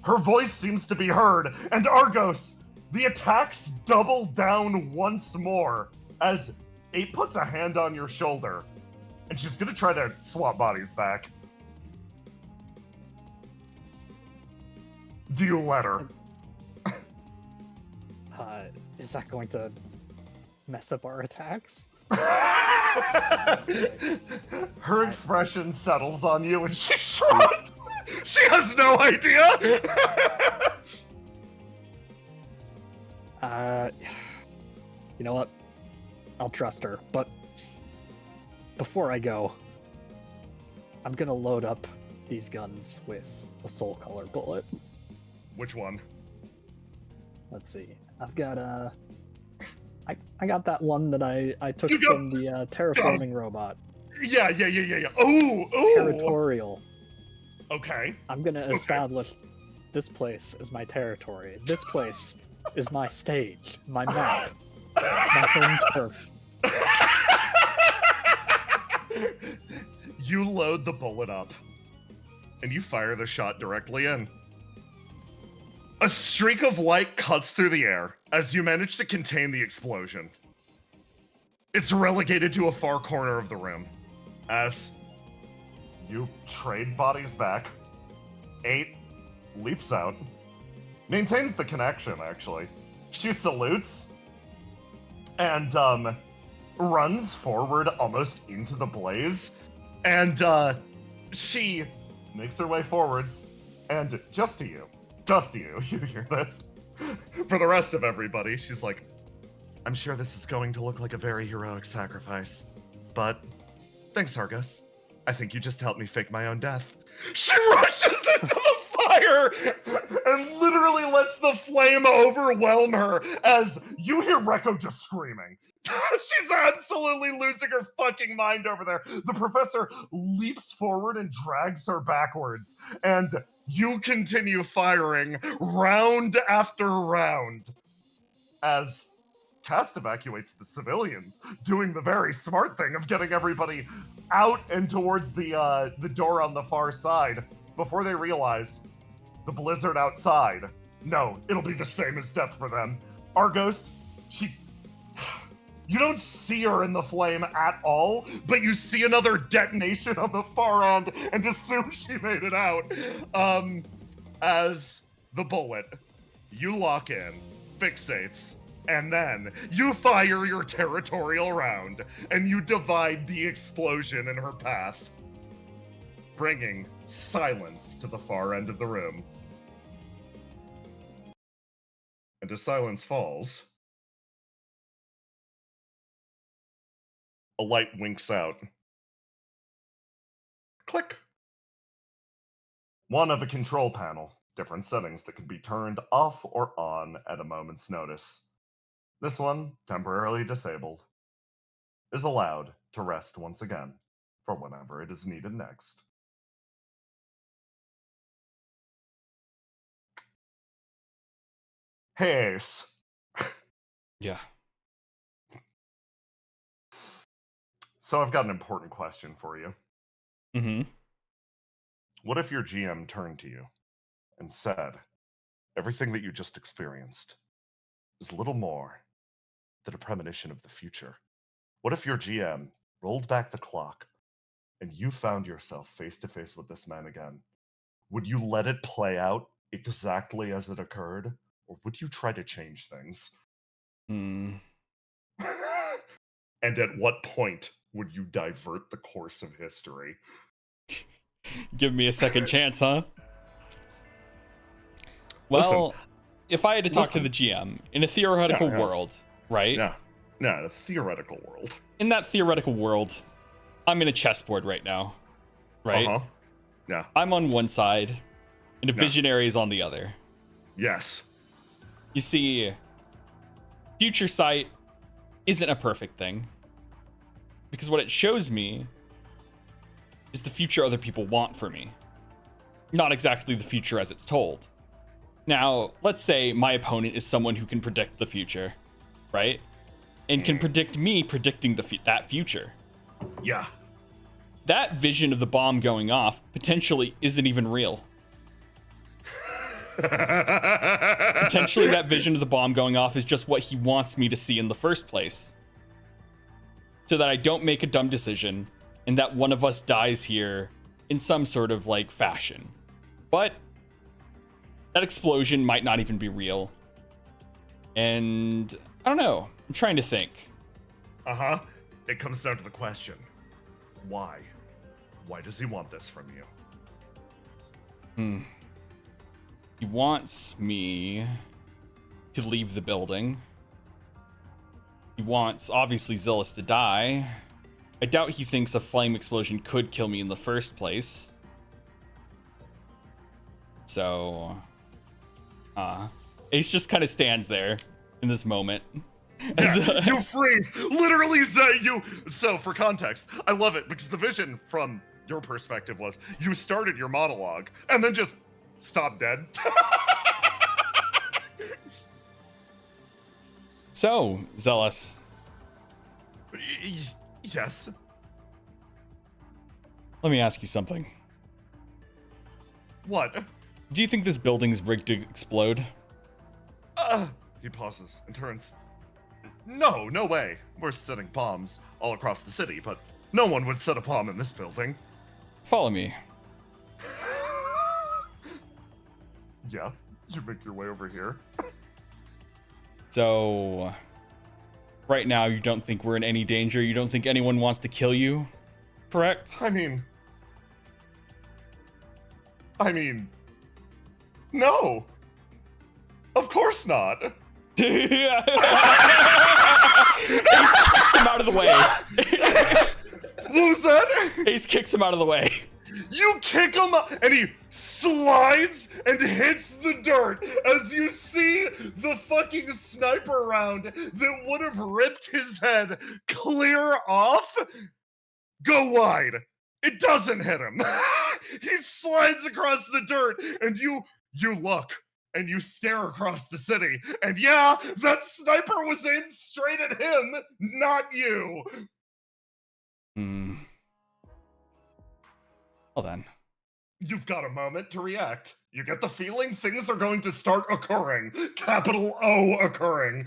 Her voice seems to be heard, and Argos, the attacks double down once more, as 8 puts a hand on your shoulder, and she's gonna try to swap bodies back. Do you let her? Is that going to mess up our attacks? Her expression settles on you and she shrugs. She has no idea. You know what? I'll trust her, but before I go, I'm gonna load up these guns with a soul color bullet. Which one? Let's see. I've got I got that one that I took from the terraforming robot. Yeah. Ooh. Territorial. Okay. I'm gonna establish this place as my territory. This place is my stage, my map, my home turf. You load the bullet up, and you fire the shot directly in. A streak of light cuts through the air as you manage to contain the explosion. It's relegated to a far corner of the room. As you trade bodies back, 8 leaps out, maintains the connection, actually. She salutes, and runs forward almost into the blaze, and she makes her way forwards, and just to you, you hear this. For the rest of everybody, she's like, I'm sure this is going to look like a very heroic sacrifice, but thanks, Argus. I think you just helped me fake my own death. She rushes into the fire and literally lets the flame overwhelm her as you hear Rekko just screaming. She's absolutely losing her fucking mind over there. The professor leaps forward and drags her backwards, and you continue firing round after round as cast evacuates the civilians, doing the very smart thing of getting everybody out and towards the door on the far side before they realize the blizzard outside. No, it'll be the same as death for them. Argos, you don't see her in the flame at all, but you see another detonation on the far end and assume she made it out. As the bullet, you lock in, fixates, and then you fire your territorial round, and you divide the explosion in her path, bringing silence to the far end of the room. And as silence falls, a light winks out. Click. One of a control panel, different settings that can be turned off or on at a moment's notice. This one, temporarily disabled, is allowed to rest once again for whenever it is needed next. Hey, Ace. Yeah. So I've got an important question for you. Mm-hmm. What if your GM turned to you and said, everything that you just experienced is little more than a premonition of the future? What if your GM rolled back the clock and you found yourself face to face with this man again? Would you let it play out exactly as it occurred, or would you try to change things? Hmm. And at what point would you divert the course of history? Give me a second chance, huh? Well, Listen, if I had to talk to the GM in a theoretical world, right? Yeah, a theoretical world. In that theoretical world, I'm in a chessboard right now, right? Uh-huh. Yeah. I'm on one side, and a visionary is on the other. Yes. You see, future sight isn't a perfect thing, because what it shows me is the future other people want for me, not exactly the future as it's told. Now, let's say my opponent is someone who can predict the future, right? And can predict me predicting that future. Yeah. That vision of the bomb going off potentially isn't even real. Potentially that vision of the bomb going off is just what he wants me to see in the first place. So that I don't make a dumb decision and that one of us dies here in some sort of like fashion. But that explosion might not even be real. And I don't know. I'm trying to think. Uh-huh. It comes down to the question. Why? Why does he want this from you? He wants me to leave the building. He wants, obviously, Zillus to die. I doubt he thinks a flame explosion could kill me in the first place. So, Ace just kind of stands there in this moment. Yeah, you freeze! Literally, you... So, for context, I love it, because the vision from your perspective was, you started your monologue, and then just stopped dead. So, Zillus. Yes? Let me ask you something. What? Do you think this building's rigged to explode? He pauses and turns. No way. We're setting bombs all across the city, but no one would set a bomb in this building. Follow me. Yeah, you make your way over here. So, right now you don't think we're in any danger? You don't think anyone wants to kill you? Correct? I mean, no. Of course not. Ace kicks him out of the way. What was that? Ace kicks him out of the way. You kick him and he slides and hits the dirt as you see the fucking sniper round that would have ripped his head clear off go wide. It doesn't hit him. He slides across the dirt and you look and you stare across the city, and yeah, that sniper was aimed straight at him, not you. Hmm. Well then. You've got a moment to react. You get the feeling things are going to start occurring. Capital O occurring.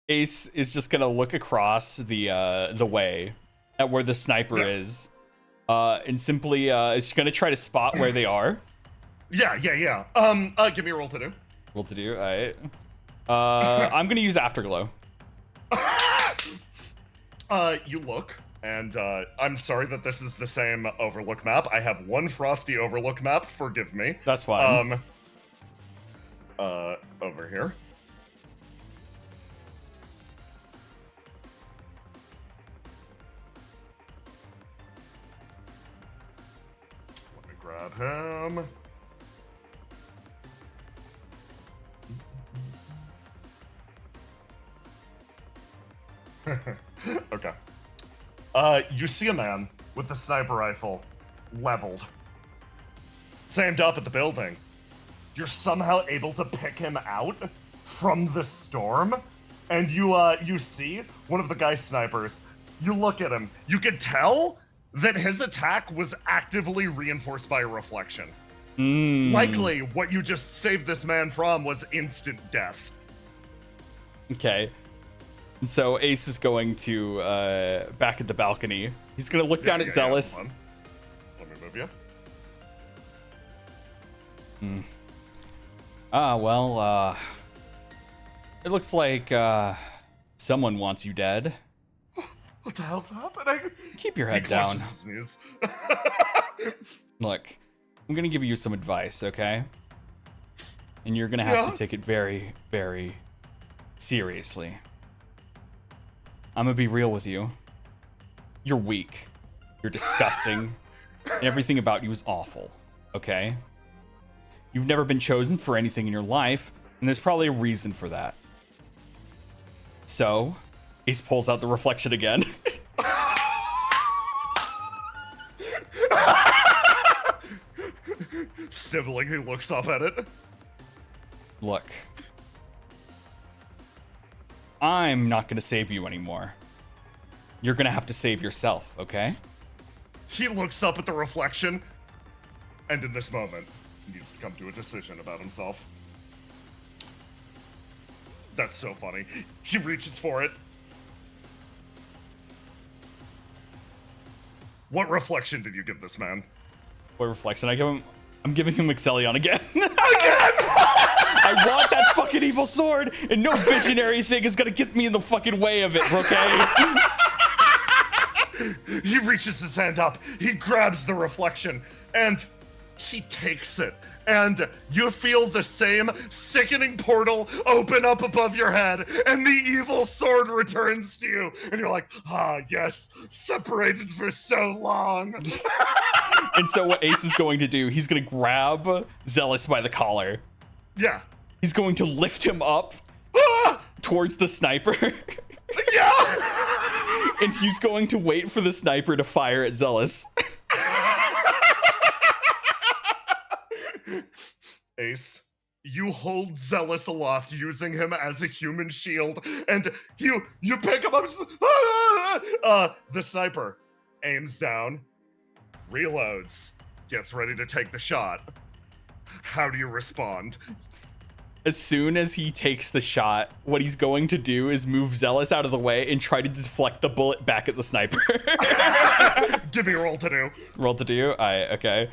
Ace is just gonna look across the way at where the sniper is, and simply is gonna try to spot where they are. Yeah. Give me a roll to do. Roll to do. All right. I'm gonna use Afterglow. You look, and I'm sorry that this is the same Overlook map. I have one Frosty Overlook map. Forgive me. That's fine. Over here. Let me grab him. Okay. You see a man with the sniper rifle leveled. It's aimed up at the building. You're somehow able to pick him out from the storm, and you see one of the guy's snipers. You look at him. You can tell that his attack was actively reinforced by a reflection. Likely, what you just saved this man from was instant death. Okay. And so Ace is going to back at the balcony. He's gonna look down at Zealous. Let me move you. It looks like someone wants you dead. What the hell's happening? Keep your head He down. clutches his knees. Look, I'm gonna give you some advice, okay? And you're gonna have to take it very, very seriously. I'm gonna be real with you. You're weak. You're disgusting. And everything about you is awful, okay? You've never been chosen for anything in your life, and there's probably a reason for that. So, Ace pulls out the reflection again. Sniveling, he looks up at it. Look. I'm not gonna save you anymore. You're gonna have to save yourself, okay? He looks up at the reflection, and in this moment, he needs to come to a decision about himself. That's so funny. He reaches for it. What reflection did you give this man? What reflection? I'm giving him Excellion again. Again! I want that fucking evil sword, and no visionary thing is gonna get me in the fucking way of it, okay? He reaches his hand up, he grabs the reflection, and he takes it. And you feel the same sickening portal open up above your head, and the evil sword returns to you. And you're like, ah, yes, separated for so long. And so what Ace is going to do, he's gonna grab Zealous by the collar. Yeah. He's going to lift him up towards the sniper. Yeah! And he's going to wait for the sniper to fire at Zealous. Ace, you hold Zealous aloft using him as a human shield, and you pick him up. The sniper aims down, reloads, gets ready to take the shot. How do you respond? As soon as he takes the shot, what he's going to do is move Zealous out of the way and try to deflect the bullet back at the sniper. Give me a roll to do. Roll to do? Okay.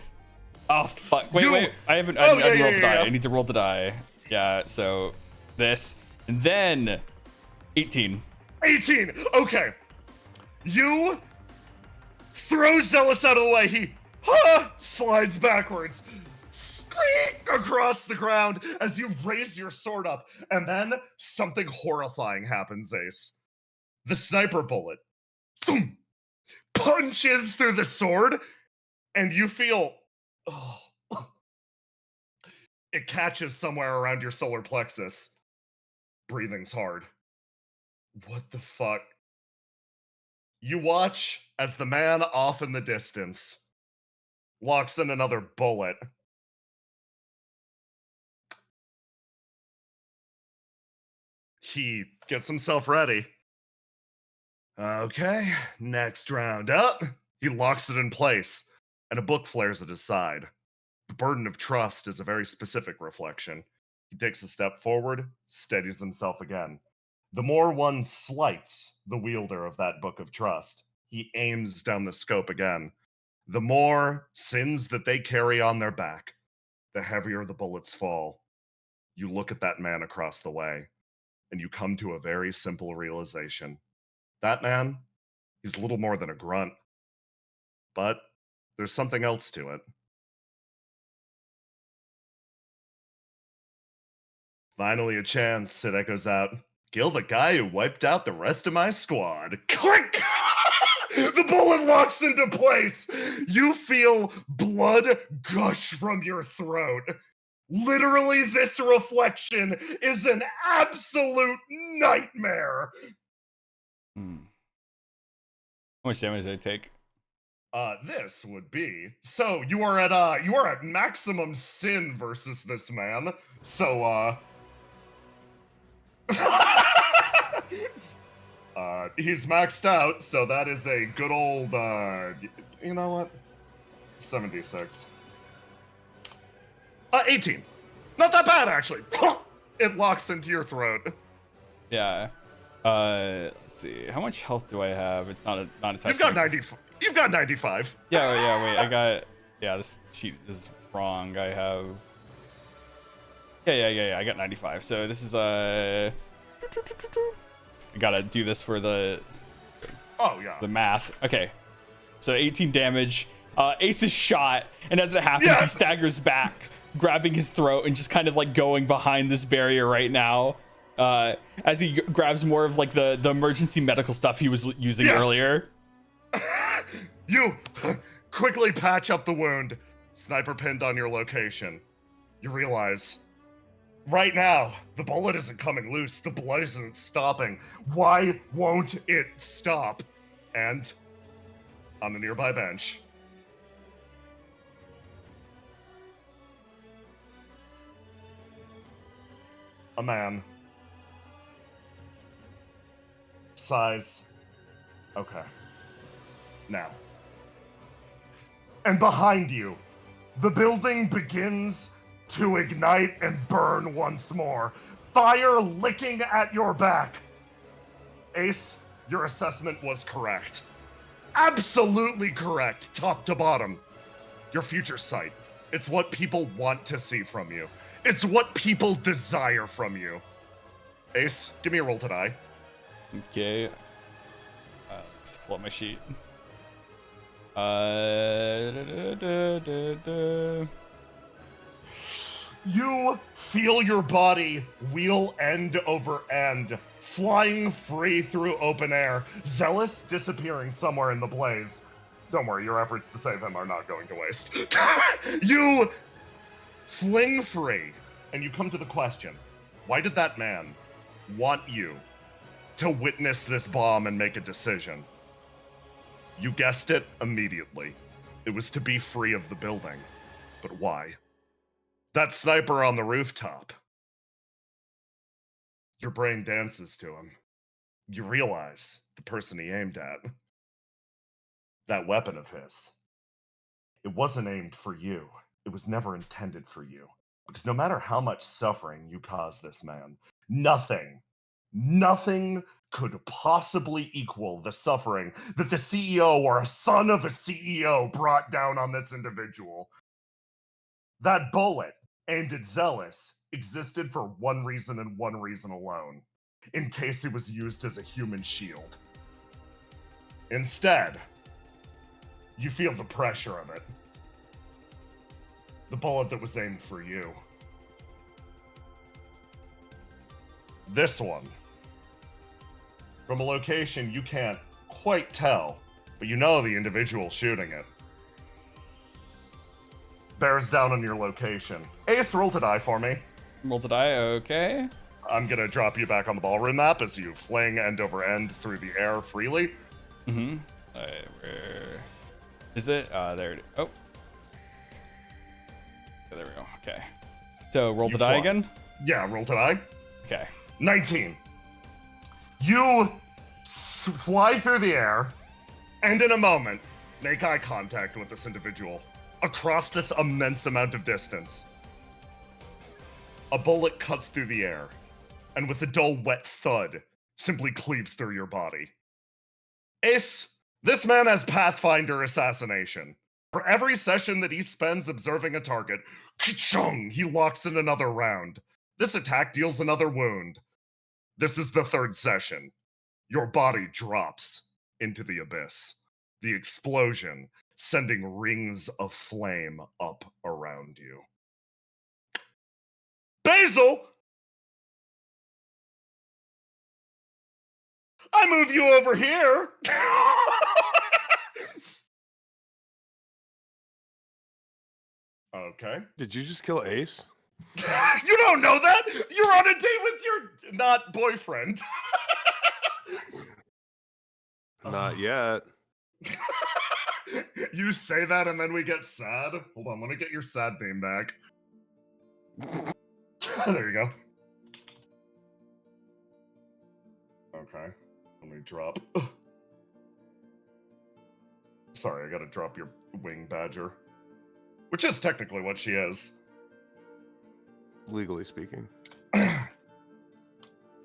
Oh, fuck. Wait. I haven't rolled the die. I need to roll the die. Yeah, so this. And then 18. 18! Okay. You throw Zealous out of the way. He slides backwards. Squeak across the ground as you raise your sword up. And then something horrifying happens, Ace. The sniper bullet boom, punches through the sword, and you feel it catches somewhere around your solar plexus. Breathing's hard. What the fuck? You watch as the man off in the distance locks in another bullet He gets himself ready. Okay, next round up. He locks it in place, and a book flares at his side. The burden of trust is a very specific reflection. He takes a step forward, steadies himself again. The more one slights the wielder of that book of trust, he aims down the scope again. The more sins that they carry on their back, the heavier the bullets fall. You look at that man across the way, and you come to a very simple realization. That man, he's little more than a grunt. But there's something else to it. Finally a chance, it echoes out. Kill the guy who wiped out the rest of my squad. Click! The bullet locks into place. You feel blood gush from your throat. Literally, this reflection is an absolute nightmare. How much damage did I take? This would be so you are at maximum sin versus this man. So he's maxed out, so that is a good old you know what? 76. 18. Not that bad actually. It locks into your throat. Yeah. Let's see. How much health do I have? It's not a touch. You've got 90. You've got 95. Yeah, wait. I got. Yeah, this sheet is wrong. I have. Yeah. I got 95. So this is I gotta do this for the. Oh yeah. The math. Okay. So 18 damage. Ace is shot, and as it happens, he staggers back, grabbing his throat, and just kind of like going behind this barrier right now. As he grabs more of like the emergency medical stuff he was using earlier. You quickly patch up the wound. Sniper pinned on your location. You realize, right now, the bullet isn't coming loose. The blood isn't stopping. Why won't it stop? And on a nearby bench, a man. Size. Okay. Now. And behind you, the building begins to ignite and burn once more. Fire licking at your back. Ace, your assessment was correct. Absolutely correct, top to bottom. Your future sight. It's what people want to see from you. It's what people desire from you. Ace, give me a roll to die. Okay. Let's pull up my sheet. You feel your body wheel end over end, flying free through open air, Zealous disappearing somewhere in the blaze. Don't worry, your efforts to save him are not going to waste. You fling free, and you come to the question, why did that man want you to witness this bomb and make a decision? You guessed it immediately. It was to be free of the building. But why? That sniper on the rooftop. Your brain dances to him. You realize the person he aimed at. That weapon of his. It wasn't aimed for you. It was never intended for you. Because no matter how much suffering you cause this man, nothing could possibly equal the suffering that the CEO or a son of a CEO brought down on this individual. That bullet, aimed at Zealous, existed for one reason and one reason alone, in case it was used as a human shield. Instead, you feel the pressure of it. The bullet that was aimed for you. This one. From a location you can't quite tell, but you know the individual shooting it. Bears down on your location. Ace, roll to die for me. Roll to die, okay. I'm gonna drop you back on the ballroom map as you fling end over end through the air freely. Mm-hmm. Where is it? There it is. Oh. There we go. Okay. So roll to die again? Yeah, roll to die. Okay. 19. You fly through the air, and in a moment, make eye contact with this individual across this immense amount of distance. A bullet cuts through the air, and with a dull, wet thud, simply cleaves through your body. Ace, this man has Pathfinder assassination. For every session that he spends observing a target, ka-chung, he locks in another round. This attack deals another wound. This is the third session. Your body drops into the abyss. The explosion sending rings of flame up around you. Basil! I move you over here! Okay. Did you just kill Ace? You don't know that? You're on a date with your not boyfriend. Not yet. You say that and then we get sad? Hold on, let me get your sad name back. There you go. Okay, let me drop. Sorry, I gotta drop your wing badger. Which is technically what she is. Legally speaking.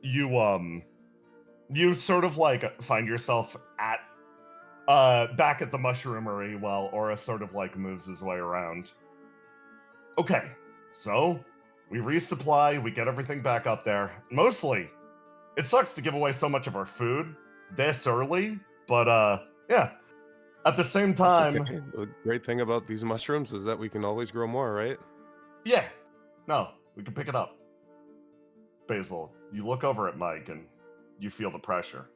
You sort of like find yourself at back at the mushroomery while Aura sort of like moves his way around. Okay, so we resupply, we get everything back up there. Mostly, it sucks to give away so much of our food this early, but yeah. At the same time, Okay. The great thing about these mushrooms is that we can always grow more, right? yeah, no, we can pick it up. Basil, you look over at Mike and you feel the pressure.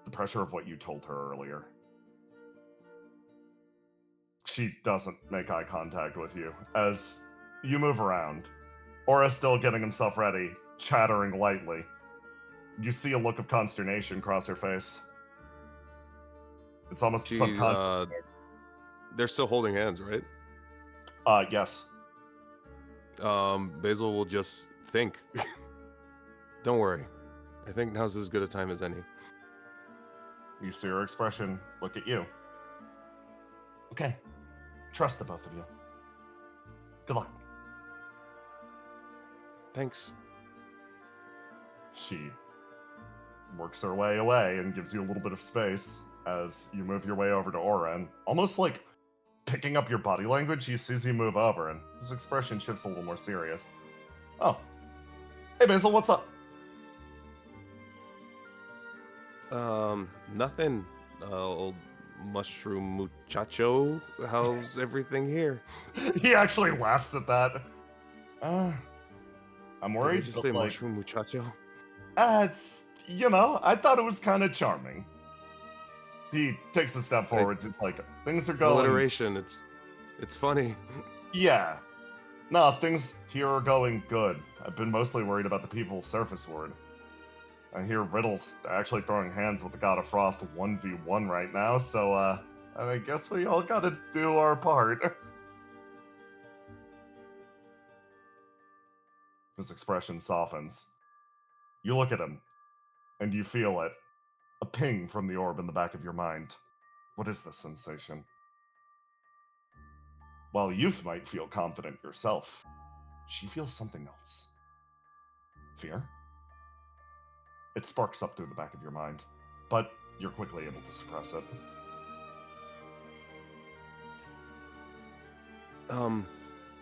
The pressure of what you told her earlier. She doesn't make eye contact with you as you move around. Aura's still getting himself ready, chattering lightly. You see a look of consternation cross her face. It's almost subconscious. They're still holding hands, right? Yes. Basil will just think. Don't worry. I think now's as good a time as any. You see her expression look at you. Okay. Trust the both of you. Good luck. Thanks. She works her way away and gives you a little bit of space as you move your way over to Aura, and almost like picking up your body language, he sees you move over, and his expression shifts a little more serious. Oh. Hey, Basil, what's up? Nothing. Old mushroom muchacho. How's everything here? He actually laughs at that. I'm Did worried. you just say mushroom muchacho? It's, I thought it was kind of charming. He takes a step forwards. He's like, things are going. Alliteration. It's funny. Yeah. No, things here are going good. I've been mostly worried about the people's surface ward. I hear Riddle's actually throwing hands with the God of Frost 1v1 right now, so, I guess we all gotta do our part. His expression softens. You look at him, and you feel it. A ping from the orb in the back of your mind. What is this sensation? While you might feel confident yourself, she feels something else. Fear? It sparks up through the back of your mind, but you're quickly able to suppress it.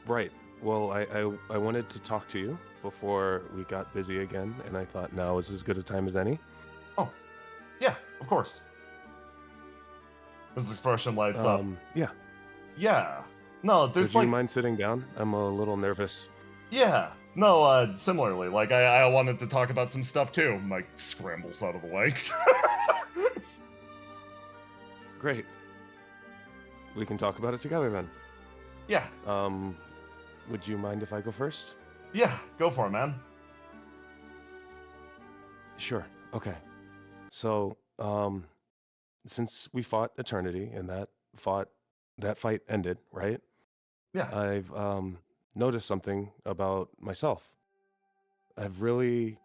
Right. Well, I wanted to talk to you before we got busy again, and I thought now is as good a time as any. Oh, yeah, of course. His expression lights up. Yeah. Yeah. No, there's Would you mind sitting down? I'm a little nervous. Yeah. No, similarly, like, I wanted to talk about some stuff too. Mike scrambles out of the way. Great. We can talk about it together then. Yeah. Would you mind if I go first? Yeah, go for it, man. Sure. Okay. So, since we fought Eternity and that fight ended, right? Yeah. I've noticed something about myself. I've really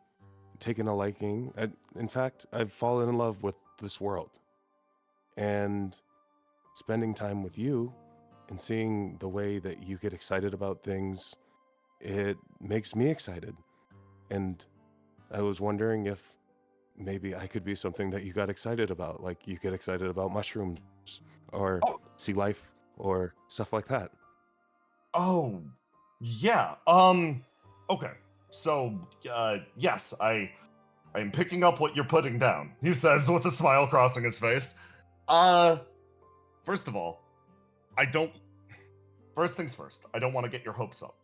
taken a liking. In fact, I've fallen in love with this world. And spending time with you and seeing the way that you get excited about things, it makes me excited. And I was wondering if maybe I could be something that you got excited about, like you get excited about mushrooms or sea life or stuff like that. Oh, yeah. Okay. So, yes, I'm picking up what you're putting down, he says with a smile crossing his face. First of all, first things first, I don't want to get your hopes up.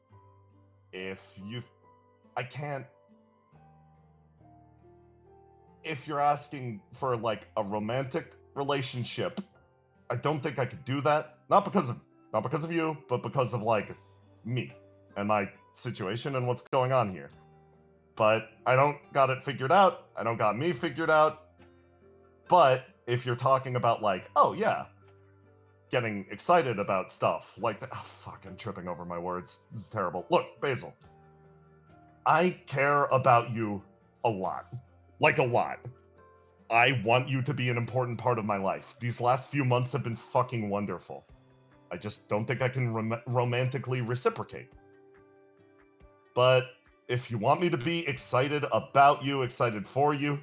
I can't, if you're asking for, like, a romantic relationship, I don't think I could do that. Not because of you, but because of, like, me and my situation and what's going on here. But I don't got it figured out. I don't got me figured out. But if you're talking about, like, oh yeah, getting excited about stuff, like, oh fuck, I'm tripping over my words. This is terrible. Look, Basil, I care about you a lot. Like, a lot. I want you to be an important part of my life. These last few months have been fucking wonderful. I just don't think I can romantically reciprocate. But if you want me to be excited about you, excited for you,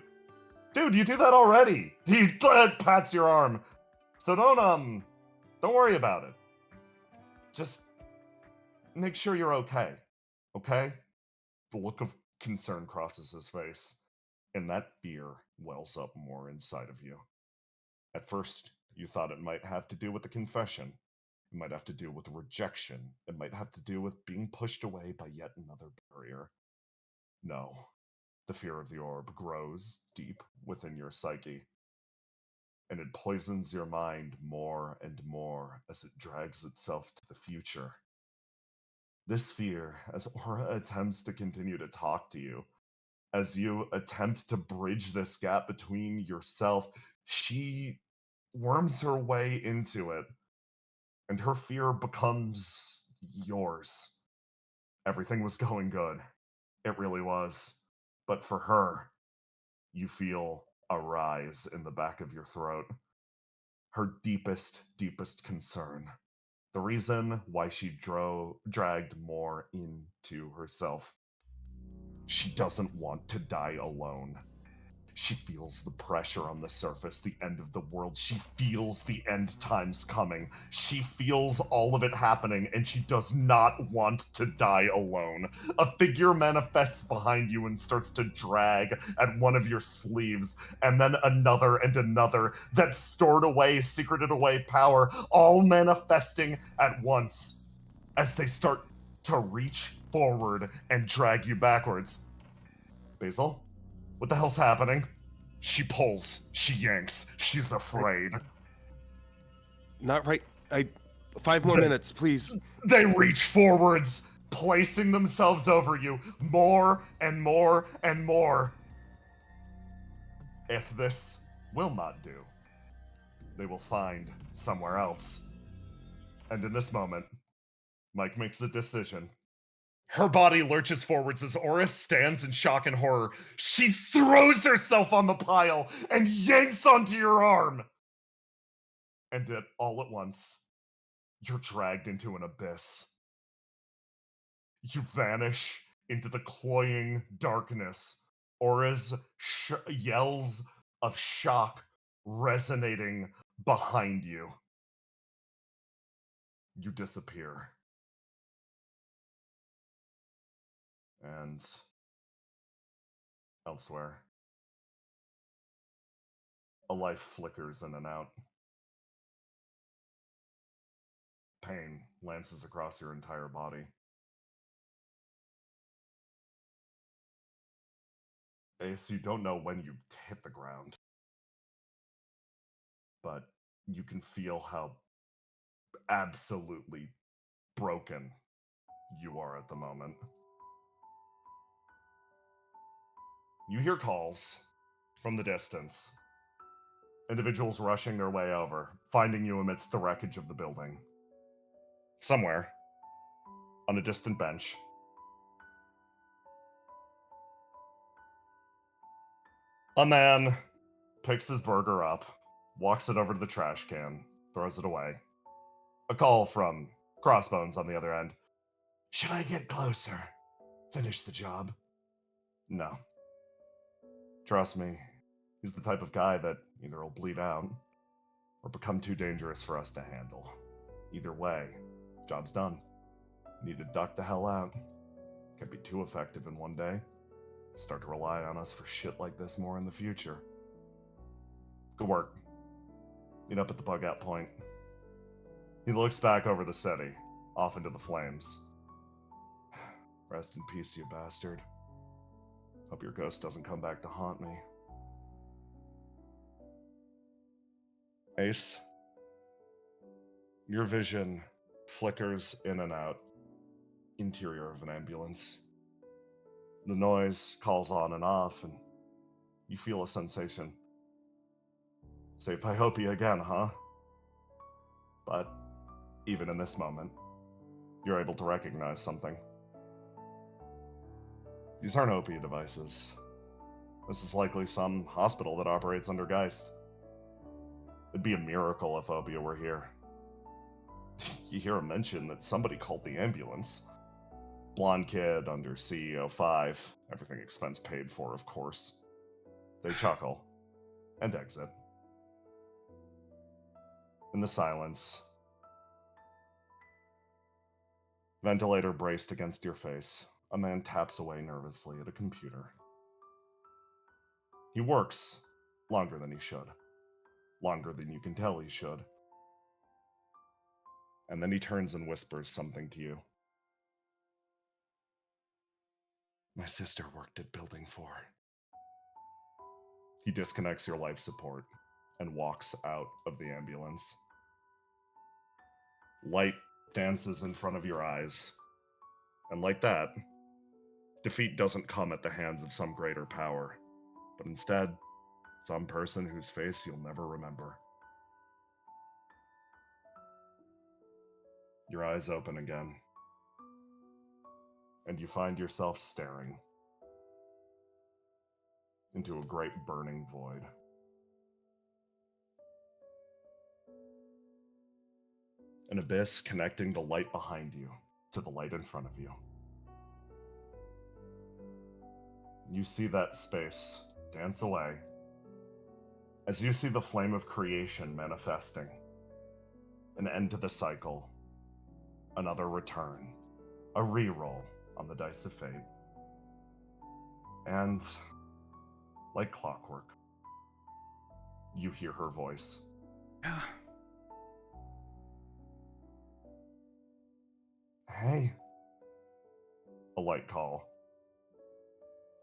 dude, you do that already. He pats your arm. So don't worry about it. Just make sure you're okay. Okay? The look of concern crosses his face, and that fear wells up more inside of you. At first, you thought it might have to do with the confession. It might have to do with rejection. It might have to do with being pushed away by yet another barrier. No. The fear of the orb grows deep within your psyche, and it poisons your mind more and more as it drags itself to the future. This fear, as Aura attempts to continue to talk to you, as you attempt to bridge this gap between yourself, she worms her way into it, and her fear becomes yours. Everything was going good. It really was. But for her, you feel a rise in the back of your throat. Her deepest, deepest concern. The reason why she dragged more into herself. She doesn't want to die alone. She feels the pressure on the surface, the end of the world. She feels the end times coming. She feels all of it happening, and she does not want to die alone. A figure manifests behind you and starts to drag at one of your sleeves, and then another and another. That stored away, secreted away power, all manifesting at once as they start to reach forward and drag you backwards. Basil? What the hell's happening? She pulls. She yanks. She's afraid. Not right. 5 more minutes, please. They reach forwards, placing themselves over you more and more and more. If this will not do, they will find somewhere else. And in this moment, Mike makes a decision. Her body lurches forwards as Oris stands in shock and horror. She throws herself on the pile and yanks onto your arm. And all at once, you're dragged into an abyss. You vanish into the cloying darkness. Aura's yells of shock resonating behind you. You disappear. And elsewhere, a life flickers in and out. Pain lances across your entire body. Ace, you don't know when you hit the ground, but you can feel how absolutely broken you are at the moment. You hear calls from the distance. Individuals rushing their way over, finding you amidst the wreckage of the building. Somewhere, on a distant bench, A man picks his burger up, walks it over to the trash can, throws it away. A call from Crossbones on the other end. Should I get closer? Finish the job? No. Trust me, he's the type of guy that either will bleed out or become too dangerous for us to handle. Either way, job's done. Need to duck the hell out. Can't be too effective in one day. Start to rely on us for shit like this more in the future. Good work. Meet up at the bug out point. He looks back over the city, off into the flames. Rest in peace, you bastard. Hope your ghost doesn't come back to haunt me. Ace, your vision flickers in and out. Interior of an ambulance. The noise calls on and off, and you feel a sensation. Say Pyopia again, huh? But even in this moment, you're able to recognize something. These aren't OPIA devices. This is likely some hospital that operates under Geist. It'd be a miracle if OPIA were here. You hear a mention that somebody called the ambulance. Blonde kid under CEO 5. Everything expense paid for, of course. They chuckle and exit. In the silence, ventilator braced against your face, a man taps away nervously at a computer. He works longer than he should. Longer than you can tell he should. And then he turns and whispers something to you. My sister worked at Building 4. He disconnects your life support and walks out of the ambulance. Light dances in front of your eyes. And like that, defeat doesn't come at the hands of some greater power, but instead, some person whose face you'll never remember. Your eyes open again, and you find yourself staring into a great burning void. An abyss connecting the light behind you to the light in front of you. You see that space dance away as you see the flame of creation manifesting. An end to the cycle. Another return. A reroll on the dice of fate. And, like clockwork, you hear her voice. Hey. A light call.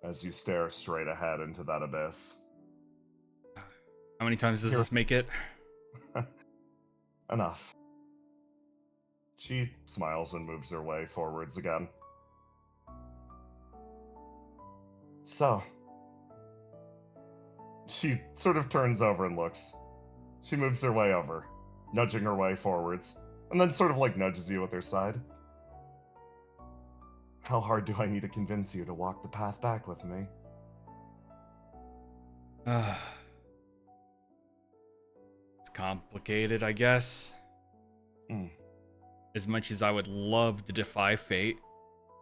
As you stare straight ahead into that abyss. How many times does this make it? Enough. She smiles and moves her way forwards again. So. She sort of turns over and looks. She moves her way over, nudging her way forwards, and then sort of like nudges you with her side. How hard do I need to convince you to walk the path back with me? It's complicated, I guess. As much as I would love to defy fate,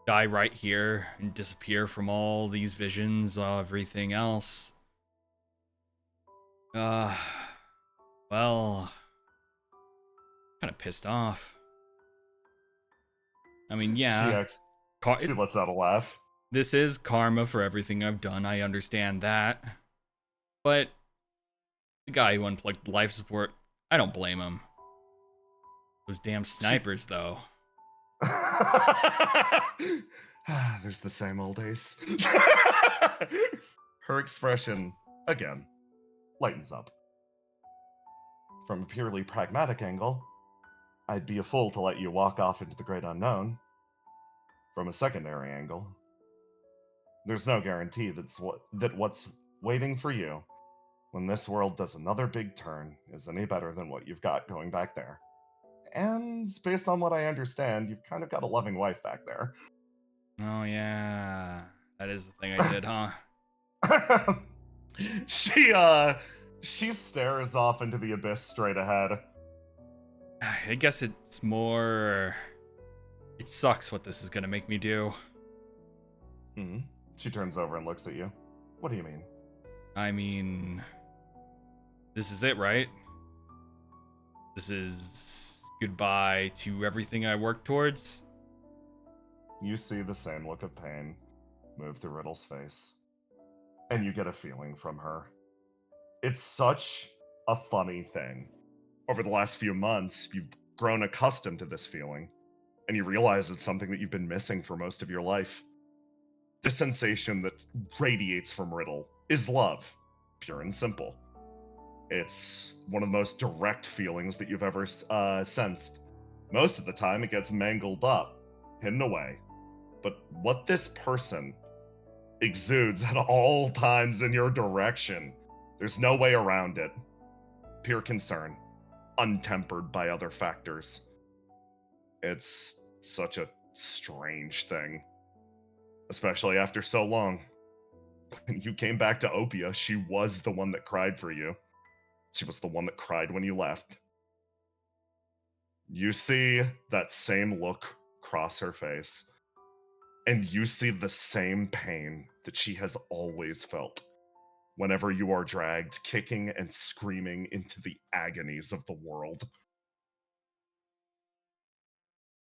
die right here and disappear from all these visions, everything else. Well, kind of pissed off. I mean, yeah. She lets out a laugh. This is karma for everything I've done. I understand that. But the guy who unplugged life support, I don't blame him. Those damn snipers, though. There's the same old Ace. Her expression, again, lightens up. From a purely pragmatic angle, I'd be a fool to let you walk off into the great unknown. From a secondary angle, there's no guarantee that what's waiting for you when this world does another big turn is any better than what you've got going back there. And based on what I understand, you've kind of got a loving wife back there. Oh yeah, that is the thing I did, huh? She stares off into the abyss straight ahead. I guess it's more. It sucks what this is gonna make me do. Hmm. She turns over and looks at you. What do you mean? I mean, this is it, right? This is goodbye to everything I worked towards. You see the same look of pain move through Riddle's face, and you get a feeling from her. It's such a funny thing. Over the last few months, you've grown accustomed to this feeling, and you realize it's something that you've been missing for most of your life. The sensation that radiates from Riddle is love, pure and simple. It's one of the most direct feelings that you've ever sensed. Most of the time, it gets mangled up, hidden away. But what this person exudes at all times in your direction, there's no way around it. Pure concern, untempered by other factors. It's such a strange thing, especially after so long. When you came back to OPIA, she was the one that cried for you. She was the one that cried when you left. You see that same look cross her face, and you see the same pain that she has always felt whenever you are dragged kicking and screaming into the agonies of the world.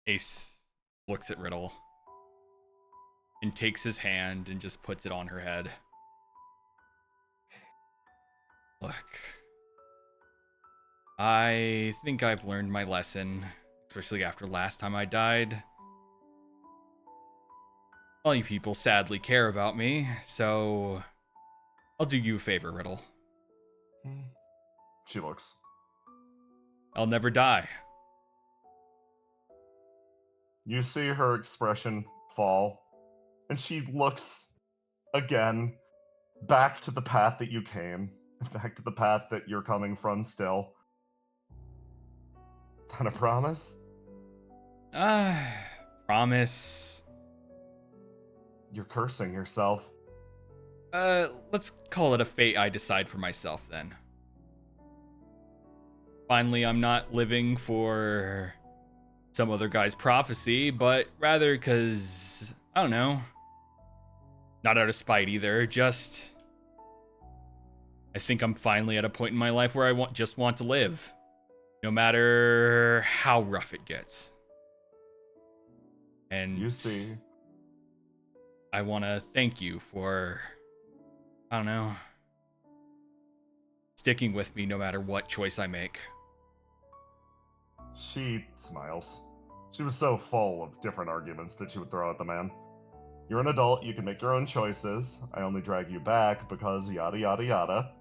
Ace looks at Riddle and takes his hand and just puts it on her head. Look, I think I've learned my lesson, especially after last time I died. All you people sadly care about me, so I'll do you a favor, Riddle. She looks. I'll never die. You see her expression fall, and she looks again back to the path that you came, back to the path that you're coming from still. That a promise? Promise. You're cursing yourself. Let's call it a fate I decide for myself then. Finally, I'm not living for some other guy's prophecy, but rather because, I don't know, not out of spite either, just I think I'm finally at a point in my life where I just want to live, no matter how rough it gets. And You see. I want to thank you for, I don't know, sticking with me no matter what choice I make. She smiles. She was so full of different arguments that she would throw at the man. You're an adult, you can make your own choices. I only drag you back because yada yada yada.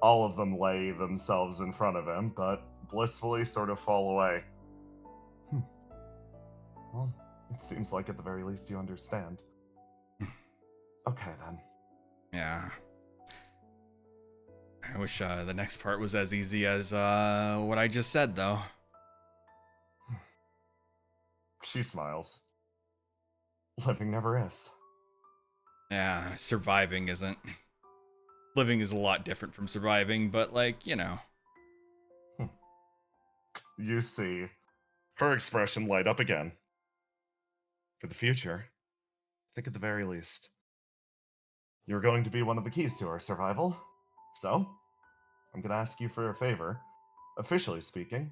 All of them lay themselves in front of him, but blissfully sort of fall away. Well, it seems like at the very least you understand. Okay then. Yeah. I wish the next part was as easy as what I just said, though. She smiles. Living never is. Yeah, surviving isn't. Living is a lot different from surviving, but, like, you know. You see her expression light up again. For the future, I think at the very least, you're going to be one of the keys to our survival. So, I'm going to ask you for a favor, officially speaking,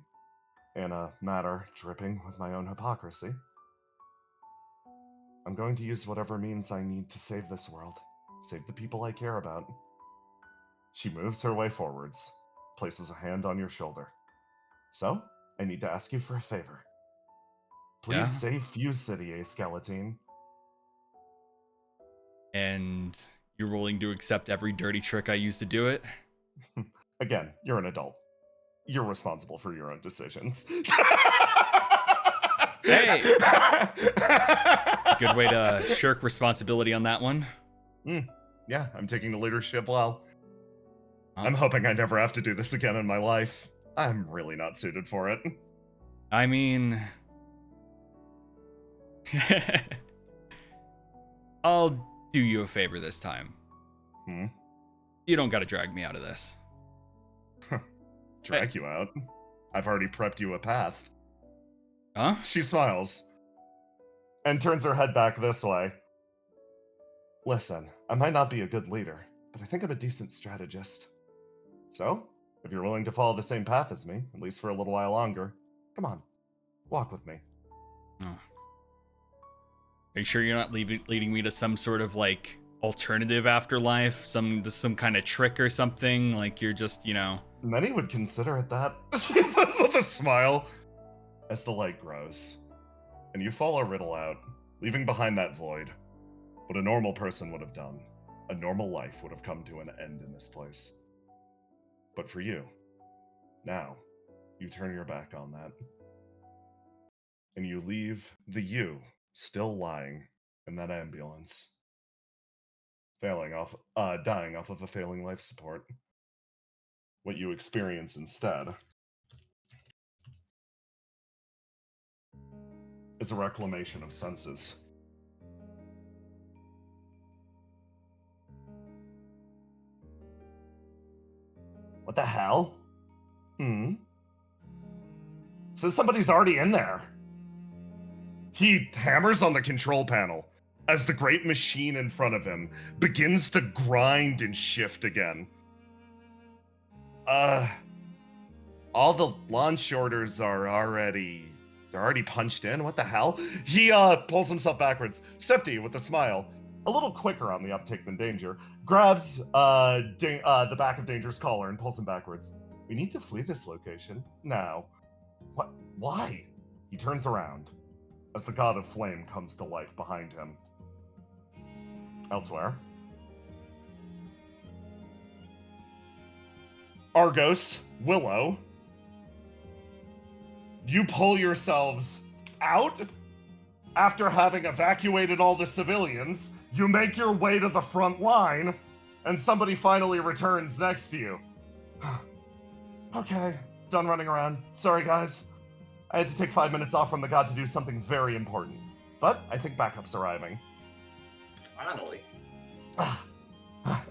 in a matter dripping with my own hypocrisy. I'm going to use whatever means I need to save this world, save the people I care about. She moves her way forwards, places a hand on your shoulder. So, I need to ask you for a favor. Please Yeah? save Fuse City, Ace Skeletine. And you're willing to accept every dirty trick I use to do it? Again, you're an adult. You're responsible for your own decisions. Hey! Good way to shirk responsibility on that one. Yeah, I'm taking the leadership well. Huh? I'm hoping I never have to do this again in my life. I'm really not suited for it. I mean... I'll do you a favor this time. You don't got to drag me out of this. Drag you out? I've already prepped you a path. Huh? She smiles and turns her head back this way. Listen, I might not be a good leader, but I think I'm a decent strategist. So, if you're willing to follow the same path as me, at least for a little while longer, come on, walk with me. Oh. Are you sure you're not leading me to some sort of like alternative afterlife, some kind of trick or something? Like you're just, Many would consider it that. She says with a smile. As the light grows, and you follow Riddle out, leaving behind that void, what a normal person would have done, a normal life would have come to an end in this place. But for you, now, you turn your back on that, and you leave the you still lying in that ambulance, dying off of a failing life support. What you experience instead is a reclamation of senses. What the hell? Says somebody's already in there. He hammers on the control panel as the great machine in front of him begins to grind and shift again. All the launch orders are already punched in. What the hell? He pulls himself backwards. Septi, with a smile, a little quicker on the uptake than Danger, grabs the back of Danger's collar and pulls him backwards. We need to flee this location now. What? Why? He turns around as the god of flame comes to life behind him. Elsewhere, Argos, Willow, you pull yourselves out after having evacuated all the civilians. You make your way to the front line, and somebody finally returns next to you. Okay, done running around. Sorry, guys. I had to take 5 minutes off from the god to do something very important. But I think backup's arriving. Finally.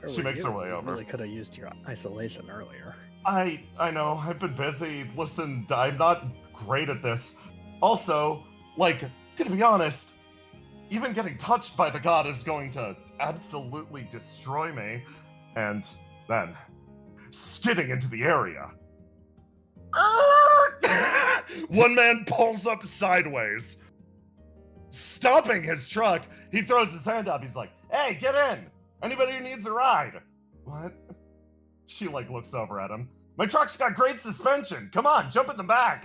She makes her way You over. really could have used your isolation earlier. I know, I've been busy. Listen, I'm not great at this. Also, gonna be honest, even getting touched by the god is going to absolutely destroy me. And then, skidding into the area. One man pulls up sideways. Stopping his truck, he throws his hand up. He's like, hey, get in! Anybody who needs a ride? What? She looks over at him. My truck's got great suspension. Come on, jump in the back.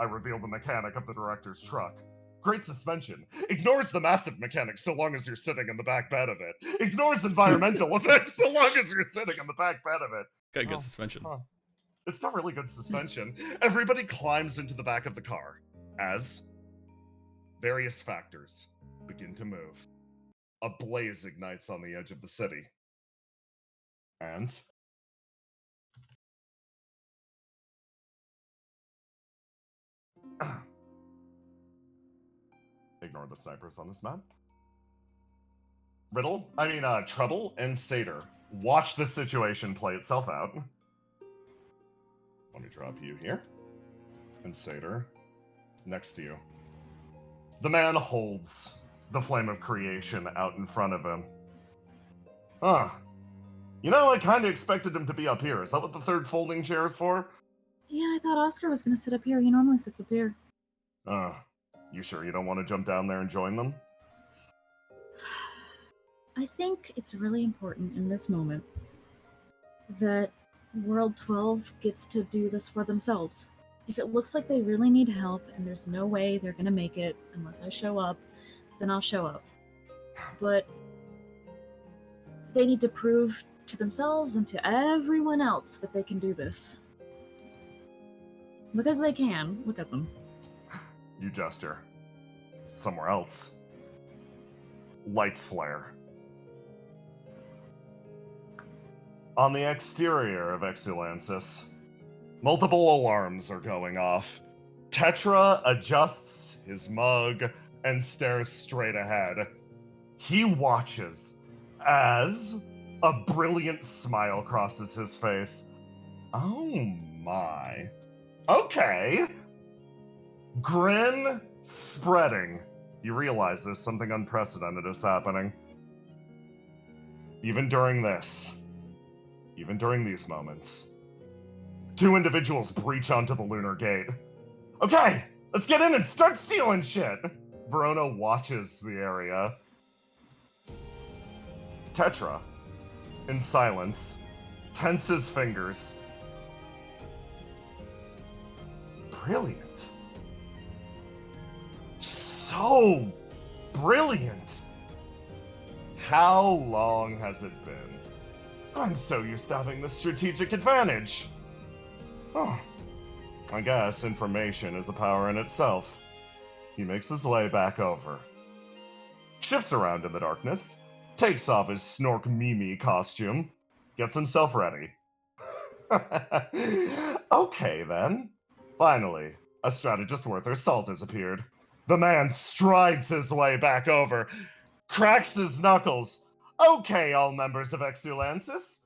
I reveal the mechanic of the director's truck. Great suspension. Ignores the massive mechanic so long as you're sitting in the back bed of it. Ignores environmental effects so long as you're sitting in the back bed of it. Got good suspension. It's got really good suspension. Everybody climbs into the back of the car as various factors begin to move. A blaze ignites on the edge of the city. And ignore the snipers on this map. Trouble and Satyr watch the situation play itself out. Let me drop you here. And Satyr next to you. The man holds the flame of creation out in front of him. I kind of expected him to be up here. Is that what the third folding chair is for? Yeah, I thought Oscar was gonna sit up here. He normally sits up here. You sure you don't want to jump down there and join them? I think it's really important in this moment that World 12 gets to do this for themselves. If it looks like they really need help and there's no way they're gonna make it unless I show up, then I'll show up. But they need to prove to themselves and to everyone else that they can do this. Because they can. Look at them. You gesture. Somewhere else. Lights flare. On the exterior of Exulansis, multiple alarms are going off. Tetra adjusts his mug and stares straight ahead. He watches as A brilliant smile crosses his face. Oh my. Okay. Grin spreading. You realize there's something unprecedented is happening. Even during this. Even during these moments. Two individuals breach onto the lunar gate. Okay, let's get in and start stealing shit. Verona watches the area. Tetra, in silence, tenses fingers. Brilliant. So brilliant. How long has it been? I'm so used to having the strategic advantage. Oh, I guess information is a power in itself. He makes his way back over. Shifts around in the darkness, takes off his Snork Mimi costume, gets himself ready. Okay then. Finally, a strategist worth her salt has appeared. The man strides his way back over, cracks his knuckles. Okay, all members of Exulansis.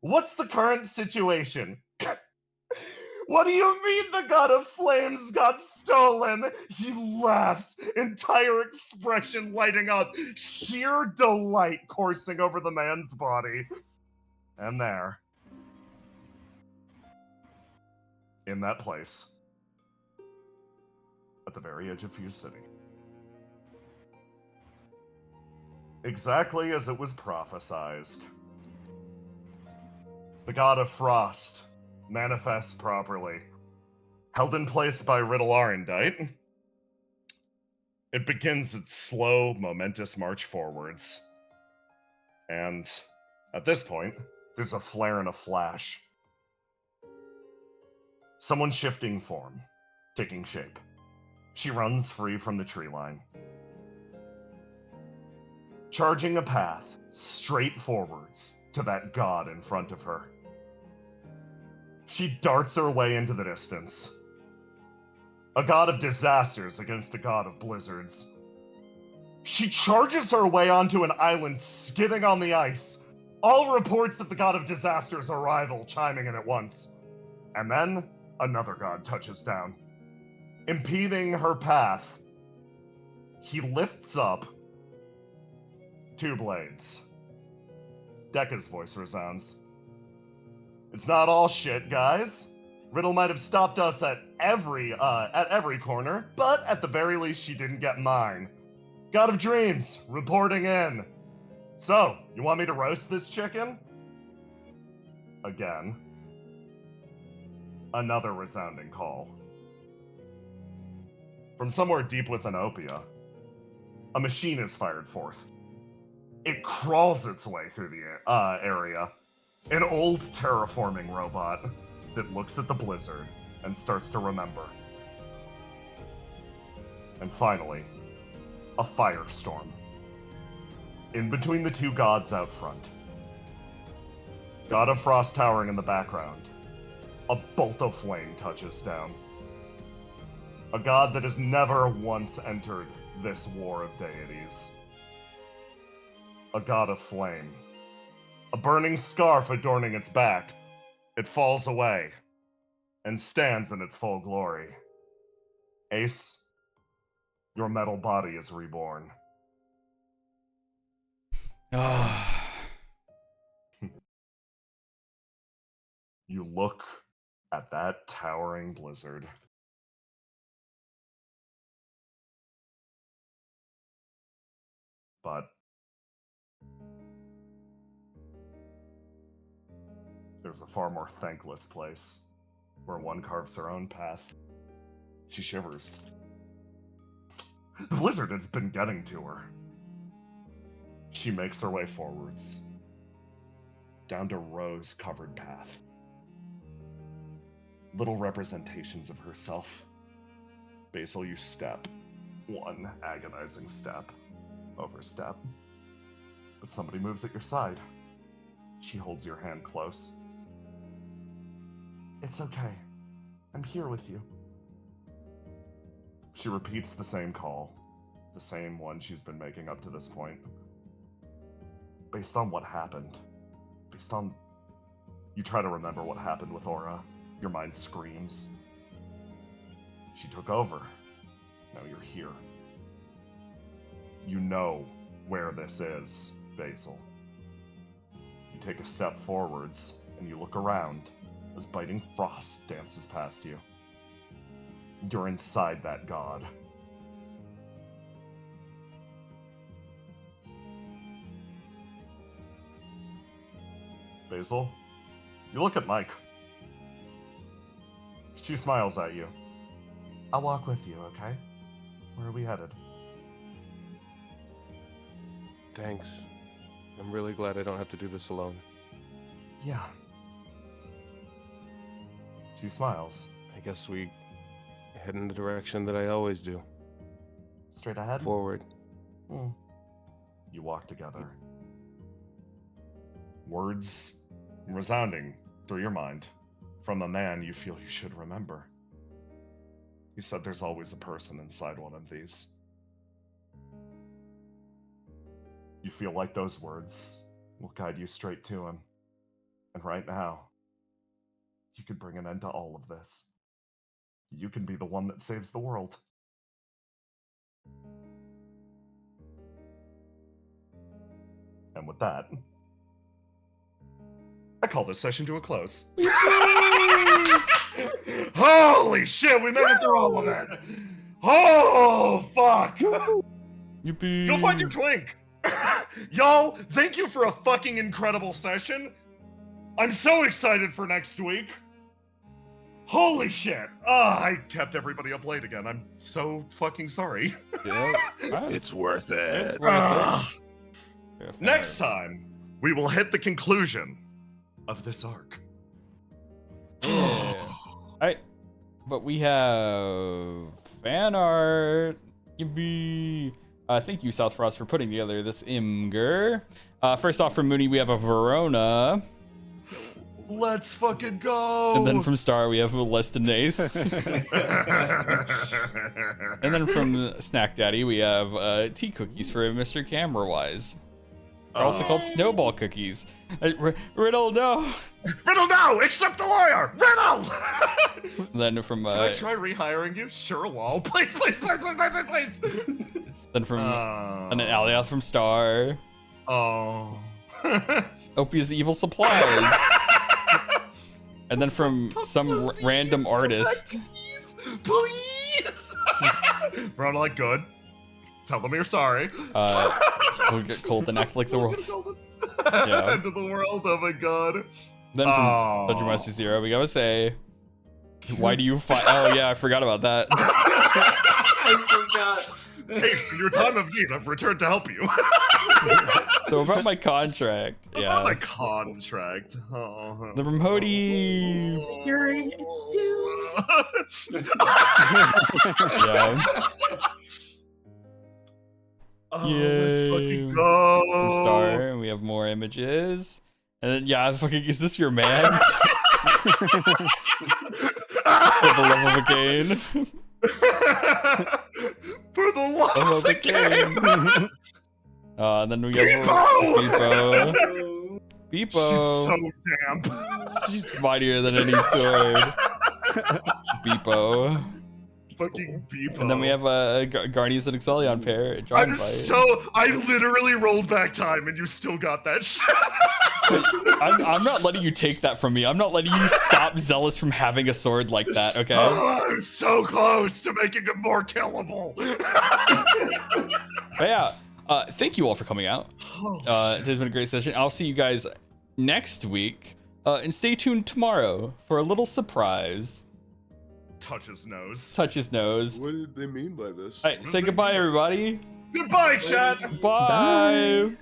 What's the current situation? What do you mean the god of flames got stolen? He laughs, entire expression lighting up, sheer delight coursing over the man's body. And there, in that place, at the very edge of Fuse City, exactly as it was prophesized, the god of frost manifests properly. Held in place by Riddle Arendite, it begins its slow, momentous march forwards. And at this point, there's a flare and a flash. Someone shifting form, taking shape. She runs free from the tree line. Charging a path straight forwards to that god in front of her. She darts her way into the distance. A god of disasters against a god of blizzards. She charges her way onto an island skidding on the ice. All reports of the god of disasters' arrival chiming in at once. And then another god touches down. Impeding her path, he lifts up two blades. Dekka's voice resounds. It's not all shit, guys. Riddle might have stopped us at every corner, but at the very least she didn't get mine. God of Dreams, reporting in. So, you want me to roast this chicken? Again. Another resounding call. From somewhere deep within OPIA, a machine is fired forth. It crawls its way through the area. An old terraforming robot that looks at the blizzard and starts to remember. And finally, a firestorm. In between the two gods out front. God of Frost towering in the background. A bolt of flame touches down. A god that has never once entered this war of deities. A god of flame. A burning scarf adorning its back. It falls away and stands in its full glory. Ace, your metal body is reborn. You look at that towering blizzard. But there's a far more thankless place where one carves her own path. She shivers. The blizzard has been getting to her. She makes her way forwards, down to rose-covered path. Little representations of herself. Basil, you step. One agonizing step. Overstep. But somebody moves at your side. She holds your hand close. It's okay. I'm here with you. She repeats the same call. The same one she's been making up to this point. Based on what happened, based on... You try to remember what happened with Aura. Your mind screams. She took over. Now you're here. You know where this is, Basil. You take a step forwards, and you look around as biting frost dances past you. You're inside that god. Basil, you look at Mike. She smiles at you. I'll walk with you, okay? Where are we headed? Thanks. I'm really glad I don't have to do this alone. Yeah. She smiles. I guess we head in the direction that I always do. Straight ahead? Forward. You walk together. Words resounding through your mind from a man you feel you should remember. He said there's always a person inside one of these. You feel like those words will guide you straight to him. And right now, you could bring an end to all of this. You can be the one that saves the world. And with that, I call this session to a close. Holy shit, we made it through all of it! Oh, fuck! Yippee! Go find your twink! Y'all, thank you for a fucking incredible session. I'm so excited for next week. Holy shit! I kept everybody up late again. I'm so fucking sorry. Yeah, It's worth it. It's worth it. Next time, we will hit the conclusion of this arc. But we have fan art. Yippee! Thank you, South Frost, for putting together this Imgur. First off, from Mooney, we have a Verona. Let's fucking go! And then from Star, we have a Leston Ace. And then from Snack Daddy, we have tea cookies for Mr. Camerawise. They're also called snowball cookies. Riddle, no! Riddle, no! Except the lawyer! Riddle! Then from Can I try rehiring you? Sure, lol. Please, please, please, please, please, please, please. Then from an Alias from Star. Oh. Opia's Evil Supplies. And then from some random artist. Please, please. Run like good. Tell them you're sorry. We'll get cold and act like the world. Yeah. End of the world. Oh my god. Then from Dungeon Master Zero, we gotta say, why do you fight? Oh yeah, I forgot about that. I forgot. Hey, so your time of need, I've returned to help you. So about my contract. Yeah. About my contract. Oh. Then from Hody. Hearing it's due. Yeah. Oh, let's fucking go. From Star, and we have more images. And then, yeah, fucking, is this your man? For the love of a cane. For the love of a cane. And then we have Beepo! Beepo. She's so damp. She's mightier than any sword. Beepo. Fucking Beepo. And then we have a Guardians and Exulion pair. I literally rolled back time and you still got that shit. I'm not letting you take that from me. I'm not letting you stop Zealous from having a sword like that, okay? Oh, I'm so close to making it more killable. But yeah, thank you all for coming out. It has been a great session. I'll see you guys next week. And stay tuned tomorrow for a little surprise. Touch his nose. Touch his nose. What did they mean by this? All right, say goodbye, everybody. Goodbye, chat. Bye.